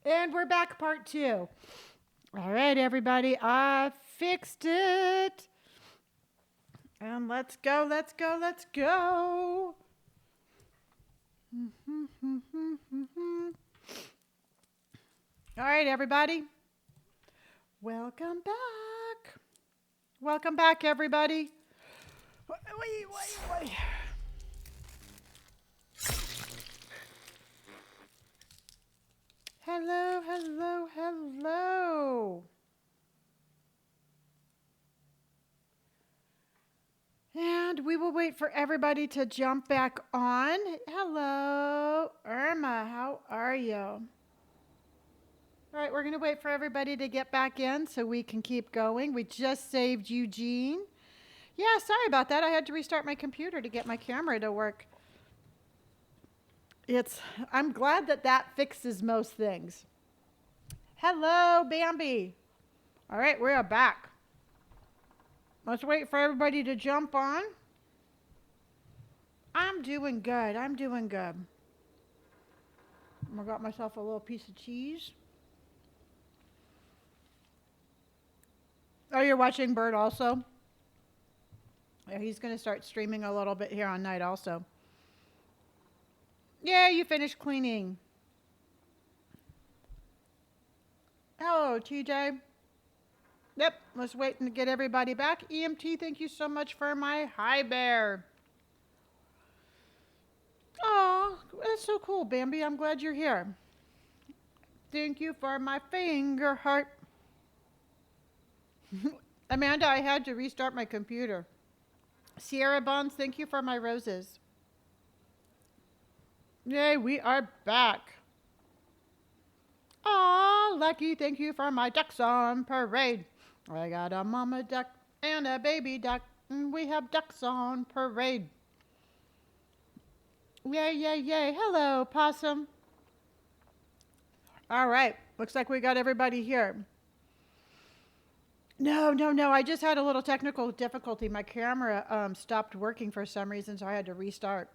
And we're back, part two. All right, everybody, I fixed it. And let's go, let's go, let's go. All right, everybody. Welcome back. Welcome back, everybody. Wait. Hello, hello, hello. And we will wait for everybody to jump back on. Hello, Irma, how are you? All right, we're going to wait for everybody to get back in so we can keep going. We just saved Eugene. Yeah, sorry about that. I had to restart my computer to get my camera to work. I'm glad that fixes most things. Hello, Bambi. All right, we are back. Let's wait for everybody to jump on. I'm doing good. I got myself a little piece of cheese. Oh, you're watching Bird also? Yeah, he's going to start streaming a little bit here on night also. Yeah, you finished cleaning. Hello, TJ. Yep, let's wait and get everybody back. EMT, thank you so much for my hi bear. Oh, that's so cool, Bambi. I'm glad you're here. Thank you for my finger heart. Amanda, I had to restart my computer. Sierra Bonds, thank you for my roses. Yay, we are back. Aw, Lucky, thank you for my ducks on parade. I got a mama duck and a baby duck, and we have ducks on parade. Yay, yay, yay. Hello, Possum. All right, looks like we got everybody here. No. I just had a little technical difficulty. My camera stopped working for some reason, so I had to restart.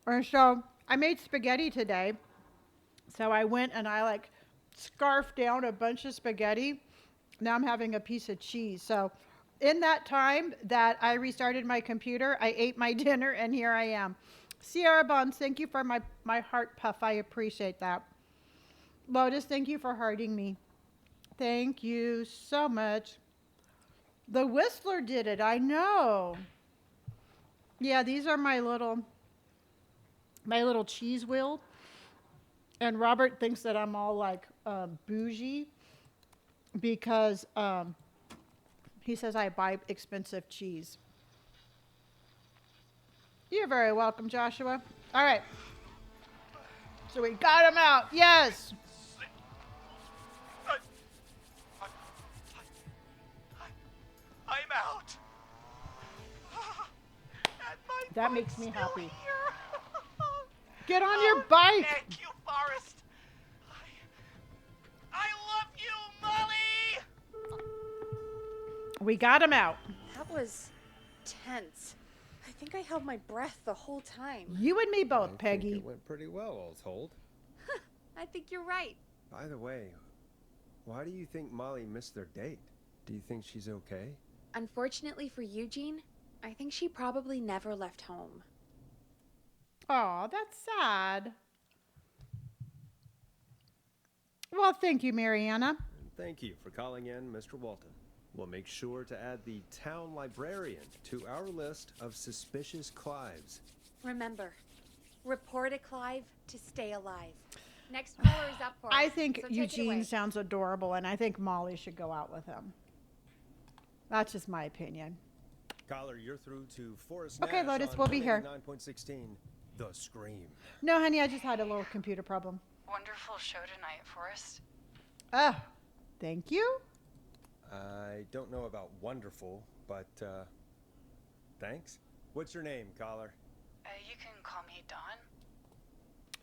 And so I made spaghetti today. So I went and I scarfed down a bunch of spaghetti. Now I'm having a piece of cheese. So in that time that I restarted my computer, I ate my dinner, and here I am. Sierra Bonds, thank you for my heart puff. I appreciate that. Lotus, thank you for hearting me. Thank you so much. The Whistler did it, I know. Yeah, these are my little cheese wheel. And Robert thinks that I'm all bougie because he says I buy expensive cheese. You're very welcome, Joshua. All right. So we got him out. Yes. I'm out. That makes me happy. Here. Get on your bike. Thank you, Forrest. I love you, Molly. We got him out. That was tense. I think I held my breath the whole time. You and me both, I Peggy. think it went pretty well, all told. I think you're right. By the way, why do you think Molly missed their date? Do you think she's okay? Unfortunately for Eugene, I think she probably never left home. Oh, that's sad. Well, thank you, Mariana. And thank you for calling in, Mr. Walton. We'll make sure to add the town librarian to our list of suspicious Clives. Remember, report a Clive to stay alive. Next caller is up for us. I think so take it away. Eugene sounds adorable, and I think Molly should go out with him. That's just my opinion. Caller, you're through to Forrest Okay, Nash Lotus, on we'll be here. 9.16. The Scream. No, honey, I just had a little computer problem. Wonderful show tonight, Forrest. Oh, thank you. I don't know about wonderful, but, thanks. What's your name, caller? You can call me Dawn.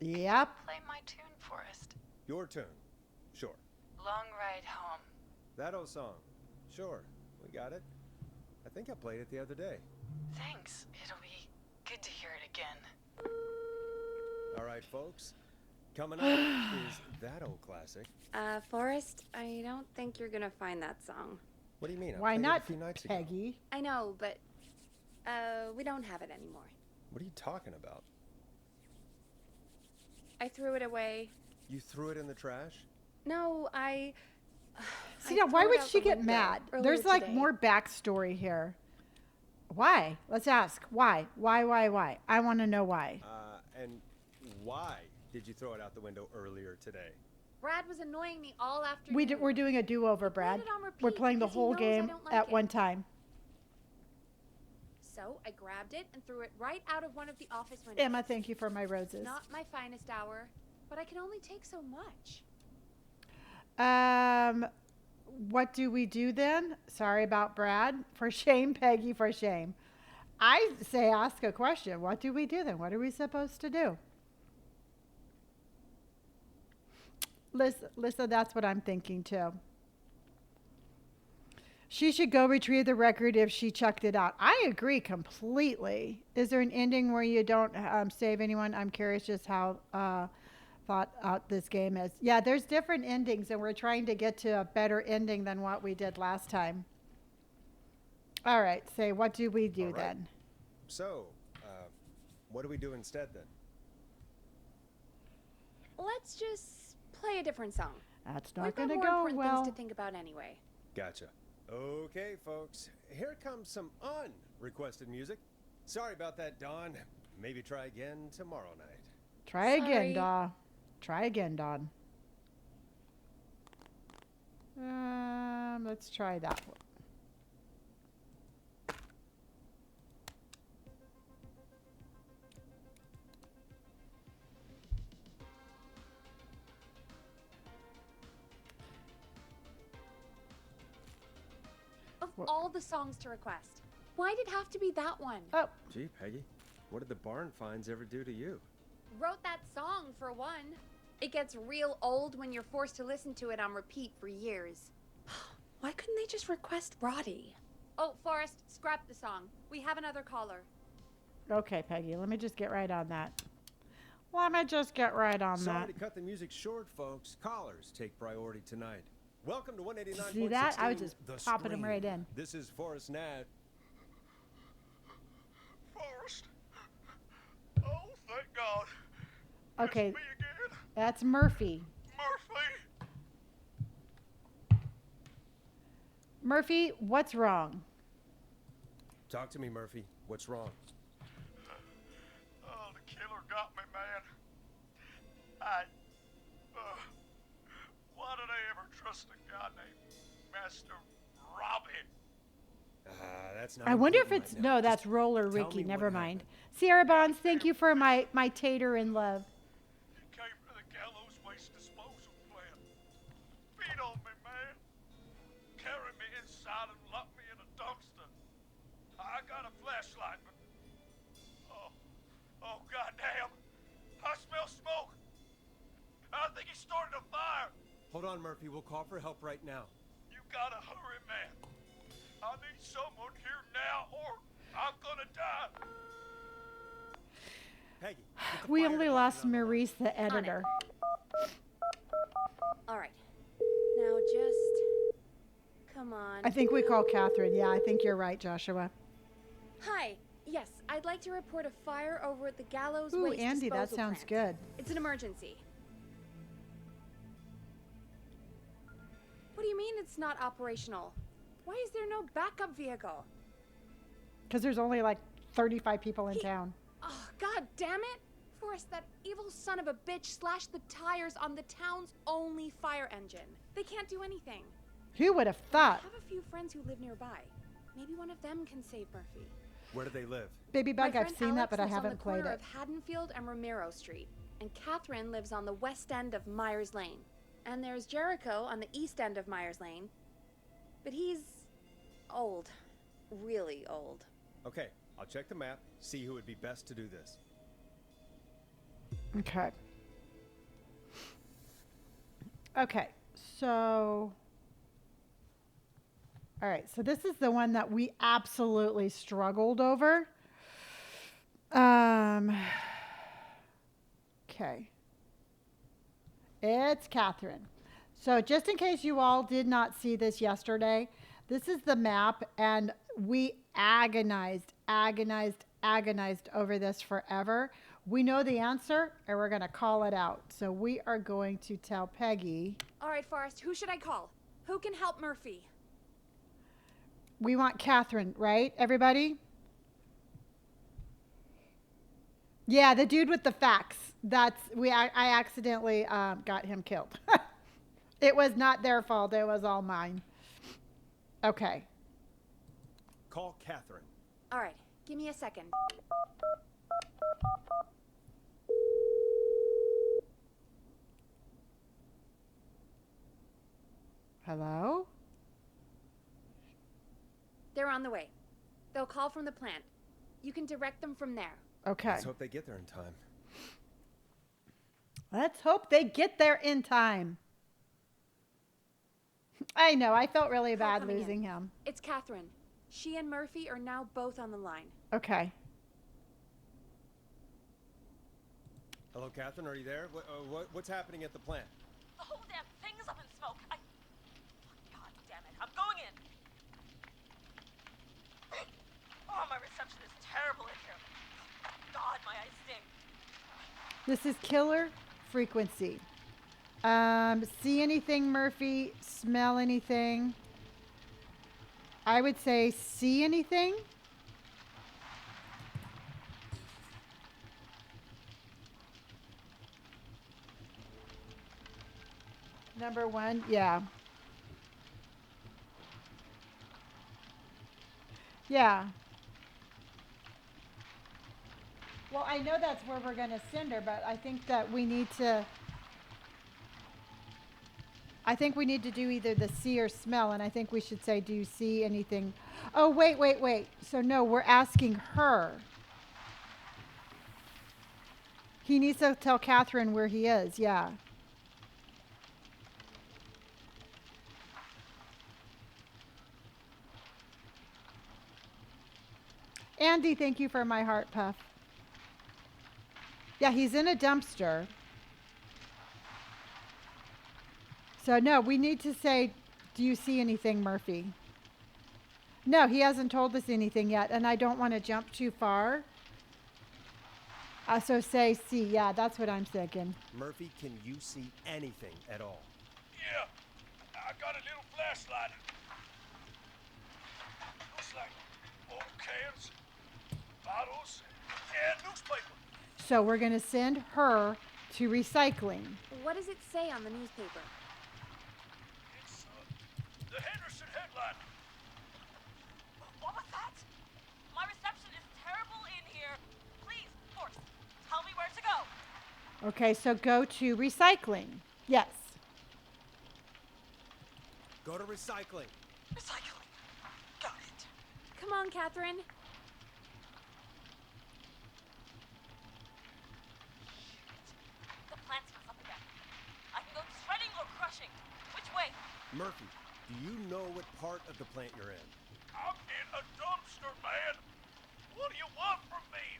Yep. Play my tune, Forrest. Your tune. Sure. Long Ride Home. That old song. Sure. We got it. I think I played it the other day. Thanks. It'll be good to hear it again. All right, folks. Coming up is that old classic. Forrest, I don't think you're gonna find that song. What do you mean? I Why played it not, a few nights ago. Peggy? I know, but, we don't have it anymore. What are you talking about? I threw it away. You threw it in the trash? No, I See, now, why threw it would out she the get window mad? earlier There's like today. more backstory here. Why? Let's ask. Why? Why? I want to know why. And why did you throw it out the window earlier today? Brad was annoying me all afternoon. We're doing a do-over, played Brad. it on repeat We're playing the because he whole knows I game don't like at it. one time. So I grabbed it and threw it right out of one of the office windows. Emma, thank you for my roses. Not my finest hour, but I can only take so much. What do we do then? Sorry about Brad. For shame, Peggy, for shame. I say ask a question. What do we do then? What are we supposed to do? Listen, that's what I'm thinking too. She should go retrieve the record if she chucked it out. I agree completely. Is there an ending where you don't save anyone? I'm curious just how thought out this game is. Yeah, there's different endings, and we're trying to get to a better ending than what we did last time. All right, say, what do we do All right. then? So, what do we do instead then? Let's just play a different song. That's We've not got going to more go important well. things to think about anyway. Gotcha. Okay, folks. Here comes some unrequested music. Sorry about that, Dawn. Maybe try again tomorrow night. Try again, Sorry. Dawn. Try again, Dawn. Let's try that one. Of What? all the songs to request, why did it have to be that one? Oh, Gee, Peggy, what did the barn finds ever do to you? Wrote that song for one. It gets real old when you're forced to listen to it on repeat for years. Why couldn't they just request Roddy? Oh, Forrest, scrap the song. We have another caller. okay, Peggy. Let me just get right on that. Let me just get right on Sorry that. to cut the music short, folks. Callers take priority tonight. Welcome to 189.16. See that? I was just The popping 'em Scream. right in. This is Forrest Nat. Forrest. Oh, thank God. Okay, It's me again. that's Murphy. Murphy. Murphy, what's wrong? Talk to me, Murphy. What's wrong? Oh, the killer got me, man. Why did I ever trust a guy named Master Robbie? That's not I wonder if important it's right now. no, that's Just Roller tell Ricky. me Never what mind. happened. Sierra Bonds, thank you for my tater in love. Came to the gallows waste disposal plant. Beat on me, man. Carried me inside and locked me in a dumpster. I got a flashlight, but oh goddamn! I smell smoke. I think he started a fire. Hold on, Murphy. We'll call for help right now. You gotta hurry, man. I need someone here now, or I'm gonna die. Peggy. get the We fire only department lost on the line. Maurice, the editor. All right. Now just come on. I think we call Catherine. Yeah, I think you're right, Joshua. Hi. Yes, I'd like to report a fire over at the Gallows Ooh, Waste Andy, that Disposal sounds plant. good. It's an emergency. What do you mean it's not operational? Why is there no backup vehicle? Because there's only like 35 people in town. Oh, God damn it! Forrest, that evil son of a bitch slashed the tires on the town's only fire engine. They can't do anything. Who would have I thought? have a few friends who live nearby. Maybe one of them can save Murphy. Where do they live? Baby My Bug, I've friend seen that, Alex but I lives haven't on the played corner it. of Haddonfield and Romero Street, and Catherine lives on the west end of Myers Lane. And there's Jericho on the east end of Myers Lane, but he's old, really old. Okay, I'll check the map, see who would be best to do this. Okay. Okay, so. All right, so this is the one that we absolutely struggled over. Okay. It's Catherine. So, just in case you all did not see this yesterday, this is the map, and we agonized over this forever. We know the answer, and we're going to call it out. So, we are going to tell Peggy. All right, Forrest, who should I call? Who can help Murphy? We want Catherine, right, everybody? Yeah, the dude with the fax. I accidentally got him killed. It was not their fault. It was all mine. Okay. Call Catherine. All right, give me a second. Hello? They're on the way. They'll call from the plant. You can direct them from there. Okay. Let's hope they get there in time. Let's hope they get there in time. I know. I felt really Call bad coming in. losing him. It's Catherine. She and Murphy are now both on the line. Okay. Hello, Catherine. Are you there? What's happening at the plant? The whole damn thing is up in smoke. God damn it. I'm going in. Oh, my reception is terrible in here. God, my eyes sting. This is killer frequency. See anything, Murphy? Smell anything? I would say see anything. Number one, yeah. Yeah. Well, I know that's where we're going to send her, but I think that we need to do either the see or smell, and I think we should say, do you see anything? Oh, wait. So no, we're asking her. He needs to tell Catherine where he is, yeah. Andy, thank you for my heart puff. Yeah, he's in a dumpster. So no, we need to say, do you see anything, Murphy? No, he hasn't told us anything yet, and I don't want to jump too far. So say see, yeah, that's what I'm thinking. Murphy, can you see anything at all? Yeah, I got a little flashlight. Looks like old cans, bottles, and newspaper. So we're going to send her to recycling. What does it say on the newspaper? It's the Henderson headline. What was that? My reception is terrible in here. Please, Forrest, tell me where to go. Okay, so go to recycling. Yes. Go to recycling. Recycling. Got it. Come on, Catherine. The plant's messed up again. I can go shredding or crushing. Which way? Murphy, do you know what part of the plant you're in? I'm in a dumpster, man. What do you want from me?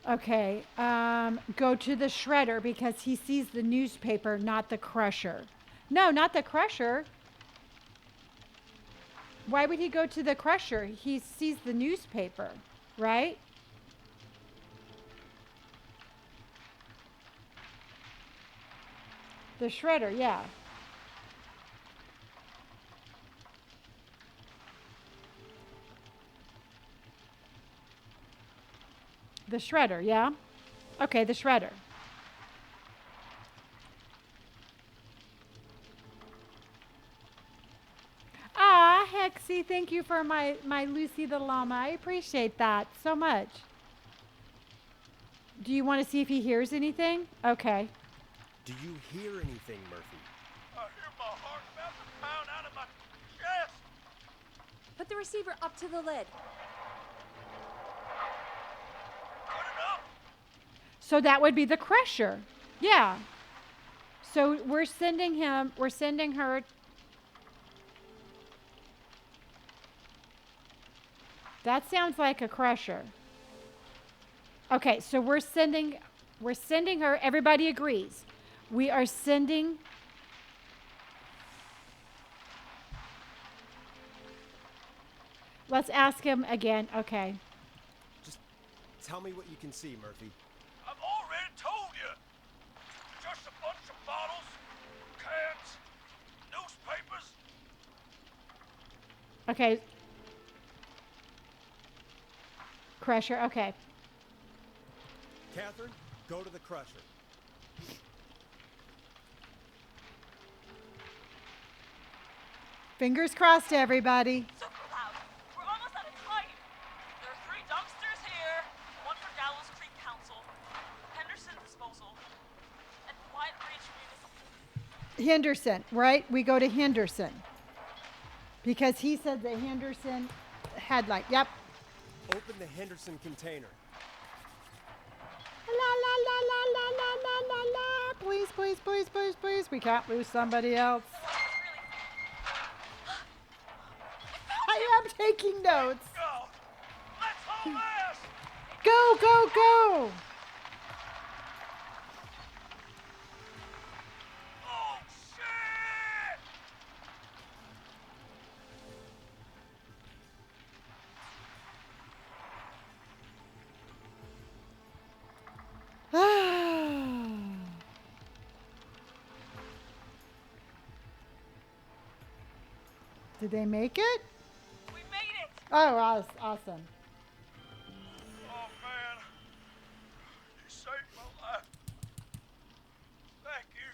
Okay, go to the shredder because he sees the newspaper, not the crusher. No, not the crusher. Why would he go to the crusher? He sees the newspaper, right? The shredder, yeah. The shredder, yeah? Okay, the shredder. Ah, Hexy, thank you for my Lucy the llama. I appreciate that so much. Do you want to see if he hears anything? Okay. Do you hear anything, Murphy? I hear my heart about to pound out of my chest. Put the receiver up to the lid. Put it up. So that would be the crusher. Yeah. So we're sending her. That sounds like a crusher. Okay, so we're sending We're sending her. Everybody agrees. We are sending. Let's ask him again. Okay. Just tell me what you can see, Murphy. I've already told you. Just a bunch of bottles, cans, newspapers. Okay. Crusher. Okay. Catherine, go to the crusher. Fingers crossed, everybody. Super loud. We're almost out of time. There are 3 dumpsters here, one for Gallows Creek Council, Henderson Disposal, and Quiet Ridge Municipal. Henderson, right? We go to Henderson. Because he said the Henderson headlight. Yep. Open the Henderson container. La la la la la la la la la. Please, please, please, please, please. We can't lose somebody else. I am taking notes. Go. Let's haul ass. Go, go, go. Oh, shit! Did they make it? We made it! Oh, awesome. Oh, man. You saved my life. Thank you.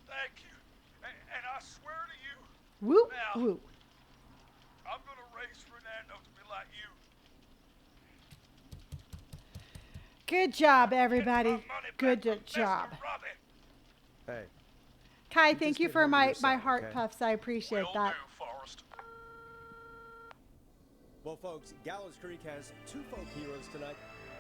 Thank you. And I swear to you, Whoop, Now. whoop. I'm going to raise Fernando to be like you. Good job, Get my everybody. money Good back from job. Mr. Robbie. Hey, Kai, You thank just you get for home to my yourself, heart okay? puffs. I appreciate Will that. do, Forrest. well, folks, Gallows Creek has 2 folk heroes tonight,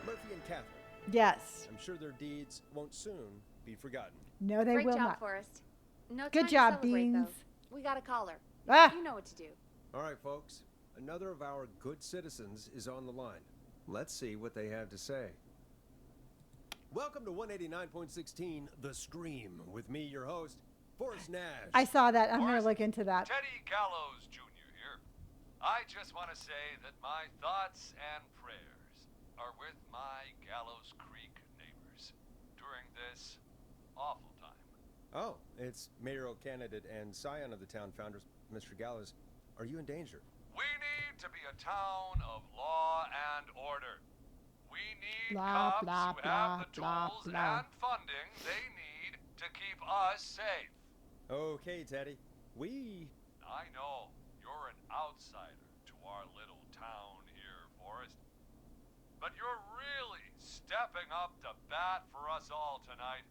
Murphy and Catherine. Yes. I'm sure their deeds won't soon be forgotten. No, they Great will job, not. Forrest. No Good time to job, celebrate, Beans. though. We got a caller. Ah, You know what to do. All right, folks, another of our good citizens is on the line. Let's see what they have to say. Welcome to 189.16, The Scream, with me, your host, Forrest Nash. I saw that. I'm going to Forrest, look into that. Teddy Gallows Jr. here. I just want to say that my thoughts and prayers are with my Gallows Creek neighbors during this awful time. Oh, it's mayoral candidate and scion of the town founders, Mr. Gallows. Are you in danger? We need to be a town of law and order. We need Blah, cops blah, who blah, have the blah, tools blah. and funding they need to keep us safe. Okay, Teddy. We... I know you're an outsider to our little town here, Forrest. But you're really stepping up to bat for us all tonight.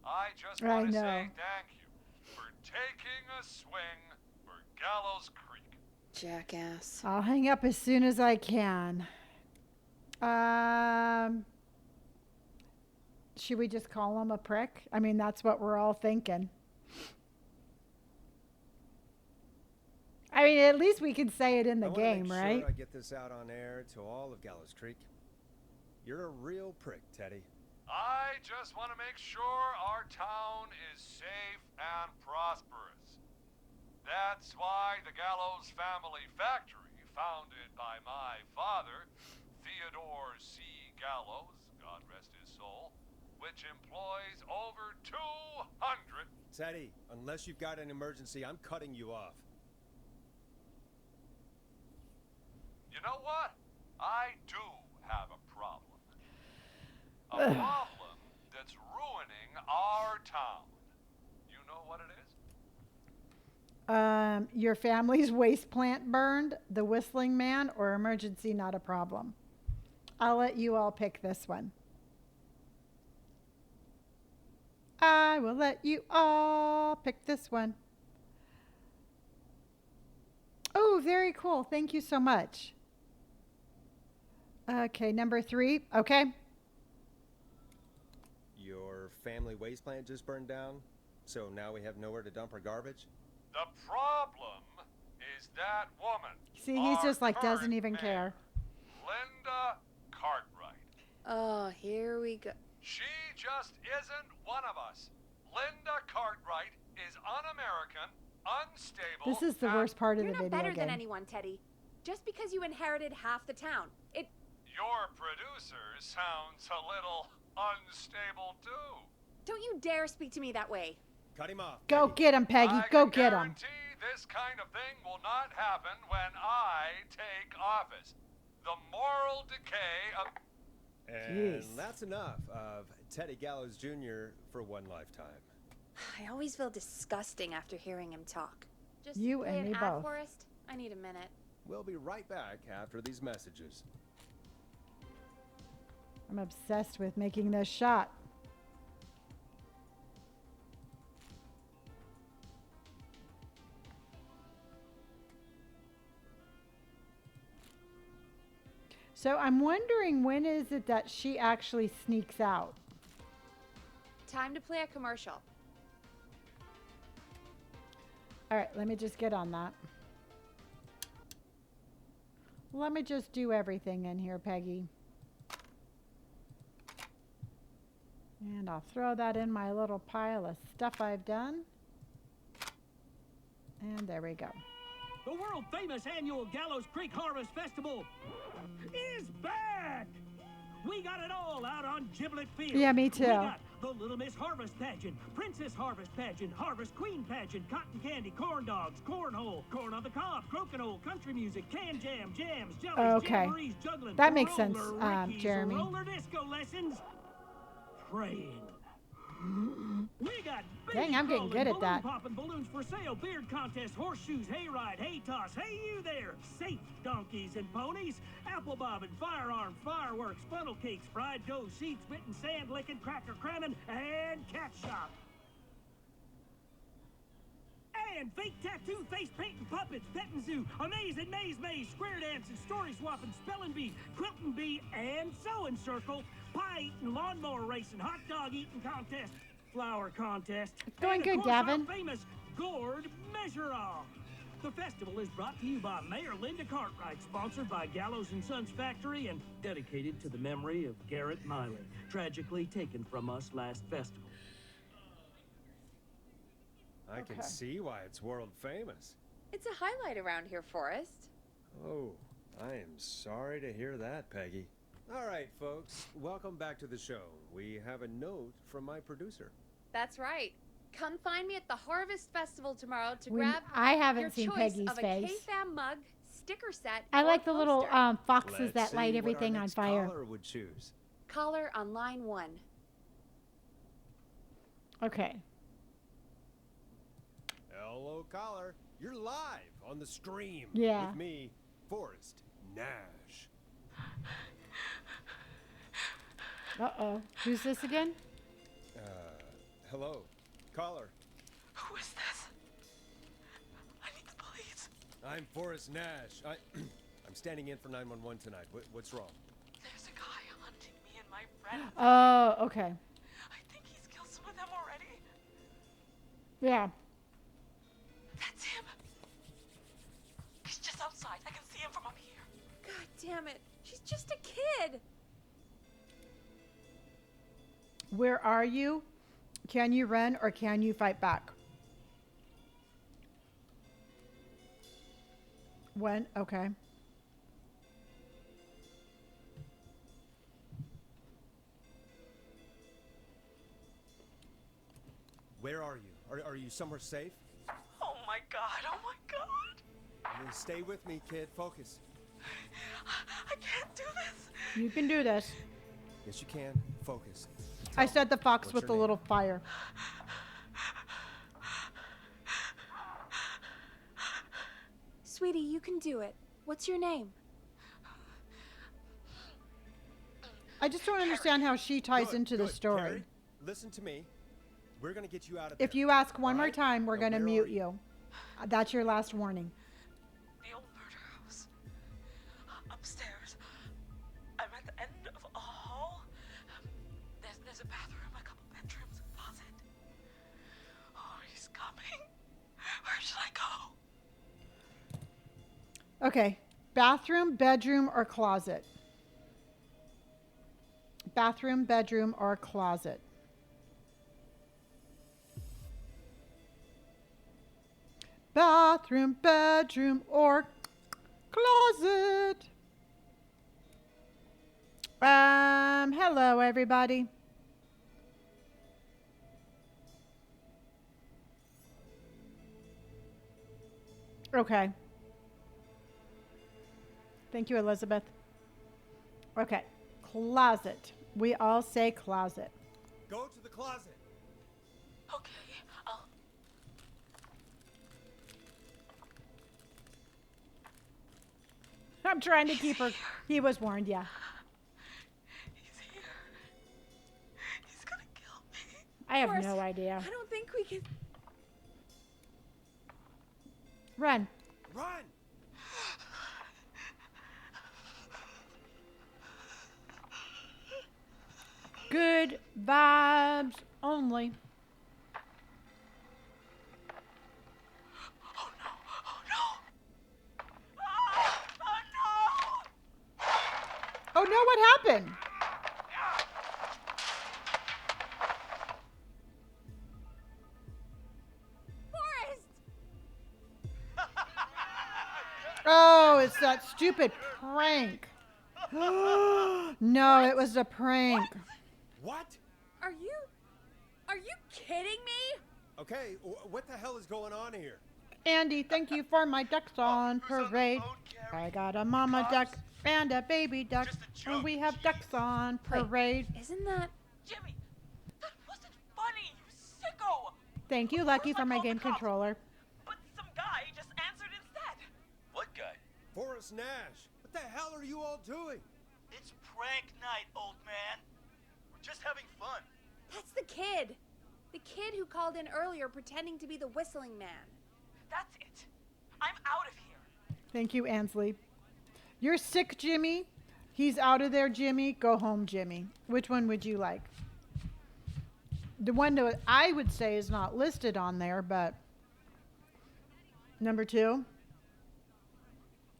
I just I want to know. say thank you for taking a swing for Gallows Creek. Jackass. I'll hang up as soon as I can. Should we just call him a prick? I mean, that's what we're all thinking. I mean, at least we can say it in the I wanna game, make right? Sure I get this out on air to all of Gallows Creek. You're a real prick, Teddy. I just want to make sure our town is safe and prosperous. That's why the Gallows Family Factory, founded by my father, Theodore C. Gallows, God rest his soul, which employs over 200. Teddy, unless you've got an emergency, I'm cutting you off. You know what? I do have a problem. A problem that's ruining our town. You know what it is? Your family's waste plant burned, the whistling man, or emergency not a problem. I'll let you all pick this one. I will let you all pick this one. Oh, very cool. Thank you so much. Okay, number 3. Okay. Your family waste plant just burned down, so now we have nowhere to dump our garbage? The problem is that woman. See, he's our just like doesn't current even mayor, care. Linda Cartwright. Oh, here we go. She just isn't one of us. Linda Cartwright is un-American, unstable. This is the and worst part of You're the not video better game. than anyone, Teddy. Just because you inherited half the town. Your producer sounds a little unstable too. Don't you dare speak to me that way. Cut him off. Go Peggy. get him, Peggy. I Go can get him. guarantee this kind of thing will not happen when I take office. The moral decay of... And Jeez. that's enough of Teddy Gallows Jr. for one lifetime. I always feel disgusting after hearing him talk. Just You play and an me ad both. Forrest. I need a minute. We'll be right back after these messages. I'm obsessed with making this shot. So I'm wondering, when is it that she actually sneaks out? Time to play a commercial. All right, let me just get on that. Let me just do everything in here, Peggy. And I'll throw that in my little pile of stuff I've done. And there we go. The world-famous annual Gallows Creek Harvest Festival is back! We got it all out on Giblet Field. Yeah, me too. We got the Little Miss Harvest Pageant, Princess Harvest Pageant, Harvest Queen Pageant, Cotton Candy, Corn Dogs, Cornhole, Corn on the Cob, Crokinole, Country Music, Can Jam, Jams, Jellies, Okay. Jamborees, Juggling, That makes sense, Roller Rickeys, Jeremy. Roller Disco Lessons, Praying. We got Dang, I'm getting good at that. Popping balloons for sale, beard contest, horseshoes, hayride, hay toss, hey you there, safe donkeys and ponies, apple bobbing, firearm, fireworks, funnel cakes, fried dough, seed spitting, sand licking, cracker cramming, and cat shop. And fake tattoo, face painting, puppets, petting zoo, amazing maze, square dancing, story swapping, spelling bee, quilting bee, and sewing circle, pie eating, lawnmower racing, hot dog eating contest, flower contest. It's going and good, of course, Gavin. Our famous gourd measure-off. The festival is brought to you by Mayor Linda Cartwright, sponsored by Gallows and Sons Factory, and dedicated to the memory of Garrett Miley, tragically taken from us last festival. I can Okay. see why it's world famous. It's a highlight around here, Forrest. Oh, I am sorry to hear that, Peggy. All right, folks, welcome back to the show. We have a note from my producer. That's right. Come find me at the Harvest Festival tomorrow to grab I your haven't seen choice Peggy's of a face. K-Fam mug, sticker set, I or like the little poster. foxes Let's that see light what our everything on next fire. caller would choose. Caller on line 1. Okay. Hello, caller. You're live on the stream. Yeah. With me, Forrest Nash. Uh-oh. Who's this again? Hello, caller. Who is this? I need the police. I'm Forrest Nash. I'm standing in for 911 tonight. What's wrong? There's a guy hunting me and my friends. Oh, okay. I think he's killed some of them already. Yeah. That's him. He's just outside. I can see him from up here. God damn it. She's just a kid. Where are you? Can you run or can you fight back? When? Okay. Where are you? Are you somewhere safe? Oh my god. Oh my god. Stay with me, kid. Focus. I can't do this. You can do this. Yes, you can. Focus. I Tell said me, the fox what's with your the name? little fire. Sweetie, you can do it. What's your name? I just don't understand how she ties Good, into the good. story. Carrie, listen to me. We're gonna get you out of there. If you ask one more Alright? time, we're Now, going to where mute are you. That's your last warning. The old murder house. Upstairs. I'm at the end of a hall. There's a bathroom, a couple bedrooms, a closet. Oh, he's coming. Where should I go? Okay. Bathroom, bedroom, or closet? bathroom, bedroom, or closet. Bathroom, bedroom, or closet. Hello, everybody. Okay. Thank you, Elizabeth. Okay. Closet. We all say closet. Go to the closet. Okay, I'll. I'm trying to keep her. He was warned, yeah. He's here. He's gonna kill me. I have Forrest, no idea. I don't think we can. Run. Run! Good vibes only. Oh no! Oh no! Ah! Oh no! Oh no, what happened? Forrest! Oh, it's that stupid prank. No, it was a prank. What? Are you kidding me? Okay, what the hell is going on here? Andy, thank you for my ducks on Who's on the parade. phone, Carrie? I got a mama duck and a baby duck, Just a and joke, we have jeez. ducks on parade. Isn't that. Jimmy, that wasn't funny, you sicko! Thank you, Of Lucky, course I for my called the game cops. controller. But some guy just answered instead. What guy? Forrest Nash, what the hell are you all doing? It's prank night, old man. We're just having fun. That's the kid. The kid who called in earlier pretending to be the whistling man. That's it. I'm out of here. Thank you, Ansley. You're sick, Jimmy. He's out of there, Jimmy. Go home, Jimmy. Which one would you like? The one that I would say is not listed on there, but number 2.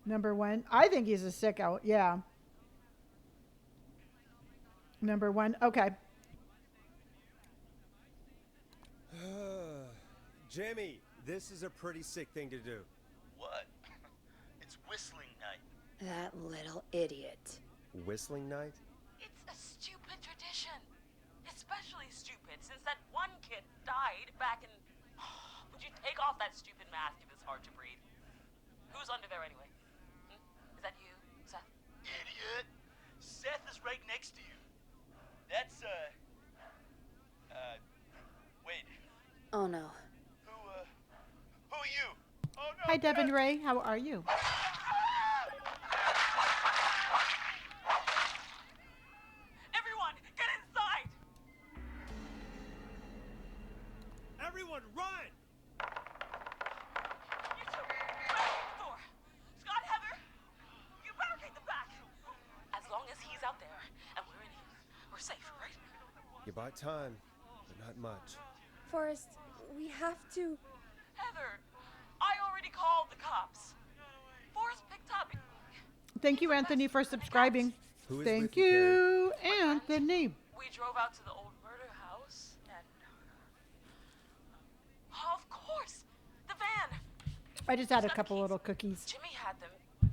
Number 1. I think he's a sicko. Yeah. Number 1. Okay. Jimmy, this is a pretty sick thing to do. What? It's whistling night. That little idiot. Whistling night? It's a stupid tradition. Especially stupid since that one kid died back in. Would you take off that stupid mask if it's hard to breathe? Who's under there anyway? Is that you, Seth? Idiot. Seth is right next to you. That's, wait. Oh no. Who are you? Oh no. Hi, Devin Ray. How are you? Everyone, get inside! Everyone, run! You two, barricade the door. Scott, Heather, you barricade the back. As long as he's out there and we're in here, we're safe, right? You buy time, but not much. Forrest, we have to. Heather, I already called the cops. Forrest picked up. Thank you, Anthony, for subscribing. Who is Thank with you, Carrie? you, Anthony. We drove out to the old murder house and. Of course! The van! I just had a couple little cookies. Jimmy had them.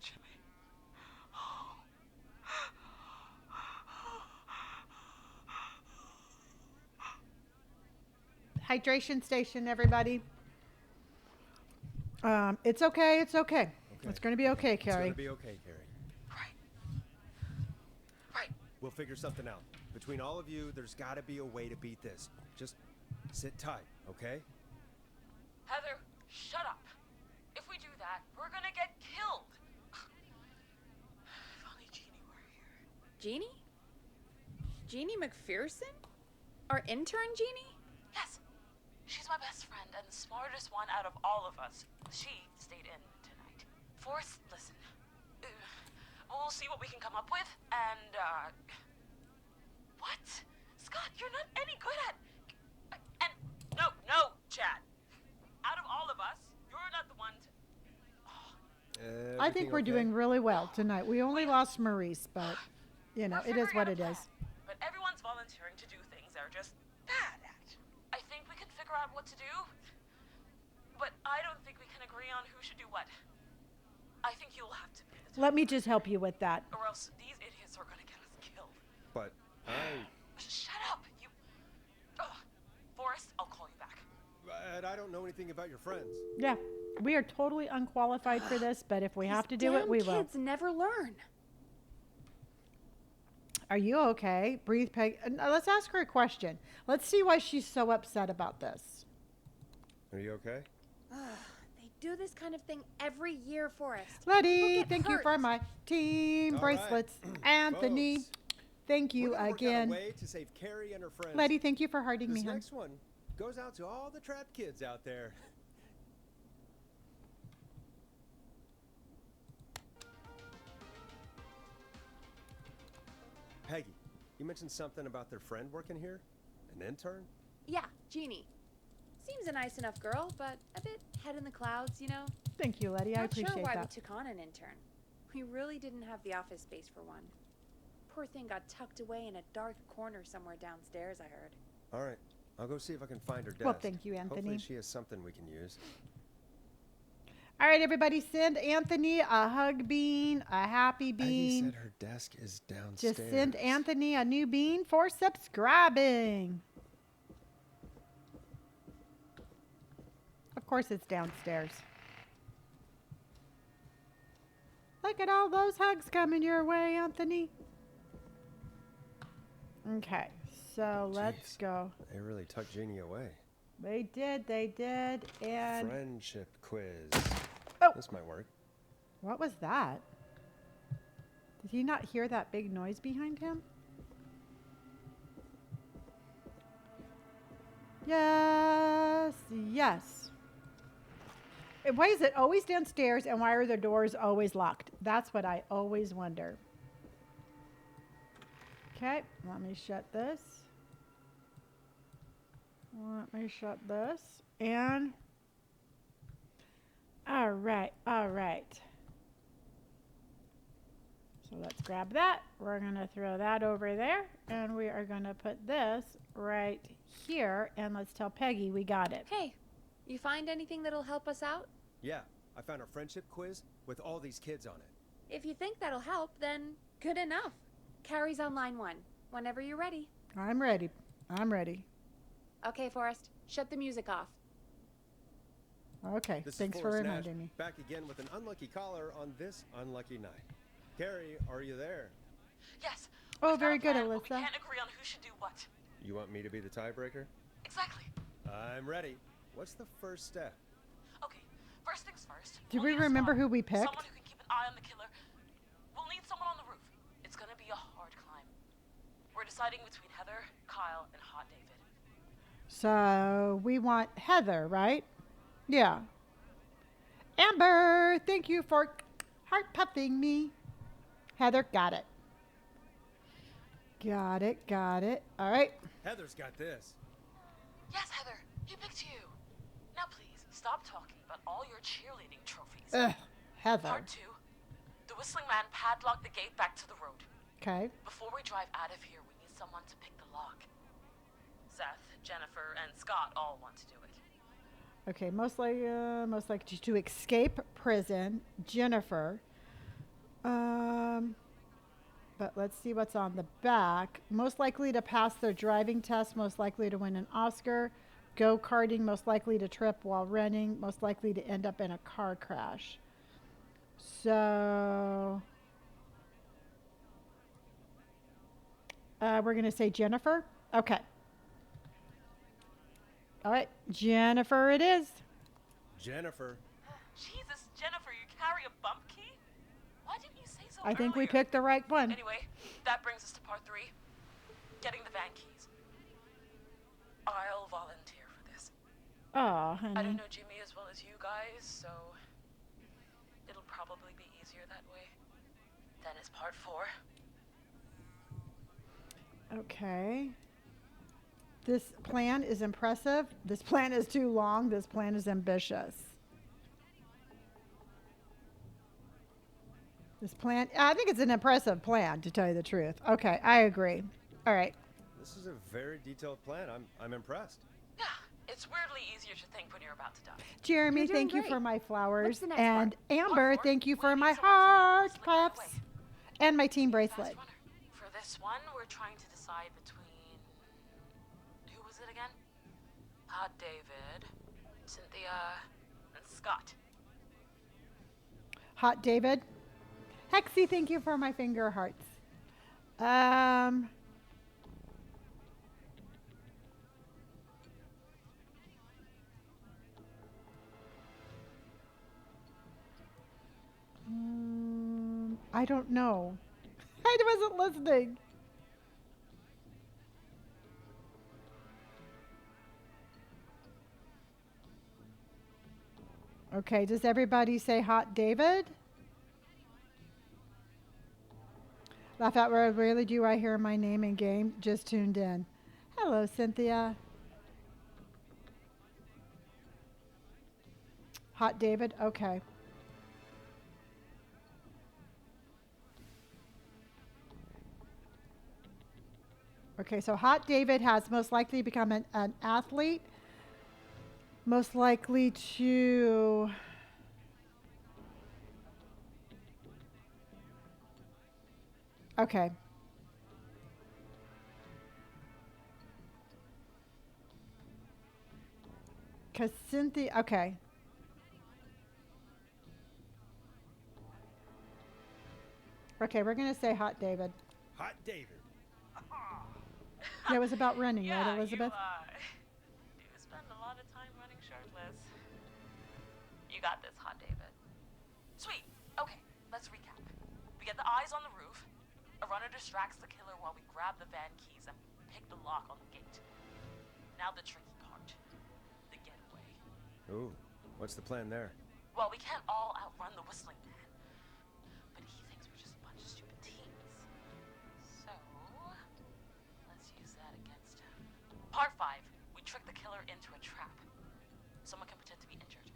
Jimmy. Hydration station, everybody. It's okay. It's okay. It's going to be okay, It's gonna Carrie. be okay, Carrie. Right. We'll figure something out. Between all of you, there's gotta be a way to beat this. Just sit tight, okay? Heather, shut up. If we do that, we're gonna get killed. If only Jeannie were here. Jeannie? Jeannie McPherson? Our intern, Jeannie? Yes. She's my best friend and the smartest one out of all of us. She stayed in tonight. Forrest, listen. We'll see what we can come up with, and, What? Scott, you're not any good at... And... No, Chad. Out of all of us, you're not the one to... I think we're doing really well tonight. We only lost Maurice, but you know, We're it is figuring what out it a is. plan, But everyone's volunteering to do things they're just bad at. I think we can figure out what to do, but I don't think we can agree on who should do what. I think you'll have to be the Let me just help you with that. or else these idiots are gonna get us killed. But Shut up, you. Ugh. Forrest, I'll call you back. I don't know anything about your friends. Yeah, we are totally unqualified for this, but if we have to do it, Damn we will. kids never learn. Are you okay? Breathe, Peg. Let's ask her a question. Let's see why she's so upset about this. Are you okay? They do this kind of thing every year, Forrest. Letty, People get thank you hurt. for my team All bracelets. right. Anthony, Folks, thank we're you gonna work out a again. way to save Carrie and her friends. Letty, thank you for hurting This me, hon. next one goes out to all the trapped kids out there. Peggy, you mentioned something about their friend working here? An intern? Yeah, Jeannie. Seems a nice enough girl, but a bit head in the clouds, you know? Thank you, Letty. I Not sure appreciate why that. we took on an intern. We really didn't have the office space for one. Poor thing got tucked away in a dark corner somewhere downstairs, I heard. All right, I'll go see if I can find her desk. Well, thank you, Anthony. Hopefully she has something we can use. All right, everybody, send Anthony a hug bean, a happy Peggy bean. said her desk is downstairs. Just send Anthony a new bean for subscribing. Of course, it's downstairs. Look at all those hugs coming your way, Anthony. Okay, so let's Jeez. go. They really tucked Jeannie away. They did, and Friendship quiz. Oh. This might work. what was that? Did he not hear that big noise behind him? Yes, yes. And why is it always downstairs and why are the doors always locked? That's what I always wonder. Okay, let me shut this. Let me shut this. And all right. So let's grab that. We're going to throw that over there. And we are going to put this right here. And let's tell Peggy we got it. Hey, you find anything that'll help us out? Yeah, I found a friendship quiz with all these kids on it. If you think that'll help, then good enough. Carrie's on line 1. Whenever you're ready. I'm ready. Okay, Forrest, shut the music off. Okay, This thanks is for Forrest Nash, reminding me. back again with an unlucky caller on this unlucky night. Carrie, are you there? Yes. Oh, we've got very a good, plan, but Alyssa. We can't agree on who should do what. You want me to be the tiebreaker? Exactly. I'm ready. What's the first step? Okay, first things first. Do we'll we need a remember spotter. who we picked? Someone who can keep an eye on the killer. We'll need someone on the roof. It's gonna be a hard climb. We're deciding between Heather, Kyle, and Hot David. So we want Heather, right? Yeah. Amber, thank you for heart puffing me. Heather, got it. Got it. All right. Heather's got this. Yes, Heather, he picked you. Now please, stop talking about all your cheerleading trophies. Ugh, Heather. Part 2. The whistling man padlocked the gate back to the road. Okay. Before we drive out of here, we need someone to pick the lock. Seth, Jennifer, and Scott all want to do it. Okay, most likely to escape prison, Jennifer. But let's see what's on the back. Most likely to pass their driving test, most likely to win an Oscar. Go-karting, most likely to trip while running, most likely to end up in a car crash. So we're going to say Jennifer. Okay. All right, Jennifer it is. Jennifer. Jesus, Jennifer, you carry a bump key? Why didn't you say so I think we earlier? picked the right one. Anyway, that brings us to part 3. Getting the van keys. I'll volunteer for this. Oh, I honey. don't know Jimmy as well as you guys, so it'll probably be easier that way. Then it's part 4. Okay. This plan is impressive. This plan is too long. This plan is ambitious. This plan, I think it's an impressive plan, to tell you the truth. Okay, I agree. All right. This is a very detailed plan. I'm impressed. Yeah, it's weirdly easier to think when you're about to die. Jeremy, You're doing thank you great. for my flowers. What's the next And part? Amber, One more. thank you We for need my someone to heart slip right puffs. away. And my team bracelet. Fast runner. For this one, we're trying to decide between who was it again? David, Cynthia, and Scott. Hot David. Hexy, thank you for my finger hearts. Um, I don't know. I wasn't listening. Okay, does everybody say Hot David? Laugh out loud, really do I hear my name in game? Just tuned in. Hello, Cynthia. Hot David, okay. Okay, so Hot David has most likely become an athlete. Most likely to... Okay. Because Cynthia, okay. Okay, we're going to say Hot David. Hot David. Yeah, it was about running, Yeah, right, Elizabeth? you spend a lot of time running shirtless. You got this, Hot David. Sweet. Okay, let's recap. We get the eyes on the roof. A runner distracts the killer while we grab the van keys and pick the lock on the gate. Now the tricky part. The getaway. Ooh, what's the plan there? Well, we can't all outrun the whistling man. But he thinks we're just a bunch of stupid teens. So, let's use that against him. Part 5. We trick the killer into a trap. Someone can pretend to be injured.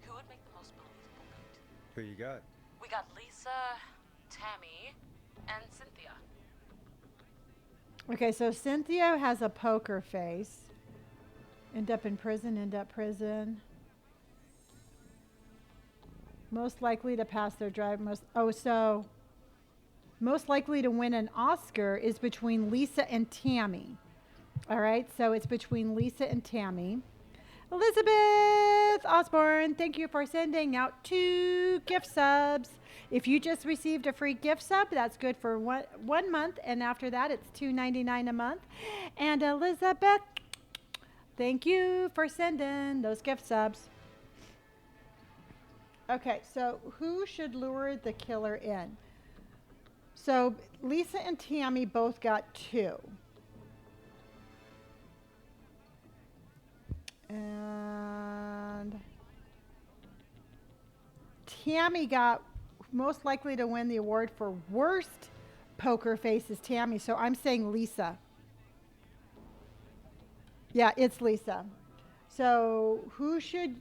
Who would make the most believable lead? Who you got? We got Lisa, Tammy, and Cynthia. Okay, so Cynthia has a poker face. End up in prison, end up prison. Most likely to pass their drive. So most likely to win an Oscar is between Lisa and Tammy. All right, so it's between Lisa and Tammy. Elizabeth Osborne, thank you for sending out 2 gift subs. If you just received a free gift sub, that's good for one month, and after that, it's $2.99 a month. And Elizabeth, thank you for sending those gift subs. Okay, so who should lure the killer in? So Lisa and Tammy both got 2. And Tammy got most likely to win the award for worst poker face is Tammy. So I'm saying Lisa. Yeah, it's Lisa. So who should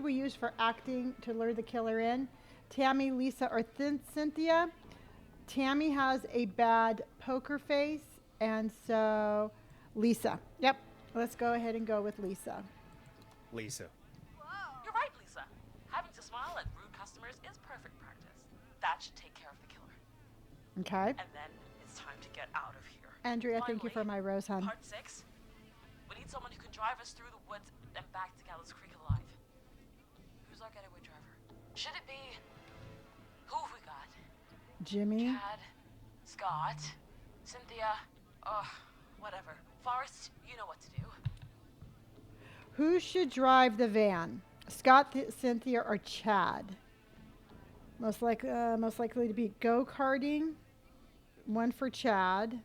we use for acting to lure the killer in? Tammy, Lisa, or Cynthia? Tammy has a bad poker face, and so Lisa. Yep. Let's go ahead and go with Lisa. Lisa. You're right, Lisa. Having to smile at rude customers is perfect practice. That should take care of the killer. Okay. And then it's time to get out of here. Andrea, thank you for my rose, hun. Part 6. We need someone who can drive us through the woods and back to Gallows Creek alive. Who's our getaway driver? Should it be... Who have we got? Jimmy. Chad, Scott, Cynthia, whatever. Forrest, you know what to do. Who should drive the van? Scott, Cynthia, or Chad? Most likely to be go-karting. 1 for Chad.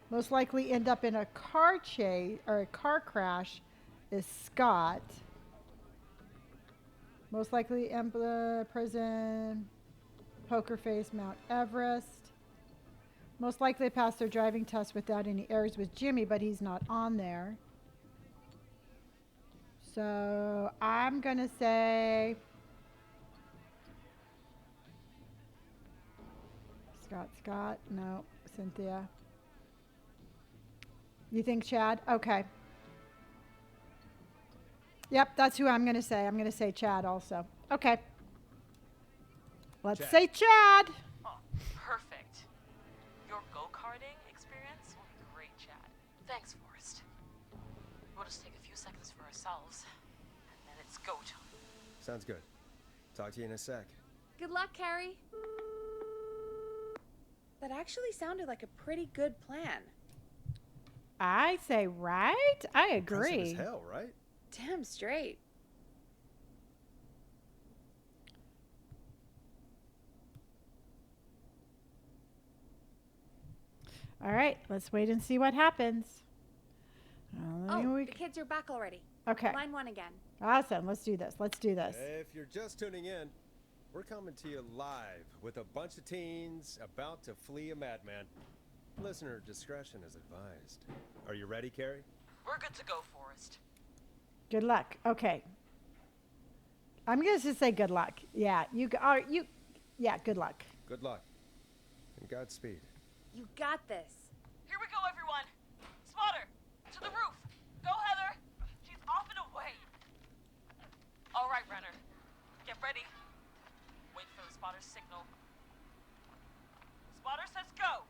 Most likely end up in a car chase or a car crash is Scott. Most likely prison, poker face, Mount Everest. Most likely to pass their driving test without any errors with Jimmy, but he's not on there. So I'm going to say Scott. No. Cynthia. You think Chad? Okay. Yep, that's who I'm going to say. I'm going to say Chad also. Okay. Let's Chad. say Chad. Oh, perfect. Your go-karting experience will be great, Chad. Thanks, Forrest. We'll just take a few seconds for ourselves, and then it's go time. Sounds good. Talk to you in a sec. Good luck, Carrie. That actually sounded like a pretty good plan. I say right. I Impressive agree. as hell, right? Damn straight. All right, let's wait and see what happens. Oh, the kids are back already. Okay. Line 1 again. Awesome. Let's do this. Let's do this. If you're just tuning in, we're coming to you live with a bunch of teens about to flee a madman. Listener discretion is advised. Are you ready, Carrie? We're good to go, Forrest. Good luck. Okay. I'm going to just say good luck. Yeah, yeah, good luck. Good luck. And Godspeed. You got this. Here we go, everyone. Spotter, to the roof. Go, Heather. She's off and away. All right, Renner. Get ready. Wait for the spotter's signal. Spotter says go.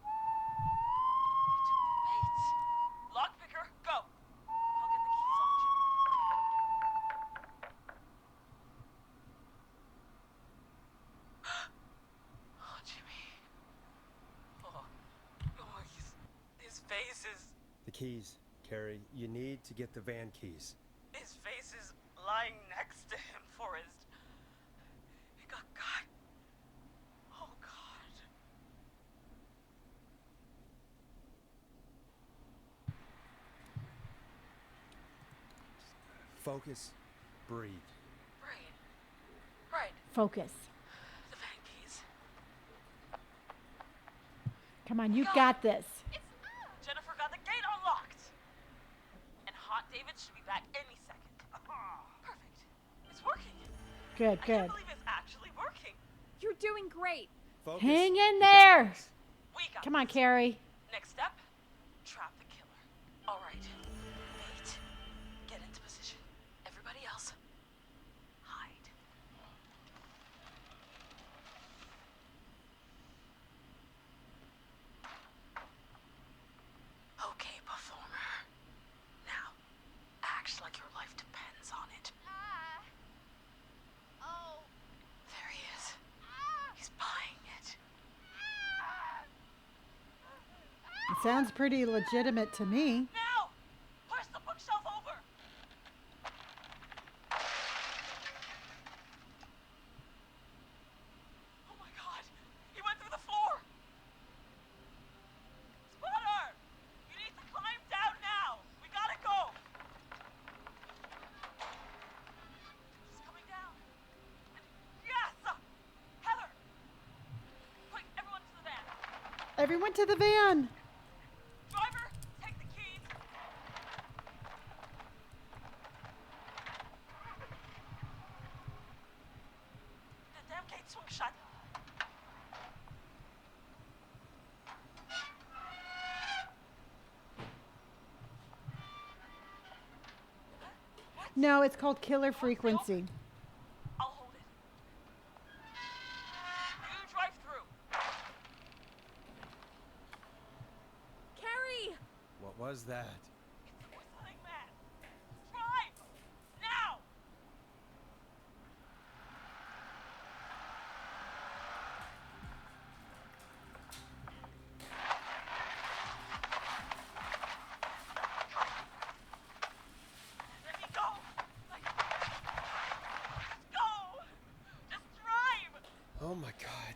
He took the bait. Lockpicker, go. I'll get the keys off Jimmy. Oh, Jimmy. Oh, his face is... The keys, Carrie. You need to get the van keys. His face is lying next to him, Forrest. He got cut. Oh, God. Focus. Breathe. Right. Focus. The van keys. Come on, you got this. Jennifer got the gate unlocked. And Hot David should be back any second. Perfect. It's working. Good, I good. can't believe it's actually working. You're doing great. Focus. Hang in You got there. this. We got Come on, this. Carrie. Next step, trap the killer. All right. Wait. Get into position. Everybody else, hide. Okay, performer. Now, act like your life depends on it. Oh. There he is. He's buying it. It sounds pretty legitimate to me. Now, push the bookshelf over. Oh my God! He went through the floor. Spotter, you need to climb down now. We gotta go. He's coming down. Yes, Heather. Quick, everyone to the van. Everyone to the van. Driver, take the keys. The damn gate swung shut. No, it's called killer frequency. I'll hold it. You drive through. Carrie! What was that? It's the whistling man. Drive! Now! Let me go! Go! Just drive! Oh my God.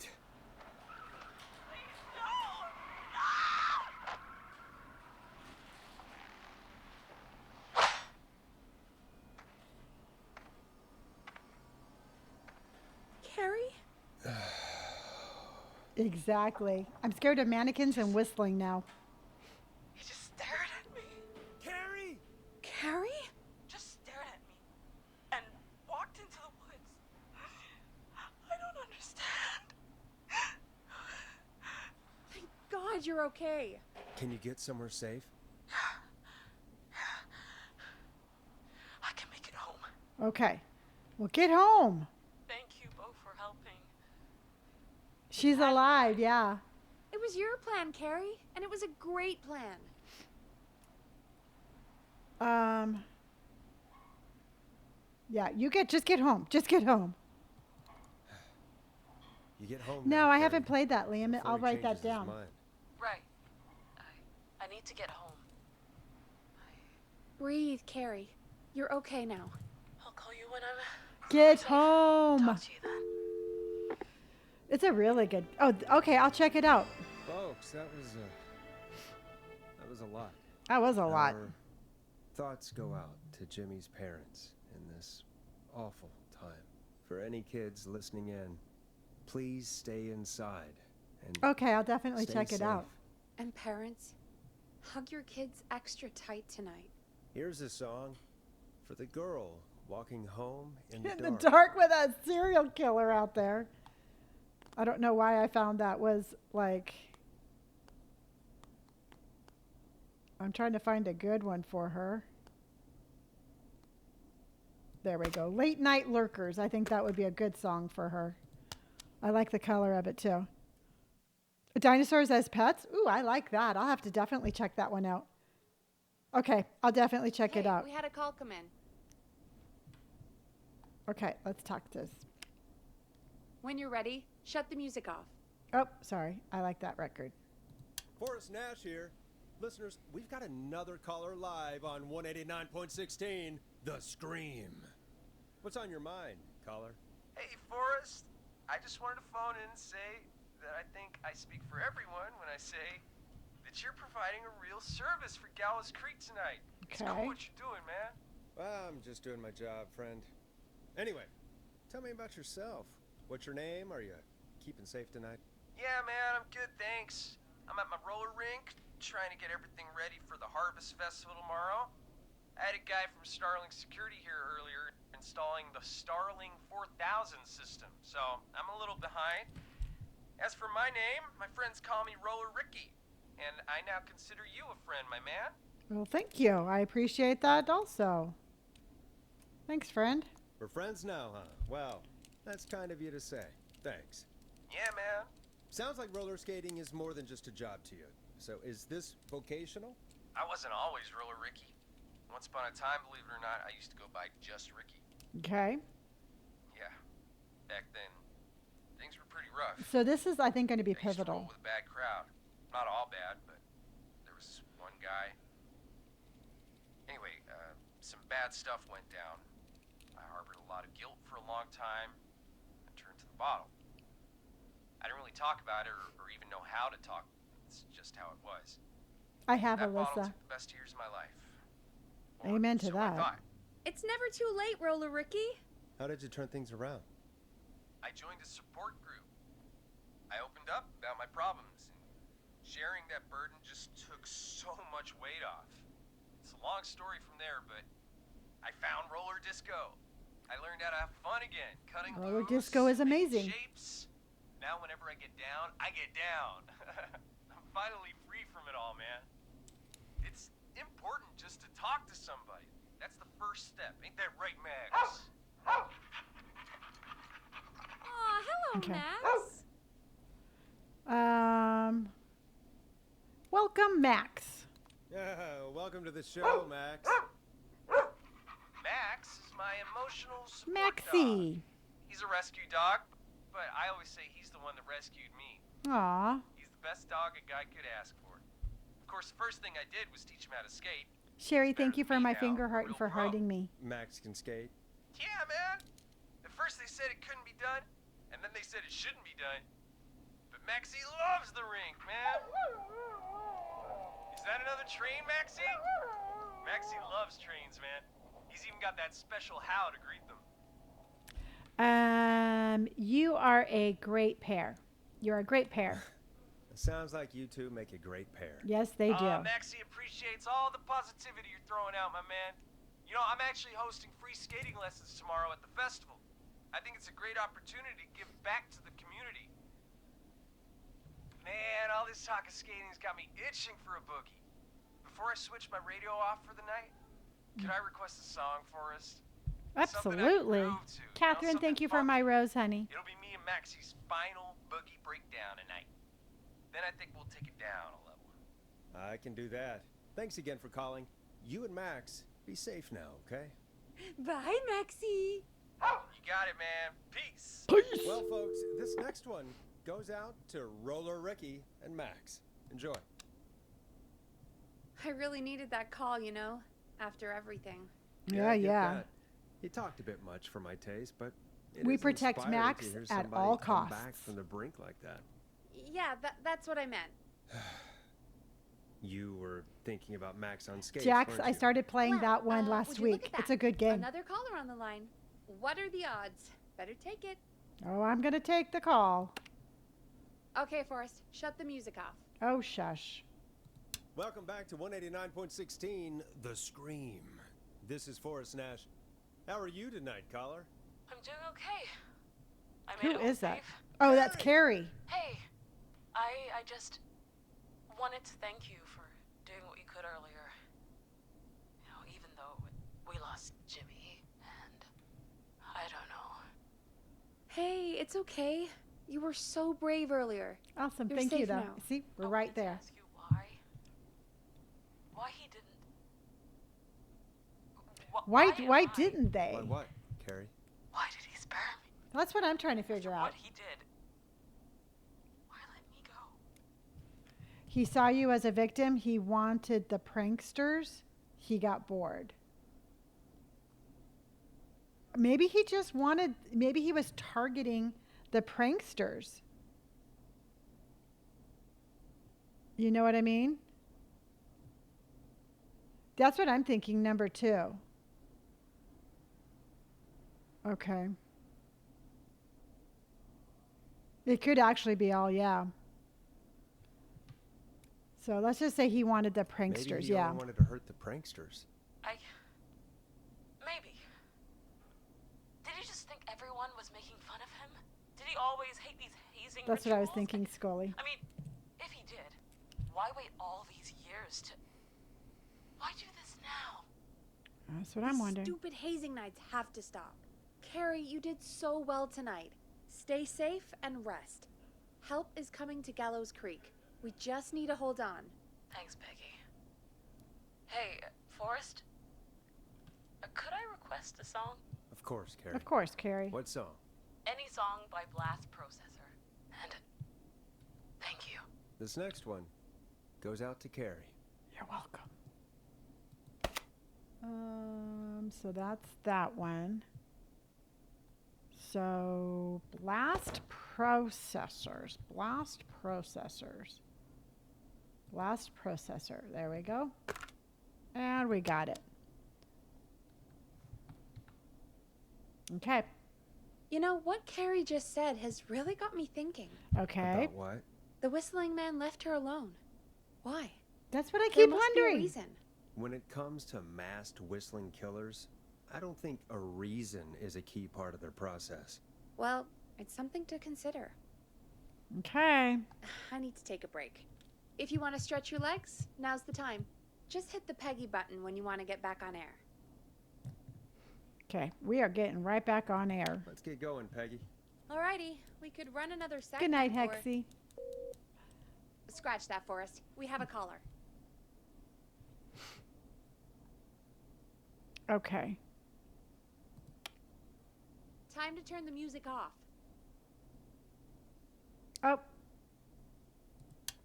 Please, no! No! Carrie? Exactly. I'm scared of mannequins and whistling now. He just stared at me. Carrie! Carrie? Just stared at me. And walked glad you're okay. Can you get somewhere safe? I can make it home. Okay. Well, get home. Thank you both for helping. She's alive, yeah. It was your plan, Carrie, and it was a great plan. Yeah, just get home. Just get home. You get home No, now, I Carrie, haven't played that, Liam. before I'll he write that changes his down. mind. Right. I need to get home. Breathe, Carrie. You're okay now. I'll call you when I'm... Get safe. home. Talk to you then. It's a really good. Oh, okay. I'll check it out. Folks, that was a lot. That was a lot. Our thoughts go out to Jimmy's parents in this awful time. For any kids listening in, please stay inside. And Okay, I'll definitely stay check it safe. out. And parents, hug your kids extra tight tonight. Here's a song for the girl walking home in the In dark. the dark with a serial killer out there. I don't know why I found that was like. I'm trying to find a good one for her. There we go. Late Night Lurkers. I think that would be a good song for her. I like the color of it too. Dinosaurs as pets? Ooh, I like that. I'll have to definitely check that one out. Okay, I'll definitely check it Hey, out. we had a call come in. Okay, let's talk this. When you're ready, shut the music off. Oh, sorry. I like that record. Forrest Nash here. Listeners, we've got another caller live on 189.16, The Scream. What's on your mind, caller? Hey, Forrest. I just wanted to phone in and say that I think I speak for everyone when I say that you're providing a real service for Gallows Creek tonight. It's Okay. cool what you're doing, man. Well, I'm just doing my job, friend. Anyway, tell me about yourself. What's your name? Are you keeping safe tonight? Yeah, man, I'm good, thanks. I'm at my roller rink, trying to get everything ready for the Harvest Festival tomorrow. I had a guy from Starling Security here earlier installing the Starling 4000 system, so I'm a little behind. As for my name, my friends call me Roller Ricky, and I now consider you a friend, my man. Well, thank you. I appreciate that also. Thanks, friend. We're friends now, huh? Well, that's kind of you to say. Thanks. Yeah, man. Sounds like roller skating is more than just a job to you. So is this vocational? I wasn't always Roller Ricky. Once upon a time, believe it or not, I used to go by just Ricky. Okay. Yeah. Back then, things were pretty rough. So this is, I think, going to be I used to roll pivotal. with a bad crowd. Not all bad, but there was one guy. Anyway, some bad stuff went down. I harbored a lot of guilt for a long time and turned to the bottle. I didn't really talk about it or even know how to talk. It's just how it was. I have That bottle Alyssa. took the best years of my life. Or Amen to so I that. thought. It's never too late, Roller Ricky. How did you turn things around? I joined a support group. I opened up about my problems, and sharing that burden just took so much weight off. It's a long story from there, but I found roller disco. I learned how to have fun again, cutting Roller moves, disco is making amazing. shapes. Now whenever I get down, I get down. I'm finally free from it all, man. It's important just to talk to somebody. That's the first step. Ain't that right, Max? Aw, hello, Okay. Max. Welcome, Max. Yeah, welcome to the show, Max. Max is my emotional support dog. Maxie. He's a rescue dog, but I always say he's the one that rescued me. Aw. He's the best dog a guy could ask for. Of course, the first thing I did was teach him how to skate. Sherry, thank you for my Now, finger heart and real for pro. hearting me. Max can skate. Yeah, man. At first they said it couldn't be done, and then they said it shouldn't be done. But Maxie loves the rink, man. Is that another train, Maxie? Maxie loves trains, man. He's even got that special how to greet them. You are a great pair. You're a great pair. It sounds like you two make a great pair. Yes, they do. Maxie appreciates all the positivity you're throwing out, my man. You know, I'm actually hosting free skating lessons tomorrow at the festival. I think it's a great opportunity to give back to the community. Man, all this talk of skating's got me itching for a boogie. Before I switch my radio off for the night, could I request a song, Forrest? Absolutely. Catherine, thank you for my rose, honey. It'll be me and Maxie's final boogie breakdown tonight. Then I think we'll take it down a level. I can do that. Thanks again for calling. You and Max, be safe now, okay? Bye, Maxie. You got it, man. Peace. Well, folks, this next one goes out to Roller Ricky and Max. Enjoy. I really needed that call, you know, after everything. I get that. He talked a bit much for my taste, but We protect Max to hear at somebody all come costs. back from the brink like that. Yeah, that's what I meant. You were thinking about Max on skates, Jax, weren't I you? started playing that one would last you look week. at It's that? a good game. Another caller on the line. What are the odds? Better take it. Oh, I'm going to take the call. Okay, Forrest, shut the music off. Oh, shush. Welcome back to 189.16, The Scream. This is Forrest Nash. How are you tonight, caller? I'm doing okay. I Who made it home is that? safe. Oh, that's Carrie. Hey, I just wanted to thank you for doing what you could earlier. You know, even though we lost Jimmy, and I don't know. Hey, it's okay. You were so brave earlier. Awesome. You're Thank you, safe though. now. See, we're I right wanted to there. ask you why he didn't. Why didn't they? What, Carrie? Why did he spare me? That's what I'm trying to figure out. What he did. Why let me go? He saw you as a victim. He wanted the pranksters. He got bored. Maybe he just wanted, maybe he was targeting the pranksters. You know what I mean? That's what I'm thinking, number 2. Okay. It could actually be all, yeah. So let's just say he wanted the pranksters, Maybe he yeah. only wanted to hurt the pranksters. Maybe. Did he just think everyone was making fun of him? Did he always hate these hazing That's what I was rituals? thinking, Scully. I mean, if he did, why wait all these years to... Why do this now? That's what I'm wondering. Stupid hazing nights have to stop. Carrie, you did so well tonight. Stay safe and rest. Help is coming to Gallows Creek. We just need to hold on. Thanks, Peggy. Hey, Forrest? Could I request a song? Of course, Carrie. Of course, Carrie. What song? Any song by Blast Processor. And thank you. This next one goes out to Carrie. You're welcome. So that's that one. So blast processors. Blast processor. There we go. And we got it. Okay. You know, what Carrie just said has really got me thinking. Okay. About what? The whistling man left her alone. Why? That's what I There keep must be a wondering. reason. When it comes to masked whistling killers, I don't think a reason is a key part of their process. Well, it's something to consider. Okay. I need to take a break. If you want to stretch your legs, now's the time. Just hit the Peggy button when you want to get back on air. Okay. We are getting right back on air. Let's get going, Peggy. Alrighty, we could run another segment. Good night, or- Hexie. Scratch that, Forrest. We have a caller. Okay. Time to turn the music off. Oh,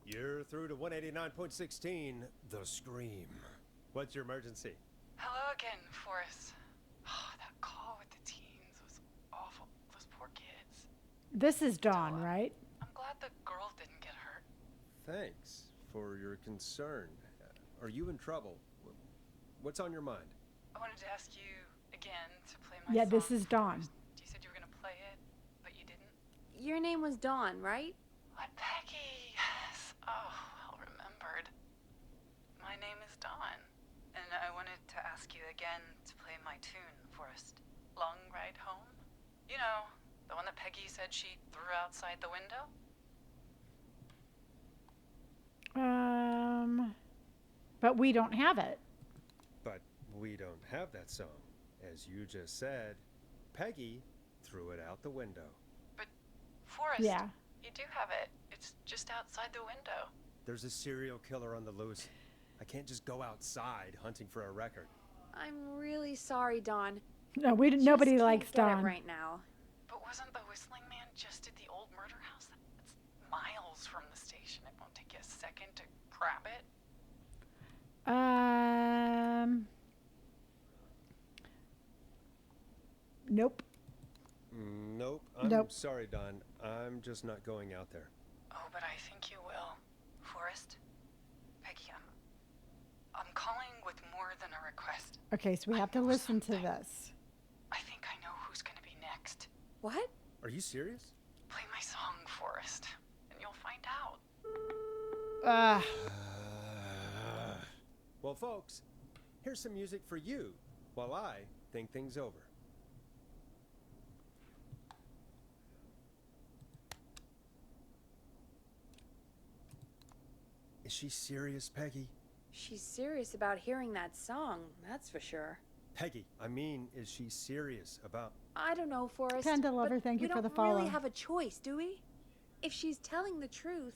You're through to 189.16, The Scream. What's your emergency? Hello again, Forrest. Oh, that call with the teens was awful. Those poor kids. this is Dawn, right? I'm glad the girl didn't get hurt. Thanks for your concern. Are you in trouble? What's on your mind? I wanted to ask you again to play my Yeah, song. this is Dawn. First. You said you were gonna play it, but you didn't. Your name was Dawn, right? What, Peggy? Yes. Oh, well remembered. My name is Dawn, and I wanted to ask you again to play my tune, Forrest. Long Ride Home? You know, the one that Peggy said she threw outside the window? But we don't have it. But we don't have that song. As you just said, Peggy threw it out the window. But, Forrest, Yeah. you do have it. It's just outside the window. There's a serial killer on the loose. I can't just go outside hunting for a record. I'm really sorry, Dawn. No, we Just nobody can't likes get it Dawn. right now. But wasn't the Whistling Man just at the old murder house? That's miles from the station. It won't take you a second to grab it. Nope. Nope. I'm Nope. sorry, Don. I'm just not going out there. Oh, but I think you will. Forrest? Peggy, I'm calling with more than a request. Okay, so we have to listen to this. I think I know who's gonna be next. What? Are you serious? Play my song, Forrest, and you'll find out. Well, folks, here's some music for you while I think things over. Is she serious, Peggy? She's serious about hearing that song, that's for sure. Peggy, I mean, is she serious about... I don't know, Forrest. Panda Lover, but thank you for the We follow. don't really have a choice, do we? If she's telling the truth.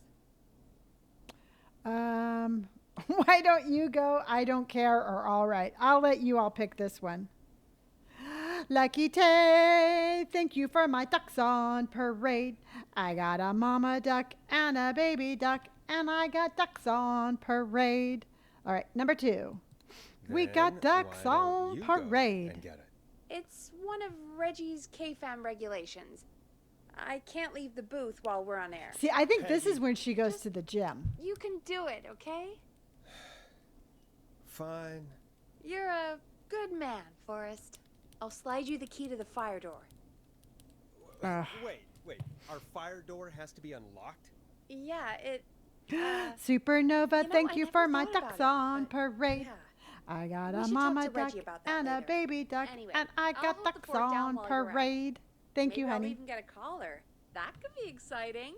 Why don't you go? I don't care, or all right. I'll let you all pick this one. Lucky Tay, thank you for my ducks on parade. I got a mama duck and a baby duck, and I got ducks on parade. All right, number 2. We got Then ducks why don't on you go parade. and get it? It's one of Reggie's KFAM regulations. I can't leave the booth while we're on air. See, I think this is Peggy. when she goes to the gym. You can do it, okay? Fine. You're a good man, Forrest. I'll slide you the key to the fire door. Wait. Our fire door has to be unlocked? Yeah, it... Supernova, you know, thank I you never for my thought about ducks it, on but parade. yeah. I got We a should talk mama to duck Reggie about that and a later. baby duck, Anyway, and I I'll got hold the ducks fort down on while you're out. parade. Thank Maybe you, I'll honey. even get a caller. That could be exciting.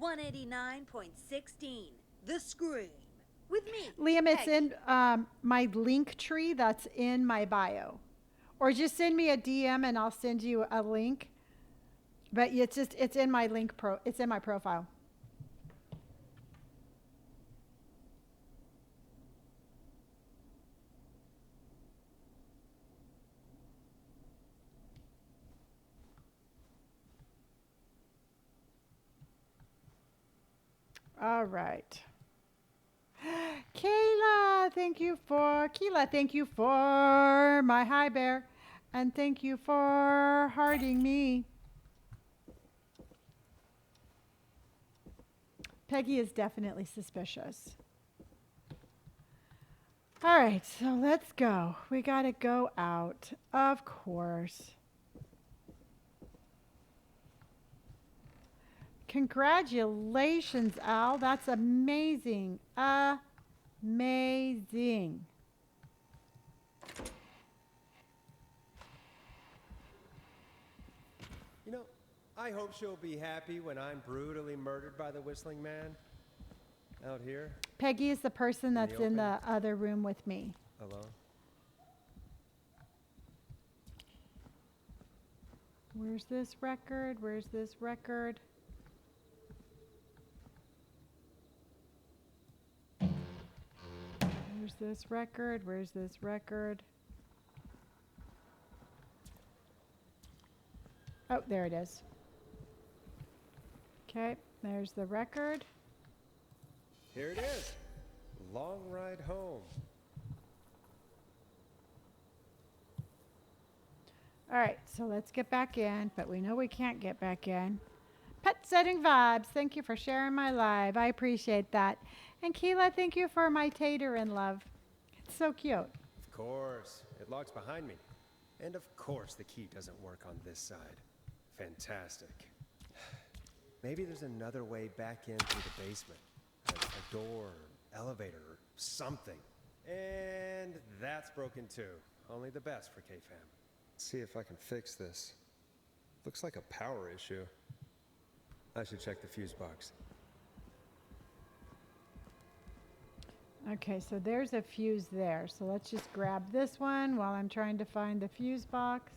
189.16, The Scream. With me, Liam, it's Peggy. in my link tree that's in my bio. Or just send me a DM and I'll send you a link. But it's in my it's in my profile. All right. Keila, thank you for my hi bear, and thank you for hearting me. Peggy is definitely suspicious. All right, so let's go. We gotta go out, of course. Congratulations, Al. That's amazing. Amazing. You know, I hope she'll be happy when I'm brutally murdered by the Whistling Man. Out here, Peggy is the person the that's in the open? other room with me. alone. Where's this record? Where's this record? Where's this record? Where's this record? Oh, there it is. Okay, there's the record. Here it is. Long Ride Home. All right, so let's get back in, but we know we can't get back in. Pet Setting Vibes, thank you for sharing my live. I appreciate that. And Keila, thank you for my tater in love. It's so cute. Of course. It locks behind me. And of course the key doesn't work on this side. Fantastic. Maybe there's another way back in through the basement. A door, elevator, or something. And that's broken too. Only the best for KFAM. See if I can fix this. Looks like a power issue. I should check the fuse box. Okay, so there's a fuse there. So let's just grab this one while I'm trying to find the fuse box.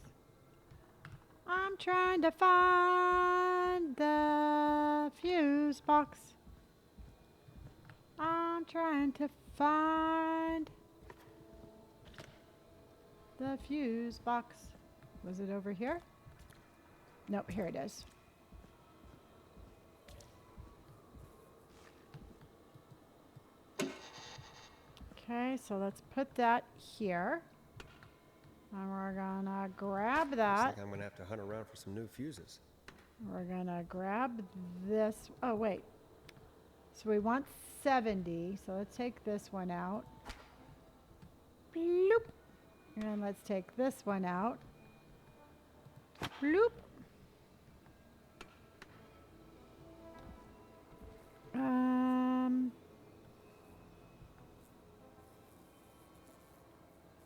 I'm trying to find the fuse box. I'm trying to find the fuse box. Was it over here? Nope, here it is. Okay, so let's put that here. And we're gonna grab that. Looks like I'm gonna have to hunt around for some new fuses. We're gonna grab this. Oh, wait. So we want 70. So let's take this one out. Bloop. And let's take this one out. Bloop.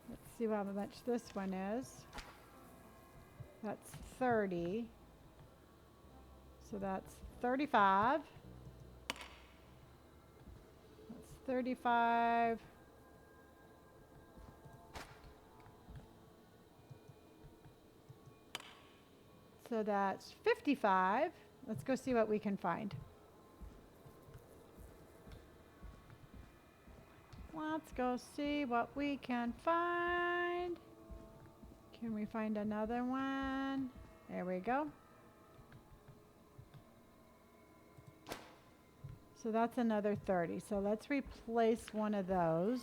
Let's see how much this one is. That's 30. So that's 35. That's 35. So that's 55. Let's go see what we can find. Let's go see what we can find. Can we find another one? There we go. So that's another 30. So let's replace one of those.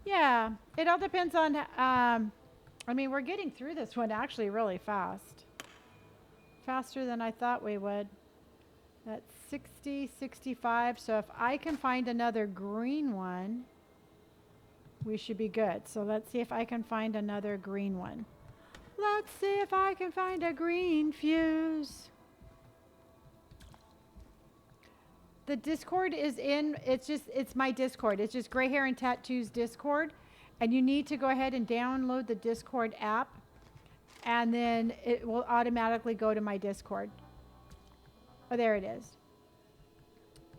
Yeah, it all depends on, I mean, we're getting through this one actually really fast. Faster than I thought we would. That's 60, 65. So if I can find another green one, we should be good. So let's see if I can find another green one. Let's see if I can find a green fuse. The Discord is in, it's my Discord. It's just Gray Hair and Tattoos Discord. And you need to go ahead and download the Discord app. And then it will automatically go to my Discord. Oh, there it is.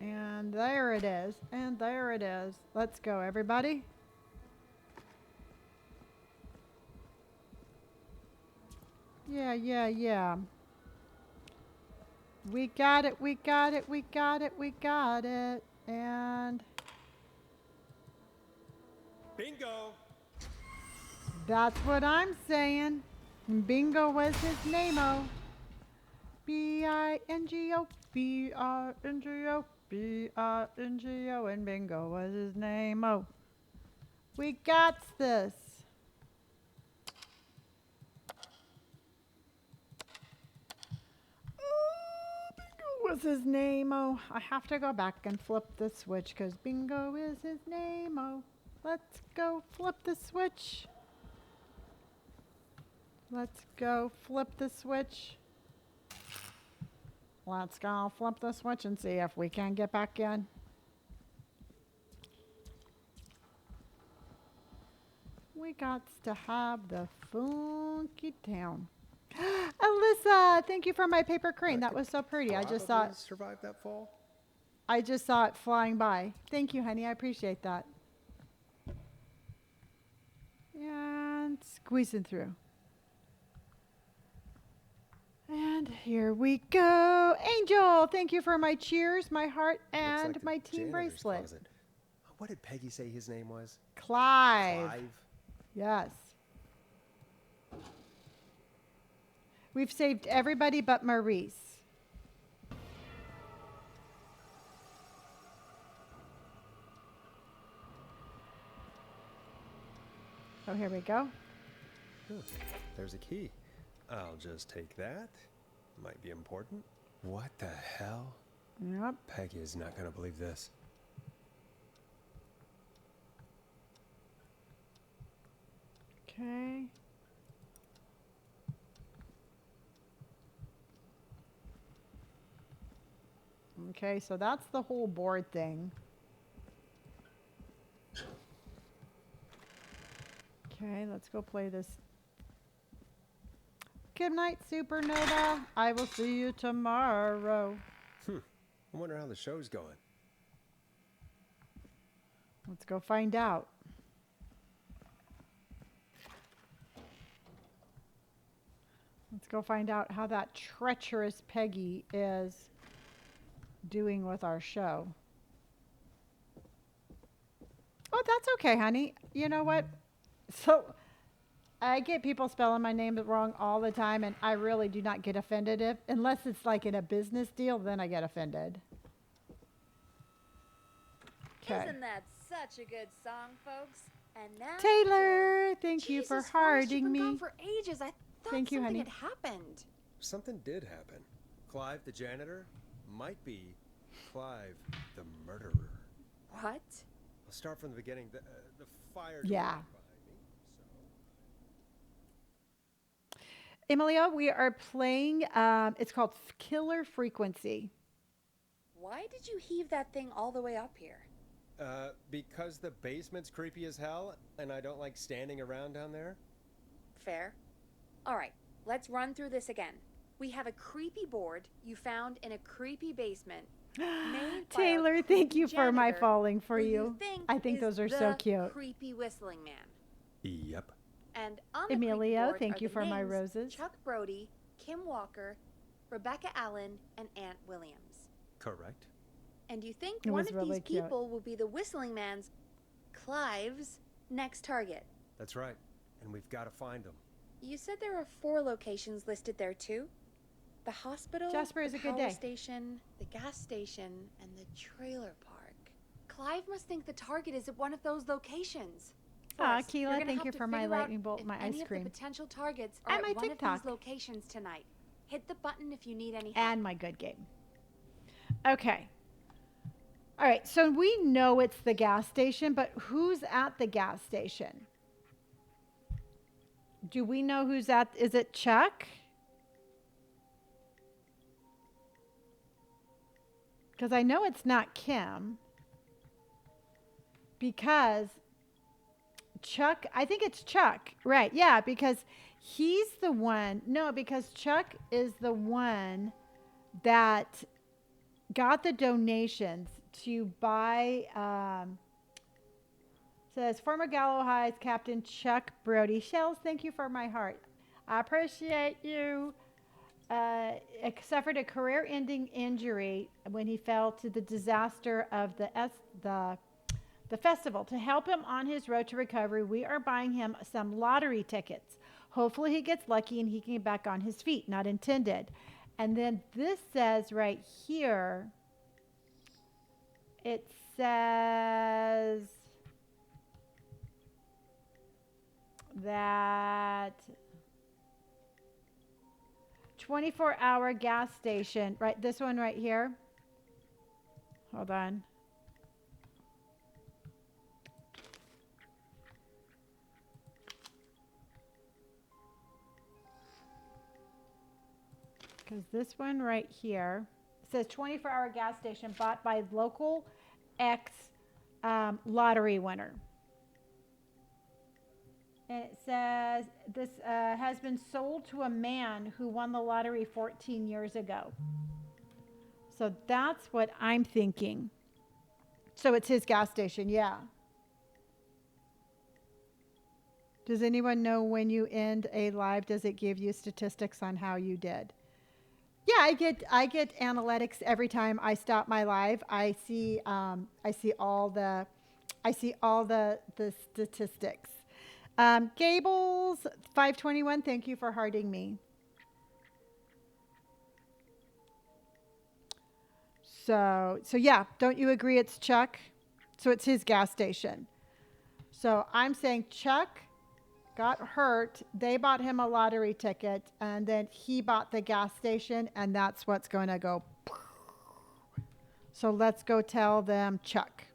And there it is. And there it is. Let's go, everybody. Yeah, yeah, yeah. We got it, we got it, we got it, we got it. And Bingo! that's what I'm saying. Bingo was his name-o. B-I-N-G-O, B-I-N-G-O, B-I-N-G-O, and Bingo was his name-o. We got this. Was his name-o. I have to go back and flip the switch because Bingo is his name-o. Let's go flip the switch. Let's go flip the switch. Let's go flip the switch and see if we can get back in. We got to have the funky town. Alyssa, thank you for my paper crane. That was so pretty. I just saw it. Survive that fall? I just saw it flying by. Thank you, honey. I appreciate that. And squeezing through. And here we go. Angel, thank you for my cheers, my heart, and like my team janitor's bracelet. closet. What did Peggy say his name was? Clive. Clive? Yes. We've saved everybody but Maurice. Oh, here we go. There's a key. I'll just take that. Might be important. What the hell? Yep. Peggy is not going to believe this. Okay. Okay, so that's the whole board thing. Okay, let's go play this. Good night, Supernova. I will see you tomorrow. I wonder how the show's going. Let's go find out. Let's go find out how that treacherous Peggy is doing with our show. Oh, that's okay, honey. You know what? So I get people spelling my name wrong all the time, and I really do not get offended unless it's like in a business deal, then I get offended. Okay. Isn't that such a good song, folks? And now Taylor, thank you for Jesus Christ, you've harding been gone me. for ages. I thought Thank you, something honey. had happened. Something did happen. Clive, the janitor, might be Clive, the murderer. What? I'll start from the beginning. The fire. Yeah. behind me, Emilia, we are playing, it's called Killer Frequency. Why did you heave that thing all the way up here? Because the basement's creepy as hell, and I don't like standing around down there. Fair. All right, let's run through this again. We have a creepy board you found in a creepy basement. Made by Taylor, our thank you creepy for my janitor, falling for who you. I think is those are the so cute. Creepy whistling man. Yep. And on the creepy Emilio, board thank are you the for my names roses. Chuck Brody, Kim Walker, Rebecca Allen, and Aunt Williams. Correct. And you think It one was of really these cute. people will be the whistling man's, Clive's, next target. That's right. And we've got to find them. You said there are 4 locations listed there too? The hospital, Jasper, is the a good power day. station, the gas station, and the trailer park. Clive must think the target is at one of those locations. Aw, First, you're Keela, gonna thank have you to for my figure out lightning bolt, if my any ice of cream. the potential targets are And at my one TikTok. of these locations tonight. Hit the button if you need any help. And my good game. Okay. All right, so we know it's the gas station, but who's at the gas station? Do we know who's at? Is it Chuck? Because I know it's not Kim. Because Chuck, I think it's Chuck. Right, yeah, because he's the one. No, because Chuck is the one that got the donations to buy, says former Gallo High's Captain Chuck Brody. Shells, thank you for my heart. I appreciate you. Suffered a career-ending injury when he fell to the disaster of the festival. To help him on his road to recovery, we are buying him some lottery tickets. Hopefully he gets lucky and he can get back on his feet. Not intended. And then this says right here, it says that 24-hour gas station, right? This one right here. Hold on. Because this one right here says 24-hour gas station bought by local X lottery winner. And it says this has been sold to a man who won the lottery 14 years ago. So that's what I'm thinking. So it's his gas station, yeah. Does anyone know when you end a live, does it give you statistics on how you did? Yeah, I get analytics every time I stop my live. I see all the statistics. Gables 521, thank you for hearting me. So yeah, don't you agree it's Chuck? So it's his gas station. So I'm saying Chuck got hurt. They bought him a lottery ticket, and then he bought the gas station, and that's what's going to go. So let's go tell them Chuck.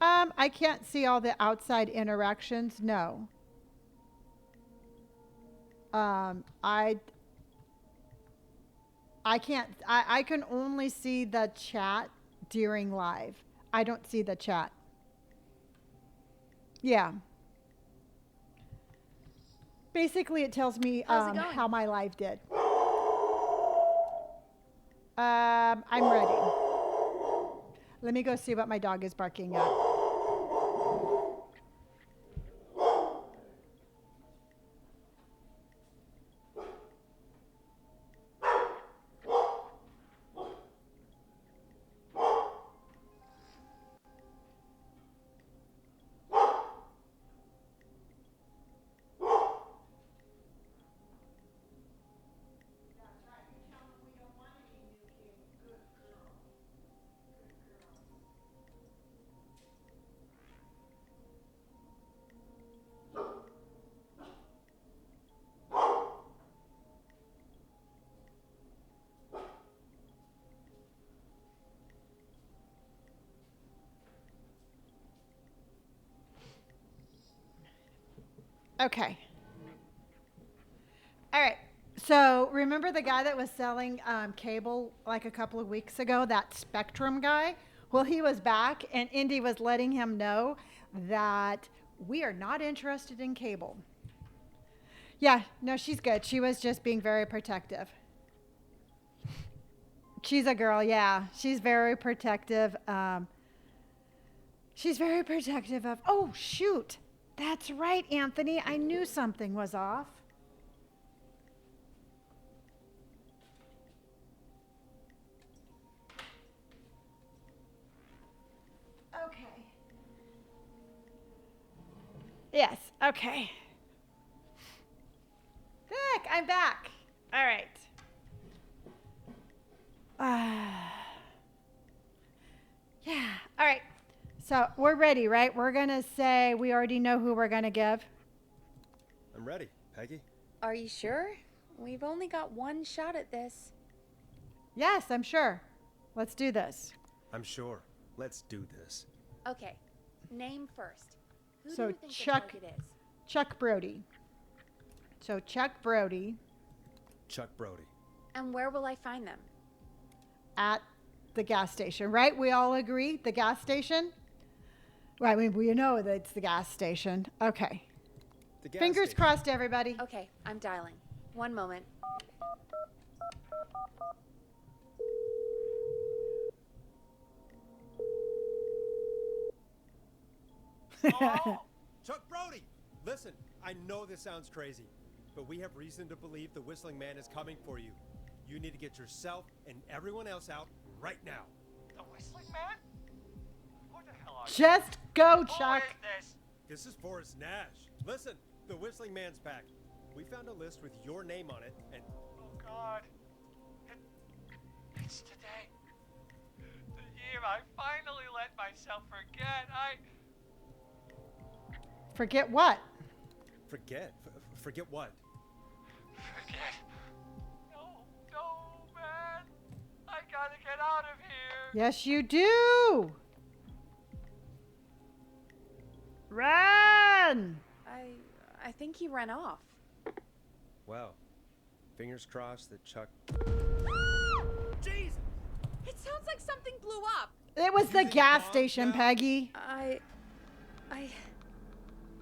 I can't see all the outside interactions. No. I can't. I can only see the chat during live. I don't see the chat. Yeah. Basically, it tells me How's it going? how my live did. I'm ready. Let me go see what my dog is barking at. Okay. All right. So remember the guy that was selling cable like a couple of weeks ago, that Spectrum guy? Well, he was back, and Indy was letting him know that we are not interested in cable. Yeah, no, she's good. She was just being very protective. She's a girl, yeah. She's very protective. She's very protective of. Oh, shoot. That's right, Anthony. I knew something was off. Okay. Yes, okay. Heck, I'm back. All right. Yeah, all right. So we're ready, right? We're going to say we already know who we're going to give. I'm ready, Peggy. Are you sure? We've only got one shot at this. Yes, I'm sure. Let's do this. I'm sure. Let's do this. Okay, name first. Who So do you think Chuck- the target is? Chuck Brody. So Chuck Brody Chuck Brody. And where will I find them? at the gas station, right? We all agree? The gas station? Well, I mean, we know that it's the gas station. Okay. The gas Fingers station. crossed, everybody. Okay, I'm dialing. One moment. Hello? Chuck Brody! Listen, I know this sounds crazy, but we have reason to believe the Whistling Man is coming for you. You need to get yourself and everyone else out right now. The Whistling Man? Who the hell are you? Just go, Who Chuck. is this? This is Forrest Nash. Listen, the Whistling Man's back. We found a list with your name on it, and Oh, God. It's today. The year I finally let myself forget. Forget what? forget what? Forget. No, man. I gotta get out of here. Yes, you do. Run! I think he ran off. Well, fingers crossed that Chuck. Jesus! It sounds like something blew up. It was the think gas Bob station, got- Peggy.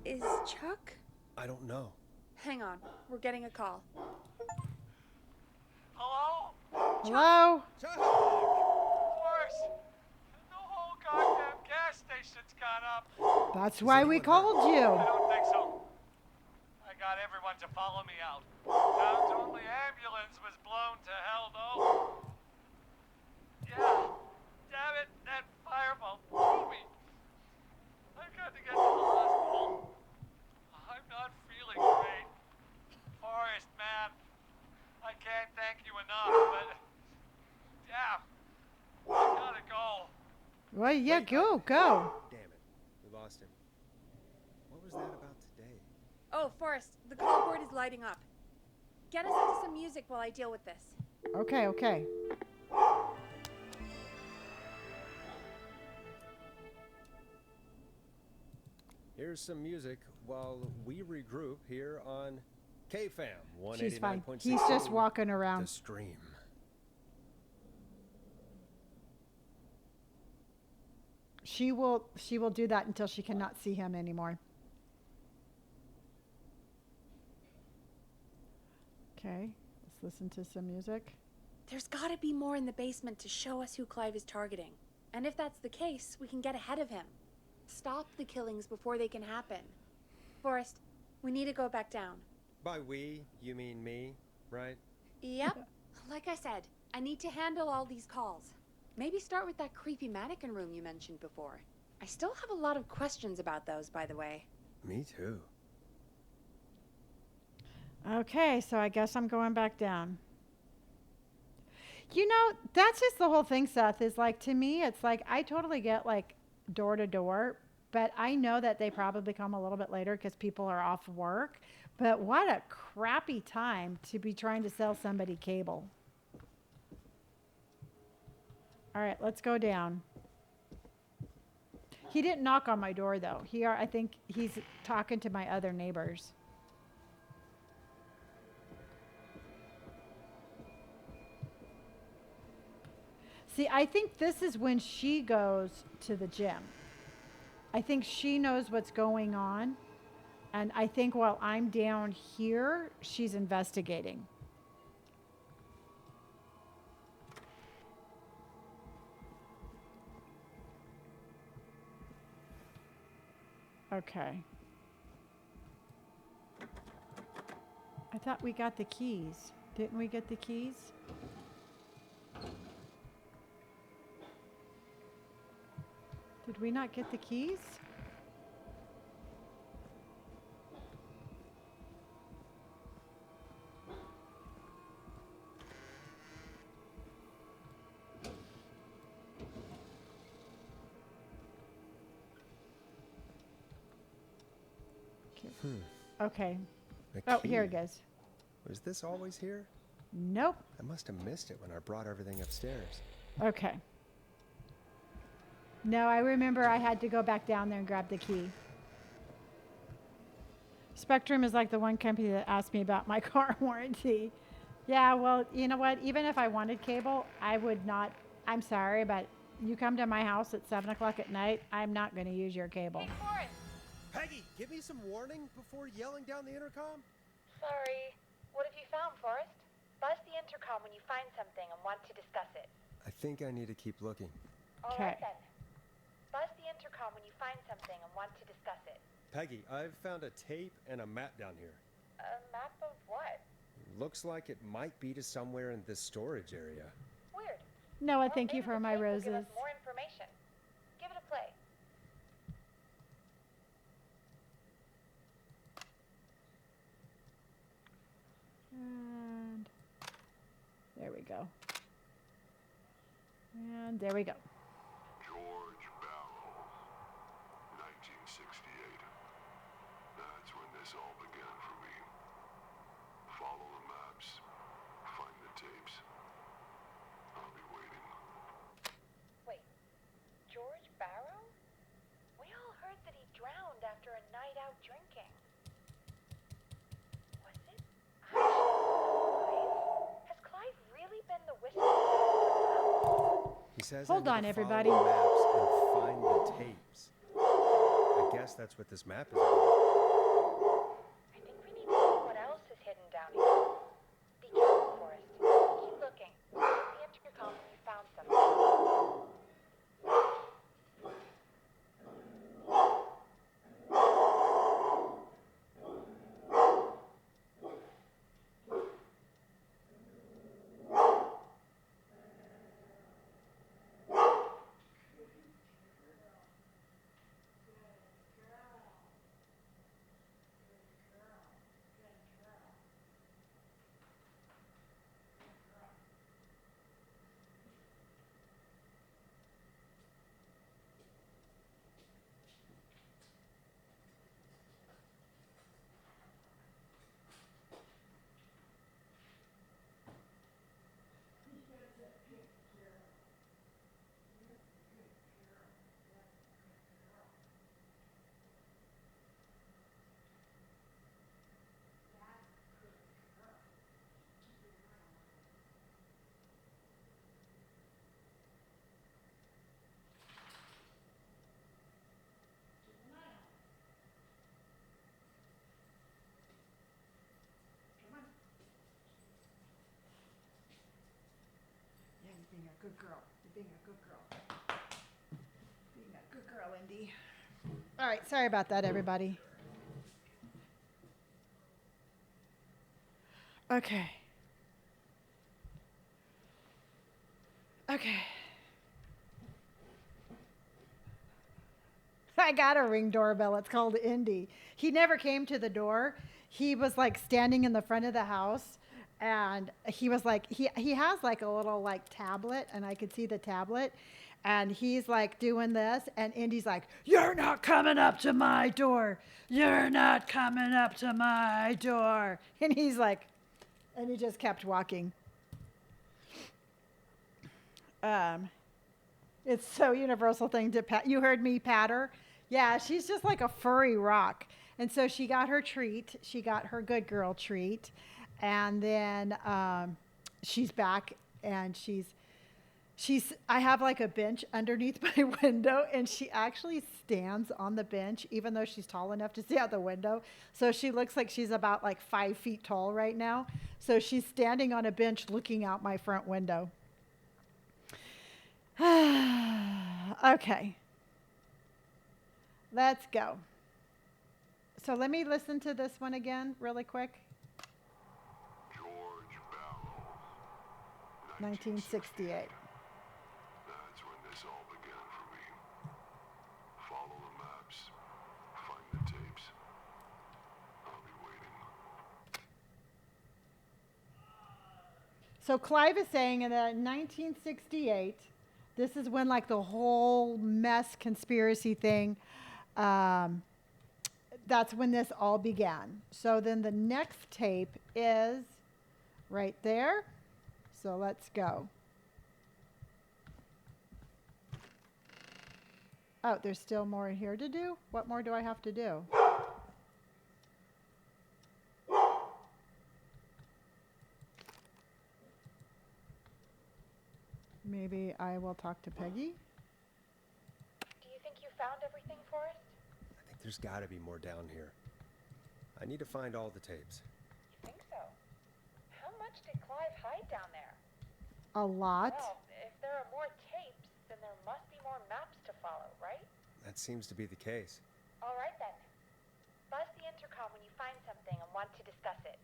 Is Chuck? I don't know. Hang on, we're getting a call. Hello? Hello? Chuck! Forrest, the whole goddamn gas station's gone up. That's why we anyone called I you. don't think so. I got everyone to follow me out. Town's only ambulance was blown to hell, though. Yeah. Damn it, that fireball blew me. I've got to get to the hospital. I'm not feeling great. Forrest, man. I can't thank you enough, but... Yeah. I gotta go. Well, yeah, Wait, go. Damn it. We lost him. What was that about today? Oh, Forrest, the call board is lighting up. Get us into some music while I deal with this. Okay. Here's some music while we regroup here on KFAM 189.6. She's fine. He's just walking The around. Stream. She will do that until she cannot see him anymore. Okay, let's listen to some music. There's gotta be more in the basement to show us who Clive is targeting. And if that's the case, we can get ahead of him. Stop the killings before they can happen. Forrest, we need to go back down. By we, you mean me, right? Yep. Like I said, I need to handle all these calls. Maybe start with that creepy mannequin room you mentioned before. I still have a lot of questions about those, by the way. Me too. Okay, so I guess I'm going back down. You know, that's just the whole thing, Seth, is like, to me, it's like, I totally get like door to door, but I know that they probably come a little bit later because people are off work. But what a crappy time to be trying to sell somebody cable. All right, let's go down. He didn't knock on my door, though. I think he's talking to my other neighbors. See, I think this is when she goes to the gym. I think she knows what's going on. And I think while I'm down here, she's investigating. Okay. I thought we got the keys. Didn't we get the keys? Did we not get the keys? Okay. Oh, here it goes. Was this always here? Nope. I must have missed it when I brought everything upstairs. Okay. No, I remember I had to go back down there and grab the key. Spectrum is like the one company that asked me about my car warranty. Yeah, well, you know what? Even if I wanted cable, I would not. I'm sorry, but you come to my house at 7 o'clock at night, I'm not going to use your cable. Hey, Forrest! Peggy, give me some warning before yelling down the intercom. Sorry. What have you found, Forrest? Buzz the intercom when you find something and want to discuss it. I think I need to keep looking. All right then. Buzz the intercom when you find something and want to discuss it. Peggy, I've found a tape and a map down here. A map of what? Looks like it might be to somewhere in this storage area. Weird. Noah, thank you for my Maybe the tape will roses. give us more information. Give it a play. And there we go. And there we go. George Barrow, 1968. That's when this all began for me. Follow the maps, find the tapes. I'll be waiting. Wait. George Barrow? We all heard that he drowned after a night out drinking. Was it actually Clive? Has Clive really been the whistle? He says Hold I on, need to everybody. follow the maps and find the tapes. I guess that's what this map is about. I think we need to see what else is hidden down here. Be careful, Forrest. Keep looking. Use the intercom when you found something. being a good girl. You're being a good girl. Being a good girl, Indy. All right, sorry about that, everybody. Okay. Okay. I got a Ring doorbell. It's called Indy. He never came to the door. He was like standing in the front of the house, and he was like he has like a little like tablet, and I could see the tablet, and he's like doing this, and Indy's like, "You're not coming up to my door. You're not coming up to my door." And he's like, and he just kept walking. It's so universal thing to pat. You heard me pat her. Yeah, she's just like a furry rock. And so she got her treat. She got her good girl treat. And then she's back, and I have like a bench underneath my window, and she actually stands on the bench, even though she's tall enough to see out the window. So she looks like she's about like 5 feet tall right now. So she's standing on a bench looking out my front window. Okay. Let's go. So let me listen to this one again really quick. George Barrow. 1968. That's when this all began for me. Follow the maps. Find the tapes. I'll be waiting. So Clive is saying in 1968, this is when like the whole mess conspiracy thing, that's when this all began. So then the next tape is right there. So let's go. Oh, there's still more here to do? What more do I have to do? Maybe I will talk to Peggy. Do you think you found everything, Forrest? I think there's got to be more down here. I need to find all the tapes. You think so? How much did Clive hide down there? A lot. Well, if there are more tapes, then there must be more maps to follow, right? That seems to be the case. All right then. Buzz the intercom when you find something and want to discuss it.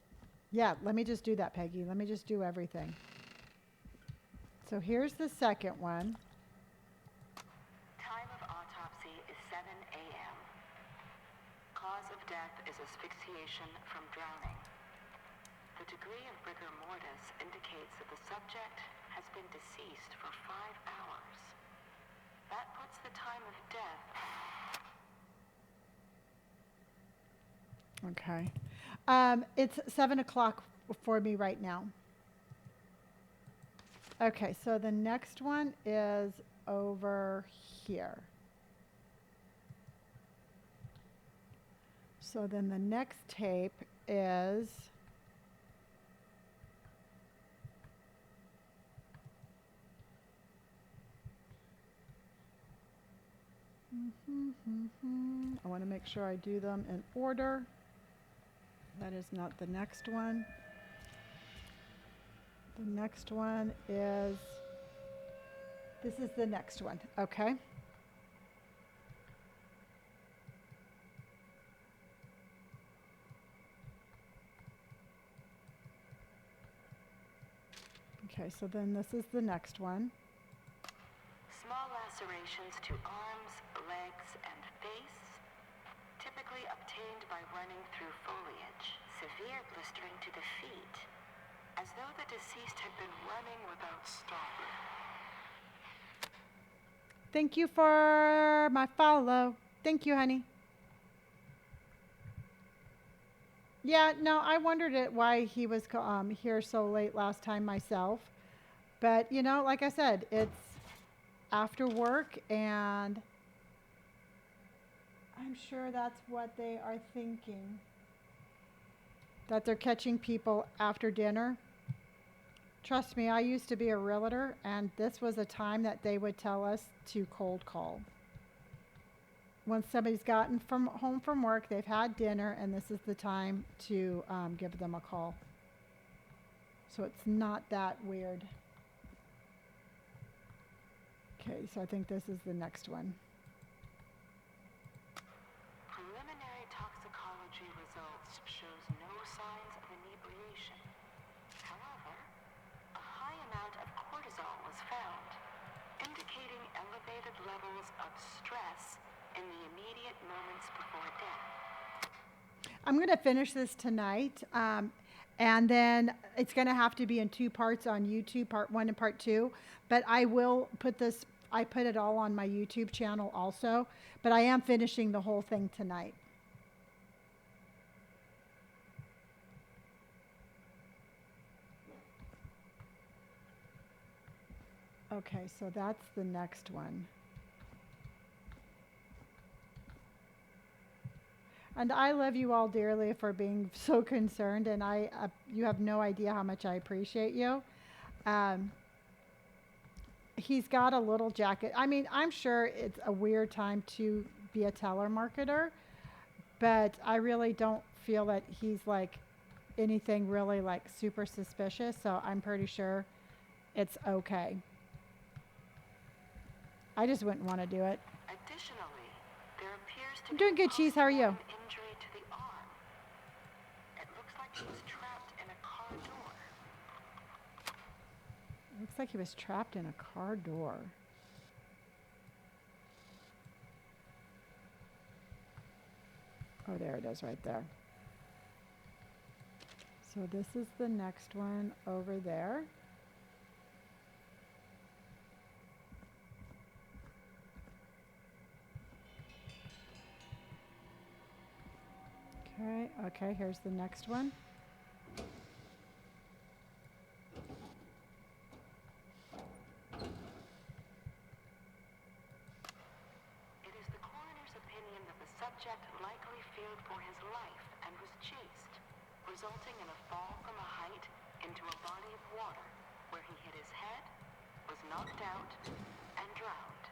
Yeah, let me just do that, Peggy. Let me just do everything. So here's the second one. Time of autopsy is 7 a.m. Cause of death is asphyxiation from drowning. The degree of rigor mortis indicates that the subject has been deceased for 5 hours. That puts the time of death. Okay. It's 7 o'clock for me right now. Okay, so the next one is over here. So then the next tape is I want to make sure I do them in order. That is not the next one. The next one is, this is the next one, okay? Okay, so then this is the next one. Small lacerations to arms, legs, and face, typically obtained by running through foliage. Severe blistering to the feet, as though the deceased had been running without stopping. Thank you for my follow. Thank you, honey. Yeah, no, I wondered why he was here so late last time myself. But, you know, like I said, it's after work, and I'm sure that's what they are thinking. That they're catching people after dinner. Trust me, I used to be a realtor, and this was a time that they would tell us to cold call. When somebody's gotten home from work, they've had dinner, and this is the time to give them a call. So it's not that weird. Okay, so I think this is the next one. Preliminary toxicology results shows no signs of inebriation. However, a high amount of cortisol was found, indicating elevated levels of stress in the immediate moments before death. I'm going to finish this tonight. And then it's going to have to be in 2 parts on YouTube, part 1 and part 2. But I will put this, I put it all on my YouTube channel also. But I am finishing the whole thing tonight. Okay, so that's the next one. And I love you all dearly for being so concerned, and you have no idea how much I appreciate you. He's got a little jacket. I mean, I'm sure it's a weird time to be a telemarketer, but I really don't feel that he's like anything really like super suspicious, so I'm pretty sure it's okay. I just wouldn't want to do it. Additionally, there appears to I'm doing good, Cheese. How are you? injury to the arm. It looks like he was trapped in a car door. Looks like he was trapped in a car door. Oh, there it is right there. So this is the next one over there. Okay, here's the next one. It is the coroner's opinion that the subject likely feared for his life and was chased, resulting in a fall from a height into a body of water where he hit his head, was knocked out, and drowned.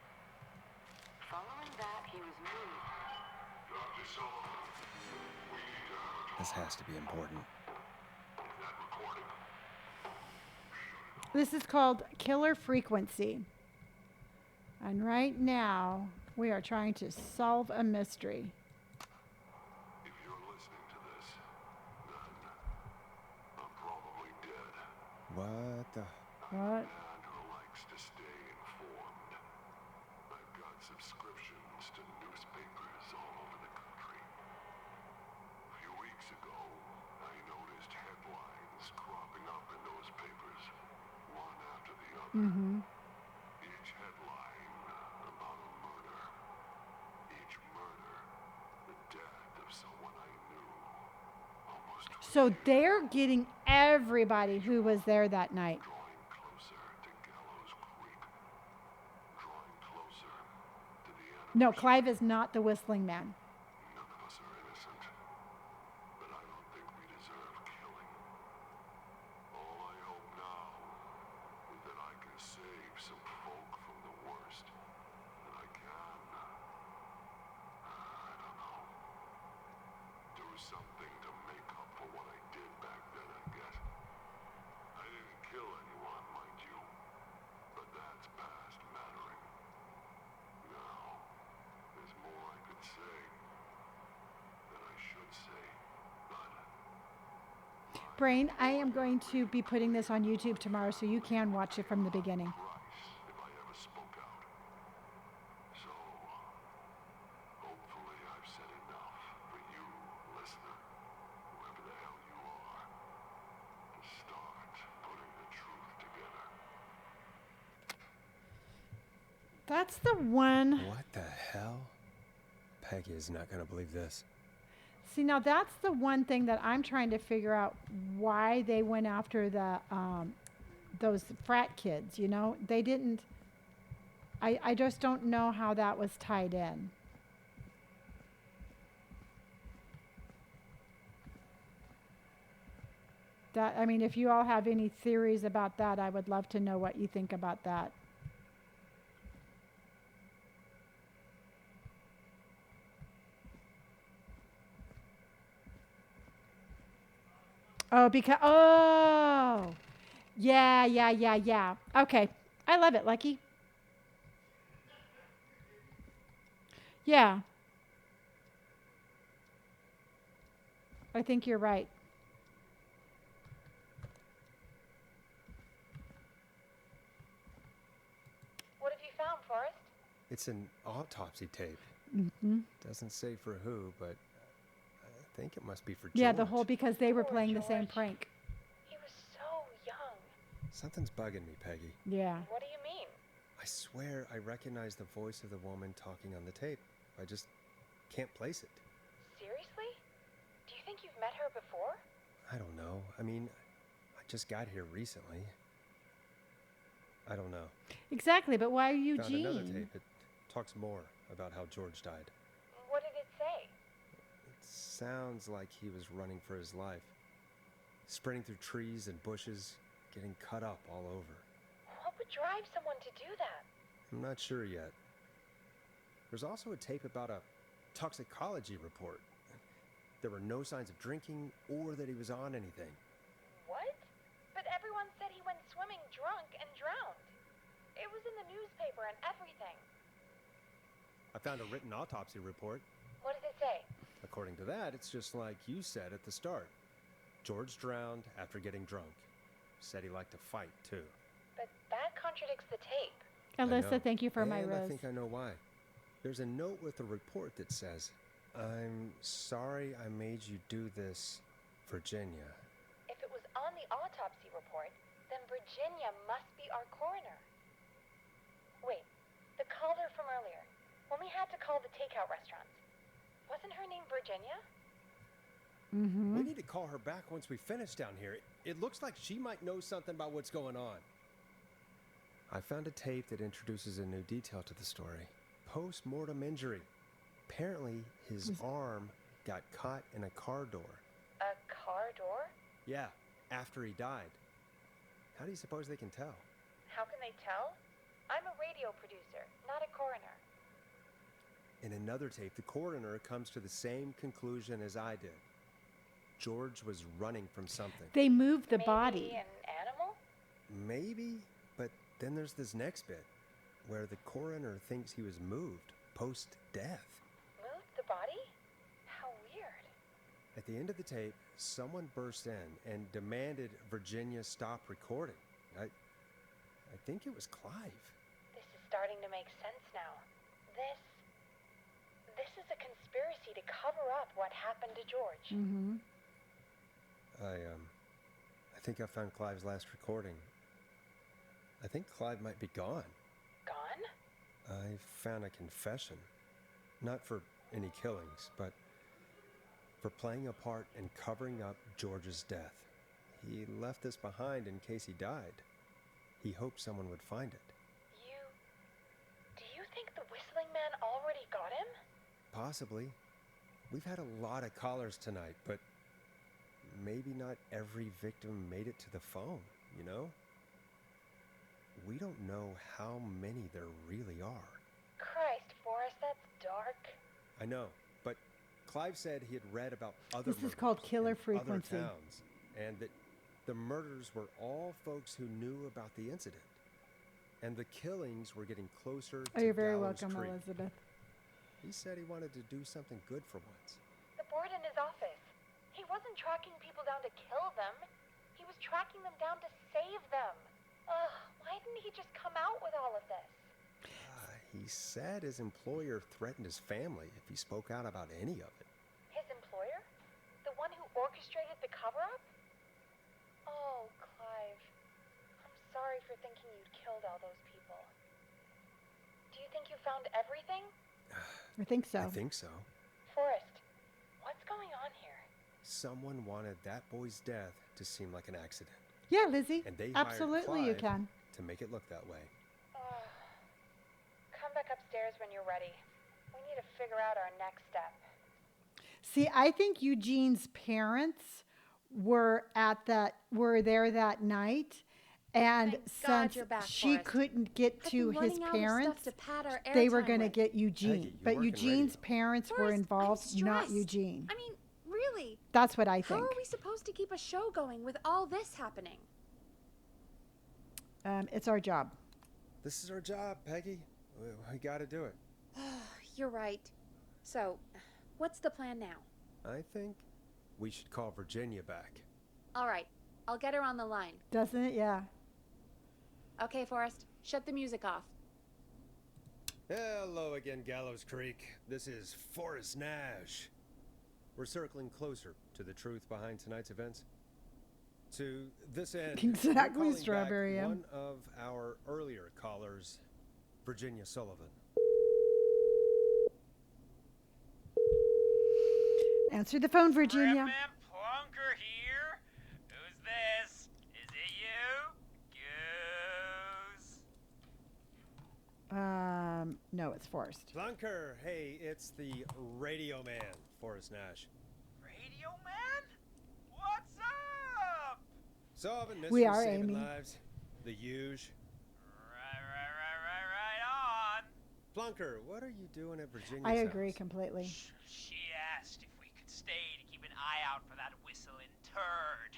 Following that, he was moved. Dr. Sullivan, we need to have This has to be important. that recording. This is called Killer Frequency. And right now, we are trying to solve a mystery. If you're listening to this, then I'm probably dead. What the? What? Man who likes to stay informed. I've got subscriptions to newspapers all over the country. A few weeks ago, I noticed headlines cropping up in those papers, one after the other. Mm-hmm. Each headline about a murder. Each murder, the death of someone I knew. Almost 20 So years they're getting everybody who was there that night. drawing closer to Gallows Creek. Drawing closer to the end. No, Clive is not the whistling man. None of us are innocent. But I don't think we deserve killing. All I hope now is that I can save some folk from the worst. That I can. I don't know. Do something to make up for what I did back then, I guess. I didn't kill anyone, mind you. But that's past mattering. Now, there's more I could say. That I should say. But Brain, I am going to be putting this on YouTube tomorrow so you can watch it from the beginning. price if I ever spoke out. So, hopefully I've said enough for you, listener, whoever the hell you are, to start putting the truth together. That's the one. What the hell? Peggy is not going to believe this. See, now that's the one thing that I'm trying to figure out why they went after the those frat kids, you know? They didn't I just don't know how that was tied in. That I mean, if you all have any theories about that, I would love to know what you think about that. Oh, yeah. Okay. I love it, Lucky. Yeah. I think you're right. What have you found, Forrest? It's an autopsy tape. Mm-hmm. Doesn't say for who, but I think it must be for George. Yeah, the whole because they were Poor playing the same George. prank. He was so young. Something's bugging me, Peggy. Yeah. What do you mean? I swear I recognize the voice of the woman talking on the tape. I just can't place it. Seriously? Do you think you've met her before? I don't know. I mean, I just got here recently. I don't know. Exactly, but why Found Eugene? another tape. It talks more about how George died. What did it say? It sounds like he was running for his life. Sprinting through trees and bushes, getting cut up all over. What would drive someone to do that? I'm not sure yet. There's also a tape about a toxicology report. There were no signs of drinking or that he was on anything. What? But everyone said he went swimming drunk and drowned. It was in the newspaper and everything. I found a written autopsy report. What does it say? According to that, it's just like you said at the start. George drowned after getting drunk. Said he liked to fight, too. But that contradicts the tape. Alyssa, thank you for my and rose. I think I know why. There's a note with a report that says, "I'm sorry I made you do this, Virginia." If it was on the autopsy report, then Virginia must be our coroner. Wait, the caller from earlier, when we had to call the takeout restaurants, wasn't her name Virginia? Mm-hmm. We need to call her back once we finish down here. It looks like she might know something about what's going on. I found a tape that introduces a new detail to the story. Post-mortem injury. Apparently, his arm got caught in a car door. A car door? Yeah, after he died. How do you suppose they can tell? How can they tell? I'm a radio producer, not a coroner. In another tape, the coroner comes to the same conclusion as I did. George was running from something. They moved the Maybe body. an animal? Maybe, but then there's this next bit where the coroner thinks he was moved post-death. Moved the body? How weird. At the end of the tape, someone burst in and demanded Virginia stop recording. I think it was Clive. This is starting to make sense now. This is a conspiracy to cover up what happened to George. Mm-hmm. I think I found Clive's last recording. I think Clive might be gone. Gone? I found a confession. Not for any killings, but for playing a part in covering up George's death. He left this behind in case he died. He hoped someone would find it. Do you think the whistling man already got him? Possibly. We've had a lot of callers tonight, but maybe not every victim made it to the phone, you know? We don't know how many there really are. Christ, Forrest, that's dark. I know, but Clive said he had read about other This is murders called killer in frequency. other towns, and that the murders were all folks who knew about the incident. And the killings were getting closer Oh, to you're very Gallows welcome, Creek. Elizabeth. He said he wanted to do something good for once. The board in his office. He wasn't tracking people down to kill them. He was tracking them down to save them. Ugh, why didn't he just come out with all of this? He said his employer threatened his family if he spoke out about any of it. His employer? The one who orchestrated the cover-up? Oh, Clive. I'm sorry for thinking you'd killed all those people. Do you think you found everything? I think so. I think so. Forrest, what's going on here? Someone wanted that boy's death to seem like an accident. Yeah, Lizzie. And they Absolutely, you hired Clive can. to make it look that way. Come back upstairs when you're ready. We need to figure out our next step. See, I think Eugene's parents were there that night, and Thank God since you're back, she Forrest. couldn't get I've to been his running out of stuff parents, to pad our they were airtime going to with. get Eugene. Peggy, you But work in Eugene's radio. parents were Forrest, I'm involved, not stressed. Eugene. I mean, really? That's what I How think. are we supposed to keep a show going with all this happening? It's our job. This is our job, Peggy. We got to do it. You're right. So, what's the plan now? I think we should call Virginia back. All right, I'll get her on the line. Doesn't it? Yeah. Okay, Forrest, shut the music off. Hello again, Gallows Creek. This is Forrest Nash. We're circling closer to the truth behind tonight's events. To this end, Exactly, we're calling Strawberry back M. one of our earlier callers, Virginia Sullivan. Answer the phone, Virginia. Reverend Plunker here. Who's this? Is it you? Goose. No, it's Forrest. Plunker, hey, it's the Radio Man, Forrest Nash. Radio Man? What's up? Solving mysteries, We are saving Amy. lives. The huge. Right on. Plunker, what are you doing at Virginia's I agree house? completely. She asked if we could stay to keep an eye out for that whistling turd.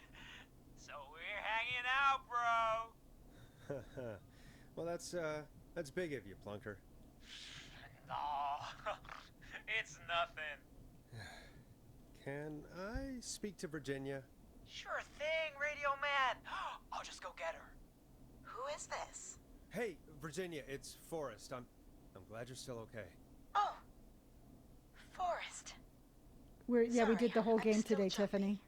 So we're hanging out, bro. Well, that's big of you, Plunker. No, it's nothing. Can I speak to Virginia? Sure thing, Radio Man. I'll just go get her. Who is this? Hey, Virginia, it's Forrest. I'm glad you're still okay. Oh, Forrest. We Sorry, did the whole I'm game still today, jumpy.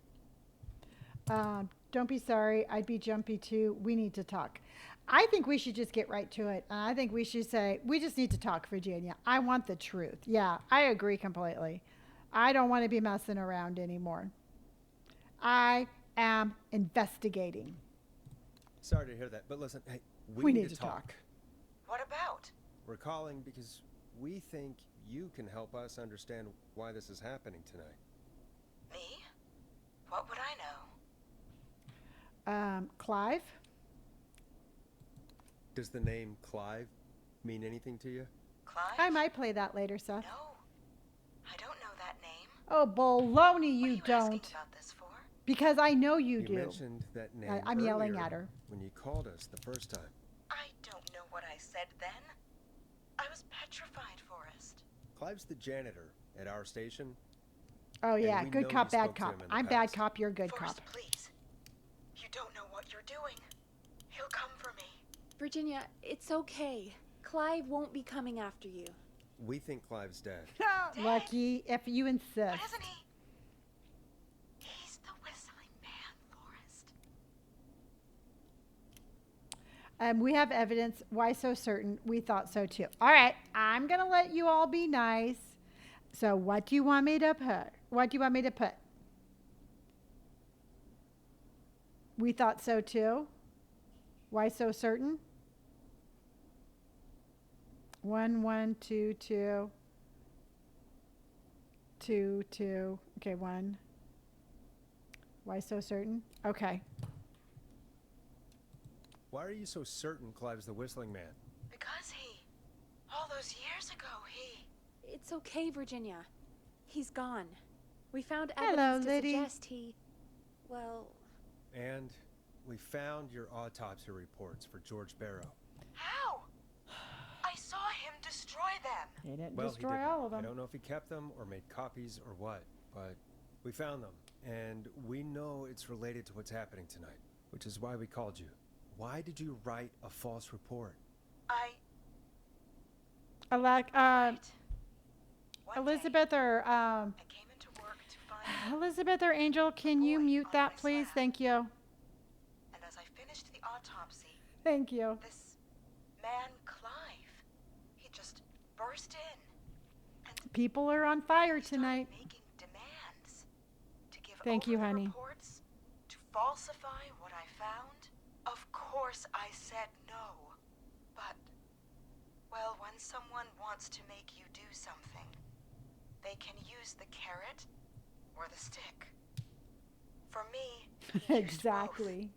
Tiffany. Don't be sorry. I'd be jumpy too. We need to talk. I think we should just get right to it. I think we should say, we just need to talk, Virginia. I want the truth. Yeah, I agree completely. I don't want to be messing around anymore. I am investigating. Sorry to hear that, but listen, hey, We need to talk. What about? We're calling because we think you can help us understand why this is happening tonight. Me? What would I know? Clive? Does the name Clive mean anything to you? Clive? I might play that later, Seth. No, I don't know that name. Oh, baloney, What are you you don't. asking about this for? Because I know you You do. mentioned that name I'm yelling earlier at her. when you called us the first time. I don't know what I said then. I was petrified, Forrest. Clive's the janitor at our station. Oh, And yeah. we Good know cop, you bad spoke to cop. him in the I'm bad past. cop, you're good Forrest, cop. please. You don't know what you're doing. He'll come for me. Virginia, it's okay. Clive won't be coming after you. We think Clive's dead. Lucky, if you insist. But isn't he? He's the whistling man, Forrest. We have evidence. Why so certain? We thought so too. All right, I'm gonna let you all be nice. So, what do you want me to put? What do you want me to put? We thought so too. Why so certain? 1 1 2 2 2 2. Okay, 1. Why so certain? Okay. Why are you so certain Clive's the whistling man? Because all those years ago, It's okay, Virginia. He's gone. We found Hello, evidence to Liddy. suggest well, And we found your autopsy reports for George Barrow. How? I saw him destroy them. He didn't Well, destroy he didn't. all of I them. don't know if he kept them or made copies or what, but we found them. And we know it's related to what's happening tonight, which is why we called you. Why did you write a false report? I like, One Elizabeth or, day, I came into work to find Elizabeth or Angel, can you boy mute on that, my please? slab. Thank you. and as I finished the autopsy, Thank you. this man, Clive, he just burst in and People are on fire started tonight. making demands to give Thank over you, the honey. reports, to falsify what I found. Of course I said no. But, well, when someone wants to make you do something, they can use the carrot or the stick. For me, he used both. Exactly.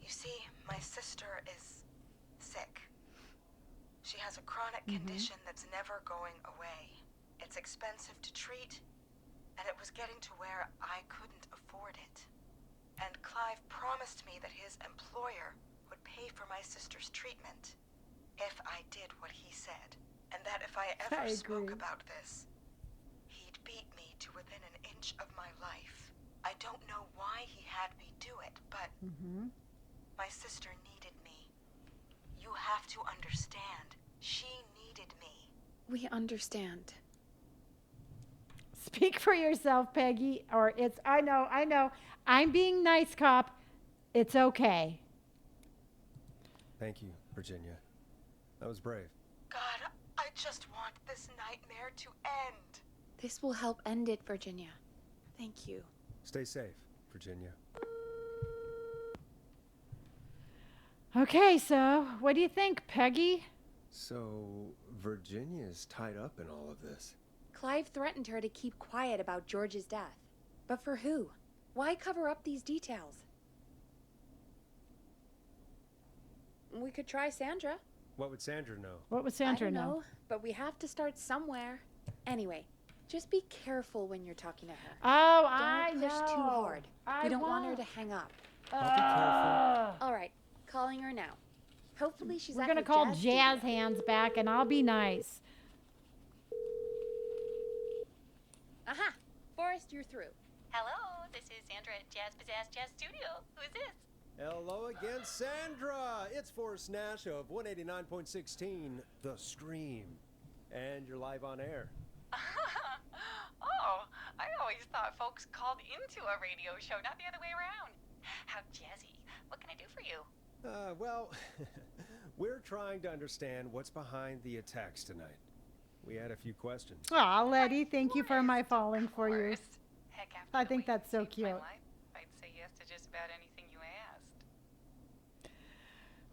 You see, my sister is sick. She has a chronic condition that's never going away. It's expensive to treat, and it was getting to where I couldn't afford it. And Clive promised me that his employer would pay for my sister's treatment if I did what he said. and that if I ever I spoke agree. about this, he'd beat me to within an inch of my life. I don't know why he had me do it, but my sister needed me. You have to understand. She needed me. We understand. Speak for yourself, Peggy. Or it's, I know. I'm being nice, cop. It's okay. Thank you, Virginia. That was brave. God, I just want this nightmare to end. This will help end it, Virginia. Thank you. Stay safe, Virginia. Okay, so what do you think, Peggy? So, Virginia's tied up in all of this. Clive threatened her to keep quiet about George's death. But for who? Why cover up these details? We could try Sandra. What would Sandra know? What would I Sandra don't know? know, but we have to start somewhere. Anyway, just be careful when you're talking to her. Oh, Don't I push know. too hard. I We don't want her won't. to hang up. I'll be careful. All right, calling her now. Hopefully she's We're at gonna her call jazz Jazz studio. Hands back, and I'll be nice. Aha! Forrest, you're through. Hello, this is Sandra at Jazz Pizzazz Jazz Studio. Who is this? Hello again, Sandra. It's Forrest Nash of 189.16, The Scream. And you're live on air. Oh, I always thought folks called into a radio show, not the other way around. How jazzy. What can I do for you? Well, we're trying to understand what's behind the attacks tonight. We had a few questions. Aw, Letty, thank you for my falling for you. Course. Heck, after I the think way that's you so saved cute. my life, I'd say yes to just about anything you asked.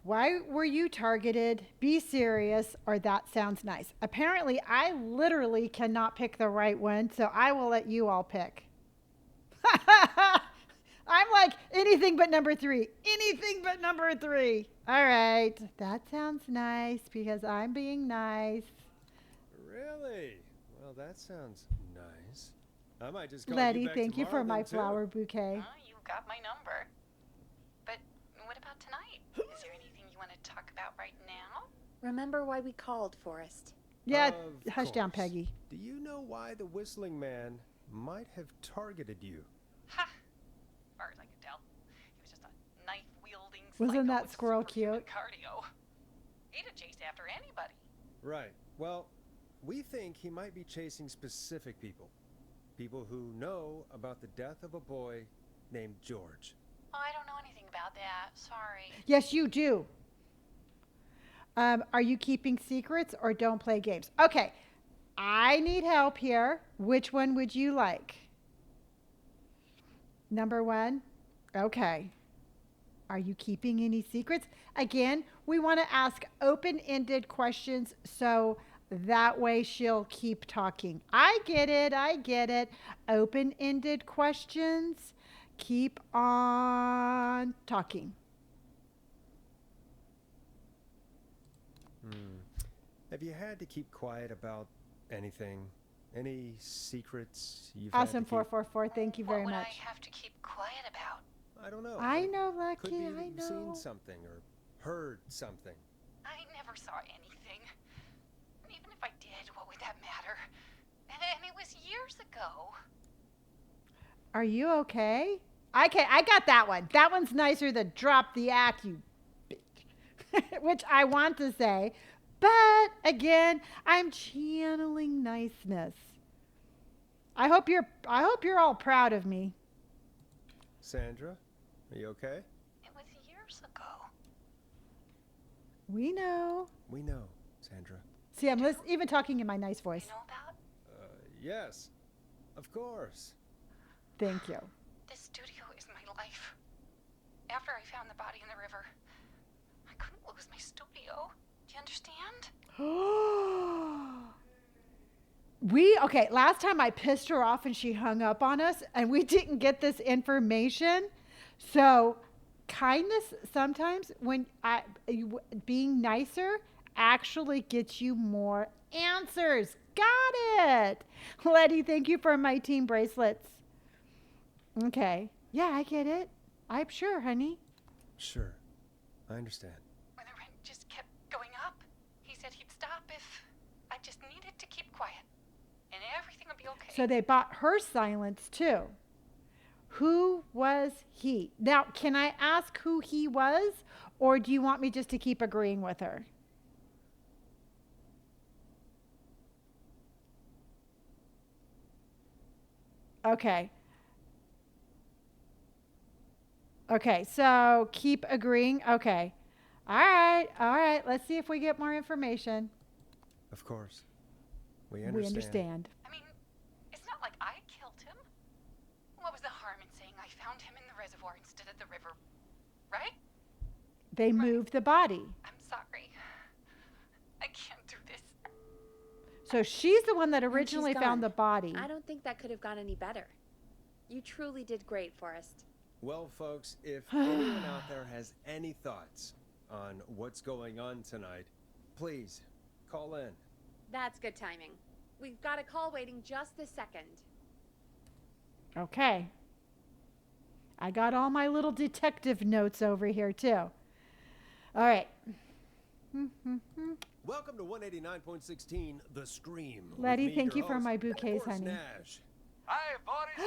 Why were you targeted? Be serious, or that sounds nice. Apparently, I literally cannot pick the right one, so I will let you all pick. I'm like anything but number 3. Anything but number 3. All right. That sounds nice because I'm being nice. Really? Well, that sounds nice. I might just call Letty, you back thank you for tomorrow my then, too. flower bouquet. You got my number. But what about tonight? Is there anything you want to talk about right now? Remember why we called, Forrest. Yeah, Of hush down, course. Peggy. Do you know why the Whistling Man might have targeted you? Ha! As far as I could tell, he was just a knife-wielding Wasn't psycho that with squirrel superhuman cute? cardio. He'd have chased after anybody. Right. Well, we think he might be chasing specific people. People who know about the death of a boy named George. Oh, I don't know anything about that. Sorry. Yes, you do. Are you keeping secrets or don't play games? Okay, I need help here. Which one would you like? Number 1? Okay. Are you keeping any secrets? Again, we want to ask open-ended questions so that way she'll keep talking. I get it. Open-ended questions. Keep on talking. Have you had to keep quiet about anything? Any secrets you've had to Awesome keep? 444. Thank you very What would much. I have to keep quiet about? I don't know. I know, Could Lucky. be that I you've seen know. something or heard something. I never saw anything. And even if I did, what would that matter? And it was years ago. Are you okay? Okay, I got that one. That one's nicer than drop the act, you bitch. Which I want to say. But again, I'm channeling niceness. I hope you're all proud of me. Sandra, are you okay? It was years ago. We know. We know, Sandra. See, I'm even talking in my nice voice. You know about? Yes, of course. Thank you. This studio is my life. After I found the body in the river, I couldn't lose my studio. Do you understand? Okay, last time I pissed her off and she hung up on us and we didn't get this information. So kindness sometimes being nicer actually gets you more answers. Got it. Letty, thank you for my team bracelets. Okay. Yeah, I get it. I'm sure, honey. Sure, I understand. When the rent just kept going up, he said he'd stop if I just needed to keep quiet, and everything will be okay. So they bought her silence too. Who was he? Now, can I ask who he was, or do you want me just to keep agreeing with her? Okay. Okay, so keep agreeing. Okay. All right. All right. Let's see if we get more information. Of course. We We understand. I mean, it's not like I killed him. What was the harm in saying I found him in the reservoir instead of the river, right? They moved the body. I'm sorry. I can't do this. So she's the one that And she's originally found the gone. body. I don't think that could have gone any better. You truly did great, Forrest. Well, folks, if anyone out there has any thoughts on what's going on tonight, please call in. That's good timing. We've got a call waiting just this second. Okay. I got all my little detective notes over here, too. All right. Welcome to 189.16, The Scream. with Letty, me, thank your you for host, my bouquets, Forrest honey. Nash. Hi, Boris.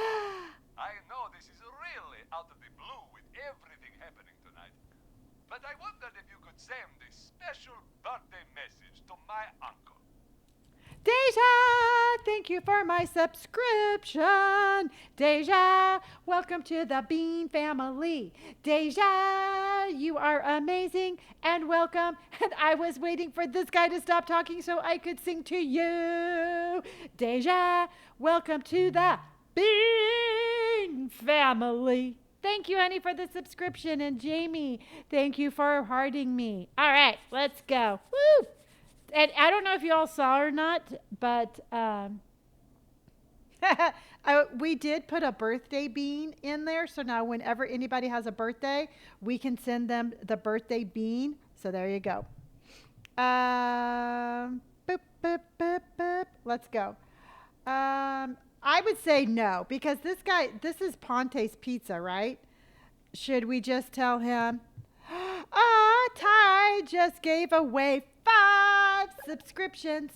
I know this is really out of the blue with everything happening tonight, but I wondered if you could send a special birthday message to my uncle. Deja, thank you for my subscription. Deja, welcome to the Bean family. Deja, you are amazing and welcome. And I was waiting for this guy to stop talking so I could sing to you. Deja, welcome to the Bean family. Thank you, honey, for the subscription. And Jamie, thank you for hearting me. All right, let's go. Woo! And I don't know if you all saw or not, but we did put a birthday bean in there. So now whenever anybody has a birthday, we can send them the birthday bean. So there you go. Boop, boop, boop, boop. Let's go. I would say no, because this is Ponte's Pizza, right? Should we just tell him, Ty just gave away 5 subscriptions.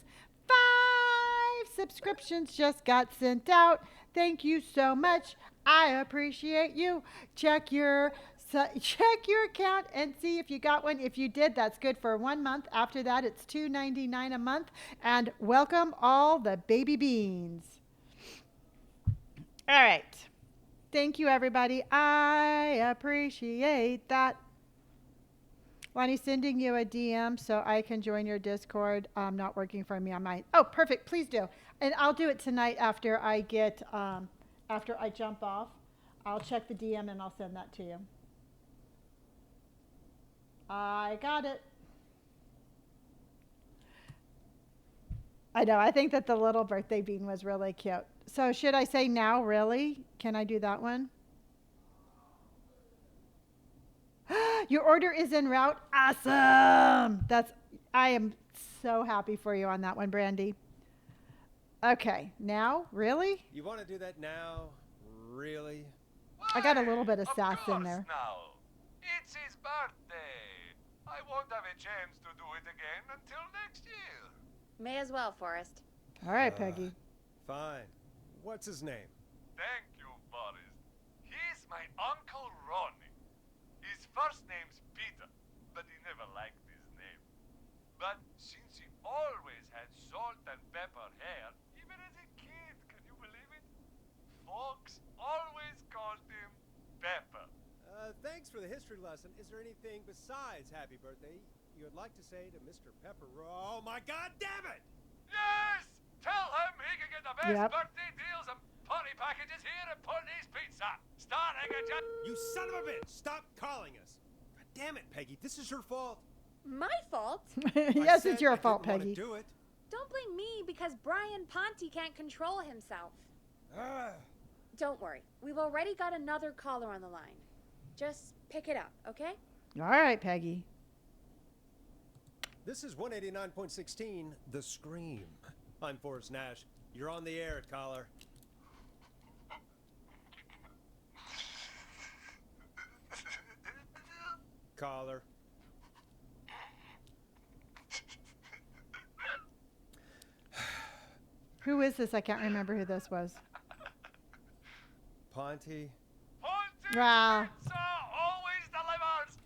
5 subscriptions just got sent out. Thank you so much. I appreciate you. Check your account and see if you got one. If you did, that's good for 1 month. After that, it's $2.99 a month. And welcome all the baby beans. All right. Thank you, everybody. I appreciate that. Lonnie, sending you a DM so I can join your Discord. Not working for me on mine. Oh, perfect. Please do. And I'll do it tonight after I get, after I jump off. I'll check the DM and I'll send that to you. I got it. I know. I think that the little birthday bean was really cute. So should I say now, really? Can I do that one? Your order is en route. Awesome. I am so happy for you on that one, Brandy. Okay, now, really? You want to do that now? Really? I got a little bit of sass in course there. Now. It's his birthday. I won't have a chance to do it again until next year. May as well, Forrest. All right, Peggy. Fine. What's his name? Thank you, Boris. He's my Uncle Ronnie. His first name's Peter, but he never liked his name. But since he always had salt and pepper hair, even as a kid, can you believe it? Folks always called him Pepper. Thanks for the history lesson. Is there anything besides happy birthday you would like to say to Mr. Pepper? Oh my God, damn it! Yes! Tell him he can get the best Yep. birthday deals and party packages here at Putney's Pizza. Starting at just... You son of a bitch! Stop calling us! God damn it, Peggy, this is your fault. My fault? Yes, I it's your said I fault, didn't Peggy. Want to do it. Don't blame me because Brian Ponte can't control himself. Don't worry. We've already got another caller on the line. Just pick it up, okay? All right, Peggy. This is 189.16, The Scream. I'm Forrest Nash. You're on the air, caller. Caller. Who is this? I can't remember who this was. Ponty. Ponty's Wow. Pizza always delivers.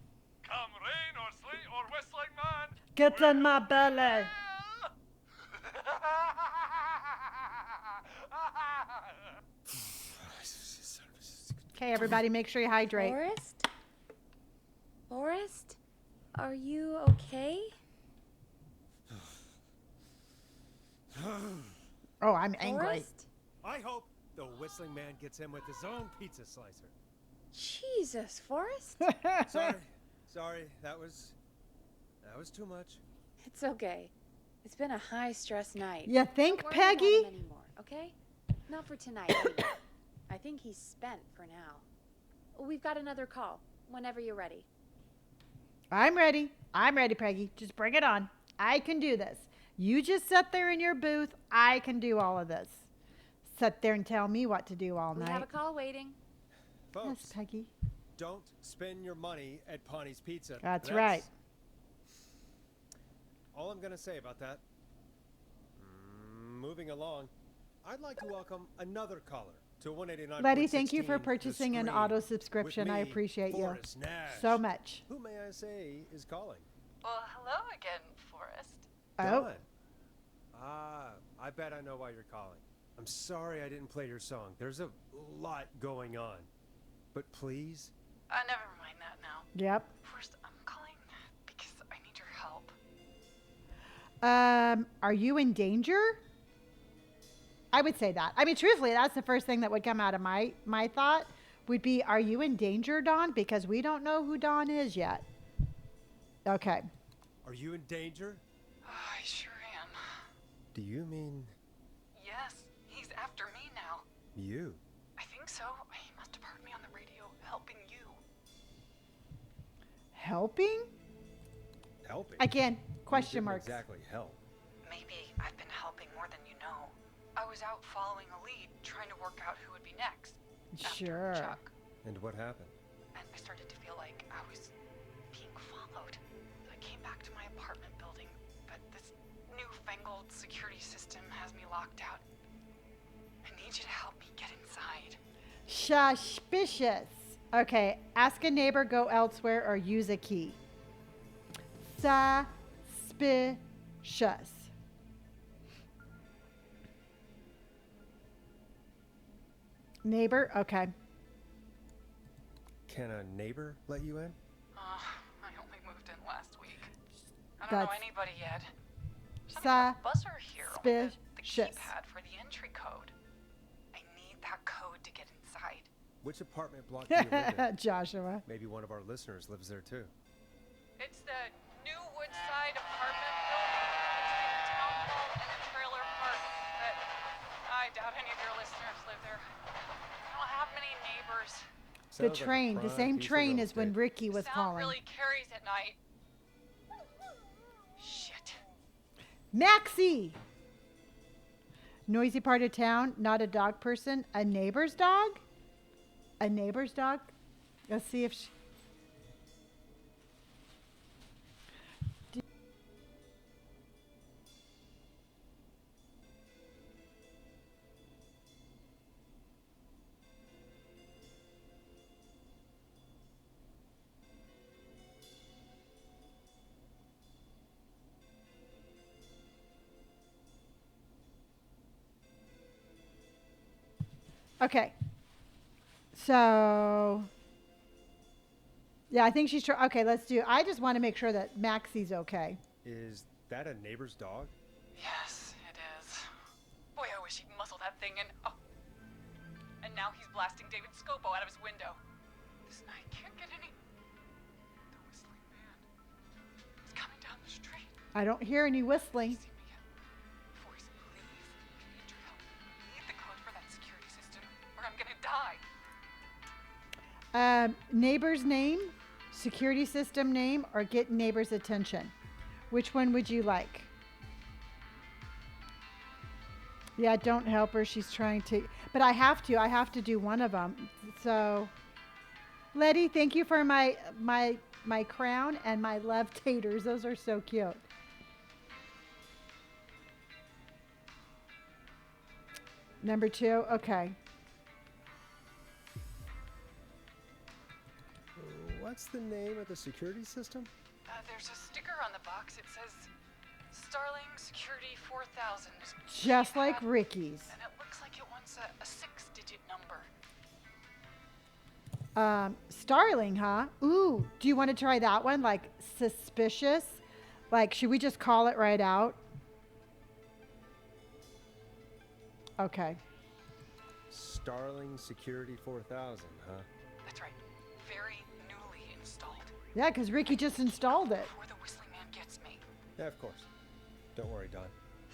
Come rain or sleet or whistling man. Get in my belly. Okay, everybody, make sure you hydrate. Forrest? Forrest? Are you okay? Oh, I'm angry. Forrest? I hope the whistling man gets him with his own pizza slicer. Jesus, Forrest? Sorry, that was too much. It's okay. It's been a high-stress night. You think, Don't worry about Peggy? him anymore, okay? Not for tonight, anyway. I think he's spent for now. We've got another call, whenever you're ready. I'm ready. I'm ready, Peggy. Just bring it on. I can do this. You just sit there in your booth. I can do all of this. Sit there and tell me what to do all We night. have a call waiting. Folks, Yes, Peggy. don't spend your money at Ponty's Pizza. That's right. All I'm going to say about that. Moving along, I'd like to welcome another caller to 189. Letty, thank you for purchasing an auto subscription. I appreciate you so much. Who may I say is calling? Well, hello again, Forrest. Oh. Dawn. I bet I know why you're calling. I'm sorry I didn't play your song. There's a lot going on. But please? Never mind that now. Yep. Forrest, I'm calling because I need your help. Are you in danger? I would say that. I mean, truthfully, that's the first thing that would come out of my thought would be, are you in danger, Dawn? Because we don't know who Dawn is yet. Okay. Are you in danger? I sure am. Do you mean Yes, he's after me now. you? I think so. He must have heard me on the radio helping you. Helping? Helping? Again, You question didn't marks. exactly help. Maybe I've been helping more than you know. I was out following a lead, trying to work out who would be next. Sure. After Chuck. And what happened? And I started to feel like I was being followed. I came back to my apartment building, but this newfangled security system has me locked out. I need you to help me get inside. Suspicious. Okay, ask a neighbor, go elsewhere, or use a key. Suspicious. Neighbor? Okay. Can a neighbor let you in? I only moved in last week. I don't know That's anybody yet. There's a buzzer here with the suspicious. keypad for the entry code. I need that code to get inside. Which apartment block do you live in? Joshua. Maybe one of our listeners lives there too. It's the new Woodside apartment building between the town hall and the trailer park. But I doubt any of your listeners live there. I don't have many neighbors. The Sounds like a train, the prime same piece of train real as when estate. Ricky was Sound calling. really carries at night. Shit. Maxie! Noisy part of town, not a dog person, a neighbor's dog? A neighbor's dog? Let's see if she... Okay. So, yeah, I think she's trying. Okay, let's do. I just want to make sure that Maxie's okay. Is that a neighbor's dog? Yes, it is. Boy, I wish he'd muzzle that thing and oh. And now he's blasting David Scopo out of his window. This night can't get any. The whistling man. He's coming down the street. I don't hear any whistling. Forrest, please. I need your help. I need the code for that security system, or I'm gonna die. Neighbor's name, security system name, or get neighbor's attention. Which one would you like? Yeah, don't help her. She's trying to, but I have to do one of them. So, Letty, thank you for my crown and my love taters. Those are so cute. Number 2? Okay. What's the name of the security system? There's a sticker on the box. It says Starling Security 4000. Just like Ricky's. And it looks like it wants a 6-digit number. Starling, huh? Ooh, do you want to try that one? Like suspicious? Like, should we just call it right out? Okay. Starling Security 4000, huh? That's right. Very newly installed. Yeah, because Ricky just installed it. Before the whistling man gets me. Yeah, of course. Don't worry, Don.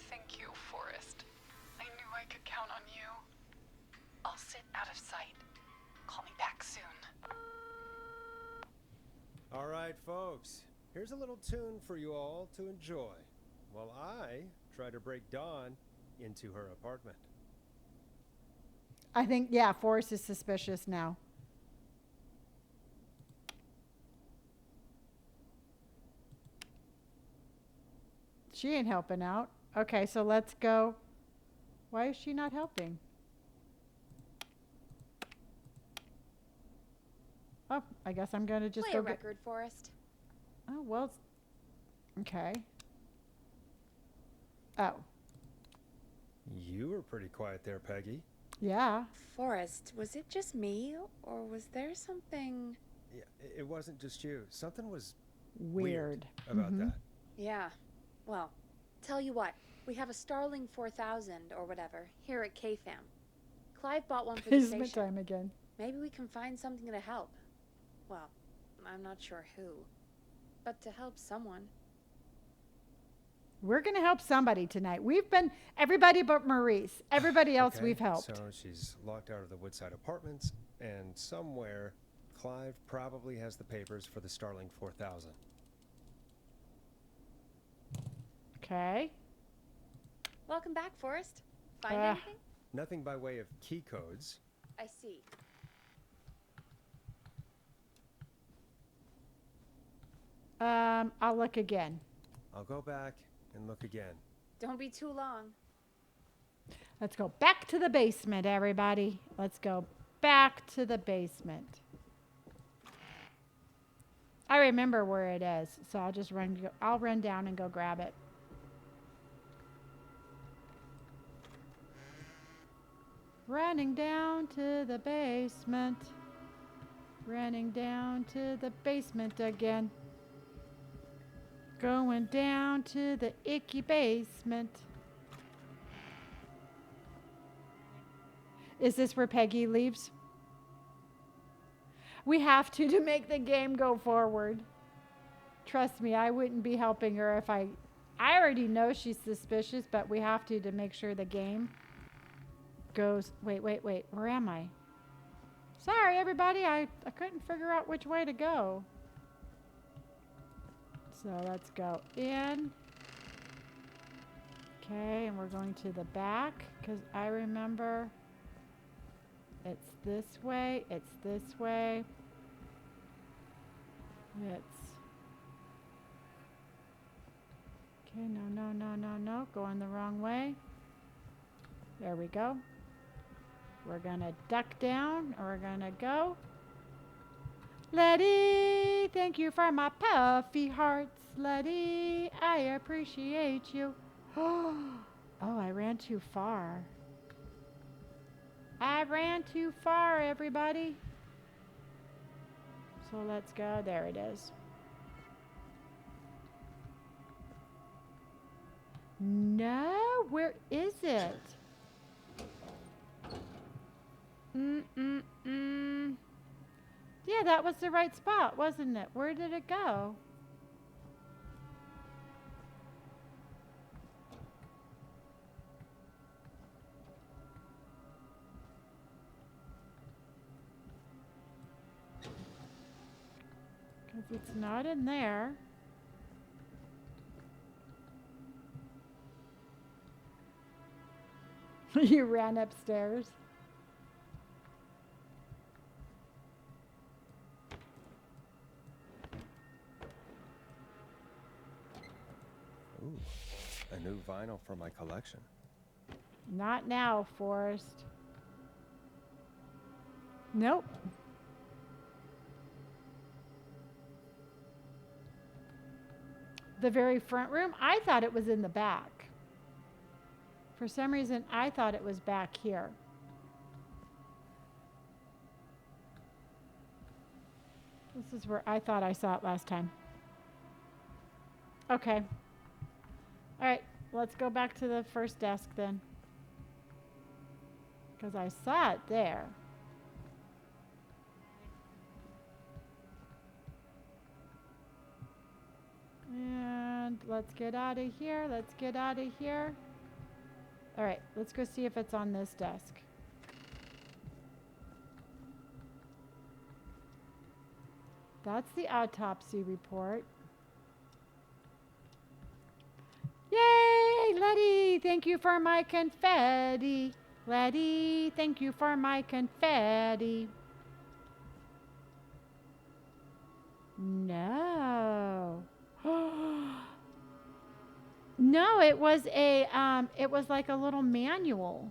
Thank you, Forrest. I knew I could count on you. I'll sit out of sight. Call me back soon. All right, folks. Here's a little tune for you all to enjoy while I try to break Dawn into her apartment. I think, yeah, Forrest is suspicious now. She ain't helping out. Okay, so let's go. Why is she not helping? Oh, I guess I'm going to just Play go a get... record, Forrest. Oh, well, okay. Oh. You were pretty quiet there, Peggy. Yeah. Forrest, was it just me, or was there something... Yeah, it wasn't just you. Something was Weird about that. Yeah. Well, tell you what. We have a Starling 4000 or whatever here at KFAM. Clive bought one for the Basement station. time again. Maybe we can find something to help. Well, I'm not sure who. But to help someone. We're going to help somebody tonight. We've been, everybody but Maurice. Everybody else Okay, we've helped. So she's locked out of the Woodside Apartments, and somewhere Clive probably has the papers for the Starling 4000. Okay. Welcome back, Forrest. Find Ah. anything? Nothing by way of key codes. I see. I'll look again. I'll go back and look again. Don't be too long. Let's go back to the basement, everybody. Let's go back to the basement. I remember where it is, so I'll just I'll run down and go grab it. Running down to the basement. Running down to the basement again. Going down to the icky basement. Is this where Peggy leaves? We have to make the game go forward. Trust me, I wouldn't be helping her if I already know she's suspicious, but we have to make sure the game goes. Wait. Where am I? Sorry, everybody. I couldn't figure out which way to go. So let's go in. Okay, and we're going to the back because I remember it's this way. It's this way. It's okay. No. Going the wrong way. There we go. We're gonna duck down, and we're gonna go. Letty, thank you for my puffy hearts. Letty, I appreciate you. Oh, I ran too far. I ran too far, everybody. So let's go. There it is. No, where is it? Yeah, that was the right spot, wasn't it? Where did it go? Because it's not in there. You ran upstairs. Ooh, a new vinyl for my collection. Not now, Forrest. Nope. The very front room? I thought it was in the back. For some reason, I thought it was back here. This is where I thought I saw it last time. Okay. All right, let's go back to the first desk then. Because I saw it there. And let's get out of here. Let's get out of here. All right, let's go see if it's on this desk. That's the autopsy report. Yay, Letty! Thank you for my confetti. Letty, thank you for my confetti. No. No, it was it was like a little manual.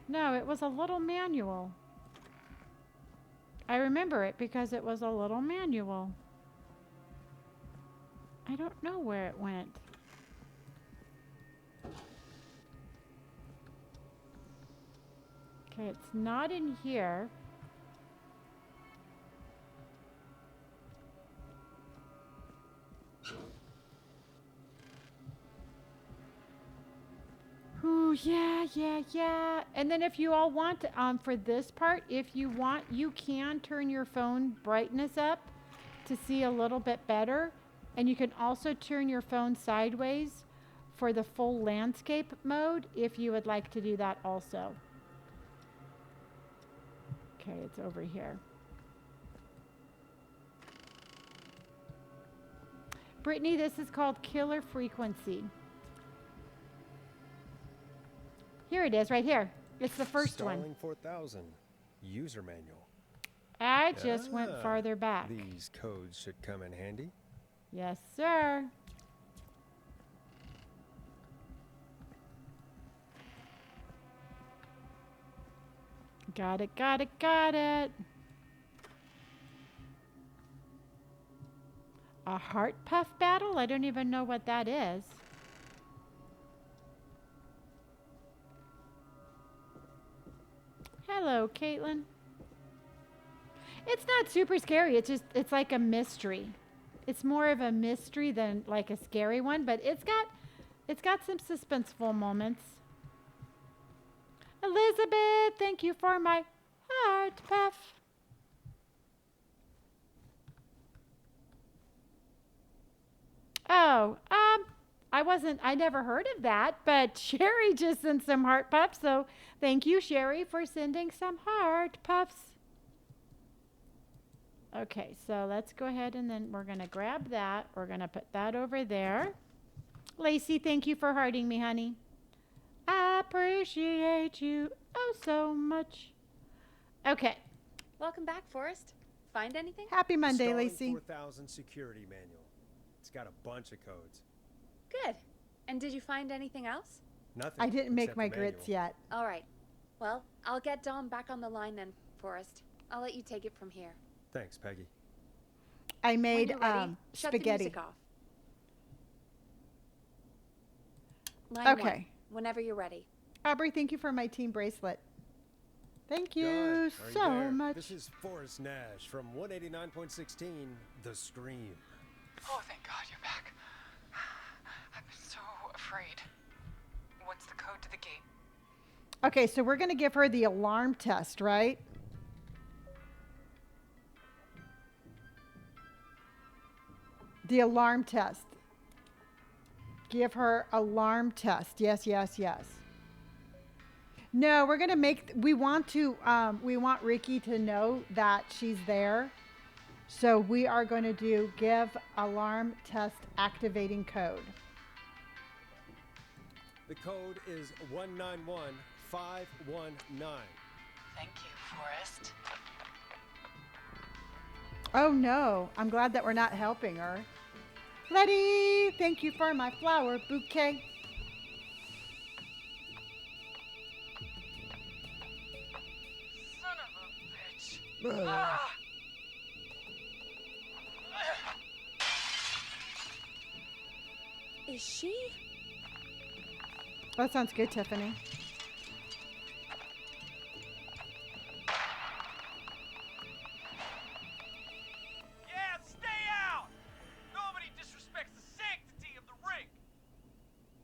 No, it was a little manual. I remember it because it was a little manual. I don't know where it went. Okay, it's not in here. Ooh, yeah. And then if you all want, for this part, if you want, you can turn your phone brightness up to see a little bit better. And you can also turn your phone sideways for the full landscape mode if you would like to do that also. Okay, it's over here. Brittany, this is called Killer Frequency. Here it is, right here. It's the first one. Starling 4000 user manual. I just went farther back. These codes should come in handy. Yes, sir. Got it. A heart puff battle? I don't even know what that is. Hello, Caitlin. It's not super scary. It's like a mystery. It's more of a mystery than like a scary one, but it's got some suspenseful moments. Elizabeth, thank you for my heart puff. Oh, I never heard of that, but Sherry just sent some heart puffs, so thank you, Sherry, for sending some heart puffs. Okay, so let's go ahead and then we're going to grab that. We're going to put that over there. Lacey, thank you for hearting me, honey. I appreciate you oh so much. Okay. Welcome back, Forrest. Find anything? Happy Monday, Starling Lacey. 4000 security manual. It's got a bunch of codes. Good. And did you find anything else? Nothing. I didn't make except my the grits manual. yet. All right. Well, I'll get Dom back on the line then, Forrest. I'll let you take it from here. Thanks, Peggy. I made When you're ready, shut the spaghetti. music off. Line Okay. one, whenever you're ready. Aubrey, thank you for my team bracelet. Thank you Done. Are you so there? much. This is Forrest Nash from 189.16, The Scream. Oh, thank God you're back. I've been so afraid. What's the code to the gate? Okay, so we're going to give her the alarm test, right? The alarm test. Give her alarm test. Yes. No, we're going to we want Ricky to know that she's there. So we are going to give alarm test activating code. The code is 191519. Thank you, Forrest. Oh no, I'm glad that we're not helping her. Letty, thank you for my flower bouquet. Son of a bitch. Ugh. Ah! Is she? That sounds good, Tiffany. Yeah, stay out! Nobody disrespects the sanctity of the ring.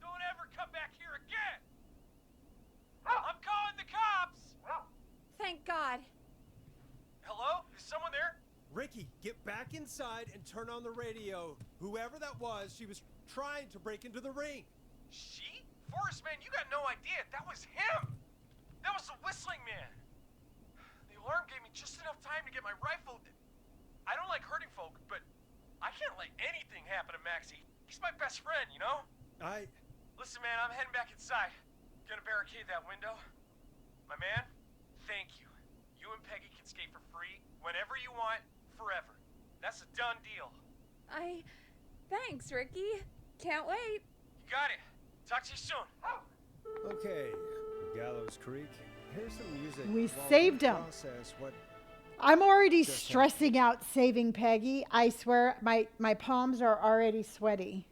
Don't ever come back here again. I'm calling the cops. Thank God. Hello? Is someone there? Ricky, get back inside and turn on the radio. Whoever that was, she was trying to break into the ring. She? Forrest, man, you got no idea. That was him. That was the whistling man. The alarm gave me just enough time to get my rifle. I don't like hurting folk, but I can't let anything happen to Maxie. He's my best friend, you know? Listen, man, I'm heading back inside. Gonna barricade that window. My man, thank you. You and Peggy can skate for free whenever you want, forever. That's a done deal. Thanks, Ricky. Can't wait. You got it. Talk to you soon. Okay, Gallows Creek. Here's some music. We while saved him. process what I'm already just stressing out saving Peggy. I swear my palms are already sweaty.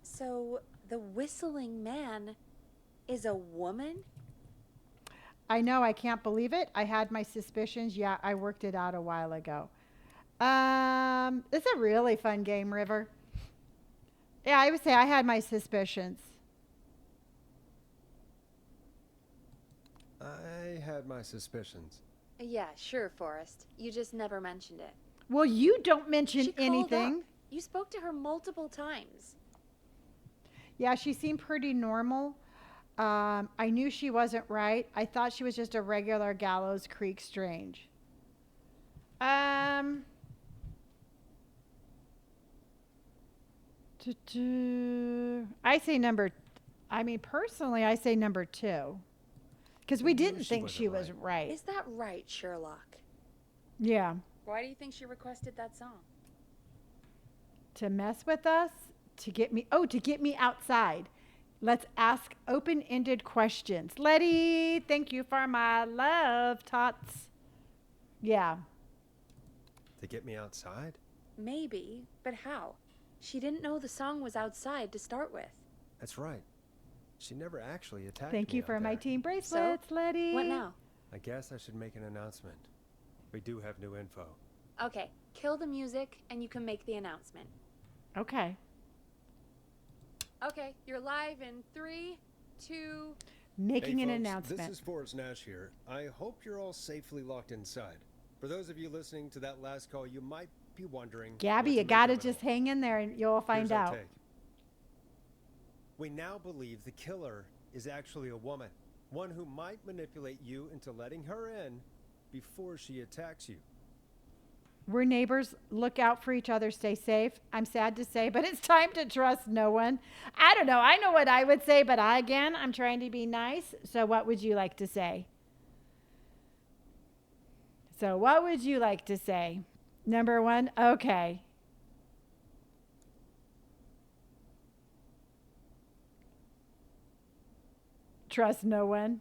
So the whistling man is a woman? I know, I can't believe it. I had my suspicions. Yeah, I worked it out a while ago. It's a really fun game, River. Yeah, I would say I had my suspicions. I had my suspicions. Yeah, sure, Forrest. You just never mentioned it. Well, you don't mention She called anything. up. You spoke to her multiple times. Yeah, she seemed pretty normal. I knew she wasn't right. I thought she was just a regular Gallows Creek Strange. I say number. I mean, personally, I say number 2, because we didn't think she was right. Is that right, Sherlock? Yeah, Why do you think she requested that song? to mess with us, to get me. Oh, to get me outside. Let's ask open-ended questions. Letty, thank you for my love, tots. Yeah. To get me outside? Maybe, but how? She didn't know the song was outside to start with. That's right. She never actually attacked Thank me you out for my there. team bracelets, Letty. What now? I guess I should make an announcement. We do have new info. Okay, kill the music and you can make the announcement. Okay. Okay, you're live in 3, 2. Making Hey, an folks, announcement. This is Forrest Nash here. I hope you're all safely locked inside. For those of you listening to that last call, you might be wondering... Gabby, what you to make gotta of it just all. hang in there and you'll find Here's our out. take. We now believe the killer is actually a woman. One who might manipulate you into letting her in before she attacks you. We're neighbors. Look out for each other. Stay safe. I'm sad to say, but it's time to trust no one. I don't know. I know what I would say, but I'm trying to be nice. So what would you like to say? Number 1? Okay. Trust no one.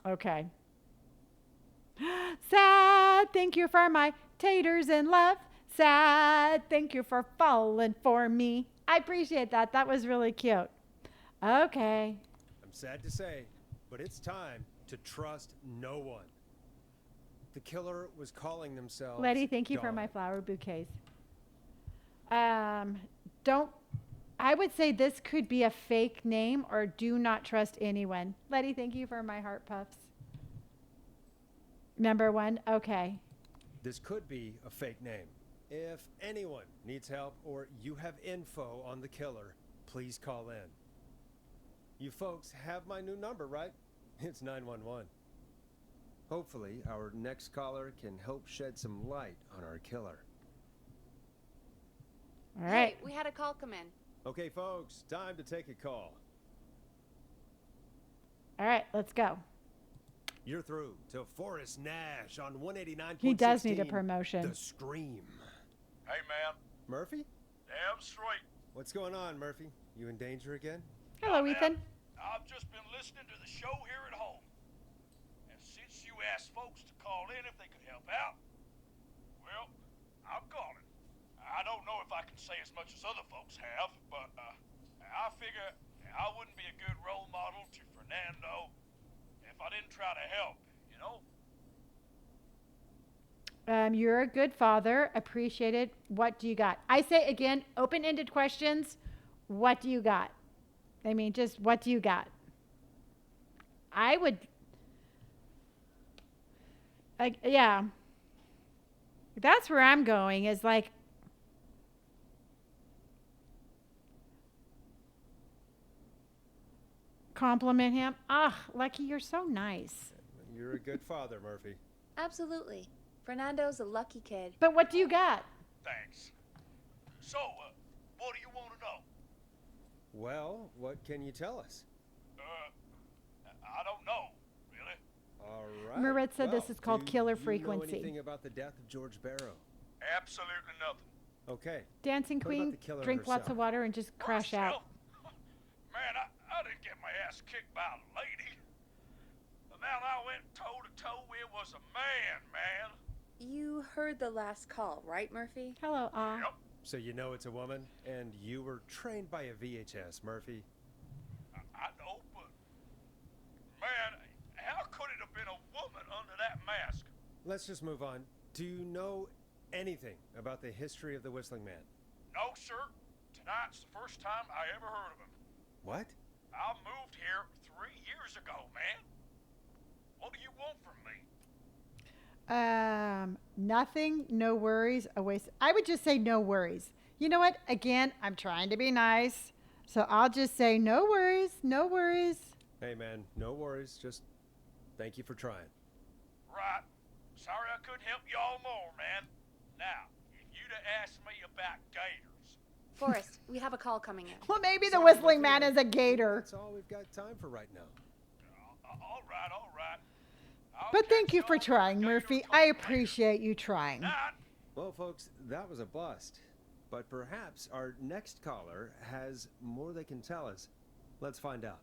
Okay. Sad, thank you for my taters and love. Sad, thank you for falling for me. I appreciate that. That was really cute. Okay. I'm sad to say, but it's time to trust no one. The killer was calling themselves Letty, thank you for Dawn. my flower bouquets. I would say this could be a fake name or do not trust anyone. Letty, thank you for my heart puffs. Number 1, okay. This could be a fake name. If anyone needs help or you have info on the killer, please call in. You folks have my new number, right? It's 911. Hopefully, our next caller can help shed some light on our killer. All right. Hey, we had a call come in. Okay, folks, time to take a call. All right, let's go. You're through to Forrest Nash on 189.16. He does need a promotion. The Scream. Hey, man. Murphy? Damn straight. What's going on, Murphy? You in danger again? Hello, Now, Ethan. I've just been listening to the show here at home. And since you asked folks to call in if they could help out, well, I'm calling. I don't know if I can say as much as other folks have, but I figure I wouldn't be a good role model to Fernando if I didn't try to help, you know? You're a good father. Appreciate it. What do you got? I say again, open-ended questions. What do you got? I mean, just what do you got? I would, like, yeah. That's where I'm going is like, compliment him. Ah, Lucky, you're so nice. You're a good father, Murphy. Absolutely. Fernando's a lucky kid. But what do you got? Thanks. So, what do you want to know? Well, what can you tell us? I don't know, really. All right. Marit said this is called killer Do you know frequency. anything about the death of George Barrow? Absolutely nothing. Okay. Dancing What about Queen, the killer drink lots herself? of water and just crash out. Man, I didn't get my ass kicked by a lady. The man I went toe-to-toe with was a man. You heard the last call, right, Murphy? Hello, Yep. So you know it's a woman, and you were trained by a VHS, Murphy. I know, but... Man, how could it have been a woman under that mask? Let's just move on. Do you know anything about the history of the Whistling Man? No, sir. Tonight's the first time I ever heard of him. What? I moved here 3 years ago, man. What do you want from me? Nothing, no worries, a waste. I would just say no worries. You know what? Again, I'm trying to be nice. So I'll just say no worries, no worries. Hey, man, no worries. Just thank you for trying. Right. Sorry I couldn't help y'all more, man. Now, if you'd have asked me about gators... Forrest, we have a call coming in. Well, maybe the Sorry, Whistling Murphy, Man is a gator. That's all we've got time for right now. All right. I'll But thank catch you for y'all trying, gator Murphy. talk I later. appreciate you trying. Night. Well, folks, that was a bust. But perhaps our next caller has more they can tell us. Let's find out.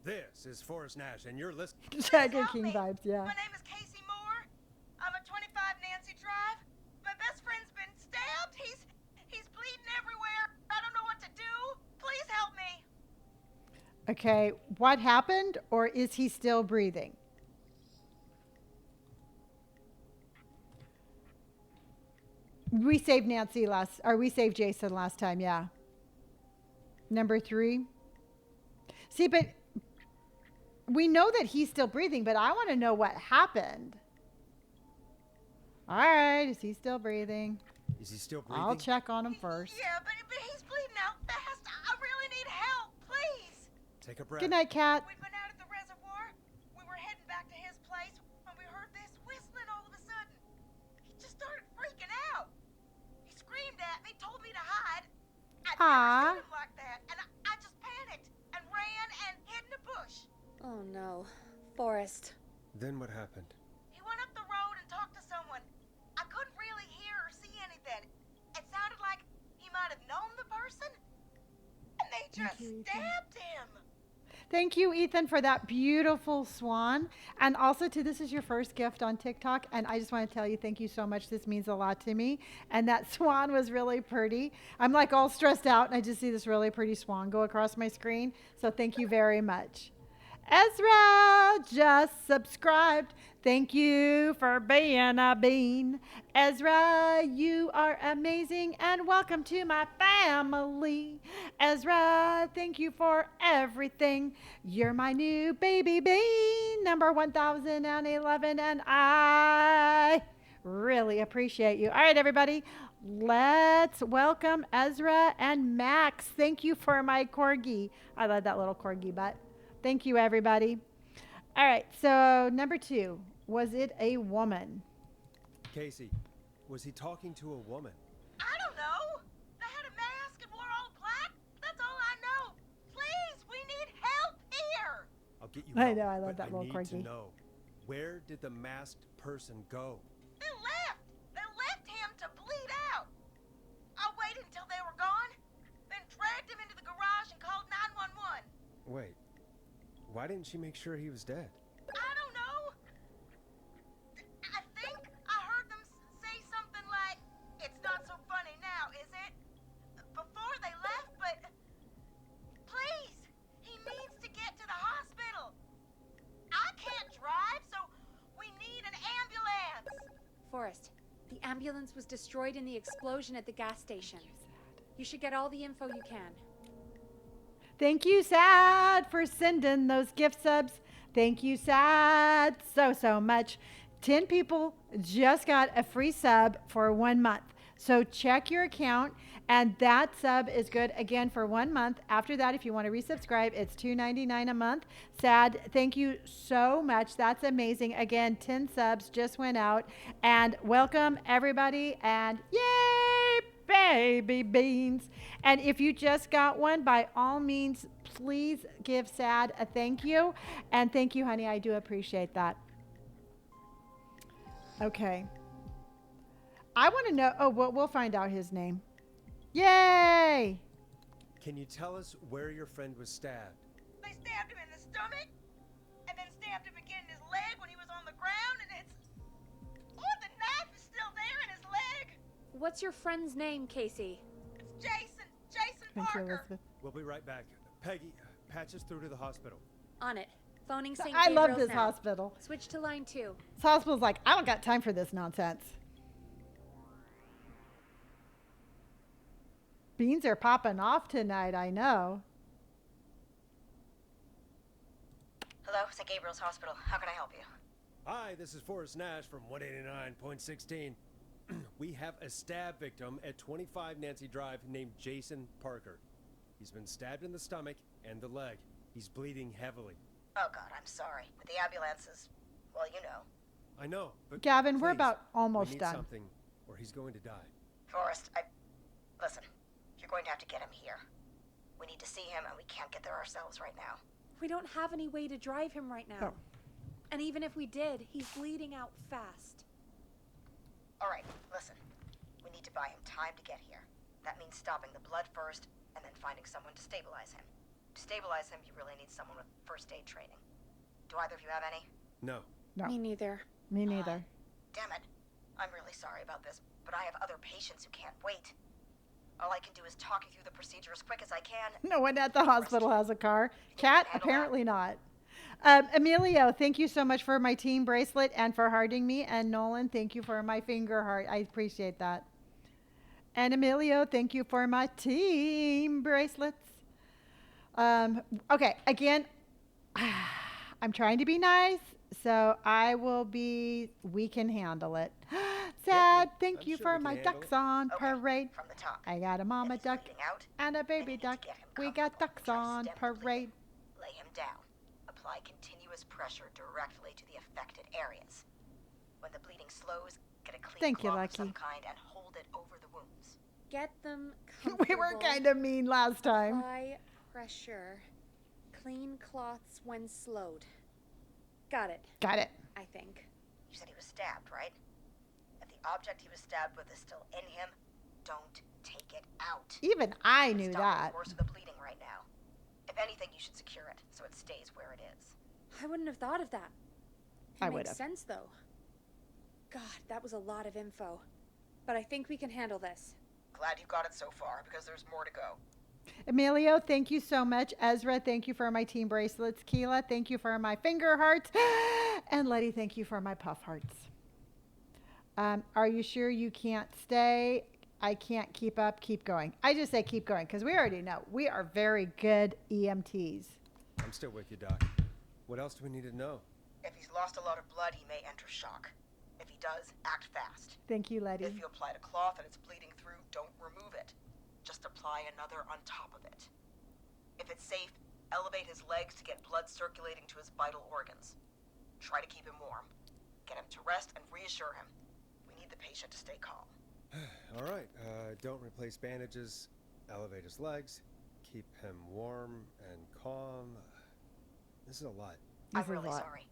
This is Forrest Nash, and you're listening. Tiger Help King me. vibes, yeah. My name is Casey Moore. I'm at 25 Nancy Drive. My best friend's been stabbed. He's bleeding everywhere. I don't know what to do. Please help me. Okay, what happened, or is he still breathing? We saved we saved Jason last time, yeah. Number 3. See, but we know that he's still breathing, but I want to know what happened. All right, is he still breathing? Is he still breathing? I'll check on him first. Yeah, but he's bleeding out fast. I really need help. Please. Take a breath. Good night, Cat. We'd been out at the reservoir. We were heading back to his place when we heard this whistling all of a sudden. He just started freaking out. He screamed at me, told me to hide. I'd Aw. never seen him like that, and I just panicked and ran and hid in a bush. Oh no. Forrest. Then what happened? He went up the road and talked to someone. I couldn't really hear or see anything. It sounded like he might have known the person, and they just stabbed him. Thank you, Ethan, for that beautiful swan. And also, this is your first gift on TikTok. And I just want to tell you, thank you so much. This means a lot to me. And that swan was really pretty. I'm like all stressed out, and I just see this really pretty swan go across my screen. So thank you very much. Ezra just subscribed. Thank you for being a bean. Ezra, you are amazing, and welcome to my family. Ezra, thank you for everything. You're my new baby bean, number 1011, and I really appreciate you. All right, everybody, let's welcome Ezra and Max. Thank you for my corgi. I love that little corgi butt. Thank you, everybody. All right, so number 2, was it a woman? Casey, was he talking to a woman? I don't know. They had a mask and wore all black. That's all I know. Please, we need help get you I help, know, I love but that little I need quirky. to know, where did the masked person go? They left! They left him to bleed out! I waited until they were gone, then dragged him into the garage and called 911. Wait, why didn't she make sure he was dead? I don't know. I think I heard them say something like, "It's not so funny now, is it?" before they left, but please, he needs to get to the hospital. I can't drive, so we need an ambulance. Forrest, the ambulance was destroyed in the explosion at the gas station. You should get all the info you can. Thank you, Sad, for sending those gift subs. Thank you, Sad, so much. 10 people just got a free sub for 1 month. So check your account, and that sub is good again for 1 month. After that, if you want to resubscribe, it's $2.99 a month. Sad, thank you so much. That's amazing. Again, 10 subs just went out, and welcome everybody, and yay, baby beans. And if you just got one, by all means, please give Sad a thank you. And thank you, honey. I do appreciate that. Okay. I want to know. Oh, we'll find out his name. Yay! Can you tell us where your friend was stabbed? They stabbed him in the stomach, and then stabbed him again in his leg when he was on the ground, and it's... Oh, the knife is still there in his leg! What's your friend's name, Casey? It's Jason Thank you, Parker. Elizabeth. We'll be right back. Peggy, patch us through to the hospital. On it. Phoning St. I love Gabriel's this now. hospital. Switch to line 2. This hospital's like, I don't got time for this nonsense. Beans are popping off tonight, I know. Hello, St. Gabriel's Hospital. How can I help you? Hi, this is Forrest Nash from 189.16. We have a stab victim at 25 Nancy Drive named Jason Parker. He's been stabbed in the stomach and the leg. He's bleeding heavily. Oh, God, I'm sorry. But the ambulance is... well, you know. I know, but Gavin, we're please, about almost we need done. something, or he's going to die. Forrest, listen, you're going to have to get him here. We need to see him, and we can't get there ourselves right now. We don't have any way to drive him right now. Oh. And even if we did, he's bleeding out fast. All right, listen. We need to buy him time to get here. That means stopping the blood first, and then finding someone to stabilize him. To stabilize him, you really need someone with first aid training. Do either of you have any? No. No. Me neither. Me neither. Damn it. I'm really sorry about this, but I have other patients who can't wait. All I can do is talk you through the procedure as quick as I can. No one at the hospital has a car. Cat, handle apparently not. Emilio, thank you so much for my team bracelet and for hearting me. And Nolan, thank you for my finger heart. I appreciate that. And Emilio, thank you for my team bracelets. Okay, again, I'm trying to be nice, so we can handle it. Sad, thank I'm you sure for we my can handle ducks it. on Okay, parade. from the top. I got a mama If he's duck bleeding out, and a then baby you need duck. to get him We got comfortable. ducks Try to on stem the bleeding. parade. Lay him down. Apply continuous pressure directly to the affected areas. When the bleeding slows, get a clean Thank you, cloth of some Lucky. kind and hold it over the wounds. Get them comfortable. We were kind of mean last time. Apply pressure. Clean cloths when slowed. Got it, Got it. I think. You said he was stabbed, right? If the object he was stabbed with is still in him, don't take it out. Even I It's knew stopping that. the course of the bleeding right now. If anything, you should secure it so it stays where it is. I wouldn't have thought of that. It I makes would've. sense, though. God, that was a lot of info. But I think we can handle this. Glad you got it so far, because there's more to go. Emilio, thank you so much. Ezra, thank you for my team bracelets. Keela, thank you for my finger hearts. And Letty, thank you for my puff hearts. Are you sure you can't stay? I can't keep up. Keep going. I just say keep going because we already know we are very good EMTs. I'm still with you, Doc. What else do we need to know? If he's lost a lot of blood, he may enter shock. If he does, act fast. Thank you, Letty. If you applied a cloth and it's bleeding through, don't remove it. Just apply another on top of it. If it's safe, elevate his legs to get blood circulating to his vital organs. Try to keep him warm. Get him to rest and reassure him. We need the patient to stay calm. All right, don't replace bandages, elevate his legs, keep him warm and calm. This is a lot. This I'm is a really lot. sorry.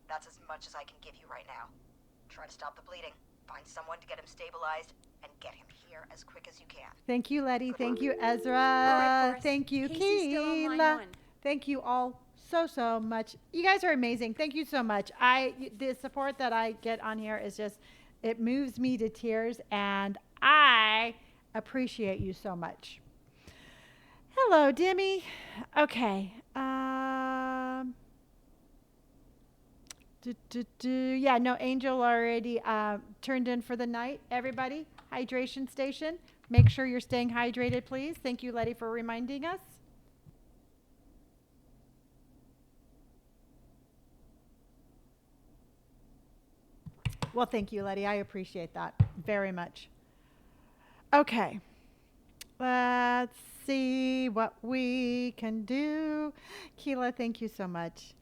That's as much as I can give you right now. Try to stop the bleeding, find someone to get him stabilized, and get him here as quick as you can. Thank you, Letty. Thank you, Ezra. right, Forrest. Thank you, Casey's still on line Keela. 1. Thank you all so much. You guys are amazing. Thank you so much. The support that I get on here is just, it moves me to tears, and I appreciate you so much. Hello, Demi. Okay. Yeah, no, Angel already turned in for the night. Everybody, hydration station. Make sure you're staying hydrated, please. Thank you, Letty, for reminding us. Well, thank you, Letty. I appreciate that very much. Okay. Let's see what we can do. Keela, thank you so much.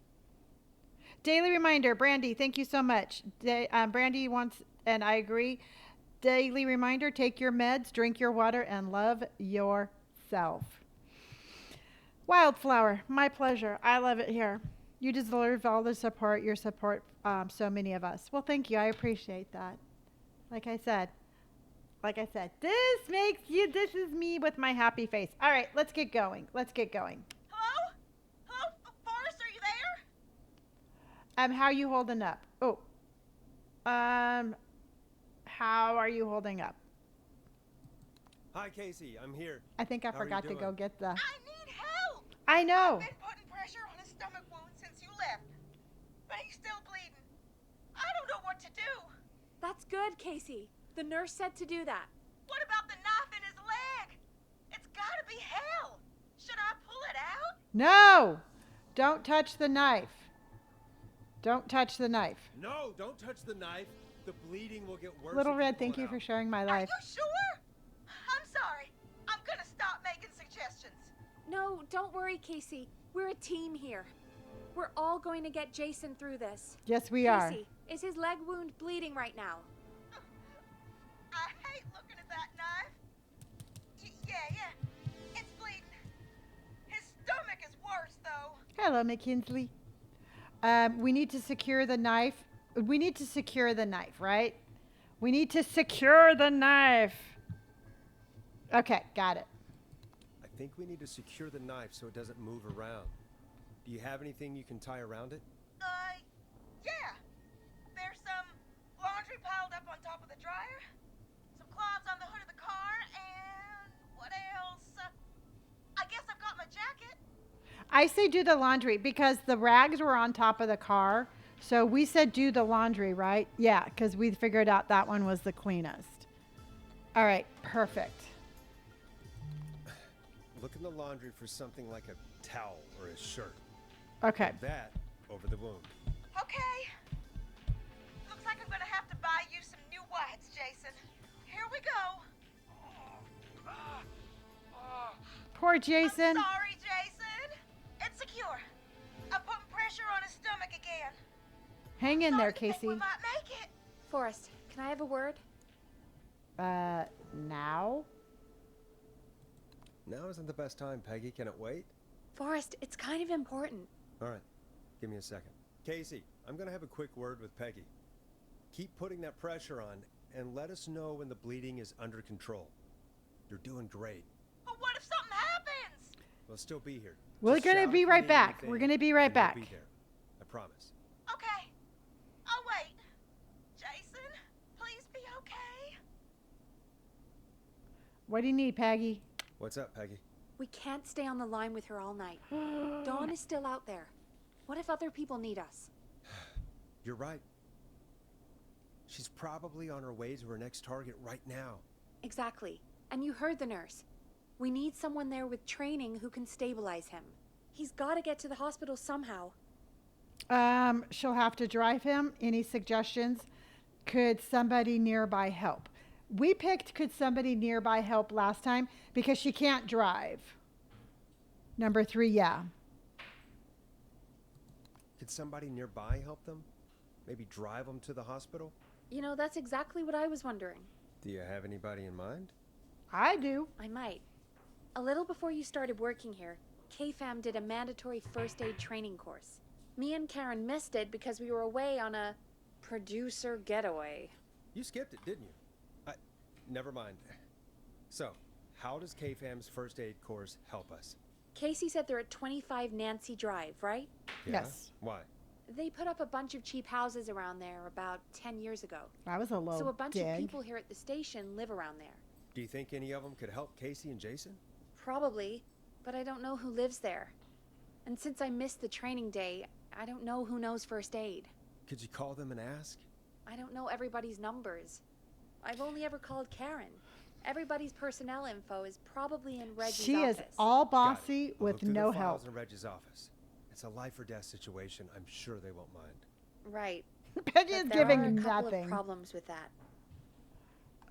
Daily reminder, Brandy, thank you so much. Brandy wants, and I agree, daily reminder, take your meds, drink your water, and love yourself. Wildflower, my pleasure. I love it here. You deserve all the support, your support, so many of us. Well, thank you. I appreciate that. Like I said, this is me with my happy face. All right, let's get going. Hello? Hello? Forrest, are you there? How are you holding up? How are you holding up? Hi, Casey. I'm here. I think I How are you forgot to doing? go get the. I need help! I know. I've been putting pressure on his stomach wound since you left, but he's still bleeding. I don't know what to do. That's good, Casey. The nurse said to do that. What about the knife in his leg? It's gotta be hell. Should I pull it out? No! Don't touch the knife. Don't touch the knife. No, don't touch the knife. The bleeding will get worse. Little if Red, pull thank it you out. for sharing my Are life. you sure? I'm sorry. I'm gonna stop making suggestions. No, don't worry, Casey. We're a team here. We're all going to get Jason through this. Yes, we are. Casey, is his leg wound bleeding right now? I hate looking at that knife. Yeah. It's bleeding. His stomach is worse, though. Hello, McKinsley. We need to secure the knife. We need to secure the knife, right? We need to secure the knife. Okay, got it. I think we need to secure the knife so it doesn't move around. Do you have anything you can tie around it? Yeah. There's some laundry piled up on top of the dryer, some cloths on the hood of the car, and what else? I guess I've got my jacket. I say do the laundry because the rags were on top of the car. So we said do the laundry, right? Yeah, because we figured out that one was the cleanest. All right, perfect. Look in the laundry for something like a towel or a shirt. Okay. That over the wound. Okay. Looks like I'm gonna have to buy you some new whites, Jason. Here we go. Poor Jason. I'm sorry, Jason. It's secure. I'm putting pressure on his stomach again. Hang in there, Starting to think Casey. we might make it. Forrest, can I have a word? Now? Now isn't the best time, Peggy. Can it wait? Forrest, it's kind of important. All right. Give me a second. Casey, I'm going to have a quick word with Peggy. Keep putting that pressure on and let us know when the bleeding is under control. You're doing great. But what if something happens? We'll still be here. We're Just gonna shout be if you right need back. anything, We're gonna be right and we'll back. be there. I promise. Okay. I'll wait. Jason, please be okay. What do you need, Peggy? What's up, Peggy? We can't stay on the line with her all night. Dawn is still out there. What if other people need us? You're right. She's probably on her way to her next target right now. Exactly. And you heard the nurse. We need someone there with training who can stabilize him. He's got to get to the hospital somehow. She'll have to drive him. Any suggestions? Could somebody nearby help? We picked could somebody nearby help last time because she can't drive. Number 3, yeah. Could somebody nearby help them? Maybe drive them to the hospital? You know, that's exactly what I was wondering. Do you have anybody in mind? I do. I might. A little before you started working here, KFAM did a mandatory first aid training course. Me and Karen missed it because we were away on a producer getaway. You skipped it, didn't you? Never mind. So, how does KFAM's first aid course help us? Casey said they're at 25 Nancy Drive, right? Yeah? Yes. Why? They put up a bunch of cheap houses around there about 10 years ago. That was a low So a bunch dig. of people here at the station live around there. Do you think any of them could help Casey and Jason? Probably, but I don't know who lives there. And since I missed the training day, I don't know who knows first aid. Could you call them and ask? I don't know everybody's numbers. I've only ever called Karen. Everybody's personnel info is probably in Reggie's She office. is all Got it. bossy I'll with look through no the help. files in Reggie's office. It's a life or death situation. I'm sure they won't mind. Right. Peggy But is there giving are a couple nothing. of problems with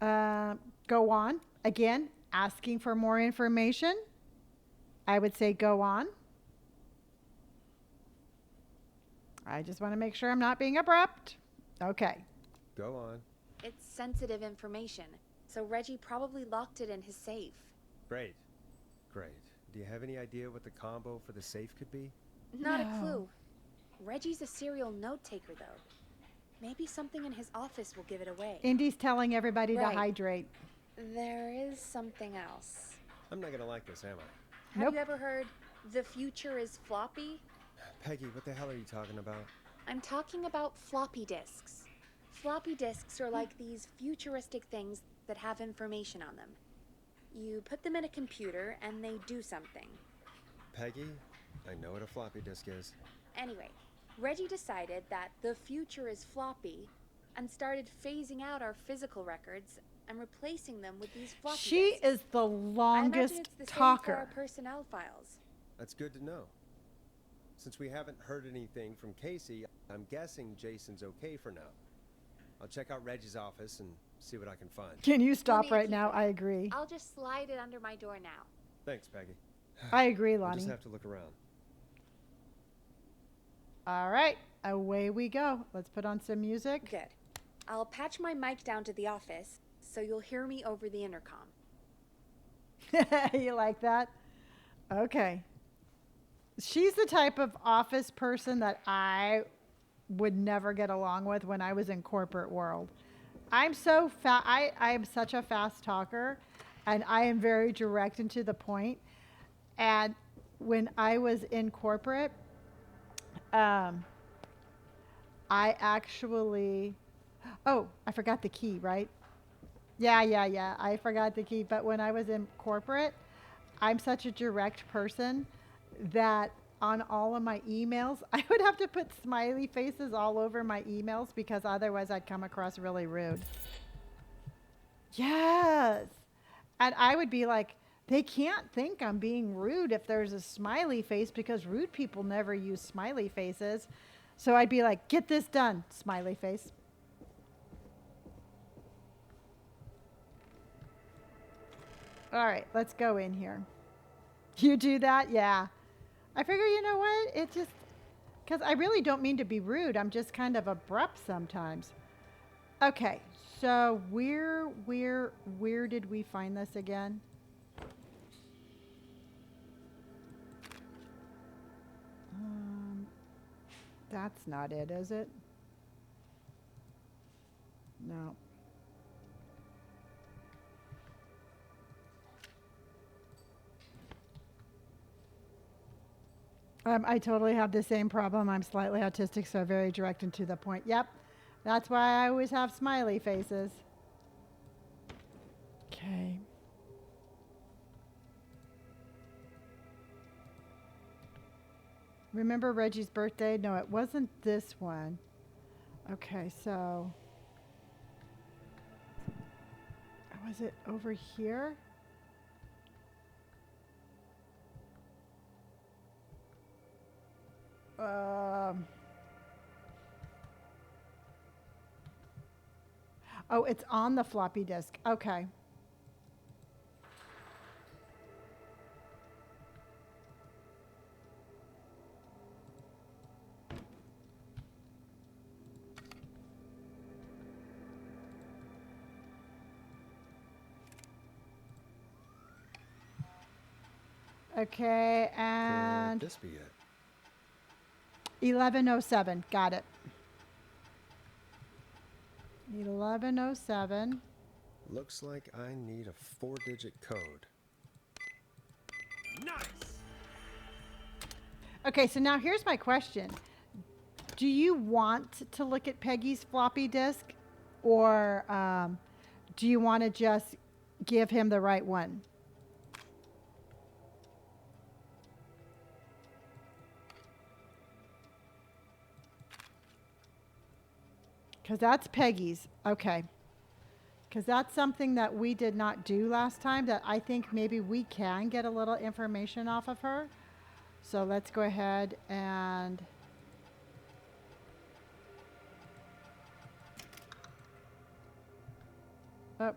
that. Go on. Again, asking for more information. I would say go on. I just want to make sure I'm not being abrupt. Okay. Go on. It's sensitive information, so Reggie probably locked it in his safe. Great. Great. Do you have any idea what the combo for the safe could be? Not No. a clue. Reggie's a serial note taker, though. Maybe something in his office will give it away. Indy's telling everybody Right. to hydrate. There is something else. I'm not gonna like this, am I? Have Nope. you ever heard the future is floppy? Peggy, what the hell are you talking about? I'm talking about floppy disks. Floppy disks are like these futuristic things that have information on them. You put them in a computer and they do something. Peggy, I know what a floppy disk is. Anyway, Reggie decided that the future is floppy and started phasing out our physical records and replacing them with these floppy She disks. is the I imagine longest it's the same for talker. our personnel files. That's good to know. Since we haven't heard anything from Casey, I'm guessing Jason's okay for now. I'll check out Reggie's office and see what I can find. Can you stop me right keep now? it. I agree. I'll just slide it under my door now. Thanks, Peggy. I agree, We'll just Lonnie. have to look around. All right, away we go. Let's put on some music. Good. I'll patch my mic down to the office so you'll hear me over the intercom. You like that? Okay. She's the type of office person that I would never get along with when I was in corporate world. I'm so I am such a fast talker, and I am very direct and to the point. And when I was in corporate, I actually, oh, I forgot the key, right? Yeah. I forgot the key. But when I was in corporate, I'm such a direct person that on all of my emails, I would have to put smiley faces all over my emails because otherwise I'd come across really rude. Yes. And I would be like, they can't think I'm being rude if there's a smiley face because rude people never use smiley faces. So I'd be like, get this done, smiley face. All right, let's go in here. You do that? Yeah. I figure, you know what? It just, because I really don't mean to be rude. I'm just kind of abrupt sometimes. Okay, so where did we find this again? That's not it, is it? No. I totally have the same problem. I'm slightly autistic, so very direct and to the point. Yep. That's why I always have smiley faces. Okay. Remember Reggie's birthday? No, it wasn't this one. Okay, so was it over here? Oh, it's on the floppy disk. Okay. Okay, and Could this be it? 1107. Got it. 1107. Looks like I need a 4-digit code. Nice! Okay, so now here's my question. Do you want to look at Peggy's floppy disk, or do you want to just give him the right one? Because that's Peggy's. Okay. Because that's something that we did not do last time that I think maybe we can get a little information off of her. So let's go ahead and... Oh.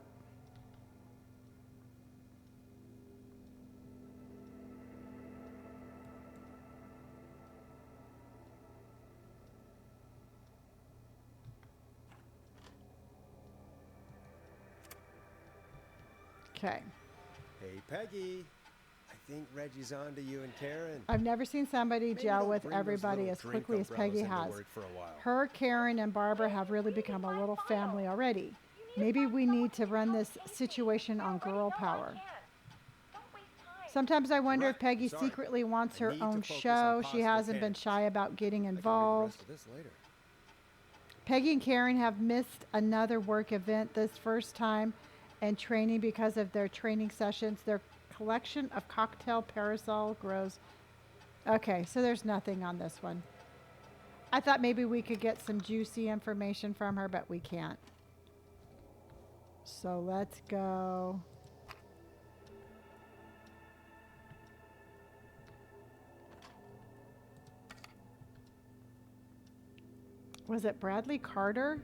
Okay. Hey, Peggy. I think Reggie's on to you and Karen. I've never seen somebody Maybe gel don't with bring those everybody little as drink quickly as Peggy umbrellas into has. work for a while. Her, Karen, and Barbara have really become a little family already. Maybe we need to run this situation on girl power. Sometimes I wonder if Peggy Sorry. secretly wants I her need to own focus on show. She possible hasn't been candidates. shy about getting I can read the involved. rest of this later. Peggy and Karen have missed another work event this first time and training because of their training sessions. Their collection of cocktail parasol grows. Okay, so there's nothing on this one. I thought maybe we could get some juicy information from her, but we can't. So let's go. Was it Bradley Carter?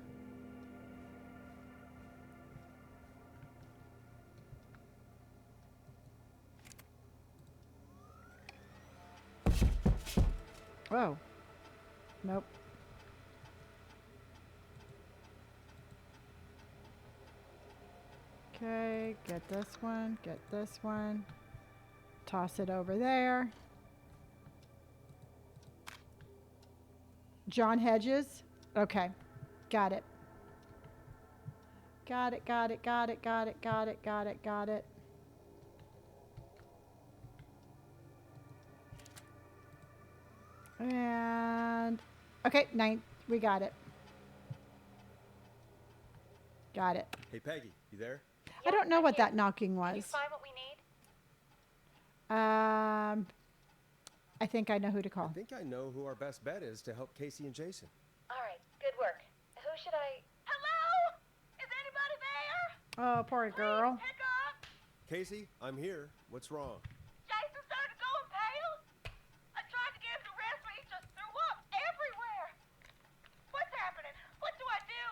Oh. Nope. Okay, get this one, get this one. Toss it over there. John Hedges. Okay, got it. Got it, got it, got it, got it, got it, got it, got it. And, okay, 9, we got it. Got it. Hey, Peggy, you there? I don't know what that knocking was. Can you find what we need? I think I know who to call. I think I know who our best bet is to help Casey and Jason. All right, good work. Who should I... Hello? Is anybody there? Oh, poor girl. Pick up! Casey, I'm here. What's wrong? Jason started going pale. I tried to get him to rest, but he just threw up everywhere. What's happening? What do I do?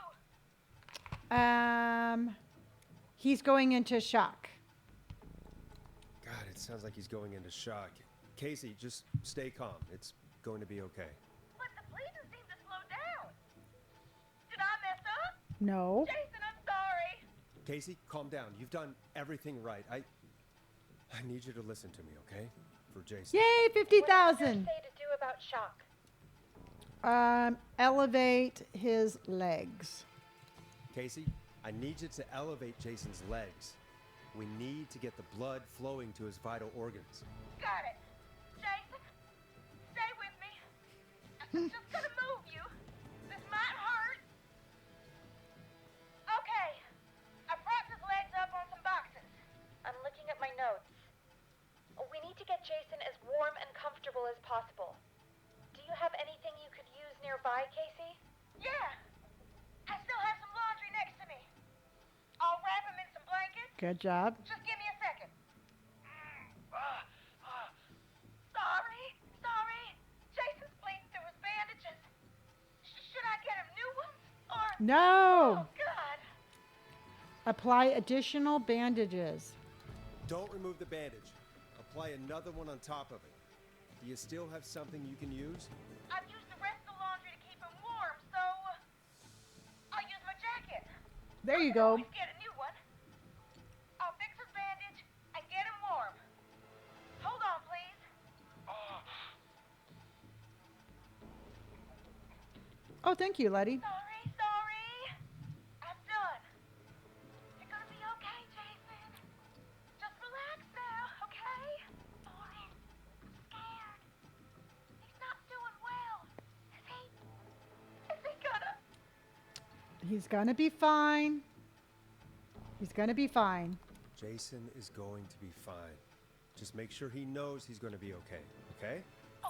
He's going into shock. God, it sounds like he's going into shock. Casey, just stay calm. It's going to be okay. But the bleeding seemed to slow down. Did I mess up? No. Jason, I'm sorry. Casey, calm down. You've done everything right. I need you to listen to me, okay? For Jason. Yay, 50,000. What did you say to do about shock? Elevate his legs. Casey, I need you to elevate Jason's legs. We need to get the blood flowing to his vital organs. Got it. Jason, stay with me. I'm just gonna move you. This might hurt. Okay. I propped his legs up on some boxes. I'm looking at my notes. We need to get Jason as warm and comfortable as possible. Do you have anything you could use nearby, Casey? Yeah. I still have some laundry next to me. I'll wrap him in some blankets. Good job. Just give me a second. Sorry. Jason's bleeding through his bandages. Should I get him new ones? Or... No. Oh, God. Apply additional bandages. Don't remove the bandage. Apply another one on top of it. Do you still have something you can use? I've used the rest of the laundry to keep him warm, so... I'll use my jacket. There you I can go. always get a new one. I'll fix his bandage and get him warm. Hold on, please. Oh, thank you, Letty. Sorry. I'm done. You're gonna be okay, Jason. Just relax now, okay? Boris, I'm scared. He's not doing well. Is he? Is he gonna? He's gonna be fine. He's gonna be fine. Jason is going to be fine. Just make sure he knows he's going to be okay, okay?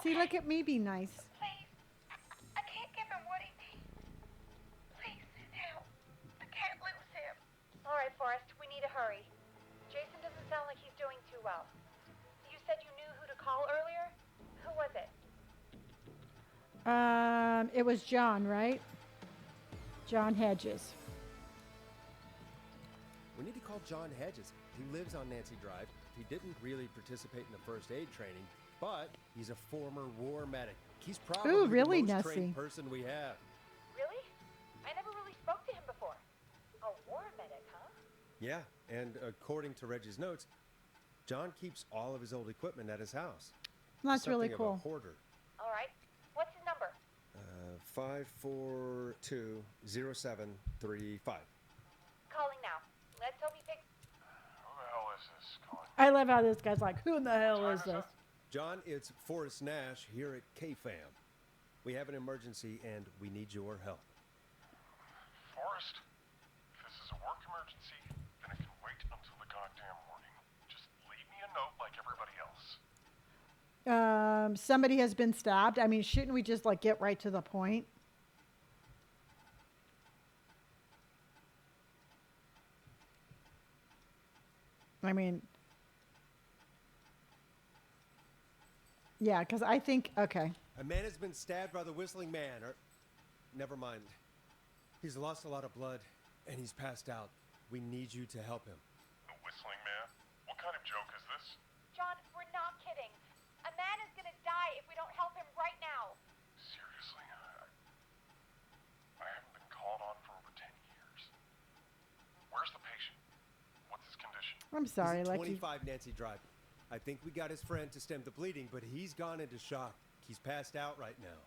See, look at me be nice. Please. I can't give him what he needs. Please, help. I can't lose him. All right, Forrest, we need to hurry. Jason doesn't sound like he's doing too well. You said you knew who to call earlier? Who was it? It was John, right? John Hedges. We need to call John Hedges. He lives on Nancy Drive. He didn't really participate in the first aid training, but he's a former war medic. He's probably Ooh, really, the most Nessie. trained person we have. Really? I never really spoke to him before. A war medic, huh? Yeah, and according to Reggie's notes, John keeps all of his old equipment at his house. That's really Something cool. Of a hoarder. All right. What's his number? 5420735. Calling now. Let's hope he picks. Who the hell is this calling? I love how this guy's like, who in the hell is this? John, it's Forrest Nash here at KFAM. We have an emergency and we need your help. Forrest, if this is a work emergency, then it can wait until the goddamn morning. Just leave me a note like everybody else. Somebody has been stabbed. I mean, shouldn't we just like get right to the point? I mean, yeah, because I think, okay. A man has been stabbed by the Whistling Man, or never mind. He's lost a lot of blood and he's passed out. We need you to help him. The Whistling Man? What kind of joke is this? John, we're not kidding. A man is gonna die if we don't help him right now. Seriously? I haven't been called on for over 10 years. Where's the patient? What's his condition? I'm sorry, He's at Lecky. 25 Nancy Drive. I think we got his friend to stem the bleeding, but he's gone into shock. He's passed out right now.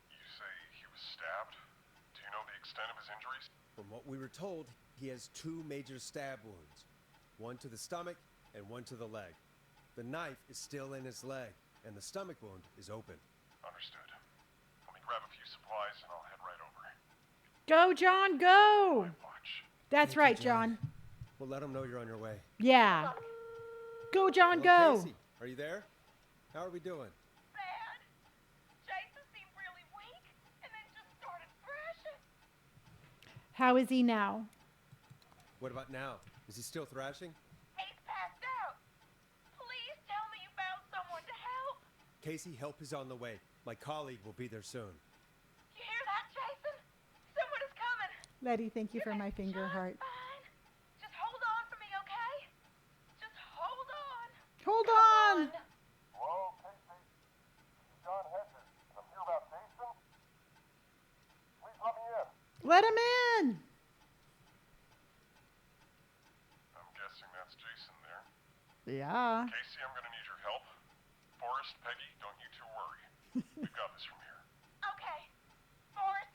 You say he was stabbed? Do you know the extent of his injuries? From what we were told, he has 2 major stab wounds. One to the stomach and one to the leg. The knife is still in his leg, and the stomach wound is open. Understood. Let me grab a few supplies and I'll head right over. Go, John, go. Watch. That's Thank you, right, John. We'll let him know you're on your way. Yeah. Go, John, Hello, go. Casey, are you there? How are we doing? Bad. Jason seemed really weak and then just started thrashing. How is he now? What about now? Is he still thrashing? He's passed out. Please tell me you found someone to help. Casey, help is on the way. My colleague will be there soon. You hear that, Jason? Someone is coming. Letty, thank you for my finger Just heart. fine. Just hold on for me, okay? Just hold on. Hold on. Hello, Casey. This is John Hedges. I'm here about Jason. Please let me in. Let him in. I'm guessing that's Jason there. Yeah. Casey, I'm gonna need your help. Forrest, Peggy, don't you two worry. We've got this from here. Okay. Forrest,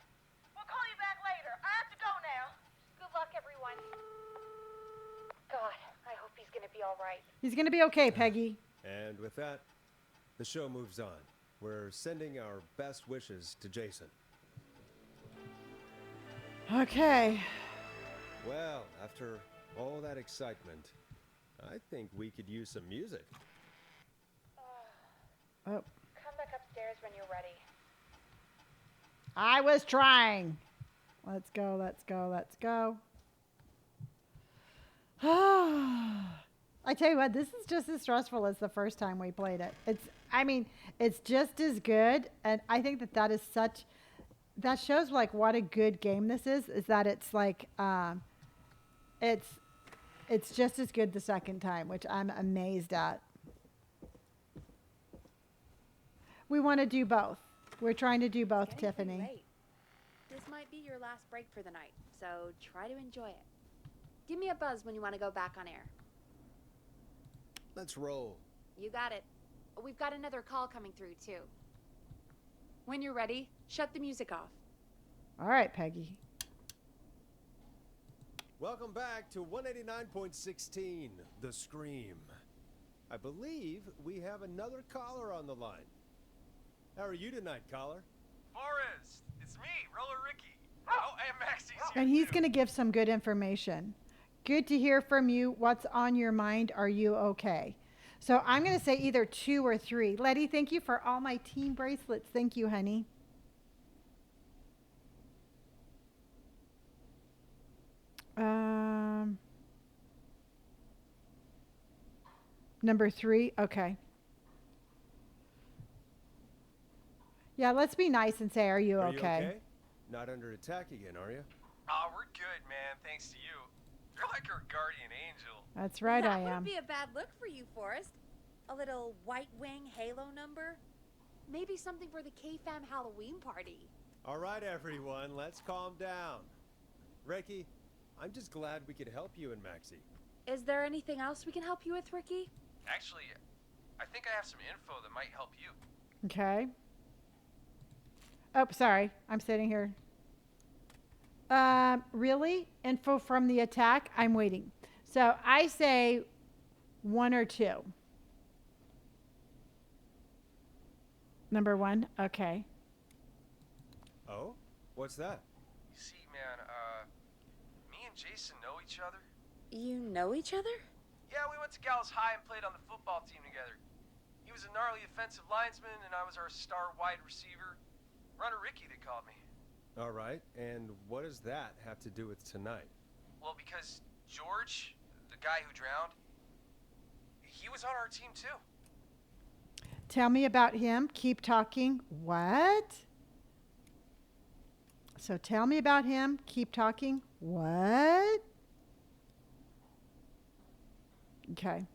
we'll call you back later. I have to go now. Good luck, everyone. God, I hope he's gonna be all right. He's going to be okay, Peggy. And with that, the show moves on. We're sending our best wishes to Jason. Okay. Well, after all that excitement, I think we could use some music. Oh, Come back upstairs when you're ready. I was trying. Let's go, let's go, let's go. I tell you what, this is just as stressful as the first time we played it. It's just as good. And I think that is such, that shows like what a good game this is that it's like, it's just as good the second time, which I'm amazed at. We want to do both. We're trying to do both, Getting pretty Tiffany. late. This might be your last break for the night, so try to enjoy it. Give me a buzz when you want to go back on air. Let's roll. You got it. We've got another call coming through, too. When you're ready, shut the music off. All right, Peggy. Welcome back to 189.16, The Scream. I believe we have another caller on the line. How are you tonight, caller? Forrest, it's me, Roller Ricky. Oh, and Maxie's here And he's too. going to give some good information. Good to hear from you. What's on your mind? Are you okay? So I'm going to say either 2 or 3. Letty, thank you for all my team bracelets. Thank you, honey. Number 3. Okay. Yeah, let's be nice and say, are you Are you okay? okay? Not under attack again, are you? Oh, we're good, man. Thanks to you. You're like our guardian angel. That's right, that I wouldn't am. be a bad look for you, Forrest. A little white wing halo number. Maybe something for the K-Fam Halloween party. All right, everyone, let's calm down. Ricky, I'm just glad we could help you and Maxie. Is there anything else we can help you with, Ricky? Actually, I think I have some info that might help you. Okay. Oh, sorry. I'm sitting here. Really? Info from the attack? I'm waiting. So I say 1 or 2. Number 1? Okay. Oh? What's that? You see, man, me and Jason know each other. You know each other? Yeah, we went to Gallows High and played on the football team together. He was a gnarly offensive linesman, and I was our star wide receiver. Runner Ricky, they called me. All right, and what does that have to do with tonight? Well, because George, the guy who drowned, he was on our team too. Tell me about him. Keep talking. What? So tell me about him. Keep talking. What? Okay.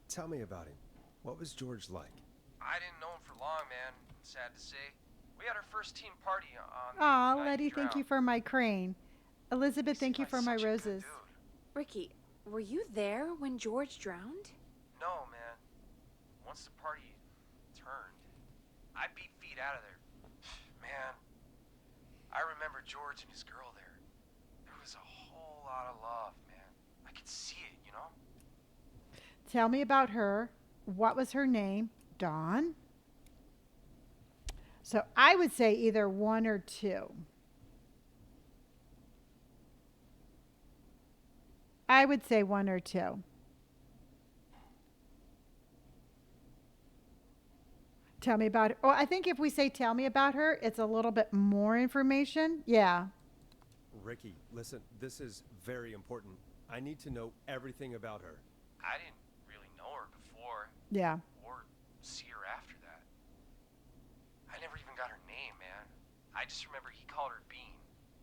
Tell me about him. What was George like? I didn't know him for long, man. Sad to say. We had our first team party on Aw, the night Letty, he thank you drowned. for my crane. Elizabeth, thank you Like for my such a good roses. dude. Ricky, were you there when George drowned? No, man. Once the party turned, I beat feet out of there. Man, I remember George and his girl there. There was a whole lot of love, man. I could see it, you know? Tell me about her. What was her name? Dawn? So I would say either 1 or 2. I would say 1 or 2. Tell me about her. Oh, I think if we say tell me about her, it's a little bit more information. Yeah. Ricky, listen, this is very important. I need to know everything about her. I didn't really know her before, Yeah. or see her after that. I never even got her name, man. I just remember he called her Bean.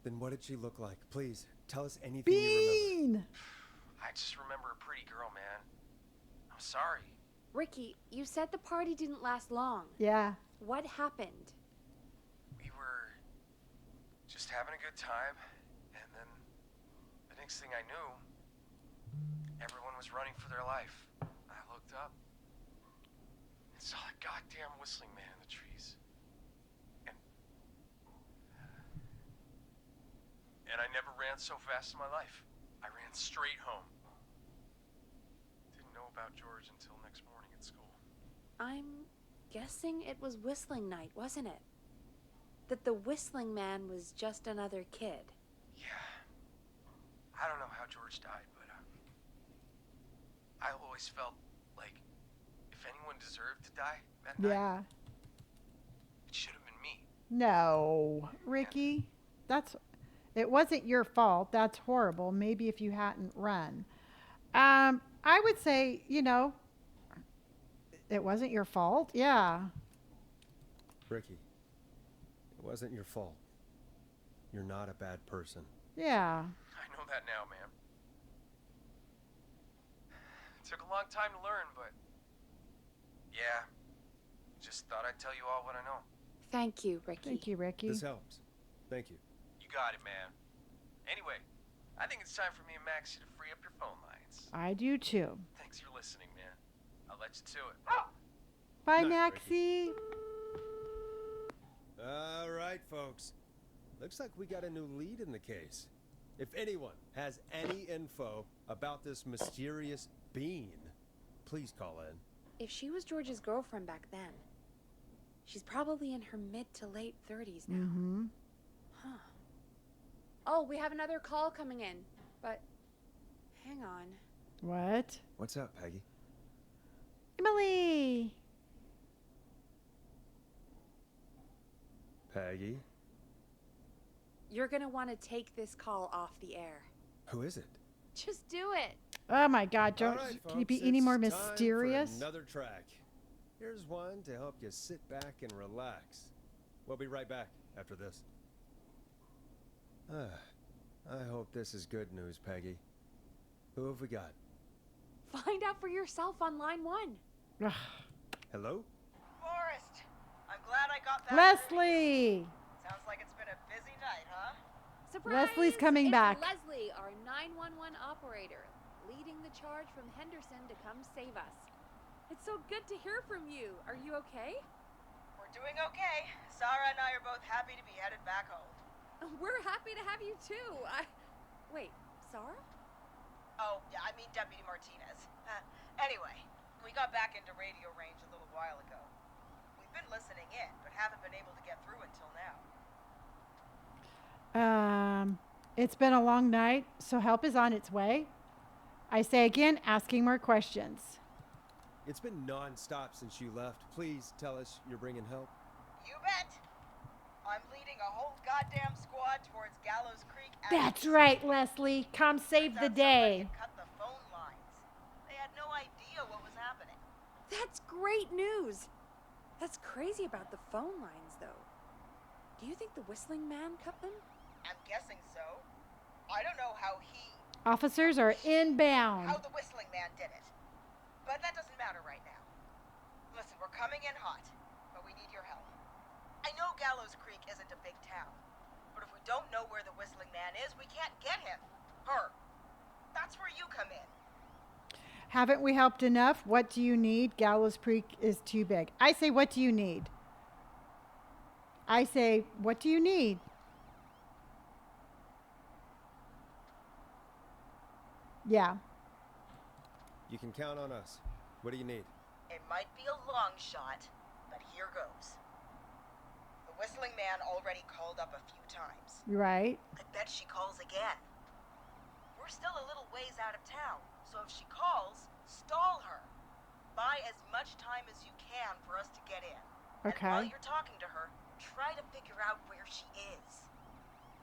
Then what did she look like? Please, tell us anything you remember. Bean! I just remember a pretty girl, man. I'm sorry. Ricky, you said the party didn't last long. Yeah. What happened? We were just having a good time, and then the next thing I knew, everyone was running for their life. I looked up and saw that goddamn whistling man in the trees. And I never ran so fast in my life. I ran straight home. Didn't know about George until next morning at school. I'm guessing it was whistling night, wasn't it? That the whistling man was just another kid. Yeah. I don't know how George died, but I always felt like if anyone deserved to die that night, Yeah. it should have been me. No. Ricky, it wasn't your fault. That's horrible. Maybe if you hadn't run. I would say, it wasn't your fault. Yeah. Ricky, it wasn't your fault. You're not a bad person. Yeah. I know that now, ma'am. It took a long time to learn, but yeah, just thought I'd tell you all what I know. Thank you, Ricky. Thank you, Ricky. This helps. Thank you. You got it, man. Anyway, I think it's time for me and Maxie to free up your phone lines. I do too. Thanks for listening, man. I'll let you to it. Bye, Night, Maxie. All right, folks. Looks like we got a new lead in the case. If anyone has any info about this mysterious being, please call in. If she was George's girlfriend back then, she's probably in her mid to late 30s now. Mm-hmm. Huh. Oh, we have another call coming in, but hang on. What? What's up, Peggy? Emily! Peggy? You're gonna want to take this call off the air. Who is it? Just do it. Oh my God, All don't, right, can you folks, be any more it's time for mysterious? another track. Here's one to help you sit back and relax. We'll be right back after this. I hope this is good news, Peggy. Who have we got? Find out for yourself on line 1. Hello? Forrest, I'm glad I got that. Leslie! Sounds like it's been a busy night, huh? Surprise! Leslie's coming It's back. Leslie, our 911 operator, leading the charge from Henderson to come save us. It's so good to hear from you. Are you okay? We're doing okay. Sarah and I are both happy to be headed back home. We're happy to have you too. Wait, Sarah? Oh, yeah, I mean Deputy Martinez. Anyway, we got back into radio range a little while ago. We've been listening in, but haven't been able to get through until now. It's been a long night, so help is on its way. I say again, asking more questions. It's been non-stop since you left. Please tell us you're bringing help. You bet. I'm leading a whole goddamn squad towards Gallows Creek. That's right, Leslie. Come save the day. Cut the phone lines. They had no idea what was happening. That's great news. That's crazy about the phone lines, though. Do you think the Whistling Man cut them? I'm guessing so. I don't know how Officers are inbound. how the Whistling Man did it. But that doesn't matter right now. Listen, we're coming in hot, but we need your help. I know Gallows Creek isn't a big town, but if we don't know where the Whistling Man is, we can't get him. Her. That's where you come in. Haven't we helped enough? What do you need? Gallows Creek is too big. I say, what do you need? I say, what do you need? Yeah. You can count on us. What do you need? It might be a long shot, but here goes. The Whistling Man already called up a few times. Right. I bet she calls again. We're still a little ways out of town, so if she calls, stall her. Buy as much time as you can for us to get in. Okay. And while you're talking to her, try to figure out where she is.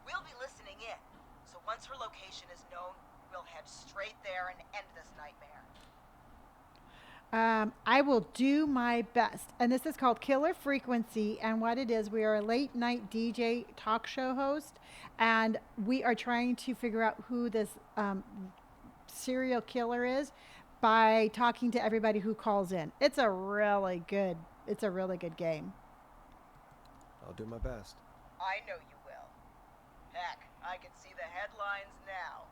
We'll be listening in, so once her location is known, we'll head straight there and end this nightmare. I will do my best. And this is called Killer Frequency. And what it is, we are a late night DJ talk show host. And we are trying to figure out who this serial killer is by talking to everybody who calls in. It's a really good game. I'll do my best. I know you will. Heck, I can see the headlines now.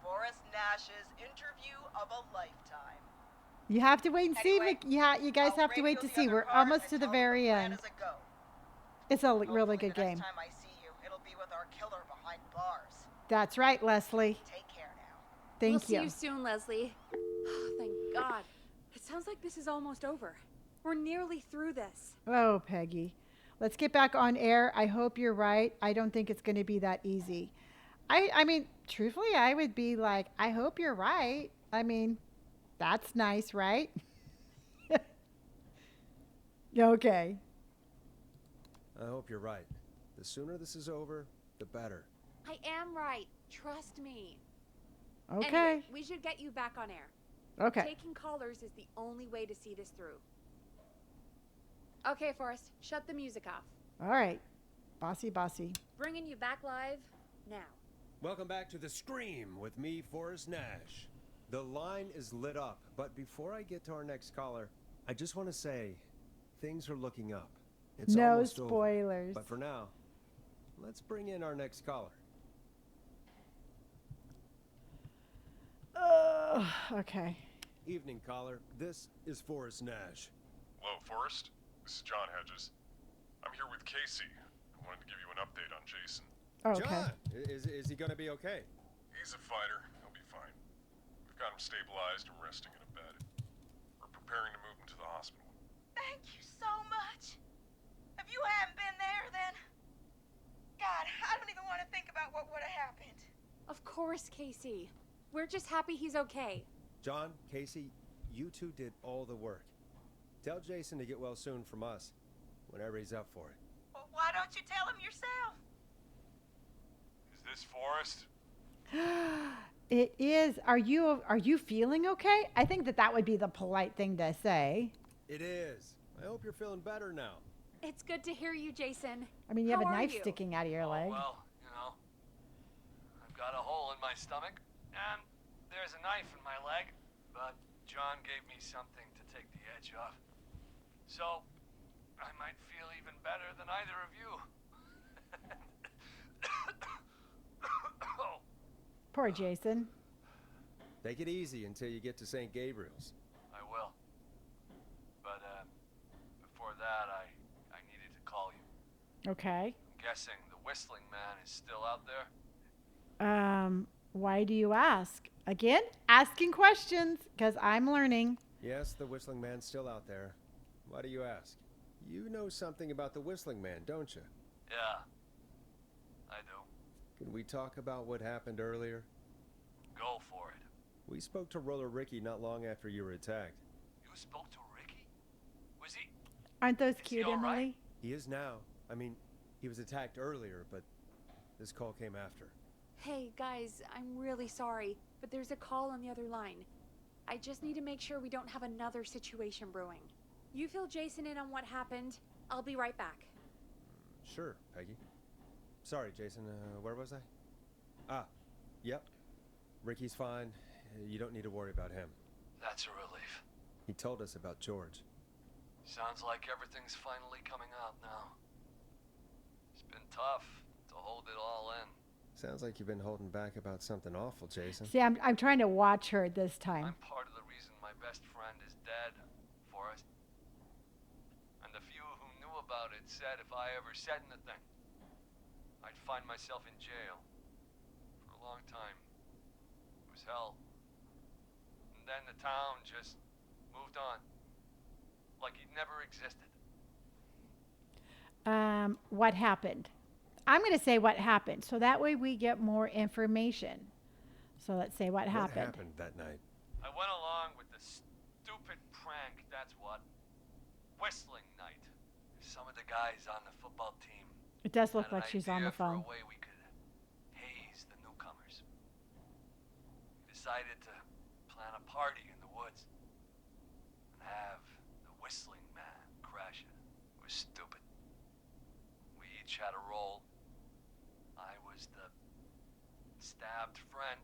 Forrest Nash's interview of a lifetime. You have to wait and see. Anyway, You guys have to wait to see. We're almost to the very end. It's a really good game. Next time I see you, it'll be with our killer behind bars. That's right, Leslie. Take care now. Thank We'll see you. you soon, Leslie. Thank God. It sounds like this is almost over. We're nearly through this. Oh, Peggy. Let's get back on air. I hope you're right. I don't think it's going to be that easy. I mean, truthfully, I would be like, I hope you're right. I mean, that's nice, right? Okay. I hope you're right. The sooner this is over, the better. I am right. Trust me. Okay. Anyway, we should get you back on air. Okay. Taking callers is the only way to see this through. Okay, Forrest, shut the music off. All right. Bossy. Bringing you back live now. Welcome back to The Scream with me, Forrest Nash. The line is lit up, but before I get to our next caller, I just want to say things are looking up. It's No almost over. spoilers. But for now, let's bring in our next caller. Okay. Evening, caller. This is Forrest Nash. Hello, Forrest. This is John Hedges. I'm here with Casey, I wanted to give you an update on Jason. Okay. John, is he gonna be okay? He's a fighter. He'll be fine. We've got him stabilized and resting in a bed. We're preparing to move him to the hospital. Thank you so much. If you hadn't been there, then... God, I don't even want to think about what would have happened. Of course, Casey. We're just happy he's okay. John, Casey, you two did all the work. Tell Jason to get well soon from us, whenever he's up for it. Well, why don't you tell him yourself? Is this Forrest? It is. Are you feeling okay? I think that would be the polite thing to say. It is. I hope you're feeling better now. It's good to hear you, Jason. I mean, you have How a are knife you? sticking out of your leg. Well, you know, I've got a hole in my stomach, and there's a knife in my leg, but John gave me something to take the edge off. So, I might feel even better than either of you. Poor Jason. Take it easy until you get to St. Gabriel's. I will. But, before that, I needed to call you. Okay. I'm guessing the Whistling Man is still out there? Why do you ask? Again, asking questions, because I'm learning. Yes, the Whistling Man's still out there. Why do you ask? You know something about the Whistling Man, don't you? Yeah, I do. Can we talk about what happened earlier? Go for it. We spoke to Roller Ricky not long after you were attacked. You spoke to Ricky? Was he... Aren't those Is cute, he all Emily? right? He is now. I mean, he was attacked earlier, but this call came after. Hey, guys, I'm really sorry, but there's a call on the other line. I just need to make sure we don't have another situation brewing. You fill Jason in on what happened. I'll be right back. Sure, Peggy. Sorry, Jason, where was I? Ah, yep. Ricky's fine. You don't need to worry about him. That's a relief. He told us about George. Sounds like everything's finally coming out now. It's been tough to hold it all in. Sounds like you've been holding back about something awful, Jason. See, I'm trying to watch her this time. I'm part of the reason my best friend is dead, Forrest. And the few who knew about it said if I ever said anything, I'd find myself in jail. For a long time. It was hell. And then the town just moved on. Like he'd never existed. What happened? I'm going to say what happened, so that way we get more information. So let's say what happened. What happened that night? I went along with the stupid prank, that's what. Whistling night. Some of the guys on the football team It does look had an like she's on idea the phone. for a way we could haze the newcomers. We decided to plan a party in the woods and have the Whistling Man crash it. It was stupid. We each had a role. I was the stabbed friend.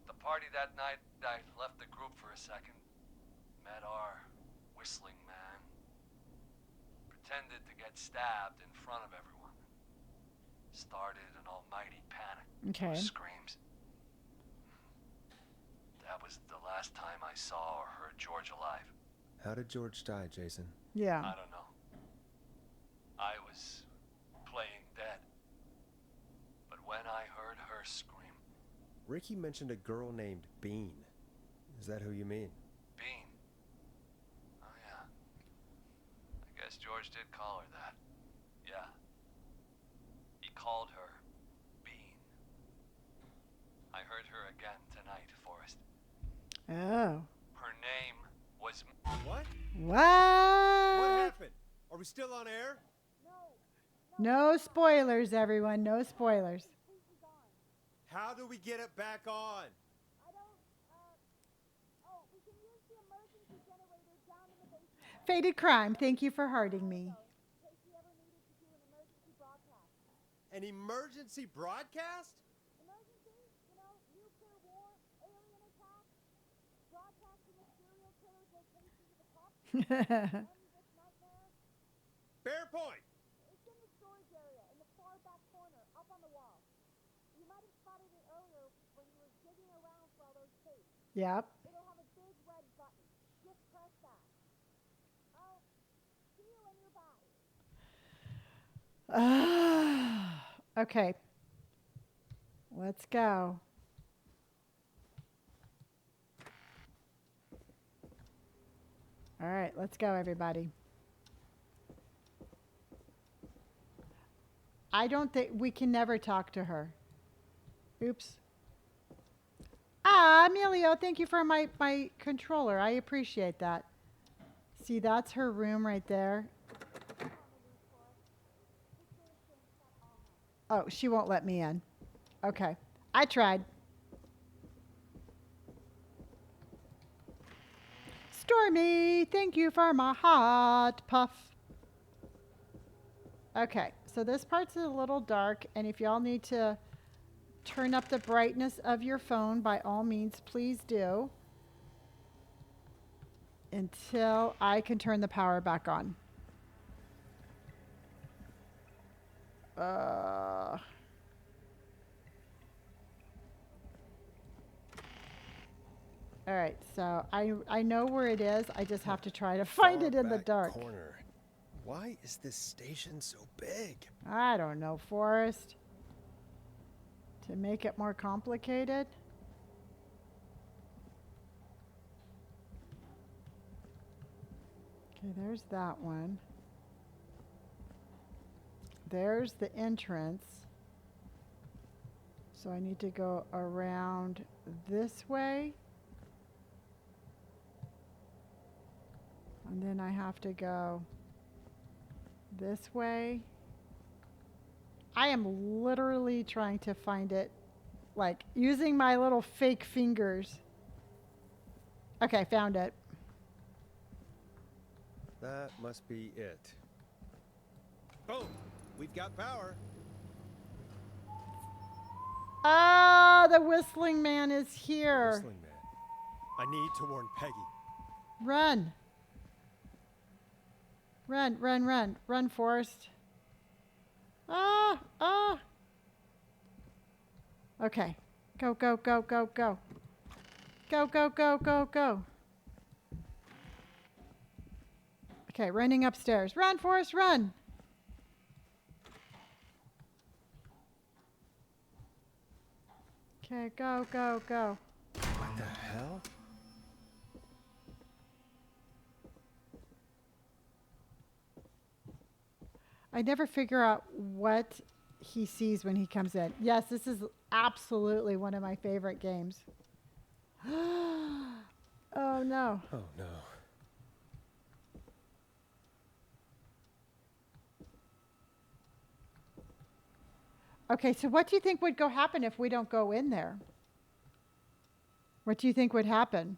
At the party that night, I left the group for a second. Met our Whistling Man. Pretended to get stabbed in front of everyone. Started an almighty panic. Okay. Screams. That was the last time I saw or heard George alive. How did George die, Jason? Yeah. I don't know. I was playing dead. But when I heard her scream... Ricky mentioned a girl named Bean. Is that who you mean? Bean. Oh, yeah. I guess George did call her that. Yeah. He called her Bean. I heard her again tonight, Forrest. Oh. Her name was... What? What? What happened? Are we still on air? No spoilers, everyone. No spoilers. How do we get it back on? Faded Crime, thank you for hurting me. An emergency broadcast? Bear Point! It's in the storage area, in the far back corner, up on the wall. You might have spotted it earlier when you were digging around for all those tapes. Yep. It'll have a big red button. Just press that. I'll see you when you're back. Okay. Let's go. All right, let's go, everybody. I don't think we can never talk to her. Oops. Ah, Emilio, thank you for my controller. I appreciate that. See, that's her room right there. Oh, she won't let me in. Okay. I tried. Stormy, thank you for my hot puff. Okay, so this part's a little dark, and if y'all need to turn up the brightness of your phone, by all means, please do. Until I can turn the power back on. All right, so I know where it is. I just have to try to find it in the dark. Corner. Why is this station so big? I don't know, Forrest. To make it more complicated. Okay, there's that one. There's the entrance. So I need to go around this way. And then I have to go this way. I am literally trying to find it, like using my little fake fingers. Okay, found it. That must be it. Boom! We've got power. Ah, the whistling man is here. Whistling man. I need to warn Peggy. Run. Run, run, run. Run, Forrest. Ah. Okay. Go, go, go, go, go. Go, go, go, go, go. Okay, running upstairs. Run, Forrest, run. Okay, go, go, go. What the hell? I never figure out what he sees when he comes in. Yes, this is absolutely one of my favorite games. Oh, no. Oh, no. Okay, so what do you think would go happen if we don't go in there? What do you think would happen?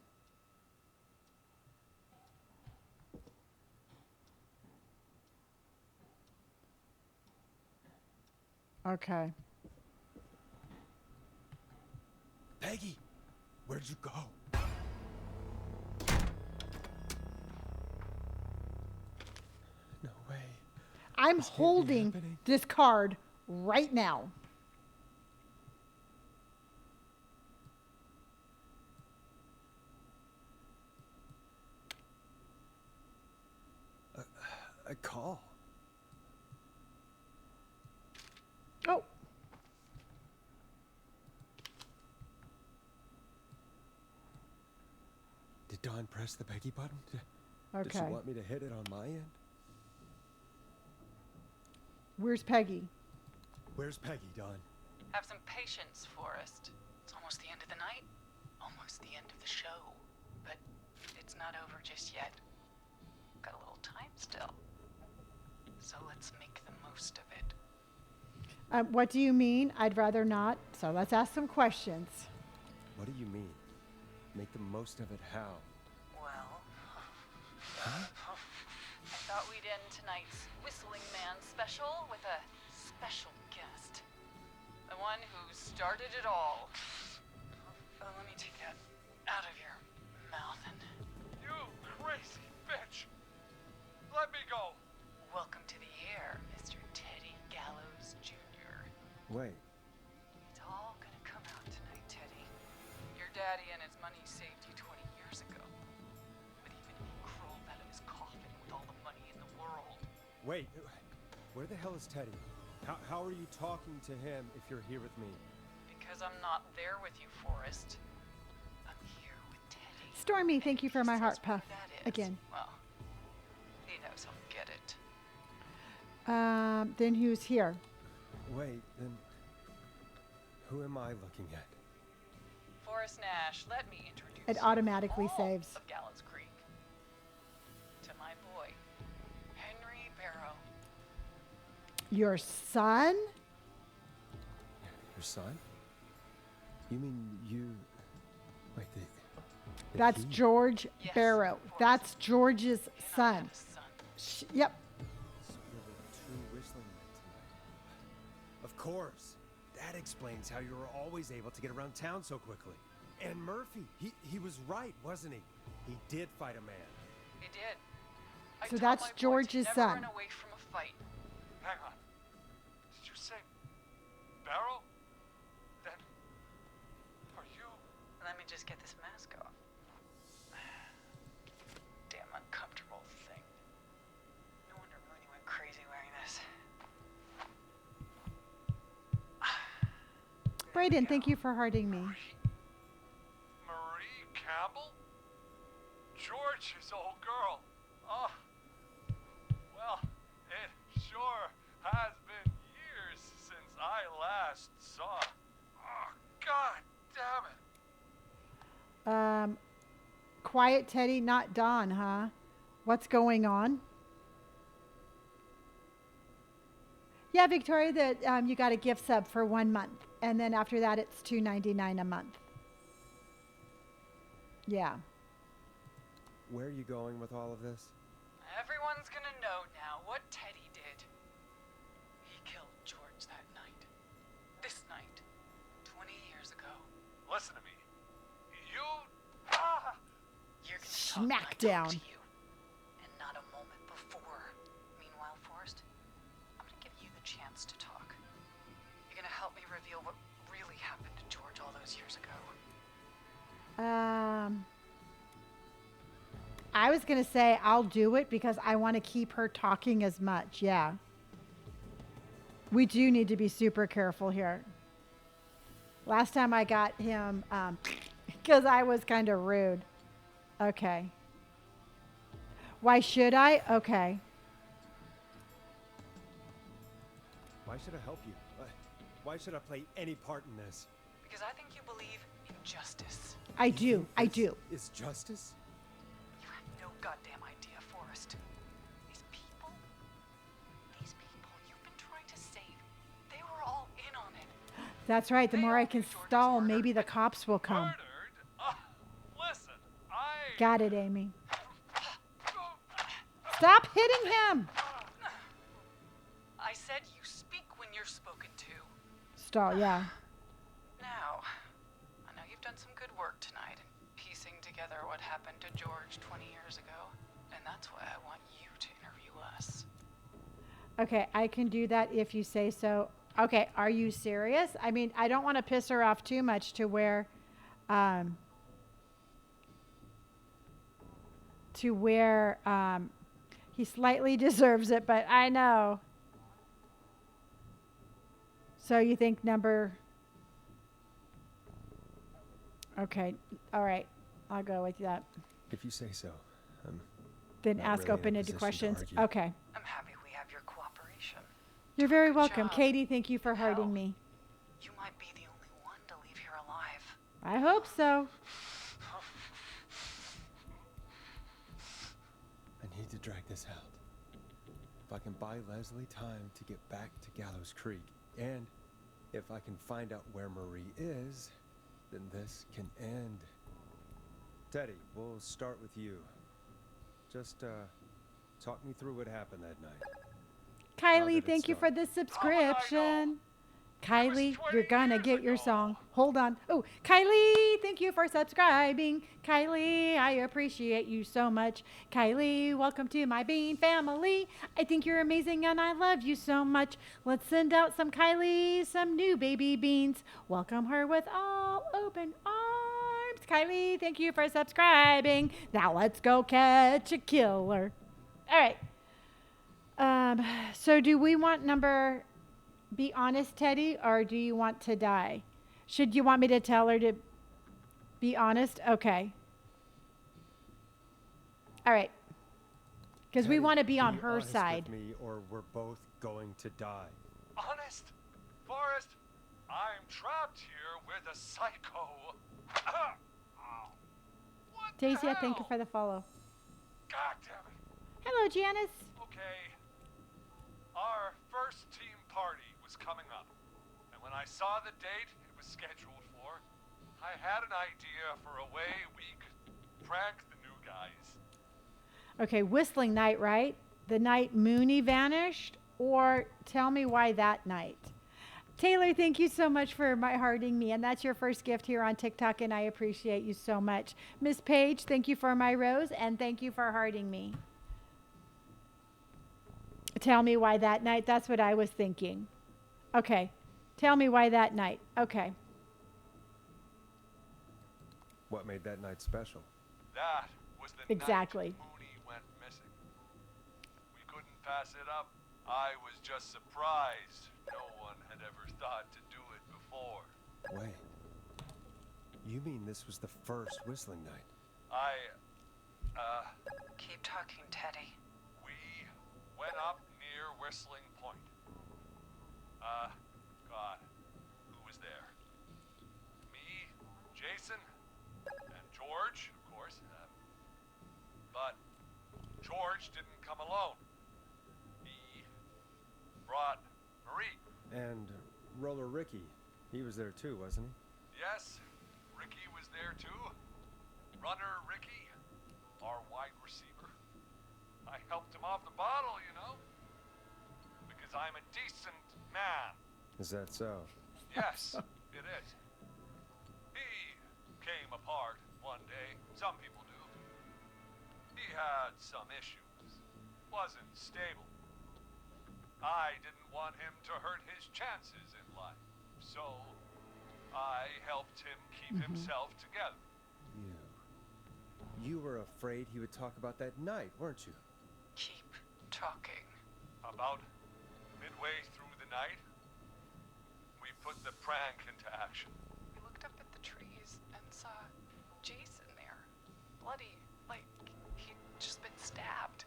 Okay. Peggy, where'd you go? No way. I'm This can't be holding happening. this card right now. A call. Oh. Did Dawn press the Peggy button? Okay. Does she want me to hit it on my end? Where's Peggy? Where's Peggy, Dawn? Have some patience, Forrest. It's almost the end of the night. Almost the end of the show. But it's not over just yet. Got a little time still. So let's make the most of it. What do you mean? I'd rather not. So let's ask some questions. What do you mean? Make the most of it how? Well, Huh? I thought we'd end tonight's Whistling Man special with a special guest. The one who started it all. Let me take that out of your mouth and... You crazy bitch! Let me go! Welcome to the air, Mr. Teddy Gallows Jr. Wait. It's all gonna come out tonight, Teddy. Your daddy and his money saved you 20 years ago. But even he crawled out of his coffin with all the money in the world. Wait. Where the hell is Teddy? How are you talking to him if you're here with me? Because I'm not there with you, Forrest. I'm here with Teddy. Stormy, thank you for my heart Says where puff that is. again. Well, he knows I'll get it. Then who's here? Wait, then who am I looking at? Forrest Nash, let me introduce It you automatically all saves. of Gallows Creek to my boy, Henry Barrow. Your son? Your son? You mean you... Wait, That's he... George Yes, Barrow. Forrest. That's George's And I son. have a son. Yep. So you're the true whistling man tonight. Of course. That explains how you were always able to get around town so quickly. And Murphy, he was right, wasn't he? He did fight a man. He did. I So taught that's my boy to George's never son. run away from a fight. Hang on. Did you say Barrow? Then are you? Let me just get this mask off. Damn uncomfortable thing. No wonder Mooney went crazy wearing this. Brayden, thank you for hearting me. Marie Campbell? George's old girl. Oh. Well, it sure has been years since I last saw. Oh, God damn it. Quiet Teddy, not Don, huh? What's going on? Yeah, Victoria, that you got a gift sub for 1 month, and then after that, it's $2.99 a month. Yeah. Where are you going with all of this? Everyone's gonna know now what Teddy did. He killed George that night. This night. 20 years ago. Listen to me. You. You're gonna Smack talk when I down. talk to you, and not a moment before. Meanwhile, Forrest, I'm gonna give you the chance to talk. You're gonna help me reveal what really happened to George all those years ago. I was going to say I'll do it because I want to keep her talking as much. Yeah. We do need to be super careful here. Last time I got him, because I was kind of rude. Okay. Why should I? Okay. Why should I help you? Why should I play any part in this? Because I think you believe in justice. I do. I do. Is justice? You have no goddamn idea, Forrest. These people you've been trying to save, they were all in on it. That's right. The more I can stall, maybe the cops will come. Murdered? Listen, I. Got it, Amy. Stop hitting him. I said you speak when you're spoken to. Stall, yeah. Now, I know you've done some good work tonight in piecing together what happened to George 20 years ago, and that's why I want you to interview us. Okay, I can do that if you say so. Okay, are you serious? I mean, I don't want to piss her off too much to where, he slightly deserves it, but I know. So you think number... Okay, all right. I'll go with that. If you say so. Then not ask really in a open-ended position to questions. argue. Okay. I'm happy we have your cooperation. You're very Good welcome. job. Katie, thank you for Hell, hurting me. You might be the only one to leave here alive. I hope so. I need to drag this out. If I can buy Leslie time to get back to Gallows Creek, and if I can find out where Marie is, then this can end. Teddy, we'll start with you. Just, talk me through what happened that night. How did Kylie, it thank you for start? the subscription. Kylie, you're gonna get your song. Hold on. Oh, Kylie, thank you for subscribing. Kylie, I appreciate you so much. Kylie, welcome to my Bean family. I think you're amazing and I love you so much. Let's send out some Kylie, some new baby beans. Welcome her with all open arms. Kylie, thank you for subscribing. Now let's go catch a killer. All right. So do we want number, be honest, Teddy, or do you want to die? Should you want me to tell her to be honest? Okay. All right. Because we Teddy, want to be on be her honest side. with me, or we're both going to die. Honest? Forrest, I'm trapped here with a psycho. Ow. What the Daisy, thank you hell? for the follow. God damn it. Hello, Janice. Okay. Our first team party was coming up. And when I saw the date it was scheduled for, I had an idea for a way we could prank the new guys. Okay, Whistling Night, right? The night Mooney vanished? Or tell me why that night? Taylor, thank you so much for my hearting me. And that's your first gift here on TikTok, and I appreciate you so much. Miss Paige, thank you for my rose, and thank you for hearting me. Tell me why that night. That's what I was thinking. Okay. Tell me why that night. Okay. What made that night special? That was the Exactly. night Mooney went missing. We couldn't pass it up. I was just surprised no one had ever thought to do it before. Wait. You mean this was the first Whistling Night? Keep talking, Teddy. We went up near Whistling Point. God, who was there? Me, Jason, and George, of course. But George didn't come alone. He brought Marie. And Roller Ricky. He was there too, wasn't he? Yes, Ricky was there too. Runner Ricky, our wide receiver. I helped him off the bottle, you know. Because I'm a decent man. Is that so? Yes, it is. He came apart one day. Some people do. He had some issues. Wasn't stable. I didn't want him to hurt his chances in life. So I helped him keep himself together. You were afraid he would talk about that night, weren't you? Keep talking. About midway through the night, we put the prank into action. We looked up at the trees and saw Jason there, bloody, like he'd just been stabbed.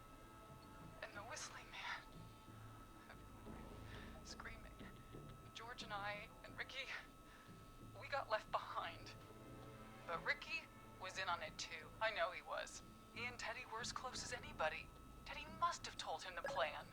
And the whistling man, screaming. George and I and Ricky, we got left behind. But Ricky was in on it too. I know he was. He and Teddy were as close as anybody. Teddy must have told him the plan.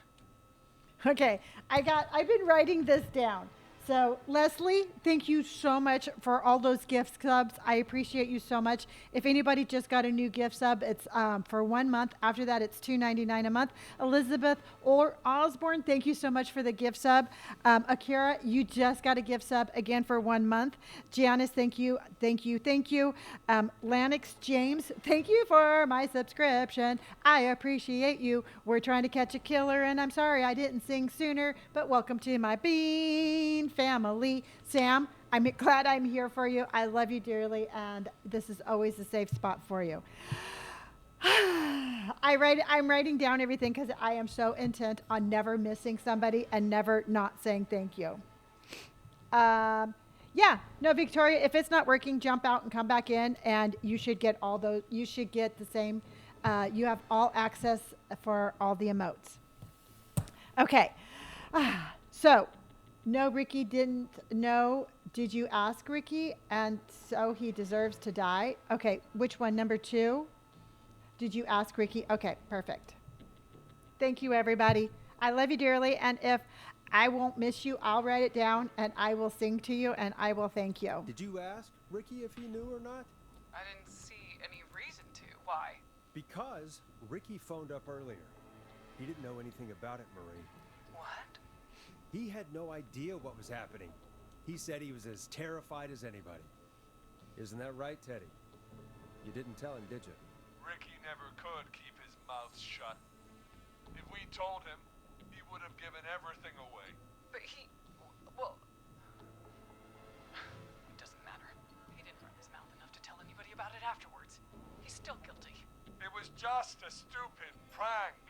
Okay, I've been writing this down. So, Leslie, thank you so much for all those gift subs. I appreciate you so much. If anybody just got a new gift sub, it's for 1 month. After that, it's $2.99 a month. Elizabeth or Osborne, thank you so much for the gift sub. Akira, you just got a gift sub again for 1 month. Janice, thank you, thank you, thank you. Lanix James, thank you for my subscription. I appreciate you. We're trying to catch a killer, and I'm sorry I didn't sing sooner, but welcome to my Bean family. Sam, I'm glad I'm here for you. I love you dearly, and this is always a safe spot for you. I'm writing down everything because I am so intent on never missing somebody and never not saying thank you. Yeah, no, Victoria, if it's not working, jump out and come back in, and you should get all those. You should get the same. You have all access for all the emotes. Okay, so. No, Ricky didn't know. Did you ask Ricky? And so he deserves to die? Okay, which one? Number 2? Did you ask Ricky? Okay, perfect. Thank you, everybody. I love you dearly. And if I won't miss you, I'll write it down and I will sing to you and I will thank you. Did you ask Ricky if he knew or not? I didn't see any reason to. Why? Because Ricky phoned up earlier. He didn't know anything about it, Marie. What? He had no idea what was happening. He said he was as terrified as anybody. Isn't that right, Teddy? You didn't tell him, did you? Ricky never could keep his mouth shut. If we told him, he would have given everything away. But well, it doesn't matter. He didn't run his mouth enough to tell anybody about it afterwards. He's still guilty. It was just a stupid prank.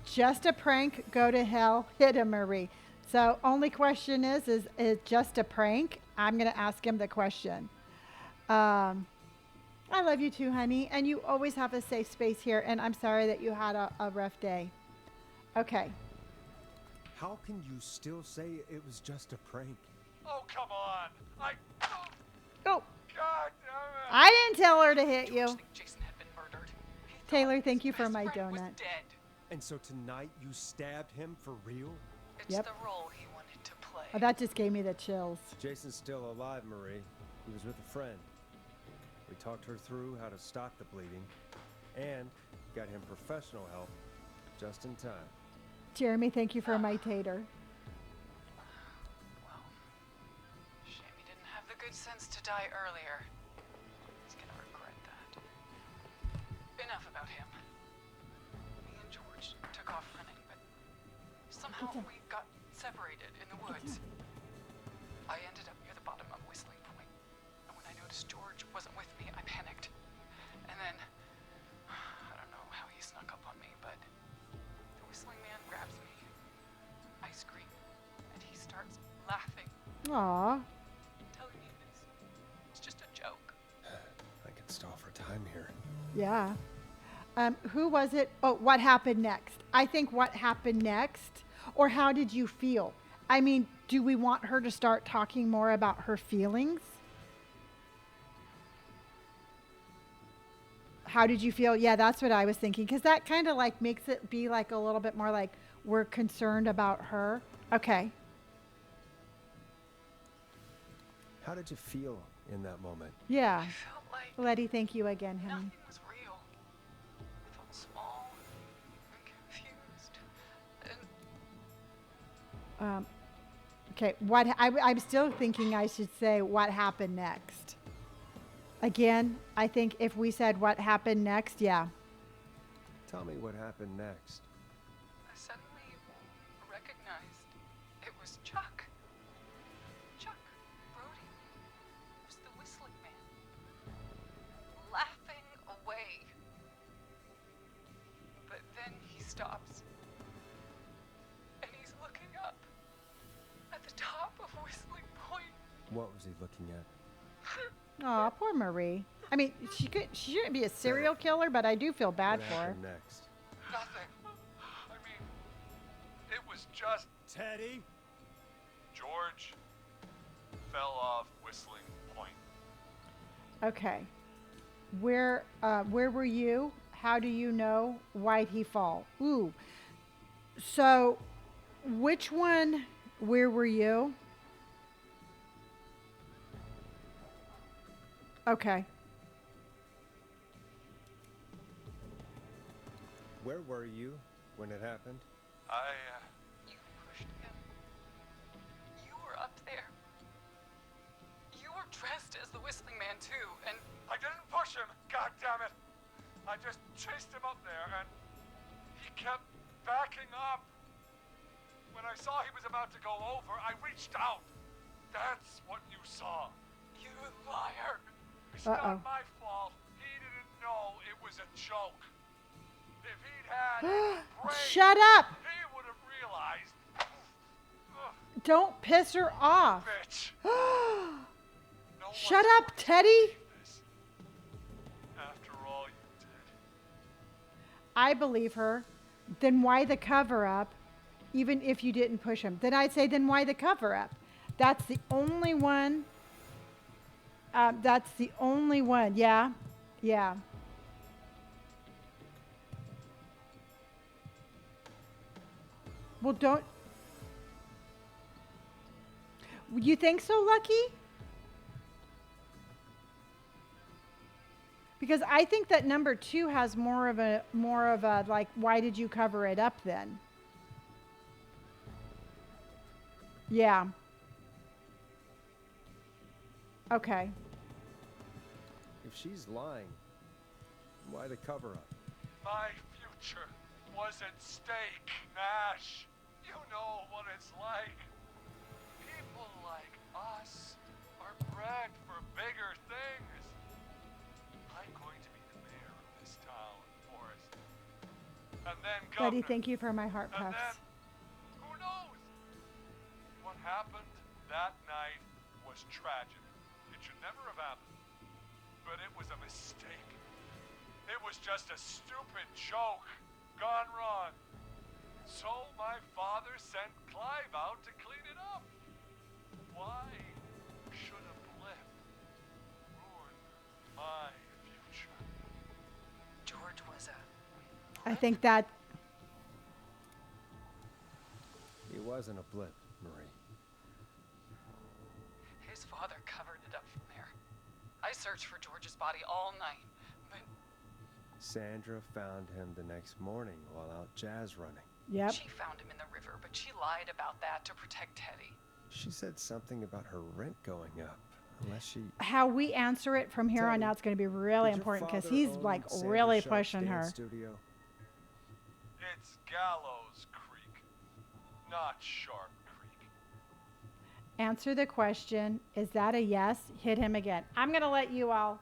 Just a prank. Go to hell. Hit him, Marie. So only question is it just a prank? I'm going to ask him the question. I love you too, honey. And you always have a safe space here. And I'm sorry that you had a rough day. Okay. How can you still say it was just a prank? Oh, come on. Oh, God damn it. I didn't tell her to hit George you. think Jason had been murdered. He thought Taylor, his thank you for best my friend was donut. dead. And so tonight you stabbed him for real? It's Yep. the role he wanted to play. Oh, that just gave me the chills. Jason's still alive, Marie. He was with a friend. We talked her through how to stop the bleeding and got him professional help just in time. Jeremy, thank you for my tater. Well, shame he didn't have the good sense to die earlier. He's gonna regret that. Enough about him. Me and George took off running, but somehow we got separated in the woods. I ended up near the bottom of Whistling Point, and when I noticed George wasn't with me, I panicked. And then, I don't know how he snuck up on me, but the Whistling Man grabs me. I scream, and he starts laughing, Aw. telling me it's just a joke. I can stall for time here. Yeah. Who was it? Oh, what happened next? I think what happened next, or how did you feel? I mean, do we want her to start talking more about her feelings? How did you feel? Yeah, that's what I was thinking. Because that kind of like makes it be like a little bit more like we're concerned about her. Okay. How did you feel in that moment? Yeah. I felt like Letty, thank you again, honey. nothing was real. I felt small and confused. And Okay, I'm still thinking I should say what happened next. Again, I think if we said what happened next, yeah. Tell me what happened next. I suddenly recognized it was Chuck. Chuck Brody was the Whistling Man, laughing away. But then he stops, and he's looking up at the top of Whistling Point. What was he looking at? Aw, poor Marie. I mean, she shouldn't be a serial killer, but I do feel bad What for her. happened next? Nothing. I mean, it was just Teddy? George fell off Whistling Point. Okay. Where were you? How do you know? Why'd he fall? Ooh. So, which one? Where were you? Okay. Where were you when it happened? You pushed him. You were up there. You were dressed as the Whistling Man too, and I didn't push him, god damn it. I just chased him up there and he kept backing up. When I saw he was about to go over, I reached out. That's what you saw. you liar. It's Uh-oh. not my fault. He didn't know it was a joke. If he'd had any brains, Shut up! he would have realized. Ugh, Don't piss her off. bitch. No Shut one's up, Teddy. this. After all you did. I believe her. Then why the cover up? Even if you didn't push him, then I'd say, then why the cover up? That's the only one. That's the only one. Yeah. Yeah. Well, don't. You think so, Lucky? Because I think that number 2 has more of a like, why did you cover it up then? Yeah. Okay. If she's lying, why the cover up? My future was at stake, Nash. You know what it's like. People like us are bred for bigger things. I'm going to be the mayor of this town, Forrest. and then Buddy, governor. thank you for my heart And puffs. then, who knows? What happened that night was tragic. It should never have happened. But it was a mistake. It was just a stupid joke gone wrong. So my father sent Clive out to clean it up. Why should a blip ruin my future? George was a... I think that He wasn't a blip, Marie. His father covered it up from there. I searched for George's body all night, but Sandra found him the next morning while out jazz running. Yep. she found him in the river, but she lied about that to protect Teddy. She said something about her rent going up, unless she... how we answer it from here on Teddy, out is going to be really did your important because father he's own like Sandra really Sharp's pushing her. dance Studio? It's Gallows Creek, not Sharp Creek. Answer the question. Is that a yes? Hit him again. I'm going to let you all.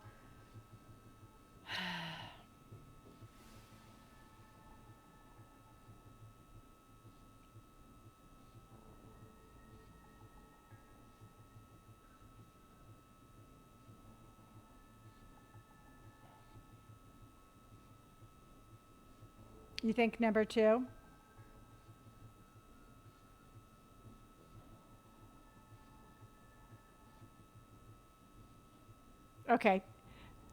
You think number 2? Okay.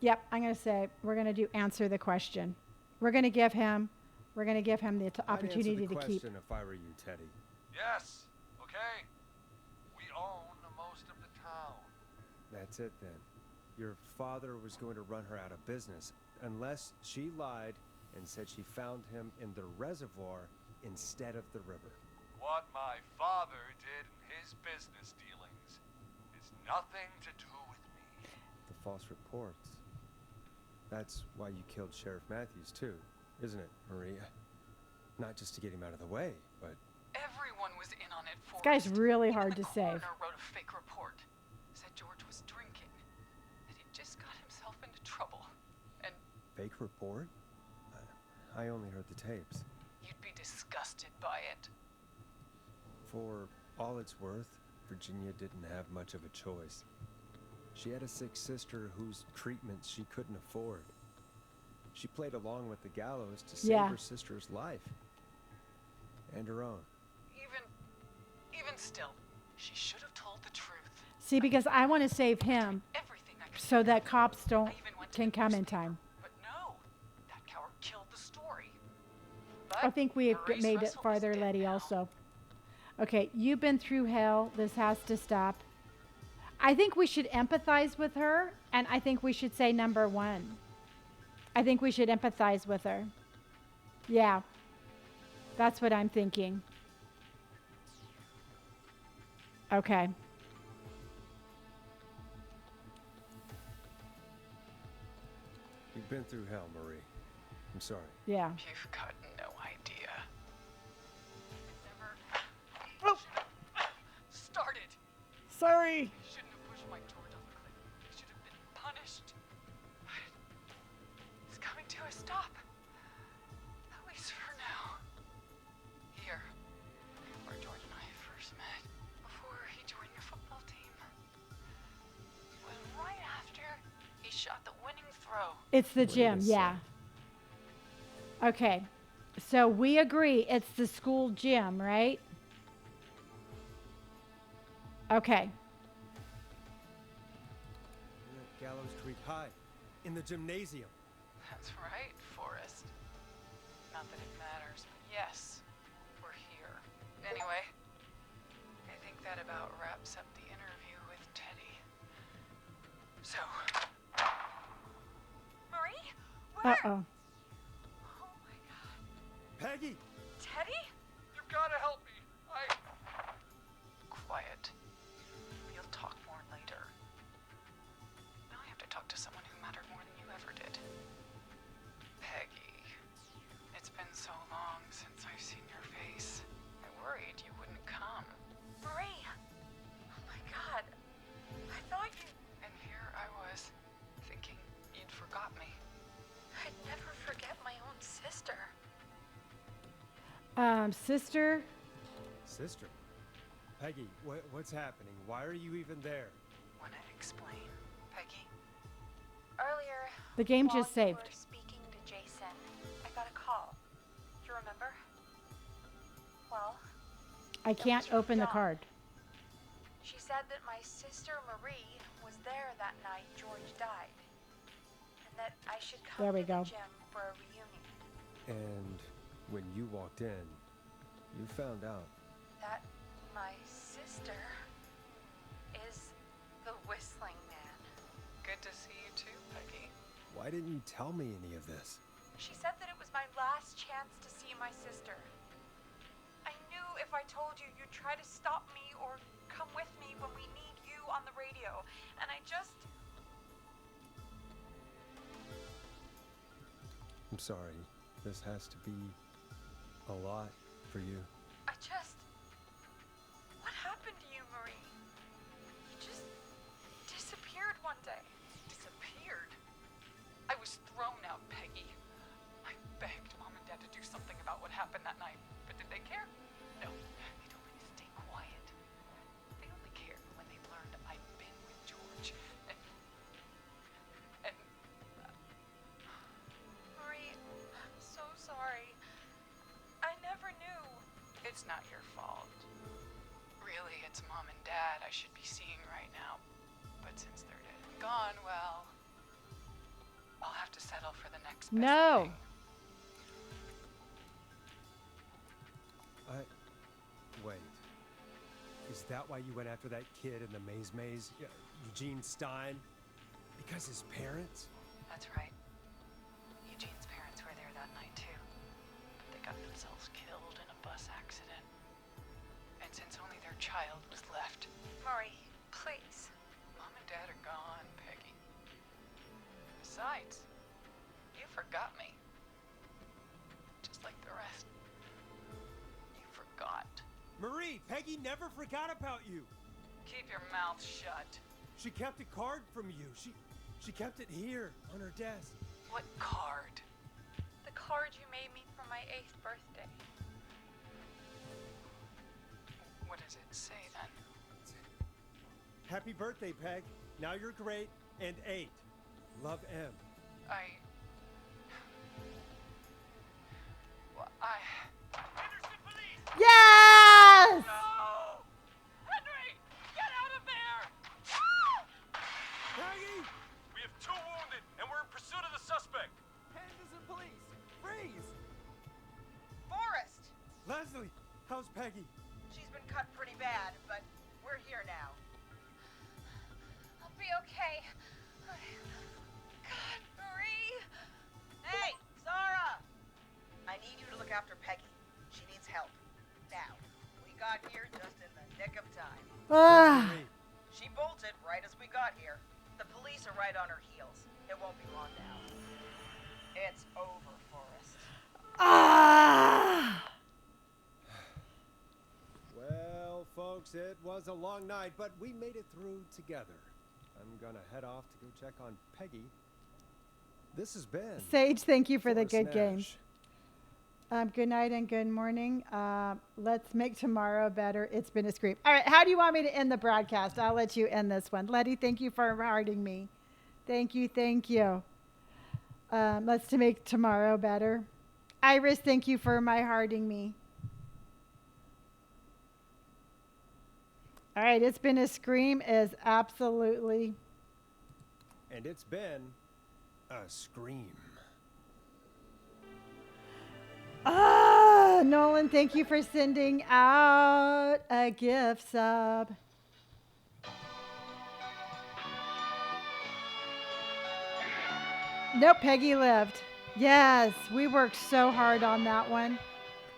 Yep, I'm going to say we're going to do answer the question. We're going to give him the opportunity I'd answer the to keep. question if I were you, Teddy. Yes, okay? We own most of the town. That's it then. Your father was going to run her out of business unless she lied and said she found him in the reservoir instead of the river. What my father did in his business dealings is nothing to do with me. The false reports. That's why you killed Sheriff Matthews too, isn't it, Maria? Not just to get him out of the way, but... Everyone was in on it. This guy's really Even hard the to save. coroner wrote a fake report. Said George was drinking. That he just got himself into trouble. And Fake report? I only heard the tapes. you'd be disgusted by it. For all it's worth, Virginia didn't have much of a choice. She had a sick sister whose treatment she couldn't afford. She played along with the gallows to save Yeah. her sister's life. And her own. Even still, she should have told the truth. See, because I want to save him Everything I could so think that of. cops don't I even went to can the come in newspaper, time. But no, that coward killed the story. I think we have Marie's made it vessel is farther, dead Letty, now. also. Okay, you've been through hell. This has to stop. I think we should empathize with her, and I think we should say number 1. I think we should empathize with her. Yeah. That's what I'm thinking. Okay. You've been through hell, Marie. I'm sorry. Yeah. You've got no idea. Oh. Started. Sorry. Shouldn't have pushed Mike George off the cliff. He should have been punished. But it's coming to a stop. At least for now. Here, where George and I first met, before he joined your football team. It was right after he shot the winning throw. It's the What did gym, it yeah. Okay. So we agree it's the school gym, right? Okay. We're at Gallows Creek High, in the gymnasium. That's right, Forrest. Not that it matters, but yes, we're here. Anyway, I think that about wraps up the interview with Teddy. So, Marie? Where? Uh-oh. Oh my god. Peggy! Teddy? You've got to help me. Quiet. We'll talk more later. Now I have to talk to someone who mattered more than you ever did. Peggy. It's been so long since I've seen your face. I worried you wouldn't come. Marie! Oh my god. I thought you... And here I was, thinking you'd forgot me. I'd never forget my own sister. Sister. Sister. Peggy, what's happening? Why are you even there? Want to explain, Peggy? Earlier, The game while just you saved. were speaking to Jason, I got a call. Do you remember? Well, I can't from open the Dawn. card. She said that my sister Marie was there that night George died, and that I should come There we to go. the gym for a reunion. And when you walked in, you found out. That my sister is the Whistling Man. Good to see you too, Peggy. Why didn't you tell me any of this? She said that it was my last chance to see my sister. I knew if I told you, you'd try to stop me or come with me when we need you on the radio. And I just... I'm sorry. This has to be a lot for you. What happened to you, Marie? You just disappeared one day. Disappeared? I was thrown out, Peggy. I begged Mom and Dad to do something about what happened that night, but did they care? No, they told me to stay quiet. They only cared when they learned I'd been with George. And Marie, I'm so sorry. I never knew. it's not your fault. Really, it's Mom and Dad I should be seeing right now. But since they're dead and gone, well, I'll have to settle for the next best No. thing. Wait. Is that why you went after that kid in the maze? Eugene Stein? Because his parents? That's right. Eugene's parents were there that night too. But they got themselves killed in a bus accident. And since only their child was left, Marie, please. Mom and Dad are gone, Peggy. Besides, you forgot me. Just like the rest. You forgot. Marie, Peggy never forgot about you. Keep your mouth shut. She kept a card from you. She kept it here on her desk. What card? The card you made me for my 8th birthday. What does it say then? Happy birthday, Peg. Now you're great and 8. Love, M. Henderson police! Yes! No! Henry! Get out of there! Peggy! We have 2 wounded, and we're in pursuit of the suspect. Henderson police! Freeze! Forrest! Leslie, how's Peggy? She's been cut pretty bad, but we're here now. I'll be okay. God, Marie! Hey, Zara! I need you to look after Peggy. She needs help. Now, we got here just in the nick of time. Ah. She bolted right as we got here. The police are right on her heels. It won't be long now. It's over, Forrest. Ah. Well, folks, it was a long night, but we made it through together. I'm gonna head off to go check on Peggy. This has been Sage, thank you for the Forrest good Nash. games. Good night and good morning. Let's make tomorrow better. It's been a scream. All right, how do you want me to end the broadcast? I'll let you end this one. Letty, thank you for hearting me. Thank you, thank you. Let's to make tomorrow better. Iris, thank you for my hearting me. All right, it's been a scream is absolutely. And it's been a scream. Nolan, thank you for sending out a gift sub. Nope, Peggy lived. Yes, we worked so hard on that one.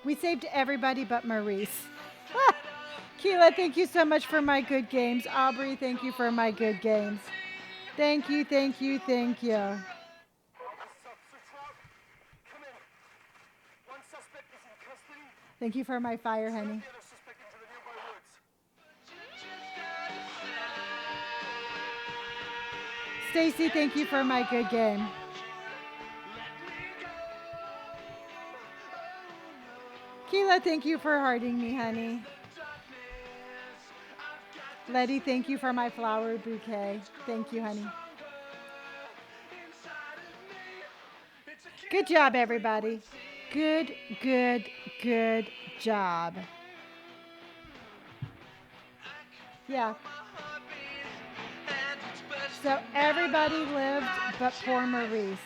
We saved everybody but Maurice. Keela, thank you so much for my good games. Aubrey, thank you for my good games. Thank you, thank you, thank you. Come in. One suspect is in custody. Thank you for my fire, honey. The other suspect into the nearby woods. Stacy, thank you for my good game. Keila, Sheila, thank you for hearting me, honey. Letty, thank you for my flower bouquet. Thank you, honey. Good job, everybody. Good, good, good job. Yeah. So everybody lived but poor Maurice.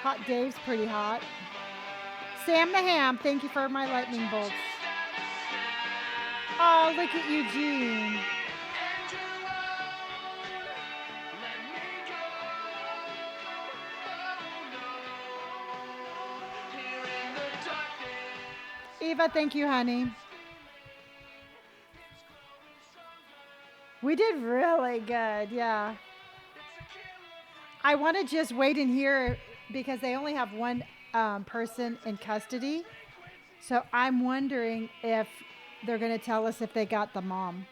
Hot Dave's pretty hot. Sam the Ham, thank you for my lightning bolts. Oh, look at Eugene. Eva, thank you, honey. We did really good, yeah. I want to just wait in here because they only have one person in custody. So I'm wondering if they're going to tell us if they got the mom.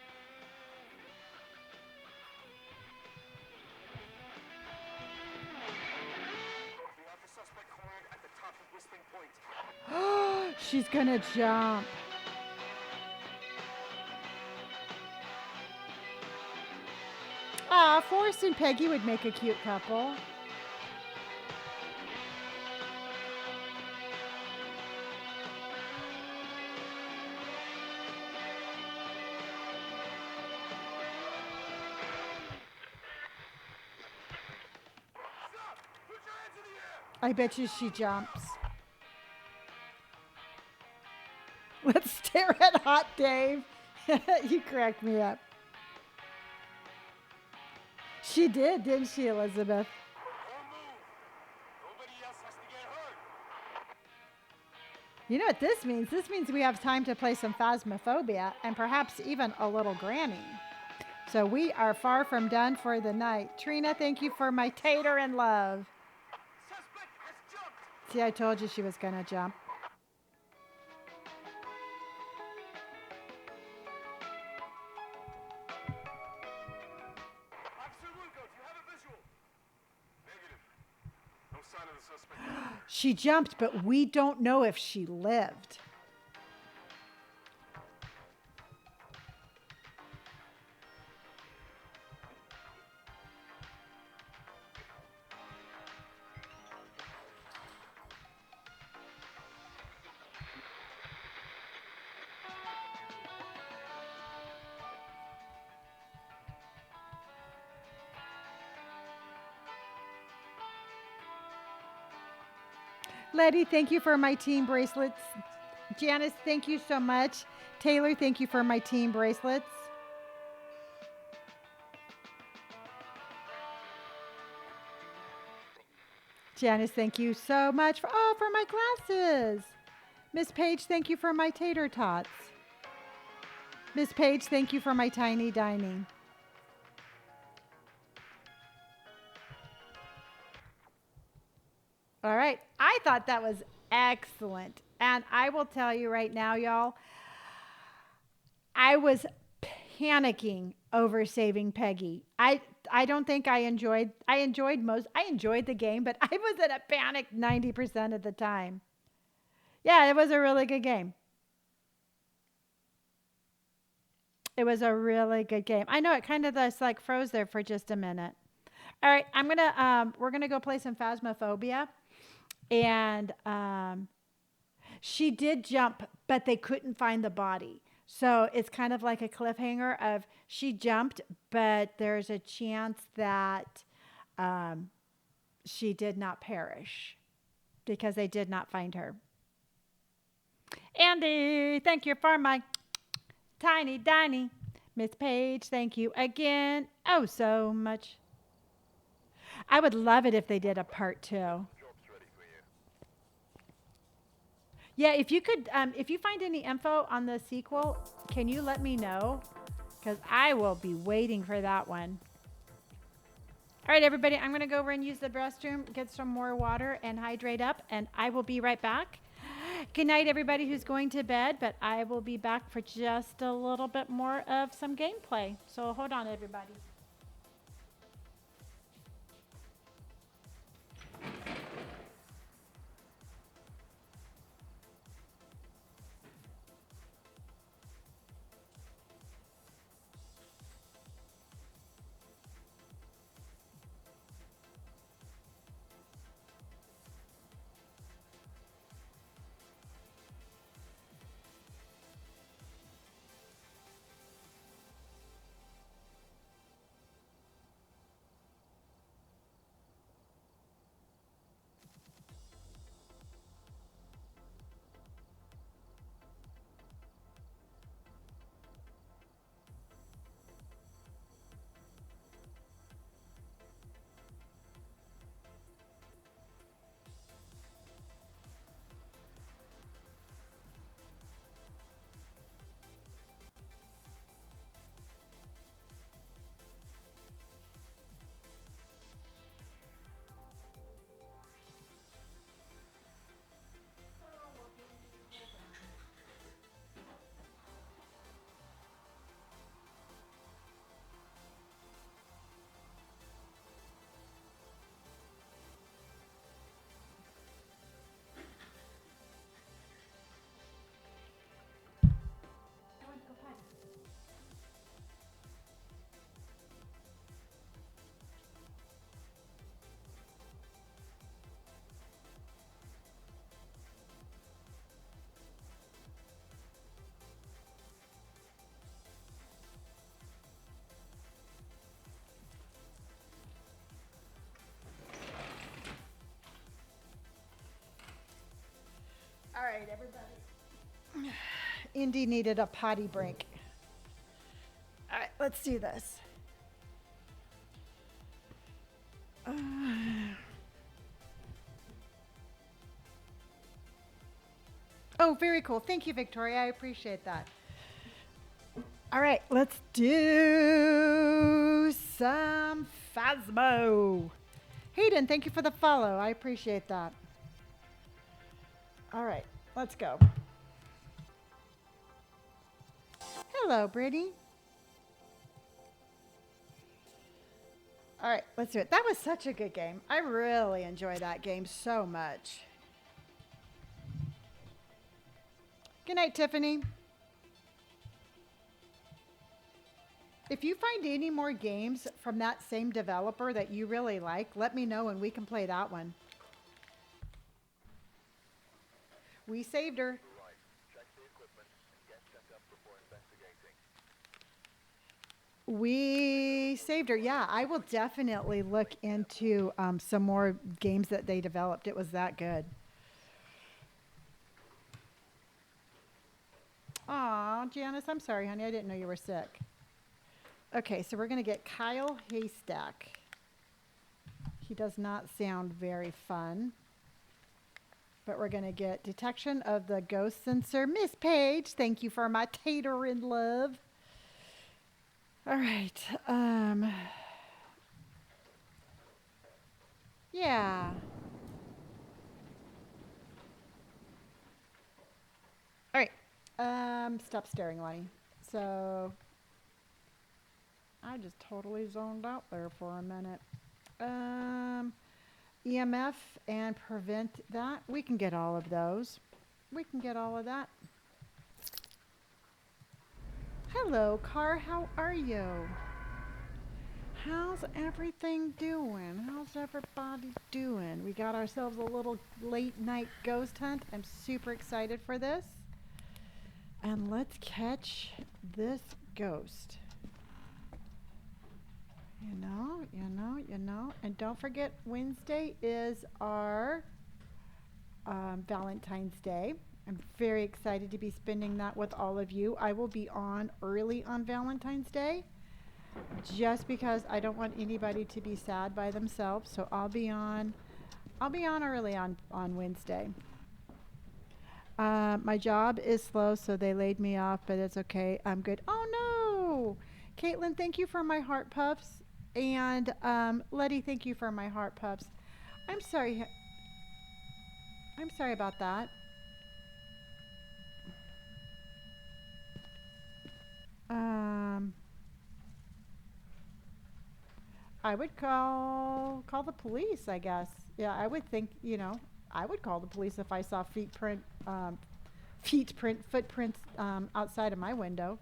She's going to jump. Forrest and Peggy would make a cute couple. I bet you she jumps. Let's stare at Hot Dave. You cracked me up. She did, didn't she, Elizabeth? You know what this means? This means we have time to play some Phasmophobia and perhaps even a little Granny. So we are far from done for the night. Trina, thank you for my tater and love. See, I told you she was going to jump. She jumped, but we don't know if she lived. Letty, thank you for my team bracelets. Janice, thank you so much. Taylor, thank you for my team bracelets. Janice, thank you so much for my glasses. Miss Page, thank you for my tater tots. Miss Page, thank you for my tiny dining. All right. I thought that was excellent. And I will tell you right now, y'all, I was panicking over saving Peggy. I don't think I enjoyed the game, but I was in a panic 90% of the time. Yeah, it was a really good game. It was a really good game. I know it kind of just like froze there for just a minute. All right, we're gonna go play some Phasmophobia. And she did jump, but they couldn't find the body. So it's kind of like a cliffhanger of she jumped, but there's a chance that she did not perish because they did not find her. Andy, thank you for my tiny dining. Miss Page, thank you again. Oh, so much. I would love it if they did a part 2. Yeah, if you could, if you find any info on the sequel, can you let me know? Because I will be waiting for that one. All right, everybody, I'm going to go over and use the restroom, get some more water, and hydrate up, and I will be right back. Good night, everybody who's going to bed, but I will be back for just a little bit more of some gameplay. So hold on, everybody. right, everybody. Indy needed a potty break. All right, let's do this. Oh, very cool. Thank you, Victoria. I appreciate that. All right, let's do some Phasmo. Hayden, thank you for the follow. I appreciate that. All right, let's go. Hello, Brittany. All right, let's do it. That was such a good game. I really enjoy that game so much. Good night, Tiffany. If you find any more games from that same developer that you really like, let me know and we can play that one. We saved her. We saved her. Yeah, I will definitely look into some more games that they developed. It was that good. Aw, Janice, I'm sorry, honey. I didn't know you were sick. Okay, so we're going to get Kyle Haystack. He does not sound very fun. But we're going to get detection of the ghost sensor. Miss Page, thank you for my tater in love. All right. Yeah. All right. Stop staring, Lonnie. So I just totally zoned out there for a minute. EMF and prevent that. We can get all of those. We can get all of that. Hello, Car. How are you? How's everything doing? How's everybody doing? We got ourselves a little late night ghost hunt. I'm super excited for this. And let's catch this ghost. You know. And don't forget, Wednesday is our Valentine's Day. I'm very excited to be spending that with all of you. I will be on early on Valentine's Day just because I don't want anybody to be sad by themselves. So I'll be on early on Wednesday. My job is slow, so they laid me off, but it's okay. I'm good. Oh no! Caitlin, thank you for my heart puffs. And Letty, thank you for my heart puffs. I'm sorry. I'm sorry about that. I would call the police, I guess. Yeah, I would think, I would call the police if I saw footprints outside of my window.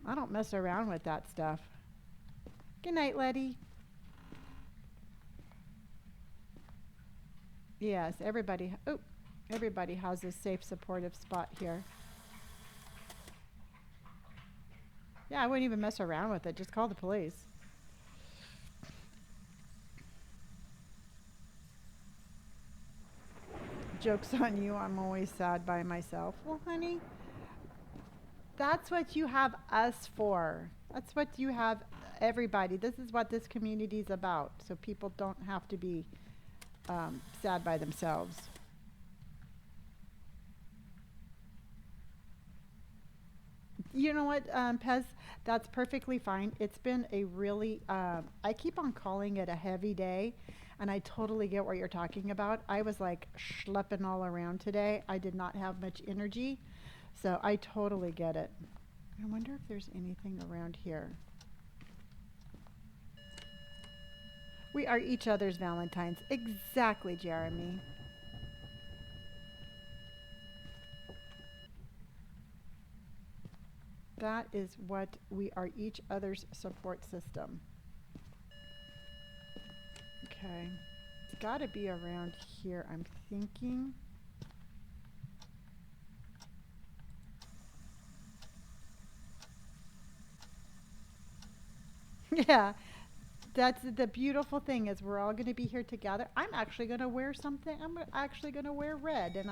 I don't mess around with that stuff. Good night, Letty. Yes, everybody has a safe, supportive spot here. Yeah, I wouldn't even mess around with it. Just call the police. Joke's on you. I'm always sad by myself. Well, honey, that's what you have us for. That's what you have everybody. This is what this community is about. So people don't have to be sad by themselves. You know what, Pez? That's perfectly fine. It's been a really, I keep on calling it a heavy day, and I totally get what you're talking about. I was like schlepping all around today. I did not have much energy, so I totally get it. I wonder if there's anything around here. We are each other's Valentines. Exactly, Jeremy. That is what we are, each other's support system. Okay. It's got to be around here, I'm thinking. Yeah. That's the beautiful thing is we're all going to be here together. I'm actually going to wear something. I'm actually going to wear red, and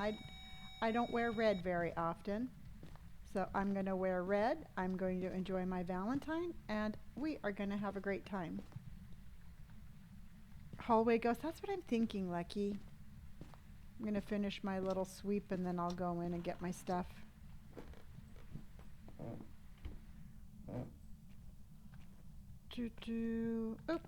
I don't wear red very often. So I'm going to wear red. I'm going to enjoy my Valentine, and we are going to have a great time. Hallway ghost, that's what I'm thinking, Lucky. I'm going to finish my little sweep, and then I'll go in and get my stuff. Oop.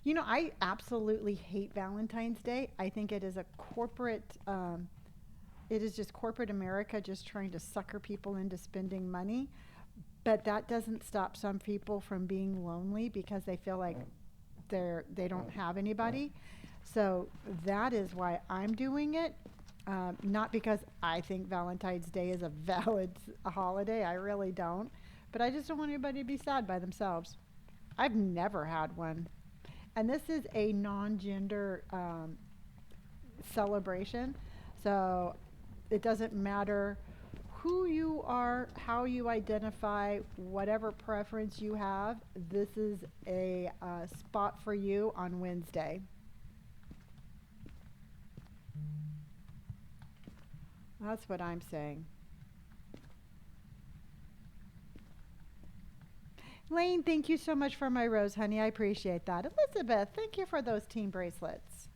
You know, I absolutely hate Valentine's Day. I think it is a corporate, it is just corporate America just trying to sucker people into spending money. But that doesn't stop some people from being lonely because they feel like they don't have anybody. So that is why I'm doing it. Not because I think Valentine's Day is a valid holiday. I really don't. But I just don't want anybody to be sad by themselves. I've never had one. And this is a non-gender celebration. So it doesn't matter who you are, how you identify, whatever preference you have. This is a spot for you on Wednesday. That's what I'm saying. Lane, thank you so much for my rose, honey. I appreciate that. Elizabeth, thank you for those team bracelets.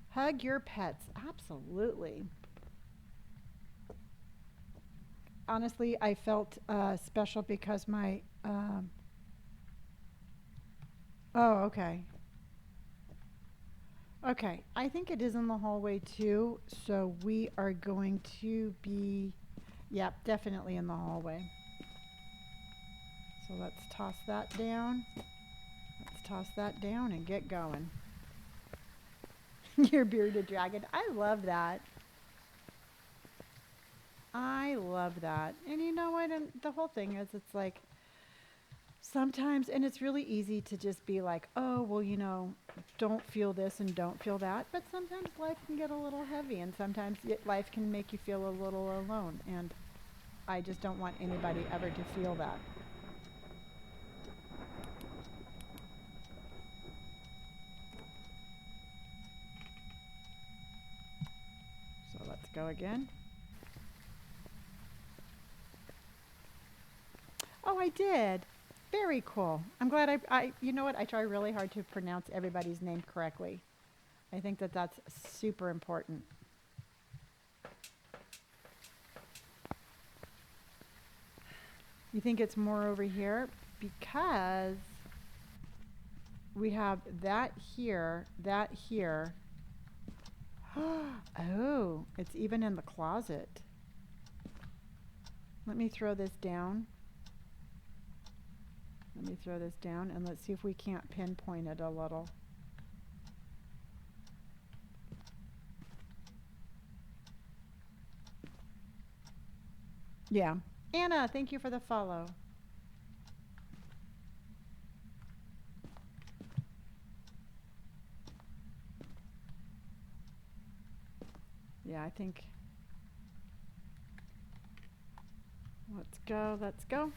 Hug your pets. Absolutely. Honestly, I felt special because my... oh, okay. Okay, I think it is in the hallway too, so we are going to be, yep, definitely in the hallway. So let's toss that down. Let's toss that down and get going. Your bearded dragon. I love that. I love that. And you know what? And the whole thing is, it's like, sometimes, and it's really easy to just be like, oh, well, you know, don't feel this and don't feel that. But sometimes life can get a little heavy, and sometimes life can make you feel a little alone. And I just don't want anybody ever to feel that. So let's go again. Oh, I did. Very cool. I'm glad you know what? I try really hard to pronounce everybody's name correctly. I think that that's super important. You think it's more over here? Because we have that here, that here. Oh, it's even in the closet. Let me throw this down. Let me throw this down and let's see if we can't pinpoint it a little. Yeah. Anna, thank you for the follow. Yeah, I think. Let's go, let's go.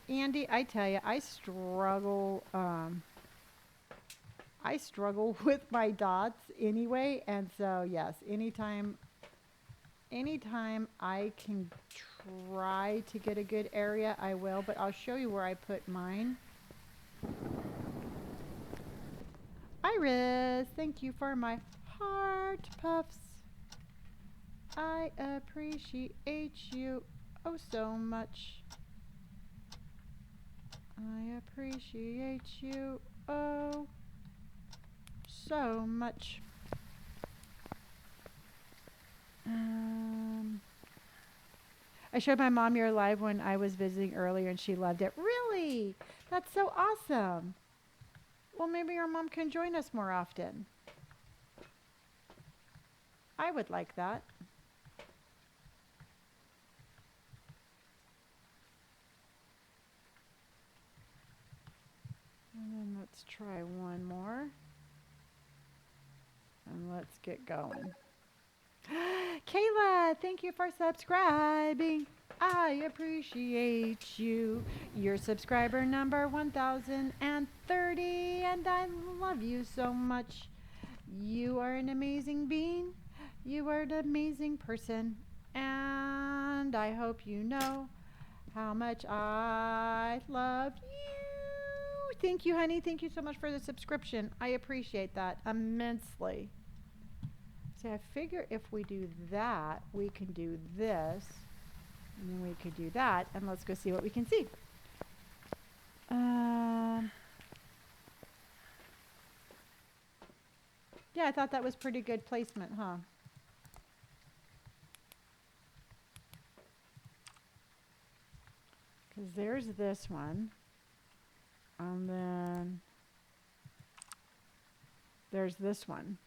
Andy, I tell you, I struggle with my dots anyway, and so yes, anytime I can try to get a good area, I will, but I'll show you where I put mine. Iris, thank you for my heart puffs. I appreciate you oh so much. I appreciate you oh so much. I showed my mom your live when I was visiting earlier and she loved it. Really? That's so awesome. Well, maybe your mom can join us more often. I would like that. And then let's try one more. And let's get going. Kayla, thank you for subscribing. I appreciate you. Your subscriber number 1030, and I love you so much. You are an amazing being. You are an amazing person. And I hope you know how much I love you. Thank you, honey. Thank you so much for the subscription. I appreciate that immensely. See, I figure if we do that, we can do this. And then we could do that. And let's go see what we can see. Yeah, I thought that was pretty good placement, huh? Because there's this one. And then there's this one.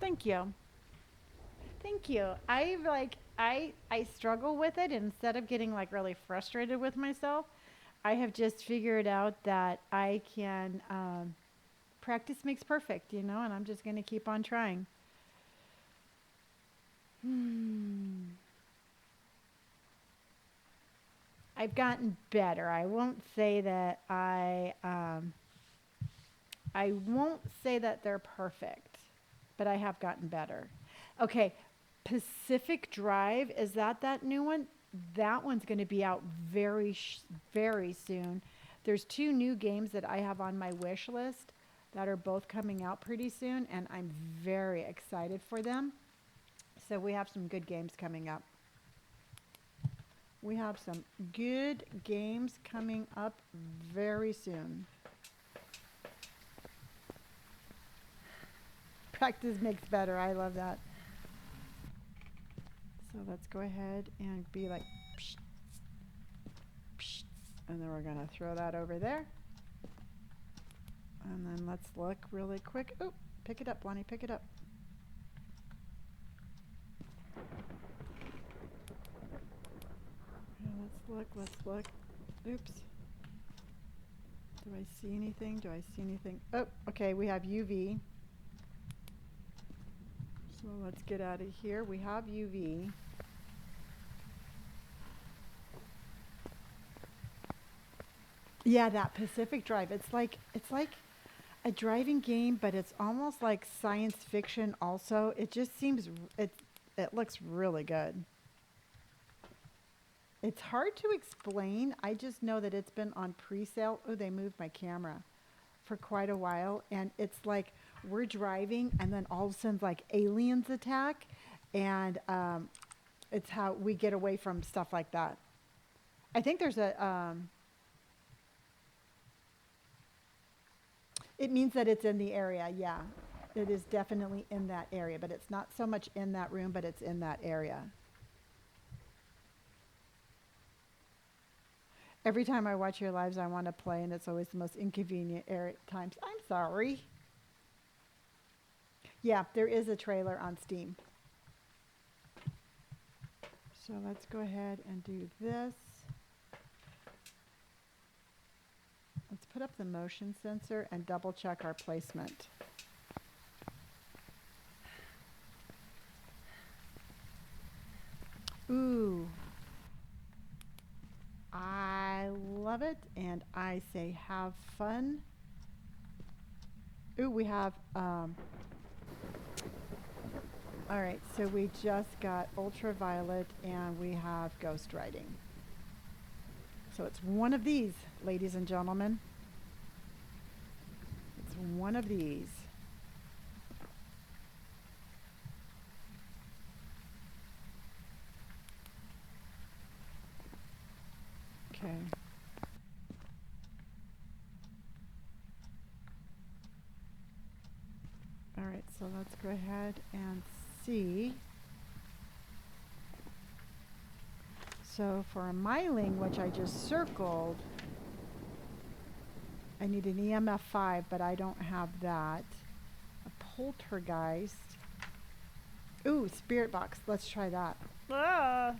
Thank you. Thank you. I struggle with it. Instead of getting like really frustrated with myself, I have just figured out that I can practice makes perfect, you know, and I'm just going to keep on trying. I've gotten better. I won't say that I won't say that they're perfect, but I have gotten better. Okay, Pacific Drive, is that new one? That one's going to be out very soon. There's 2 new games that I have on my wish list that are both coming out pretty soon, and I'm very excited for them. So we have some good games coming up. We have some good games coming up very soon. Practice makes better. I love that. So let's go ahead and be like, psh, psh, and then we're going to throw that over there. And then let's look really quick. Oh, pick it up, Lonnie, pick it up. Okay, let's look. Oops. Do I see anything? Do I see anything? Oh, okay, we have UV. So let's get out of here. We have UV. Yeah, that Pacific Drive. It's like a driving game, but it's almost like science fiction also. It just seems it looks really good. It's hard to explain. I just know that it's been on pre-sale. Oh, they moved my camera for quite a while, and it's like we're driving and then all of a sudden like aliens attack, and it's how we get away from stuff like that. I think there's a it means that it's in the area. Yeah, it is definitely in that area, but it's not so much in that room, but it's in that area. Every time I watch your lives, I want to play, and it's always the most inconvenient times. I'm sorry. Yeah, there is a trailer on Steam. So let's go ahead and do this. Let's put up the motion sensor and double check our placement. Ooh. I love it, and I say have fun. Ooh, we have, all right, so we just got ultraviolet, and we have ghost riding. So it's one of these, ladies and gentlemen. It's one of these. Okay. All right, so let's go ahead and see. So for a myling, which I just circled, I need an EMF 5, but I don't have that. A poltergeist. Ooh, spirit box. Let's try that. Ah!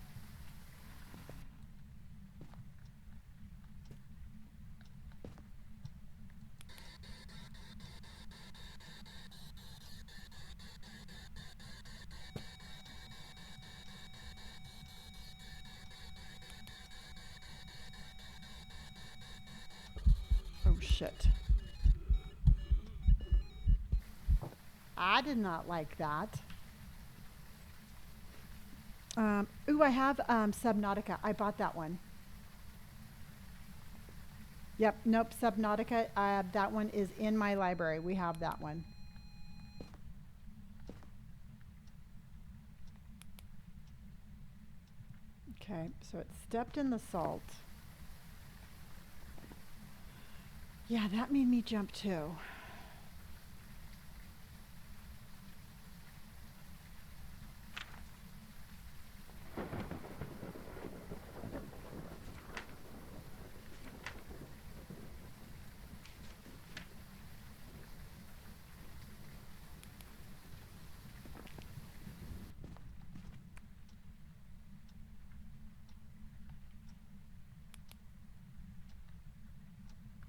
it. I did not like that. Ooh, I have Subnautica. I bought that one. Yep, nope, Subnautica. That one is in my library. We have that one. Okay, so it stepped in the salt. Yeah, that made me jump too.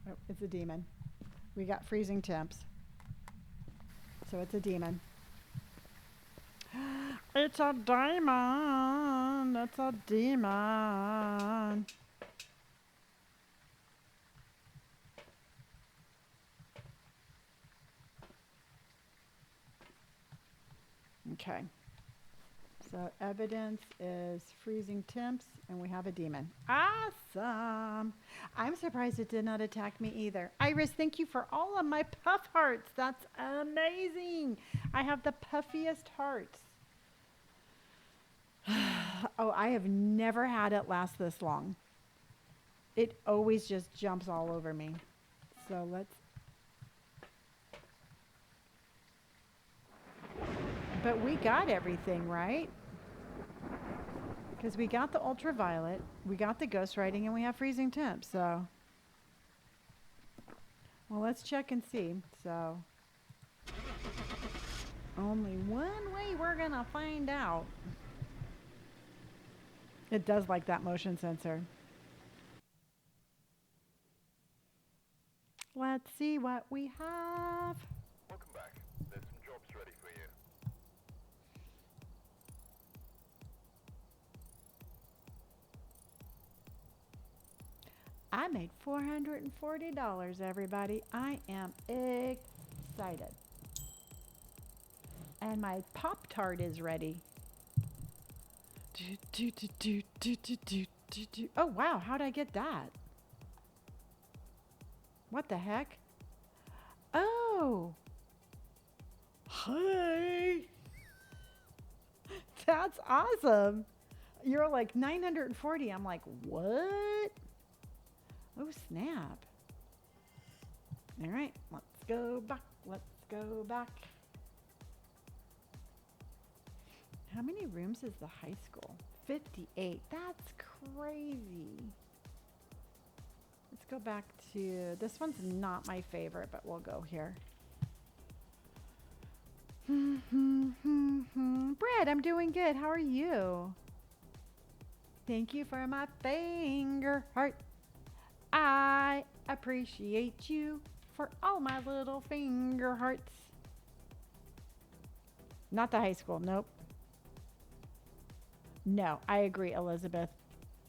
Oh, it's a demon. We got freezing temps. So it's a demon. It's a demon. It's a demon. Okay. So evidence is freezing temps, and we have a demon. Awesome. I'm surprised it did not attack me either. Iris, thank you for all of my puff hearts. That's amazing. I have the puffiest hearts. Oh, I have never had it last this long. It always just jumps all over me. So let's... But we got everything, right? Because we got the ultraviolet, we got the ghost writing, and we have freezing temps, so... Well, let's check and see. So... Only one way we're gonna find out. It does like that motion sensor. Let's see what we have. Welcome back. There's some jobs ready for you. I made $440, everybody. I am excited. And my Pop-Tart is ready. Oh, wow. How'd I get that? What the heck? Oh. Hey. That's awesome. You're like 940. I'm like, what? Oh, snap. All right. Let's go back. Let's go back. How many rooms is the high school? 58. That's crazy. Let's go back to, this one's not my favorite, but we'll go here. Brett, I'm doing good. How are you? Thank you for my finger heart. I appreciate you for all my little finger hearts. Not the high school, nope. No, I agree, Elizabeth.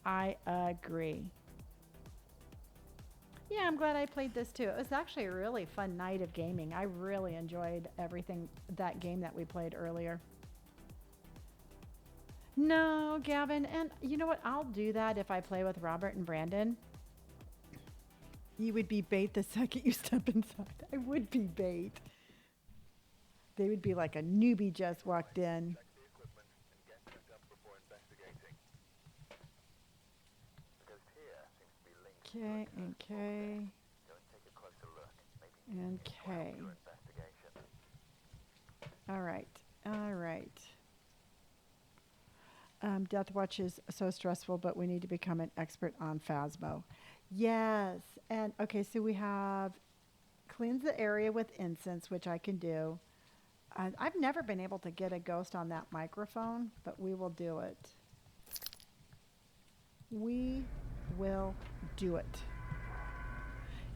I agree. Yeah, I'm glad I played this too. It was actually a really fun night of gaming. I really enjoyed everything, that game that we played earlier. No, Gavin, and you know what? I'll do that if I play with Robert and Brandon. You would be bait the second you step inside. I would be bait. They would be like a newbie just walked in. Okay, okay. Okay. All right, all right. Death Watch is so stressful, but we need to become an expert on Phasmo. Yes, and okay, so we have cleanse the area with incense, which I can do. I've never been able to get a ghost on that microphone, but we will do it. We will do it.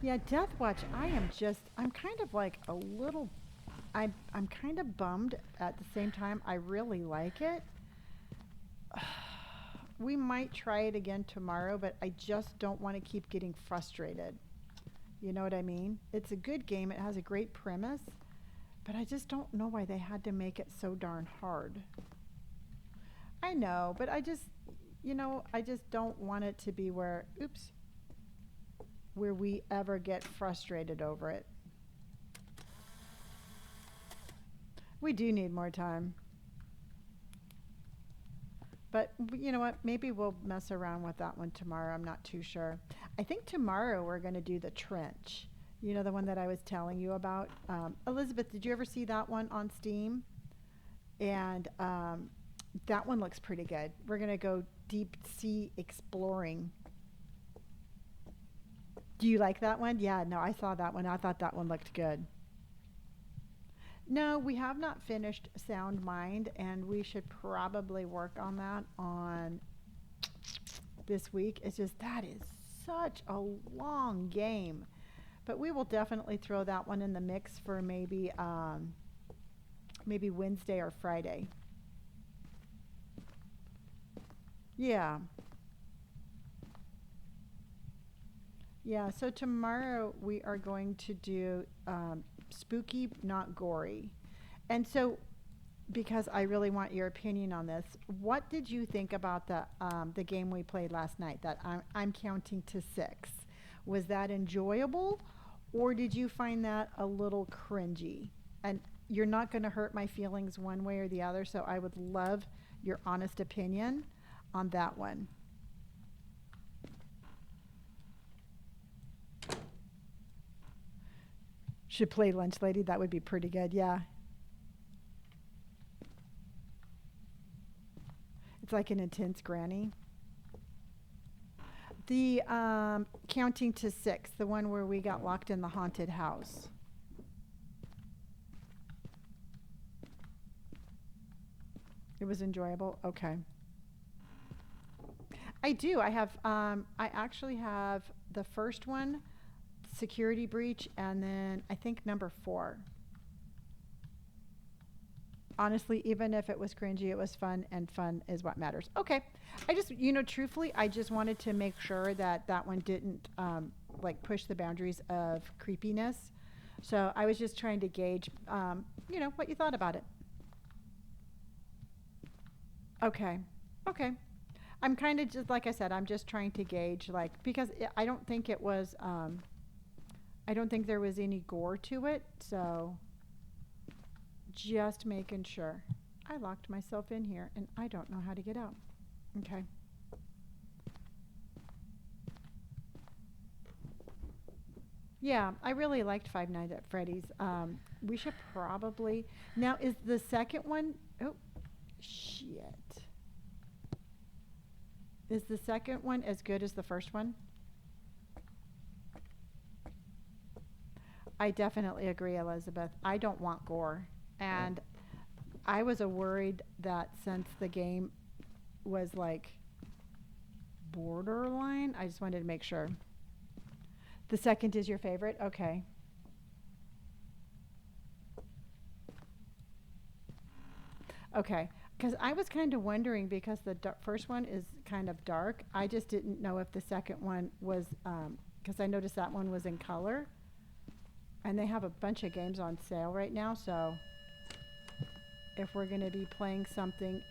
Yeah, Death Watch, I'm kind of like a little, I'm kind of bummed at the same time. I really like it. We might try it again tomorrow, but I just don't want to keep getting frustrated. You know what I mean? It's a good game. It has a great premise, but I just don't know why they had to make it so darn hard. I know, but I just, I just don't want it to be where, oops, where we ever get frustrated over it. We do need more time. But you know what? Maybe we'll mess around with that one tomorrow. I'm not too sure. I think tomorrow we're going to do the trench. You know, the one that I was telling you about. Elizabeth, did you ever see that one on Steam? And that one looks pretty good. We're going to go deep sea exploring. Do you like that one? Yeah, no, I saw that one. I thought that one looked good. No, we have not finished Sound Mind, and we should probably work on that on this week. It's just that is such a long game. But we will definitely throw that one in the mix for maybe Wednesday or Friday. Yeah. Yeah, so tomorrow we are going to do spooky, not gory. And so, because I really want your opinion on this, what did you think about the game we played last night, that I'm counting to 6? Was that enjoyable, or did you find that a little cringy? And you're not going to hurt my feelings one way or the other, so I would love your honest opinion on that one. Should play Lunch Lady. That would be pretty good. Yeah. It's like an intense granny. The counting to 6, the one where we got locked in the haunted house. It was enjoyable. Okay. I do. I have. I actually have the first one, Security Breach, and then I think number 4. Honestly, even if it was cringy, it was fun, and fun is what matters. Okay. I just, truthfully, I just wanted to make sure that that one didn't like push the boundaries of creepiness. So I was just trying to gauge, what you thought about it. Okay. Okay. I'm kind of just, like I said, I'm just trying to gauge, because I don't think it was, I don't think there was any gore to it, so just making sure. I locked myself in here, and I don't know how to get out. Okay. Yeah, I really liked Five Nights at Freddy's. We should probably... Now, is the second one... Oh, shit. Is the second one as good as the first one? I definitely agree, Elizabeth. I don't want gore. And I was worried that since the game was like borderline, I just wanted to make sure. The second is your favorite? Okay. Okay. Because I was kind of wondering, because the first one is kind of dark. I just didn't know if the second one was, because I noticed that one was in color. And they have a bunch of games on sale right now, so if we're going to be playing something,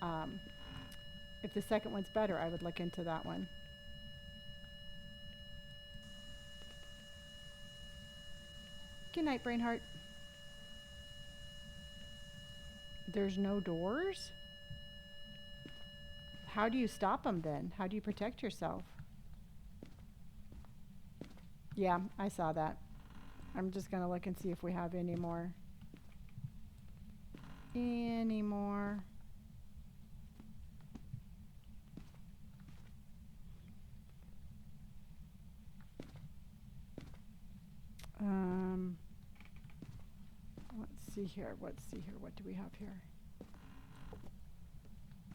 if the second one's better, I would look into that one. Good night, Brainheart. There's no doors? How do you stop them then? How do you protect yourself? Yeah, I saw that. I'm just going to look and see if we have any more. Any more. Let's see here. Let's see here. What do we have here?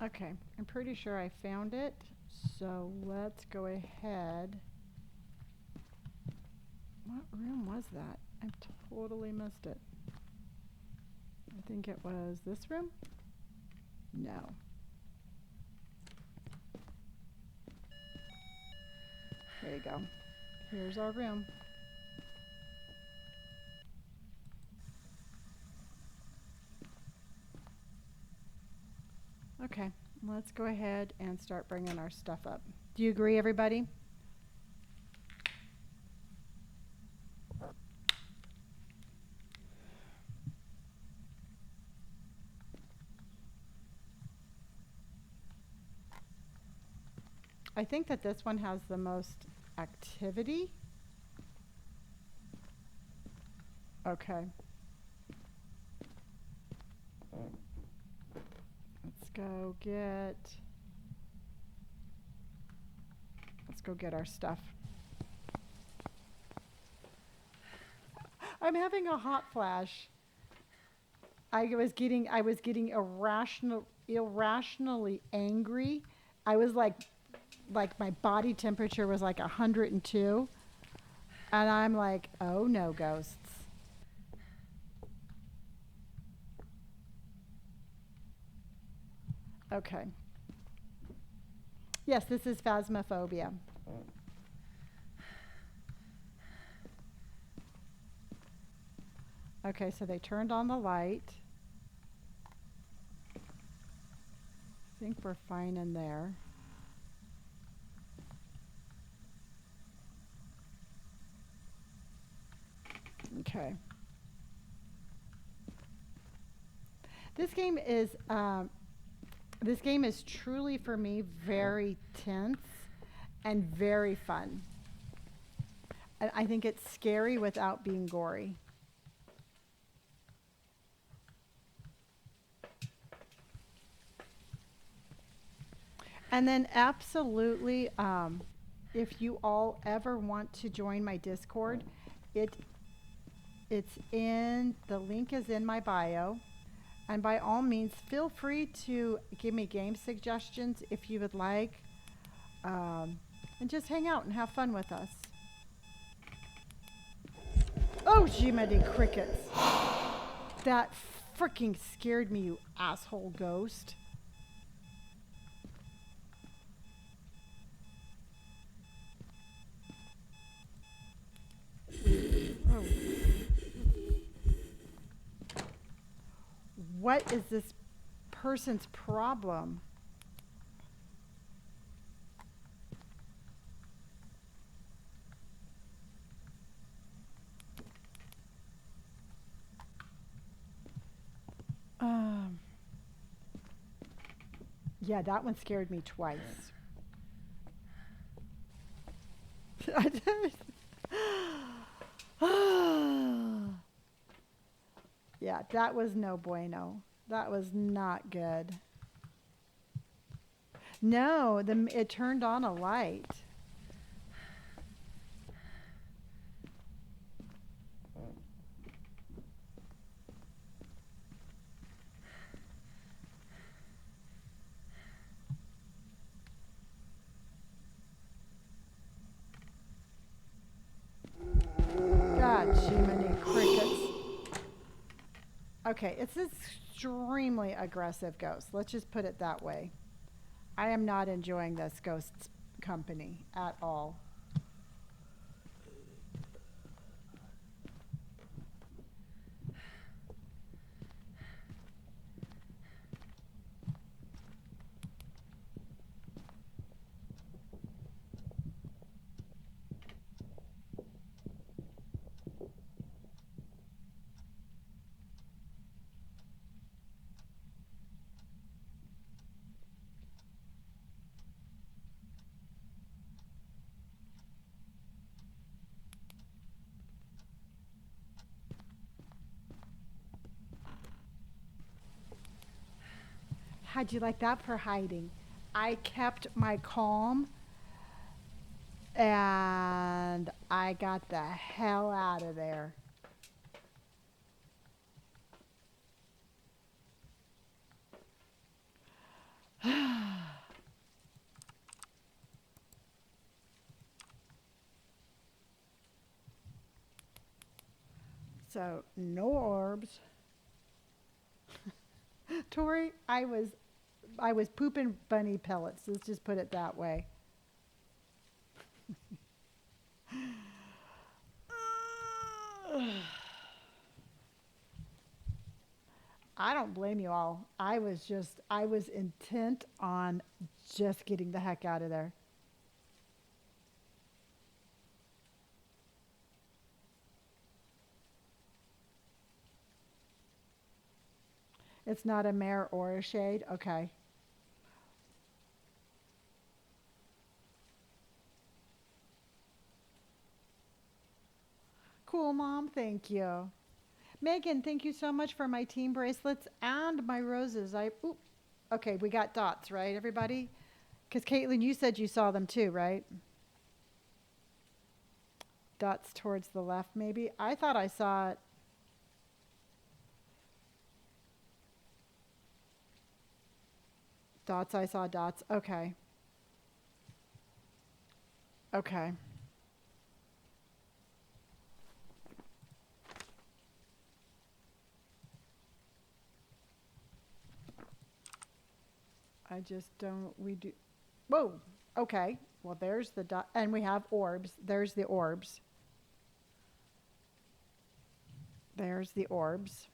Okay, I'm pretty sure I found it. So let's go ahead. What room was that? I totally missed it. I think it was this room? No. There you go. Here's our room. Let's go ahead and start bringing our stuff up. Do you agree, everybody? I think that this one has the most activity. Okay. Let's go get our stuff. I'm having a hot flash. I was getting irrationally angry. I was like my body temperature was like 102. And I'm like, oh no, ghosts. Okay. Yes, this is Phasmophobia. Okay, so they turned on the light. I think we're fine in there. Okay. This game is truly for me very tense and very fun. And I think it's scary without being gory. And then absolutely, if you all ever want to join my Discord, the link is in my bio. And by all means, feel free to give me game suggestions if you would like. And just hang out and have fun with us. Oh, Jiminy Crickets. That freaking scared me, you asshole ghost. Oh. What is this person's problem? Yeah, that one scared me twice. Yeah, that was no bueno. That was not good. No, it turned on a light. God, Jiminy Crickets. Okay, it's extremely aggressive ghost. Let's just put it that way. I am not enjoying this ghost's company at all. How'd you like that for hiding? I kept my calm and I got the hell out of there. So, no orbs. Tori, I was pooping bunny pellets. Let's just put it that way. I don't blame you all. I was intent on just getting the heck out of there. It's not a mare or a shade? Okay. Cool, Mom. Thank you. Megan, thank you so much for my team bracelets and my roses. Okay, we got dots, right, everybody? Because Caitlin, you said you saw them too, right? Dots towards the left, maybe. I thought I saw it. Dots, I saw dots. Okay. Okay. I just don't, we do, whoa, okay. Well, there's the dot, and we have orbs. There's the orbs. There's the orbs.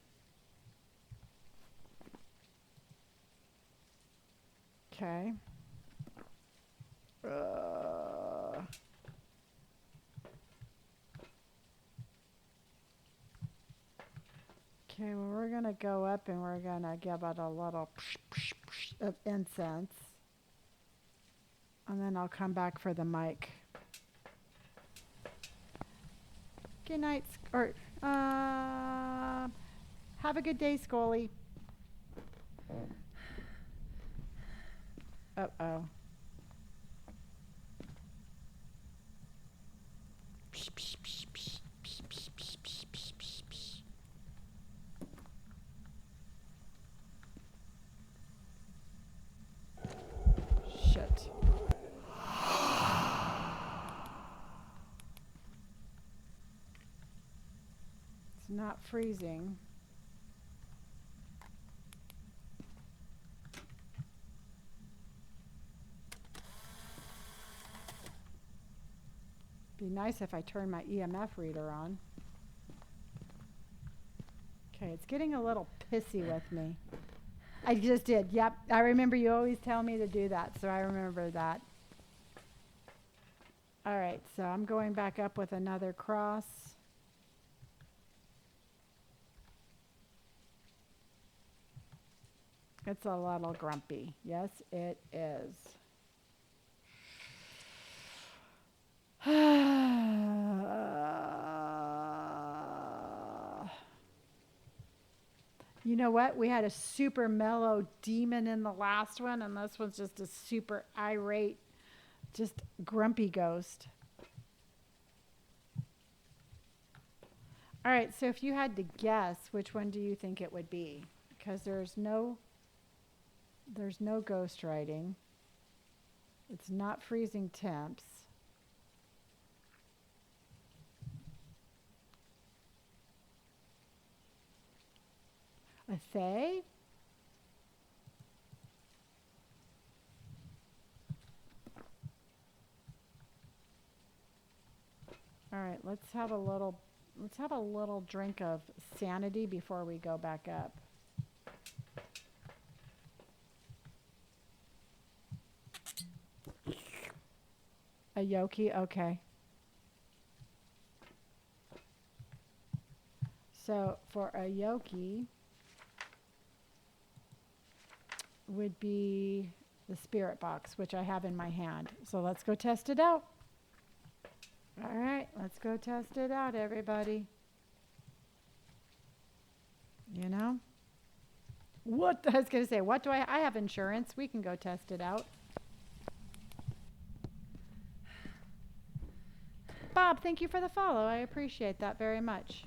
Okay. Okay, well, we're going to go up and we're going to give it a little of incense. And then I'll come back for the mic. Good night, or have a good day, Scully. Uh-oh. Shit. It's not freezing. Be nice if I turn my EMF reader on. Okay, it's getting a little pissy with me. I just did. Yep. I remember you always tell me to do that, so I remember that. All right, so I'm going back up with another cross. It's a little grumpy. Yes, it is. You know what? We had a super mellow demon in the last one, and this one's just a super irate, just grumpy ghost. All right, so if you had to guess, which one do you think it would be? Because there's no ghost writing. It's not freezing temps. A Fae? All right, let's have a little drink of sanity before we go back up. A Yoki, okay. So for a Yoki would be the spirit box, which I have in my hand. So let's go test it out. All right, let's go test it out, everybody. You know? What? I was going to say, what do I have insurance. We can go test it out. Bob, thank you for the follow. I appreciate that very much.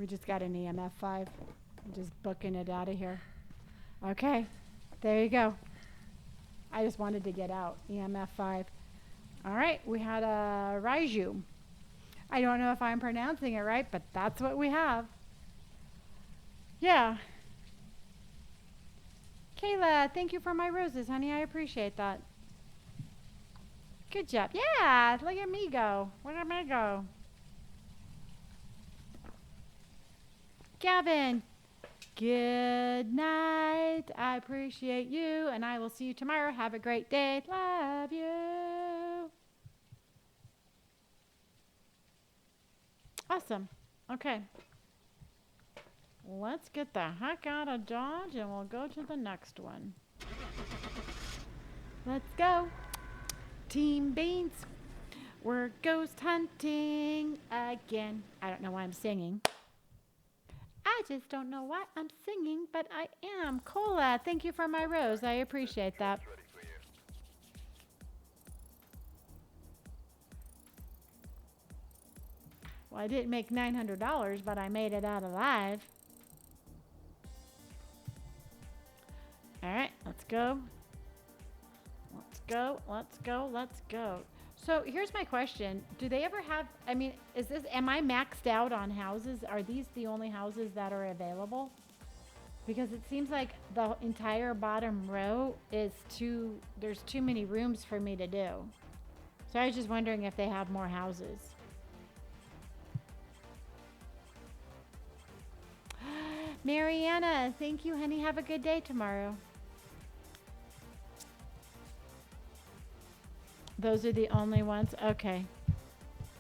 We just got an EMF 5. I'm just booking it out of here. Okay. There you go. I just wanted to get out. EMF 5. All right. We had a Raiju. I don't know if I'm pronouncing it right, but that's what we have. Yeah. Kayla, thank you for my roses, honey. I appreciate that. Good job. Yeah, look at me go. Look at me go. Gavin, good night. I appreciate you, and I will see you tomorrow. Have a great day. Love you. Awesome. Okay. Let's get the heck out of Dodge, and we'll go to the next one. Let's go. Team Beans. We're ghost hunting again. I don't know why I'm singing. I just don't know why I'm singing, but I am. Cola, thank you for my rose. I appreciate that. Well, I didn't make $900, but I made it out alive. All right, let's go. Let's go, let's go, let's go. So here's my question. Do they ever have, I mean, am I maxed out on houses? Are these the only houses that are available? Because it seems like the entire bottom row is there's too many rooms for me to do. So I was just wondering if they have more houses. Mariana, thank you, honey. Have a good day tomorrow. Those are the only ones? Okay.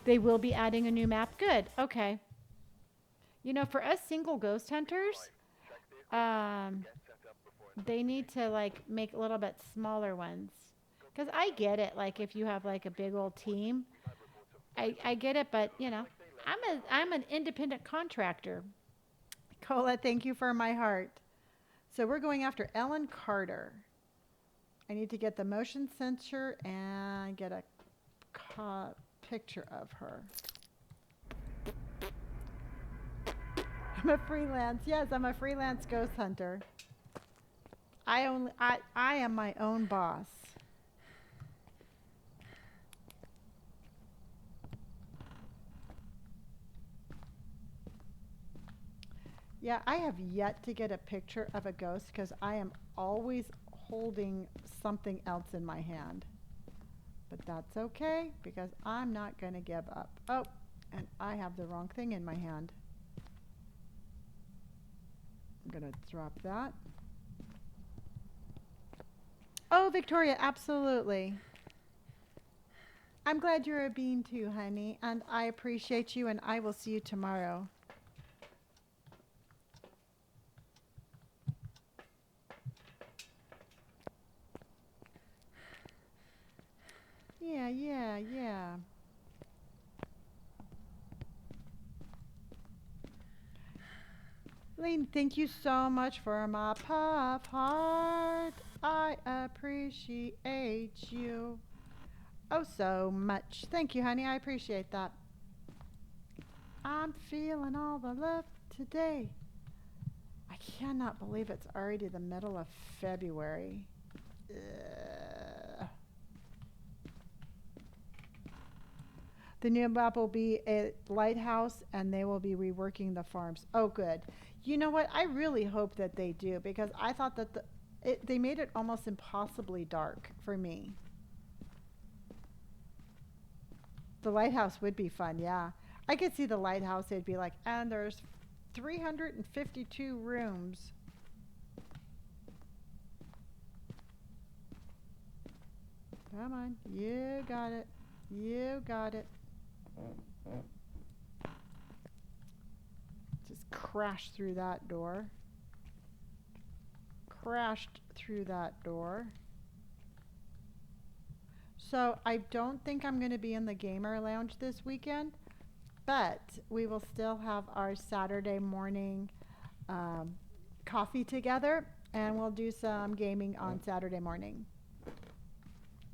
They will be adding a new map? Good. Okay. You know, for us single ghost hunters, they need to, like, make a little bit smaller ones. Because I get it, like, if you have, like, a big old team. I get it, but, you know, I'm an independent contractor. Cola, thank you for my heart. So we're going after Ellen Carter. I need to get the motion sensor and get a picture of her. I'm a freelance. Yes, I'm a freelance ghost hunter. I am my own boss. Yeah, I have yet to get a picture of a ghost because I am always holding something else in my hand. But that's okay because I'm not going to give up. Oh, and I have the wrong thing in my hand. I'm going to drop that. Oh, Victoria, absolutely. I'm glad you're a bean too, honey, and I appreciate you, and I will see you tomorrow. Yeah. Lane, thank you so much for my puff heart. I appreciate you. Oh, so much. Thank you, honey. I appreciate that. I'm feeling all the love today. I cannot believe it's already the middle of February. The new map will be a lighthouse, and they will be reworking the farms. Oh, good. You know what? I really hope that they do, because I thought that they made it almost impossibly dark for me. The lighthouse would be fun, yeah. I could see the lighthouse. It'd be like, and there's 352 rooms. Come on. You got it. You got it. Just crashed through that door. Crashed through that door. So I don't think I'm going to be in the gamer lounge this weekend, but we will still have our Saturday morning coffee together, and we'll do some gaming on Saturday morning.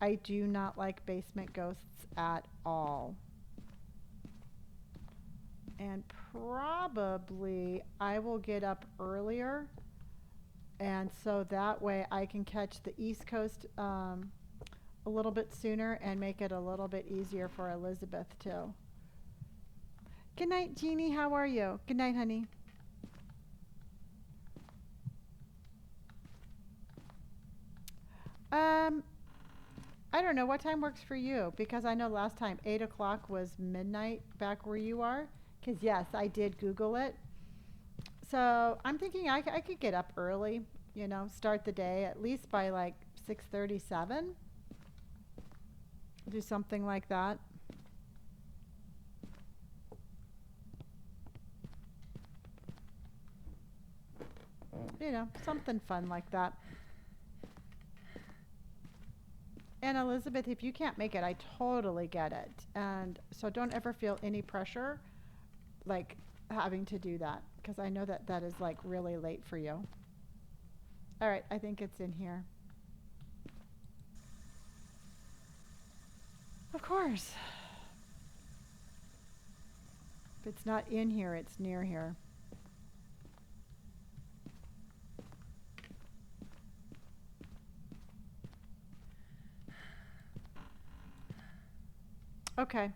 I do not like basement ghosts at all. And And probably I will get up earlier. And so that way I can catch the East Coast a little bit sooner and make it a little bit easier for Elizabeth too. Good night, Jeannie. How are you? Good night, honey. I don't know what time works for you, because I know last time 8 o'clock was midnight back where you are. Because yes, I did Google it. So I'm thinking I could get up early, you know, start the day at least by like 6:37. Do something like that. You know, something fun like that. And Elizabeth, if you can't make it, I totally get it. And so don't ever feel any pressure, like having to do that, because I know that that is like really late for you. All right, I think it's in here. Of course. If it's not in here, it's near here. Okay.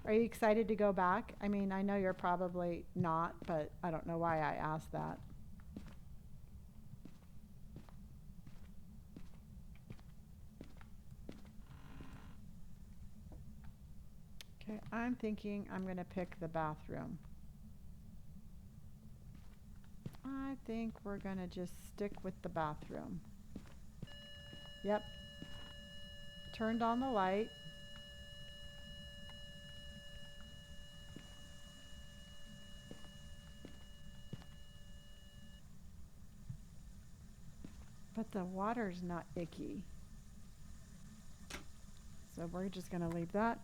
Are you excited to go back? I mean, I know you're probably not, but I don't know why I asked that. Okay, I'm thinking I'm going to pick the bathroom. I think we're going to just stick with the bathroom. Yep. Turned on the light. But the water's not icky. So we're just going to leave that.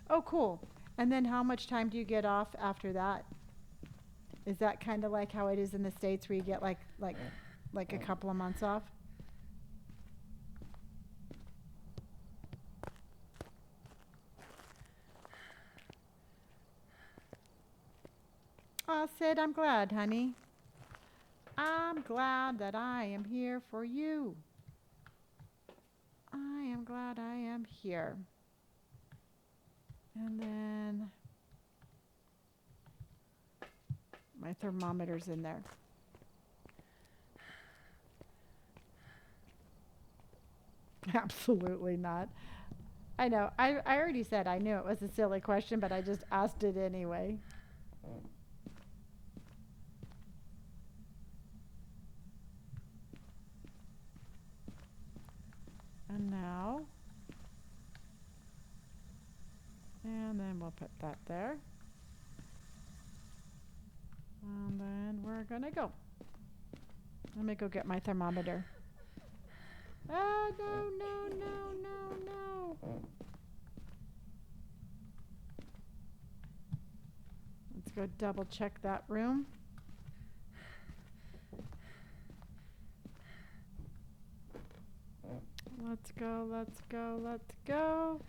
Oh, cool. And then how much time do you get off after that? Is that kind of like how it is in the States where you get like a couple of months off? Oh, Sid, I'm glad, honey. I'm glad that I am here for you. I am glad I am here. And then my thermometer's in there. Absolutely not. I know. I already said I knew it was a silly question, but I just asked it anyway. And now, and then we'll put that there. And then we're gonna go. Let me go get my thermometer. Ah, no, no, no, no, no. Let's go double check that room. Let's go, let's go, let's go.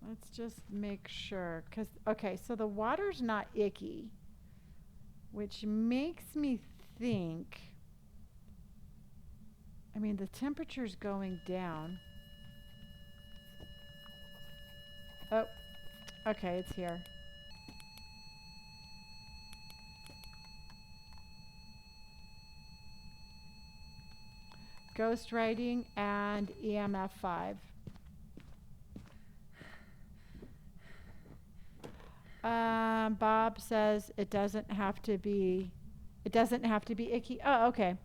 Let's just make sure, because, okay, so the water's not icky, which makes me think, I mean, the temperature's going down. Oh, okay, it's here. Ghost writing and EMF 5. Bob says it doesn't have to be icky. Oh, okay.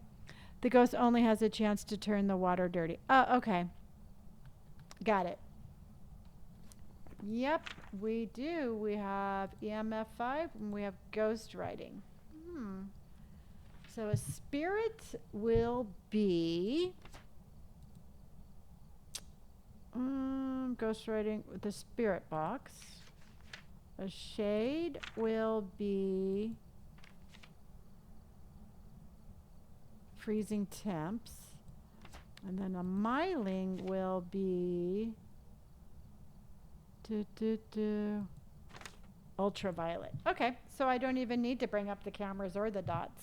The ghost only has a chance to turn the water dirty. Oh, okay. Got it. Yep, we do. We have EMF 5 and we have ghost writing. So a spirit will be ghost writing with the spirit box. A shade will be freezing temps. And then a myling will be ultraviolet. Okay, so I don't even need to bring up the cameras or the dots.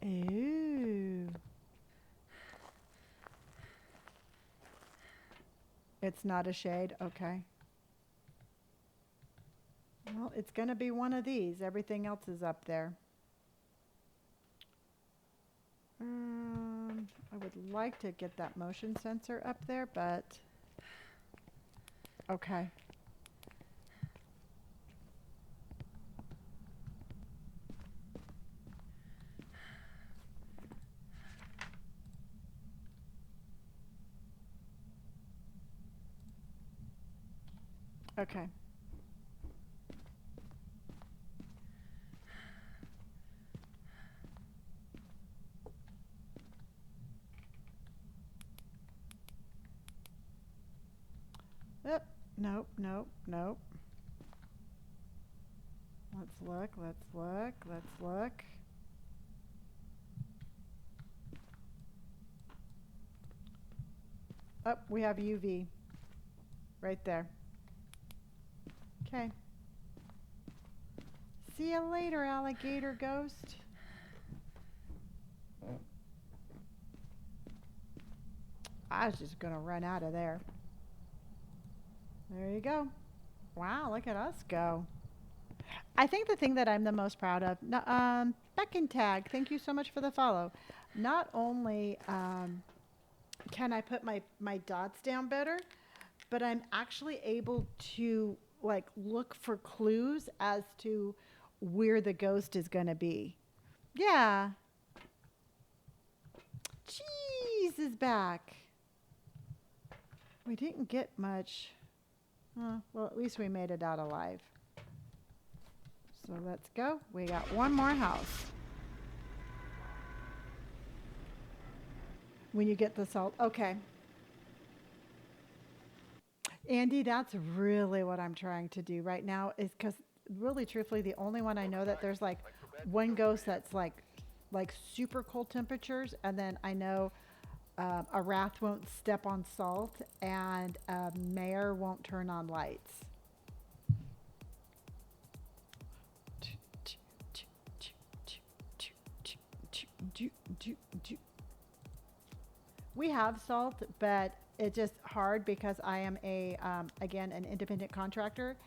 Ooh. It's not a shade, okay. Well, it's going to be one of these. Everything else is up there. I would like to get that motion sensor up there, but okay. Okay. Nope, nope, nope. Let's look, let's look, let's look. Oh, we have UV right there. Okay. See you later, alligator ghost. I was just going to run out of there. There you go. Wow, look at us go. I think the thing that I'm the most proud of, Beck and Tag, thank you so much for the follow. Not only can I put my dots down better, but I'm actually able to like look for clues as to where the ghost is going to be. Yeah. Cheese is back. We didn't get much. Well, at least we made it out alive. So let's go. We got one more house. When you get the salt. Okay. Andy, that's really what I'm trying to do right now is because really truthfully, the only one I know that there's like one ghost that's like super cold temperatures. And then I know a wrath won't step on salt and a mayor won't turn on lights. We have salt, but it's just hard because I am again, an independent contractor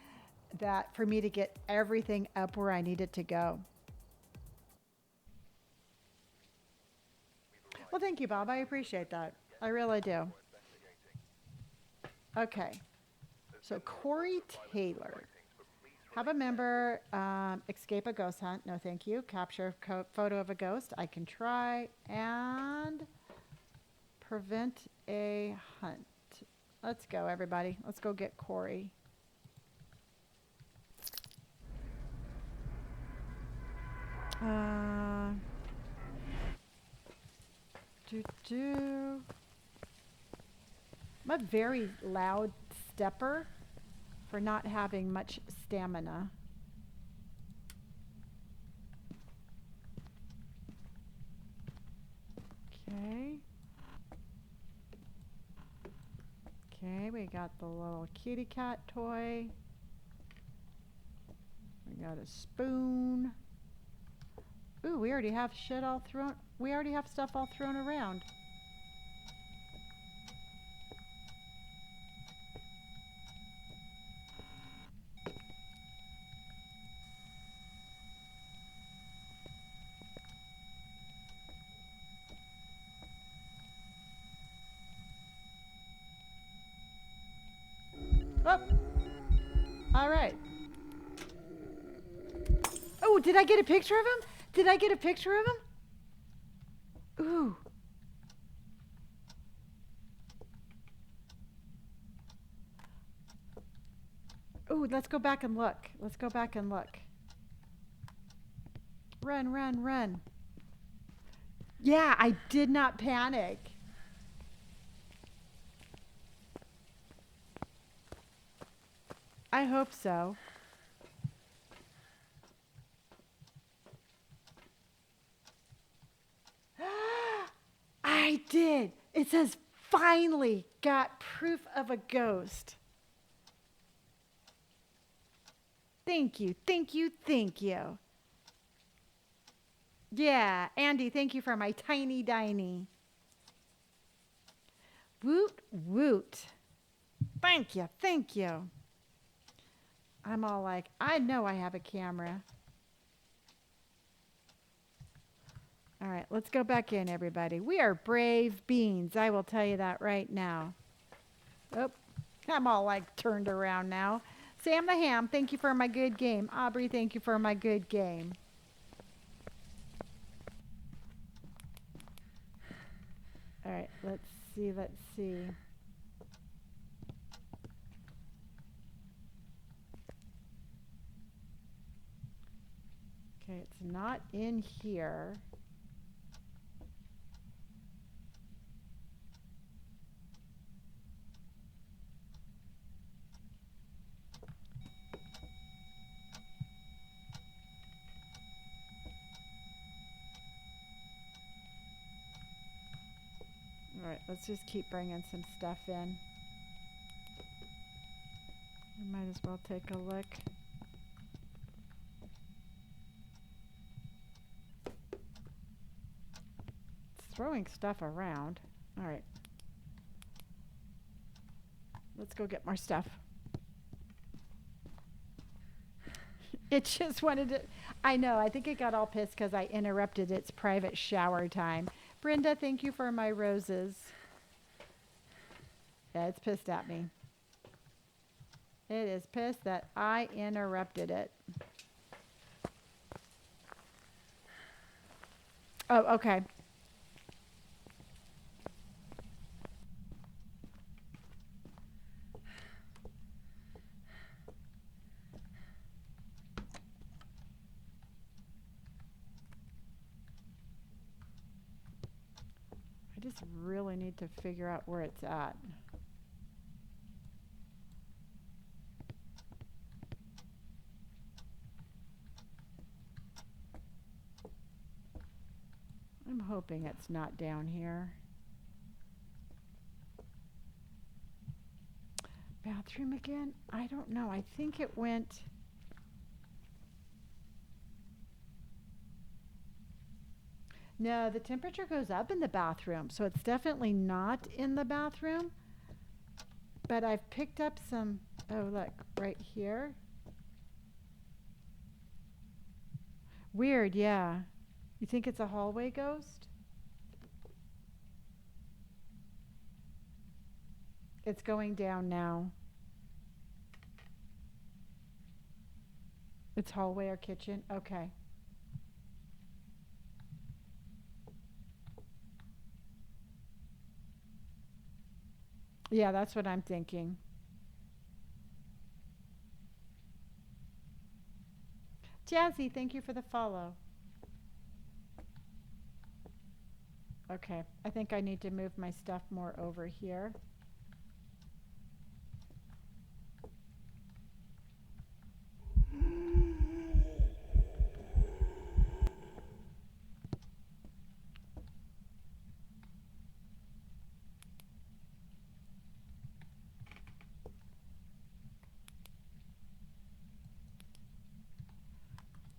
that for me to get everything up where I need it to go. Well, thank you, Bob. I appreciate that. I really do. Okay. So Corey Taylor. Have a member escape a ghost hunt. No, thank you. Capture a photo of a ghost. I can try. And prevent a hunt. Let's go, everybody. Let's go get Corey. I'm a very loud stepper for not having much stamina. Okay. Okay, we got the little kitty cat toy. We got a spoon. Ooh, we already have shit all thrown. We already have stuff all thrown around. Oh. All right. Oh, did I get a picture of him? Did I get a picture of him? Ooh. Ooh, let's go back and look. Let's go back and look. Run, run, run. Yeah, I did not panic. I hope so. It says, finally got proof of a ghost. Thank you, thank you, thank you. Yeah, Andy, thank you for my tiny diny. Woot, woot. Thank you, thank you. I'm all like, I know I have a camera. All right, let's go back in, everybody. We are brave beans. I will tell you that right now. Oh, I'm all like turned around now. Sam the Ham, thank you for my good game. Aubrey, thank you for my good game. All right, let's see, let's see. Okay, it's not in here. All right, let's just keep bringing some stuff in. We might as well take a look. It's throwing stuff around. All right. Let's go get more stuff. It just wanted to, I know, I think it got all pissed because I interrupted its private shower time. Brenda, thank you for my roses. Yeah, it's pissed at me. It is pissed that I interrupted it. Oh, okay. I just really need to figure out where it's at. I'm hoping it's not down here. Bathroom again? I don't know. I think it went... No, the temperature goes up in the bathroom, so it's definitely not in the bathroom. But I've picked up some... Oh, look, right here. Weird, yeah. You think it's a hallway ghost? It's going down now. It's hallway or kitchen? Okay. Yeah, that's what I'm thinking. Jazzy, thank you for the follow. Okay, I think I need to move my stuff more over here.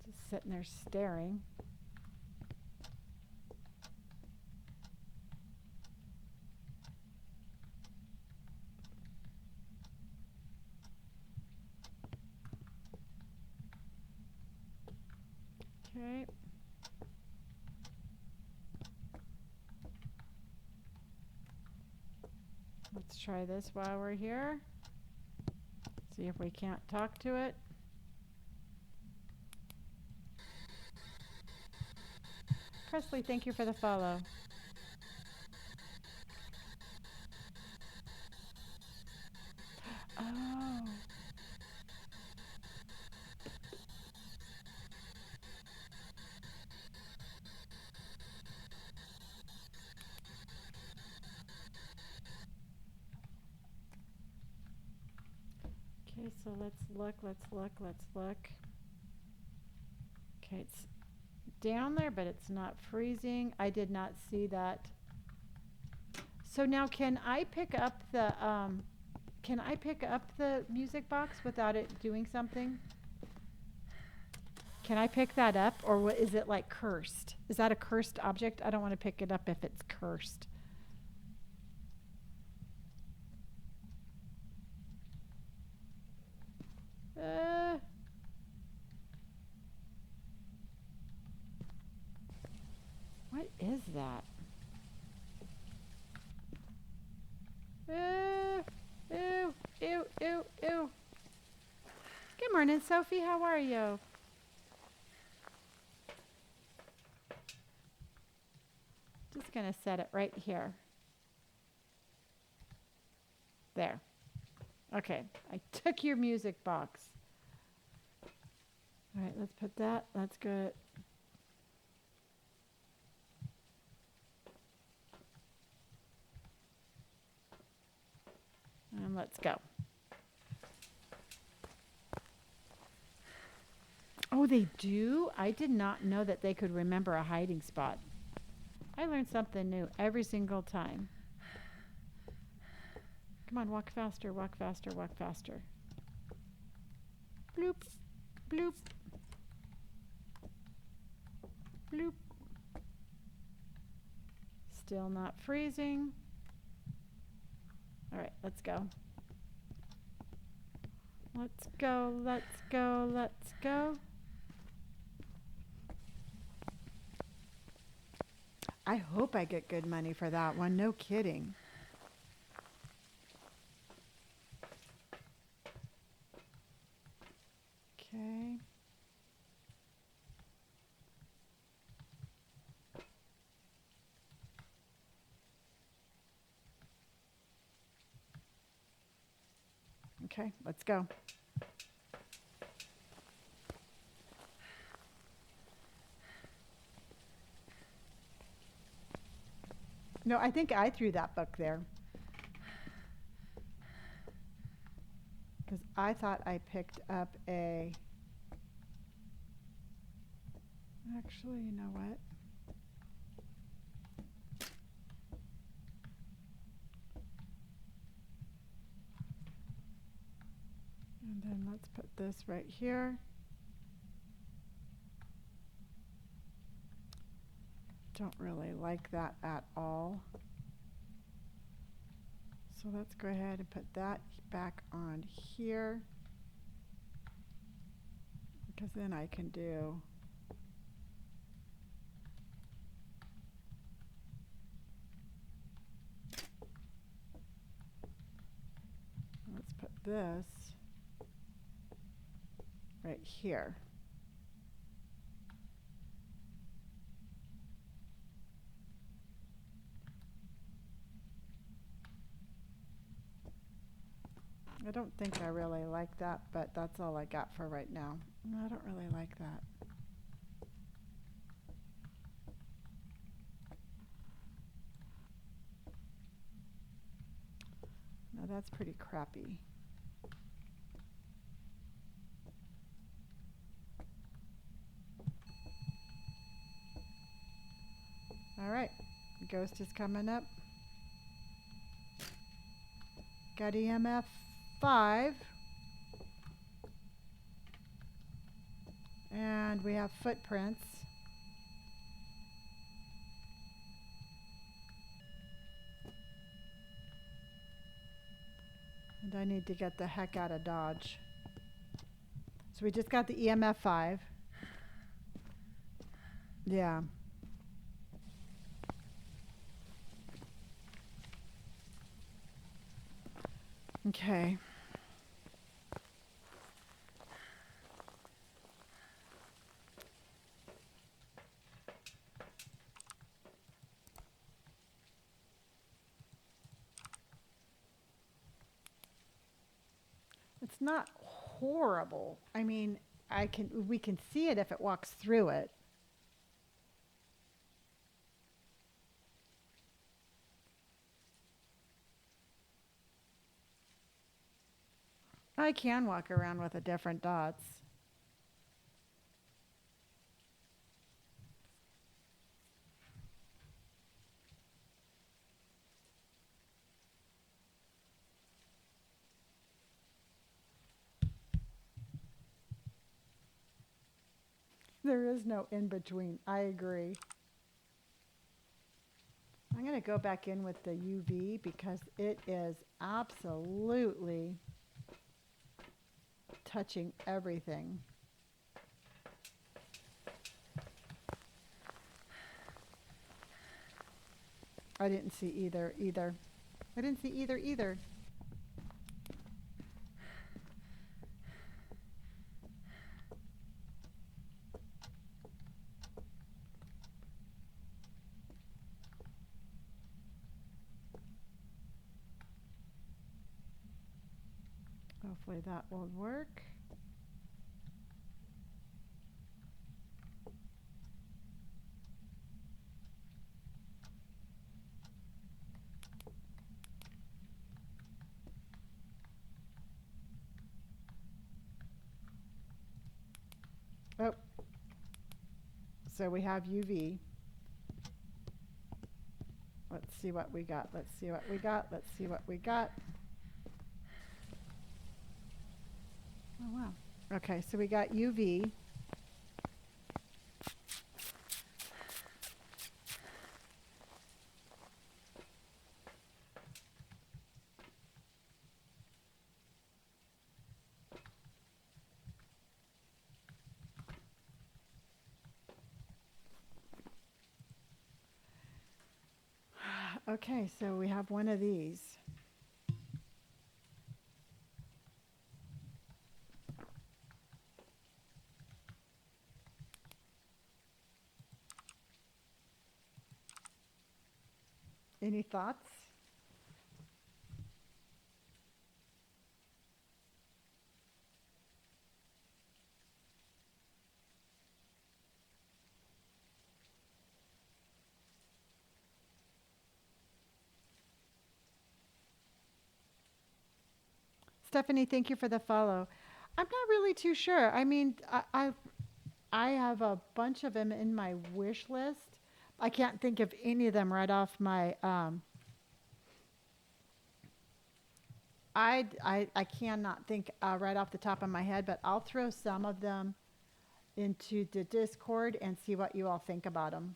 Just sitting there staring. Okay. Let's try this while we're here. See if we can't talk to it. Presley, thank you for the follow. Oh. Okay, so let's look. Okay, it's down there, but it's not freezing. I did not see that So now can I pick up the music box without it doing something? Can I pick that up, or what, is it like cursed? Is that a cursed object? I don't want to pick it up if it's cursed. What is that? Ew, ew, ew, ew. Good morning, Sophie. How are you? Just gonna set it right here. There. Okay, I took your music box. All right, let's put that. That's good. And let's go. Oh, they do? I did not know that they could remember a hiding spot. I learned something new every single time. Come on, walk faster, walk faster, walk faster. Bloop, bloop, bloop. Still not freezing. All right, let's go. Let's go, let's go, let's go. I hope I get good money for that one. No kidding. Okay. Okay, let's go. No, I think I threw that book there. Because I thought I picked up a... Actually, you know what? And then let's put this right here. Don't really like that at all. So let's go ahead and put that back on here. Because then I can do... Let's put this right here. I don't think I really like that, but that's all I got for right now. No, I don't really like that. No, that's pretty crappy. All right, Ghost is coming up. Got EMF 5. And we have footprints. And I need to get the heck out of Dodge. So we just got the EMF 5. Yeah. Okay. It's not horrible. I mean, we can see it if it walks through it. I can walk around with the different dots. There is no in between. I agree. I'm going to go back in with the UV because it is absolutely touching everything. I didn't see either. I didn't see either. Hopefully that will work. Oh, so we have UV. Let's see what we got. Let's see what we got. Let's see what we got. Oh, wow. Okay, so we got UV. Okay, so we have one of these. Any thoughts? Stephanie, thank you for the follow. I'm not really too sure. I mean, I have a bunch of them in my wish list. I can't think of any of them right off my I cannot think right off the top of my head, but I'll throw some of them into the Discord and see what you all think about them.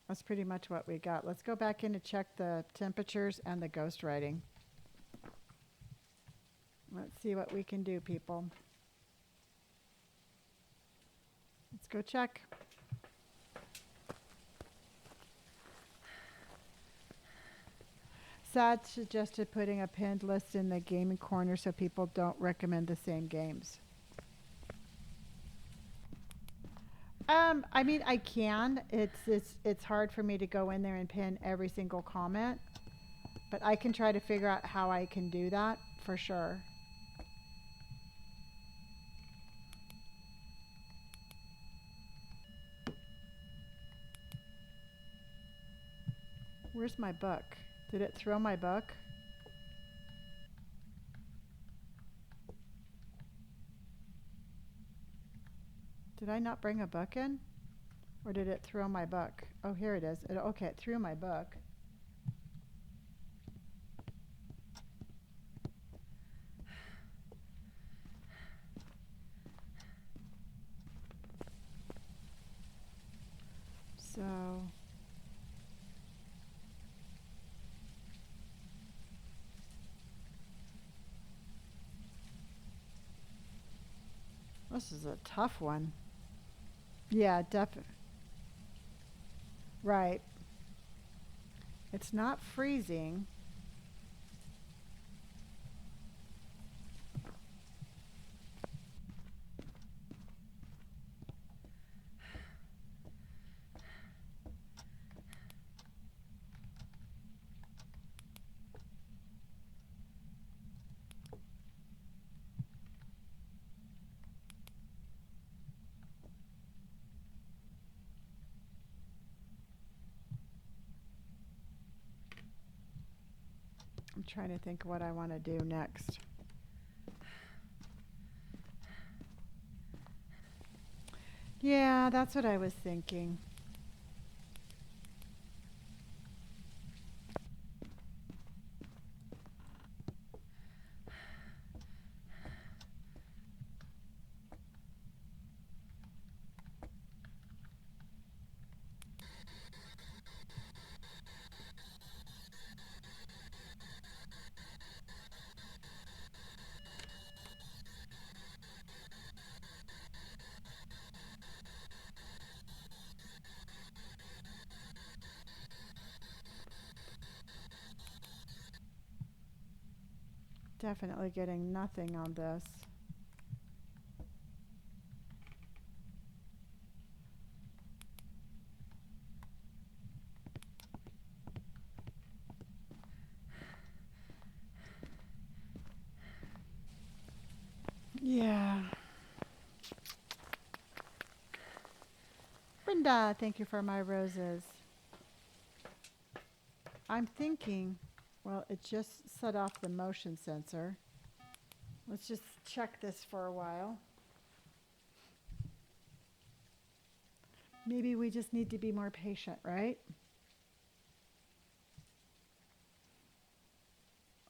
That's pretty much what we got. Let's go back in to check the temperatures and the ghost writing. Let's see what we can do, people. Let's go check. Sad suggested putting a pinned list in the gaming corner so people don't recommend the same games. I mean, I can. It's hard for me to go in there and pin every single comment, but I can try to figure out how I can do that for sure. Where's my book? Did it throw my book? Did I not bring a book in? Or did it throw my book? Oh, here it is. Okay, it threw my book. So this is a tough one. Yeah, definitely. Right. It's not freezing. I'm trying to think what I want to do next. Yeah, that's what I was thinking. Definitely getting nothing on this. Yeah. Brenda, thank you for my roses. I'm thinking, well, it just set off the motion sensor. Let's just check this for a while. Maybe we just need to be more patient, right?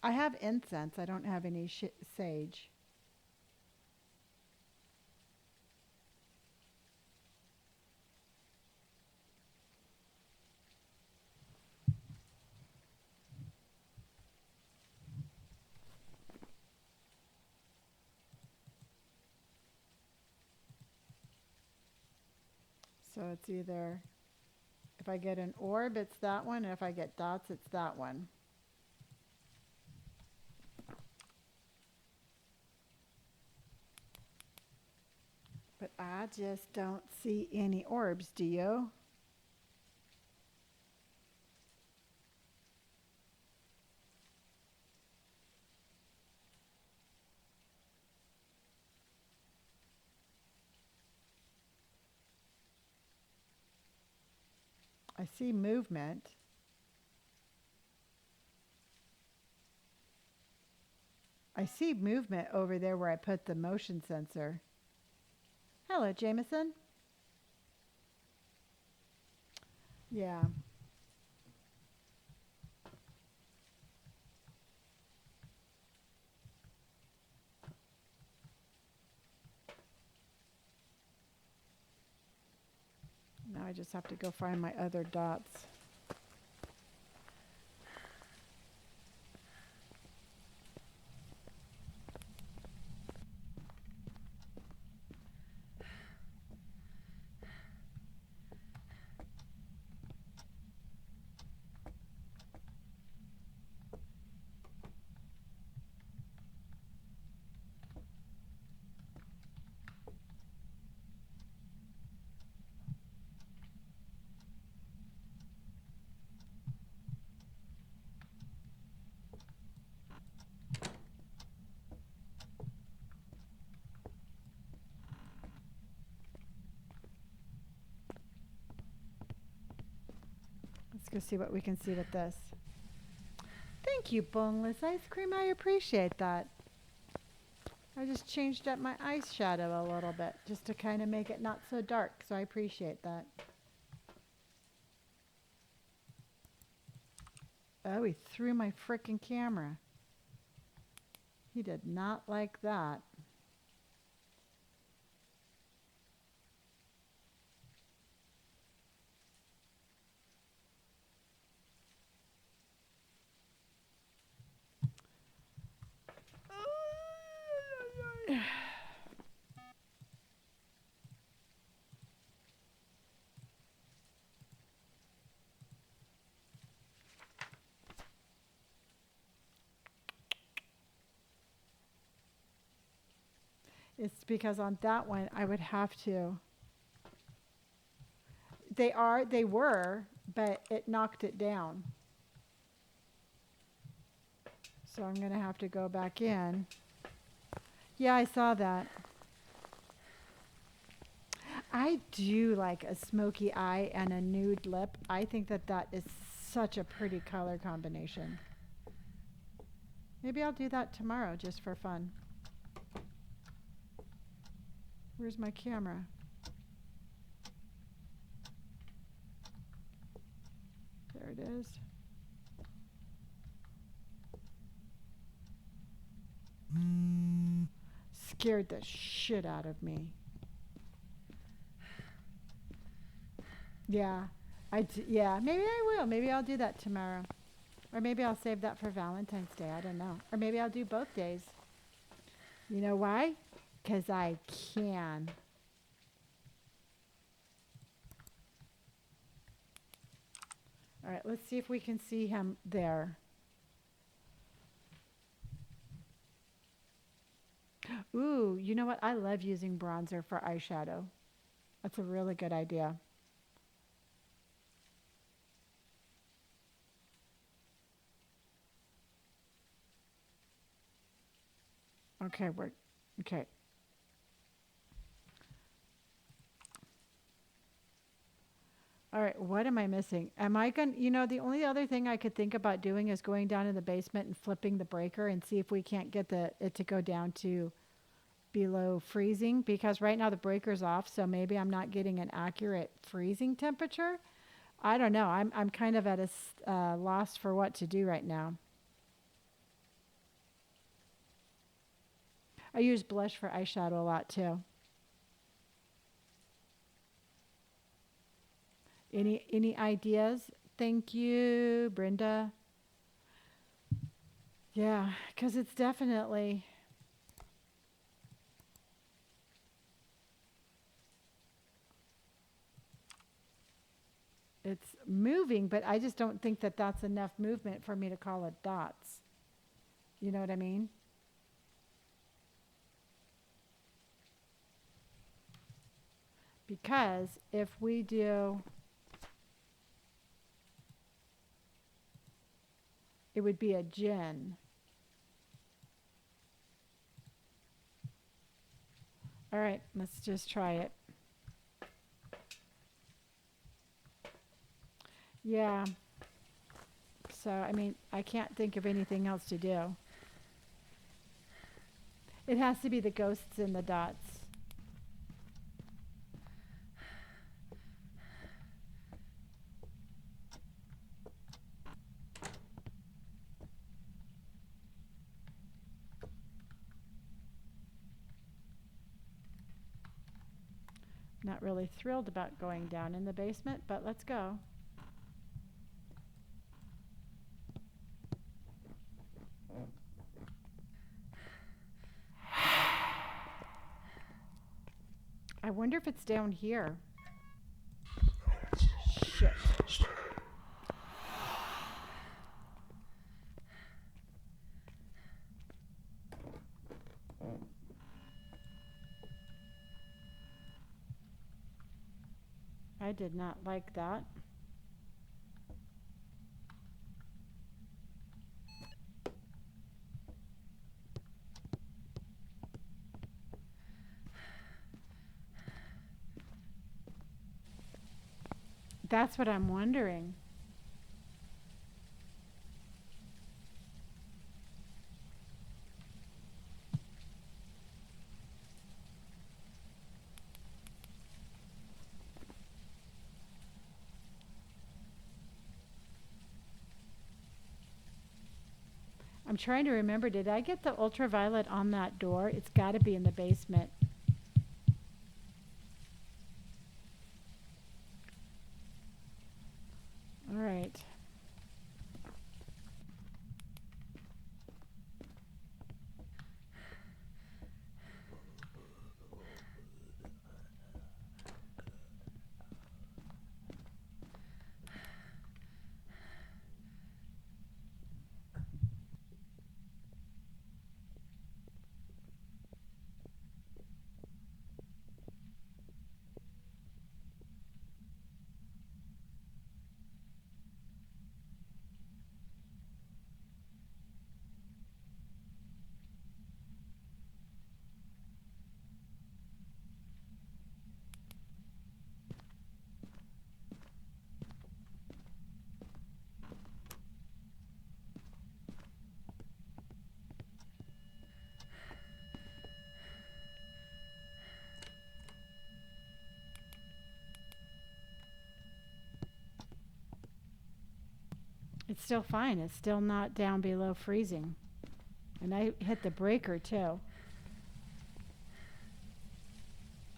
I have incense. I don't have any sage. So it's either, if I get an orb, it's that one. And if I get dots, it's that one. But I just don't see any orbs, do you? I see movement. I see movement over there where I put the motion sensor. Hello, Jameson. Yeah. Now I just have to go find my other dots. Let's go see what we can see with this. Thank you, boneless ice cream. I appreciate that. I just changed up my ice shadow a little bit just to kind of make it not so dark, so I appreciate that. Oh, he threw my frickin' camera. He did not like that. It's because on that one I would have to. They were, but it knocked it down. So I'm going to have to go back in. Yeah, I saw that. I do like a smoky eye and a nude lip. I think that that is such a pretty color combination. Maybe I'll do that tomorrow just for fun. Where's my camera? There it is. Scared the shit out of me. Yeah, yeah, maybe I will. Maybe I'll do that tomorrow. Or maybe I'll save that for Valentine's Day. I don't know. Or maybe I'll do both days. You know why? Because I can. All right, let's see if we can see him there. Ooh, you know what? I love using bronzer for eyeshadow. That's a really good idea. Okay, we're okay. All right, what am I missing? Am I going to, the only other thing I could think about doing is going down in the basement and flipping the breaker and see if we can't get it to go down to below freezing, because right now the breaker's off, so maybe I'm not getting an accurate freezing temperature. I don't know. I'm kind of at a loss for what to do right now. I use blush for eyeshadow a lot too. Any ideas? Thank you, Brenda. Yeah, because it's definitely it's moving, but I just don't think that that's enough movement for me to call it dots. You know what I mean? Because if we do, it would be a gin. All right, let's just try it. Yeah. So, I mean, I can't think of anything else to do. It has to be the ghosts and the dots. Not really thrilled about going down in the basement, but let's go. I wonder if it's down here. Shit. I did not like that. That's what I'm wondering. I'm trying to remember, did I get the ultraviolet on that door? It's got to be in the basement. All right. It's still fine. It's still not down below freezing. And I hit the breaker too.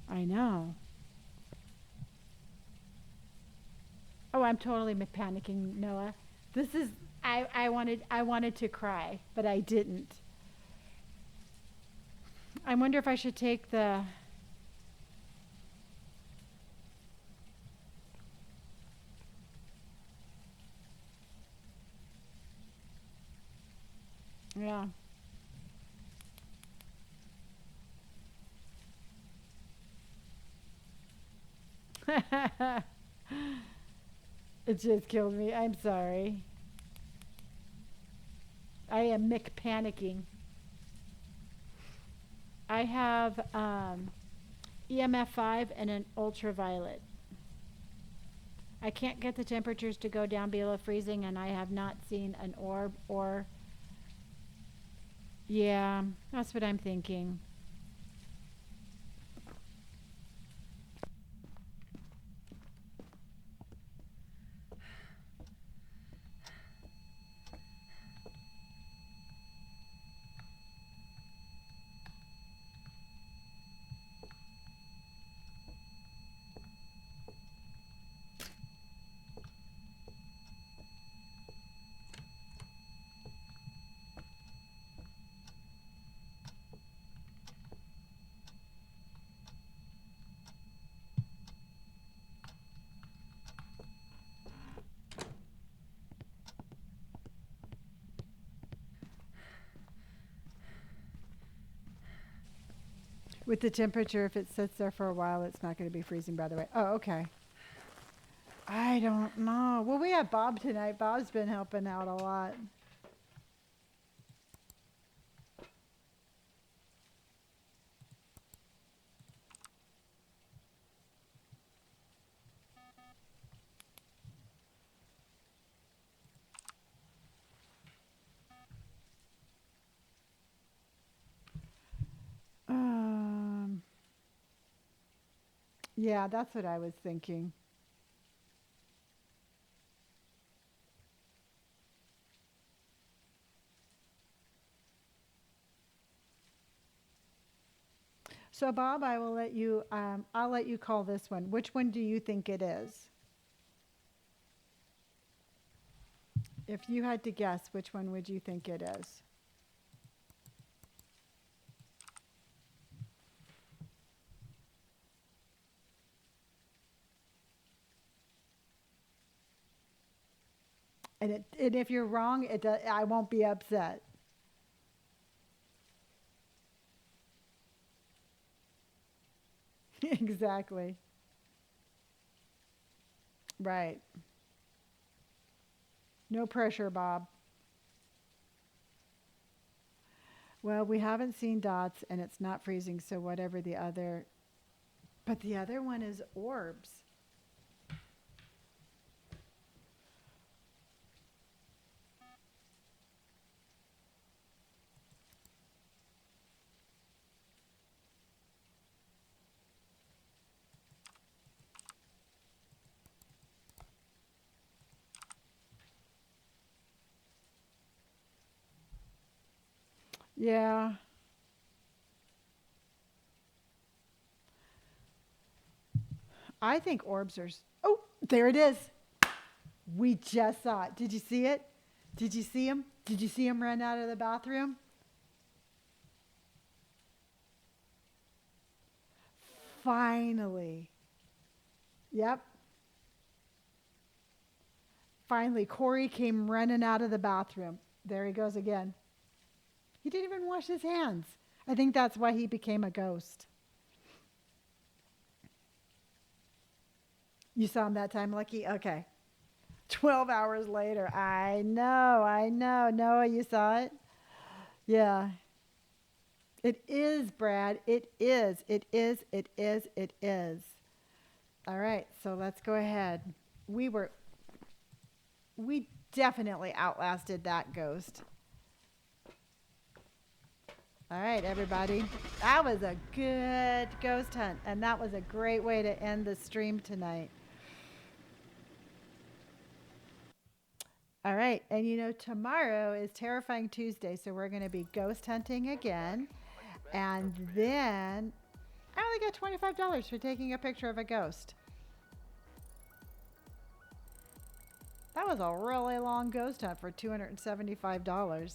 I know. Oh, I'm totally panicking, Noah. This is I wanted to cry, but I didn't. I wonder if I should take the Yeah. It just killed me. I'm sorry. I am Mick panicking. I have EMF 5 and an ultraviolet. I can't get the temperatures to go down below freezing, and I have not seen an orb or. Yeah, that's what I'm thinking. With the temperature, if it sits there for a while, it's not going to be freezing, by the way. Oh, okay. I don't know. Well, we have Bob tonight. Bob's been helping out a lot. Yeah, that's what I was thinking. So, Bob, I will let you. I'll let you call this one. Which one do you think it is? If you had to guess, which one would you think it is? And if you're wrong, I won't be upset. Exactly. Right. No pressure, Bob. Well, we haven't seen dots and it's not freezing, so whatever the other. But the other one is orbs. Yeah. I think orbs are. Oh, there it is. We just saw it. Did you see it? Did you see him? Did you see him run out of the bathroom? Finally. Yep. Finally, Corey came running out of the bathroom. There he goes again. He didn't even wash his hands. I think that's why he became a ghost. You saw him that time, Lucky? Okay. 12 hours later. I know. Noah, you saw it? Yeah. It is, Brad. It is. All right, so let's go ahead. We definitely outlasted that ghost. All right, everybody. That was a good ghost hunt, and that was a great way to end the stream tonight. All right, and tomorrow is Terrifying Tuesday, so we're going to be ghost hunting again. And then I only got $25 for taking a picture of a ghost. That was a really long ghost hunt for $275.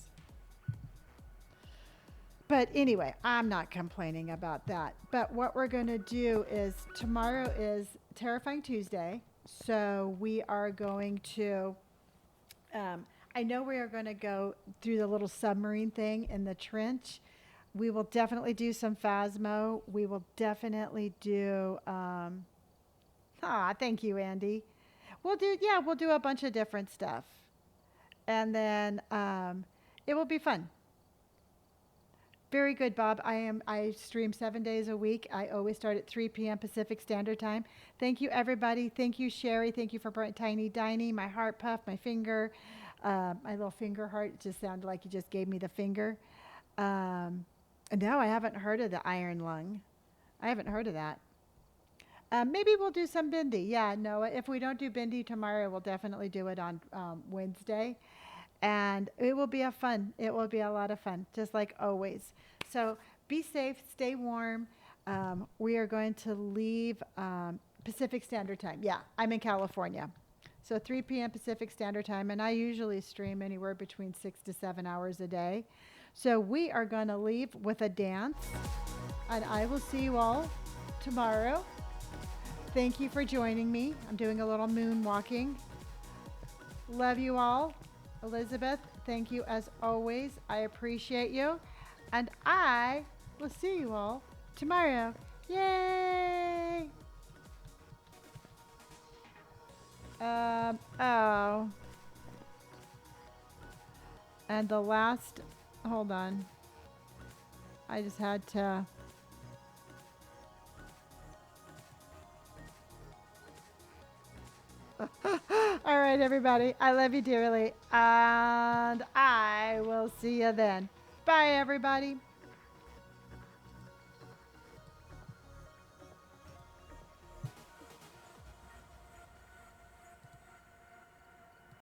But anyway, I'm not complaining about that. But what we're going to do is tomorrow is Terrifying Tuesday. So we are going to, I know we are going to go through the little submarine thing in the trench. We will definitely do some Phasmo. We will definitely do, Aw, thank you, Andy. We'll do a bunch of different stuff. And then it will be fun. Very good, Bob. I stream 7 days a week. I always start at 3 p.m. Pacific Standard Time. Thank you, everybody. Thank you, Sherry. Thank you for Bright Tiny Diney, my heart puff, my finger, my little finger heart. It just sounded like you just gave me the finger. No, I haven't heard of the iron lung. I haven't heard of that. Maybe we'll do some bindi. Yeah, Noah. If we don't do bindi tomorrow, we'll definitely do it on Wednesday. And it will be a fun. It will be a lot of fun, just like always. So be safe, stay warm. We are going to leave Pacific Standard Time. Yeah, I'm in California. So 3 p.m. Pacific Standard Time, and I usually stream anywhere between 6 to 7 hours a day. So we are going to leave with a dance, and I will see you all tomorrow. Thank you for joining me. I'm doing a little moonwalking. Love you all. Elizabeth, thank you as always. I appreciate you. And I will see you all tomorrow. Yay! Oh. And the last, hold on. I just had to. All right, everybody. I love you dearly. And I will see you then. Bye, everybody.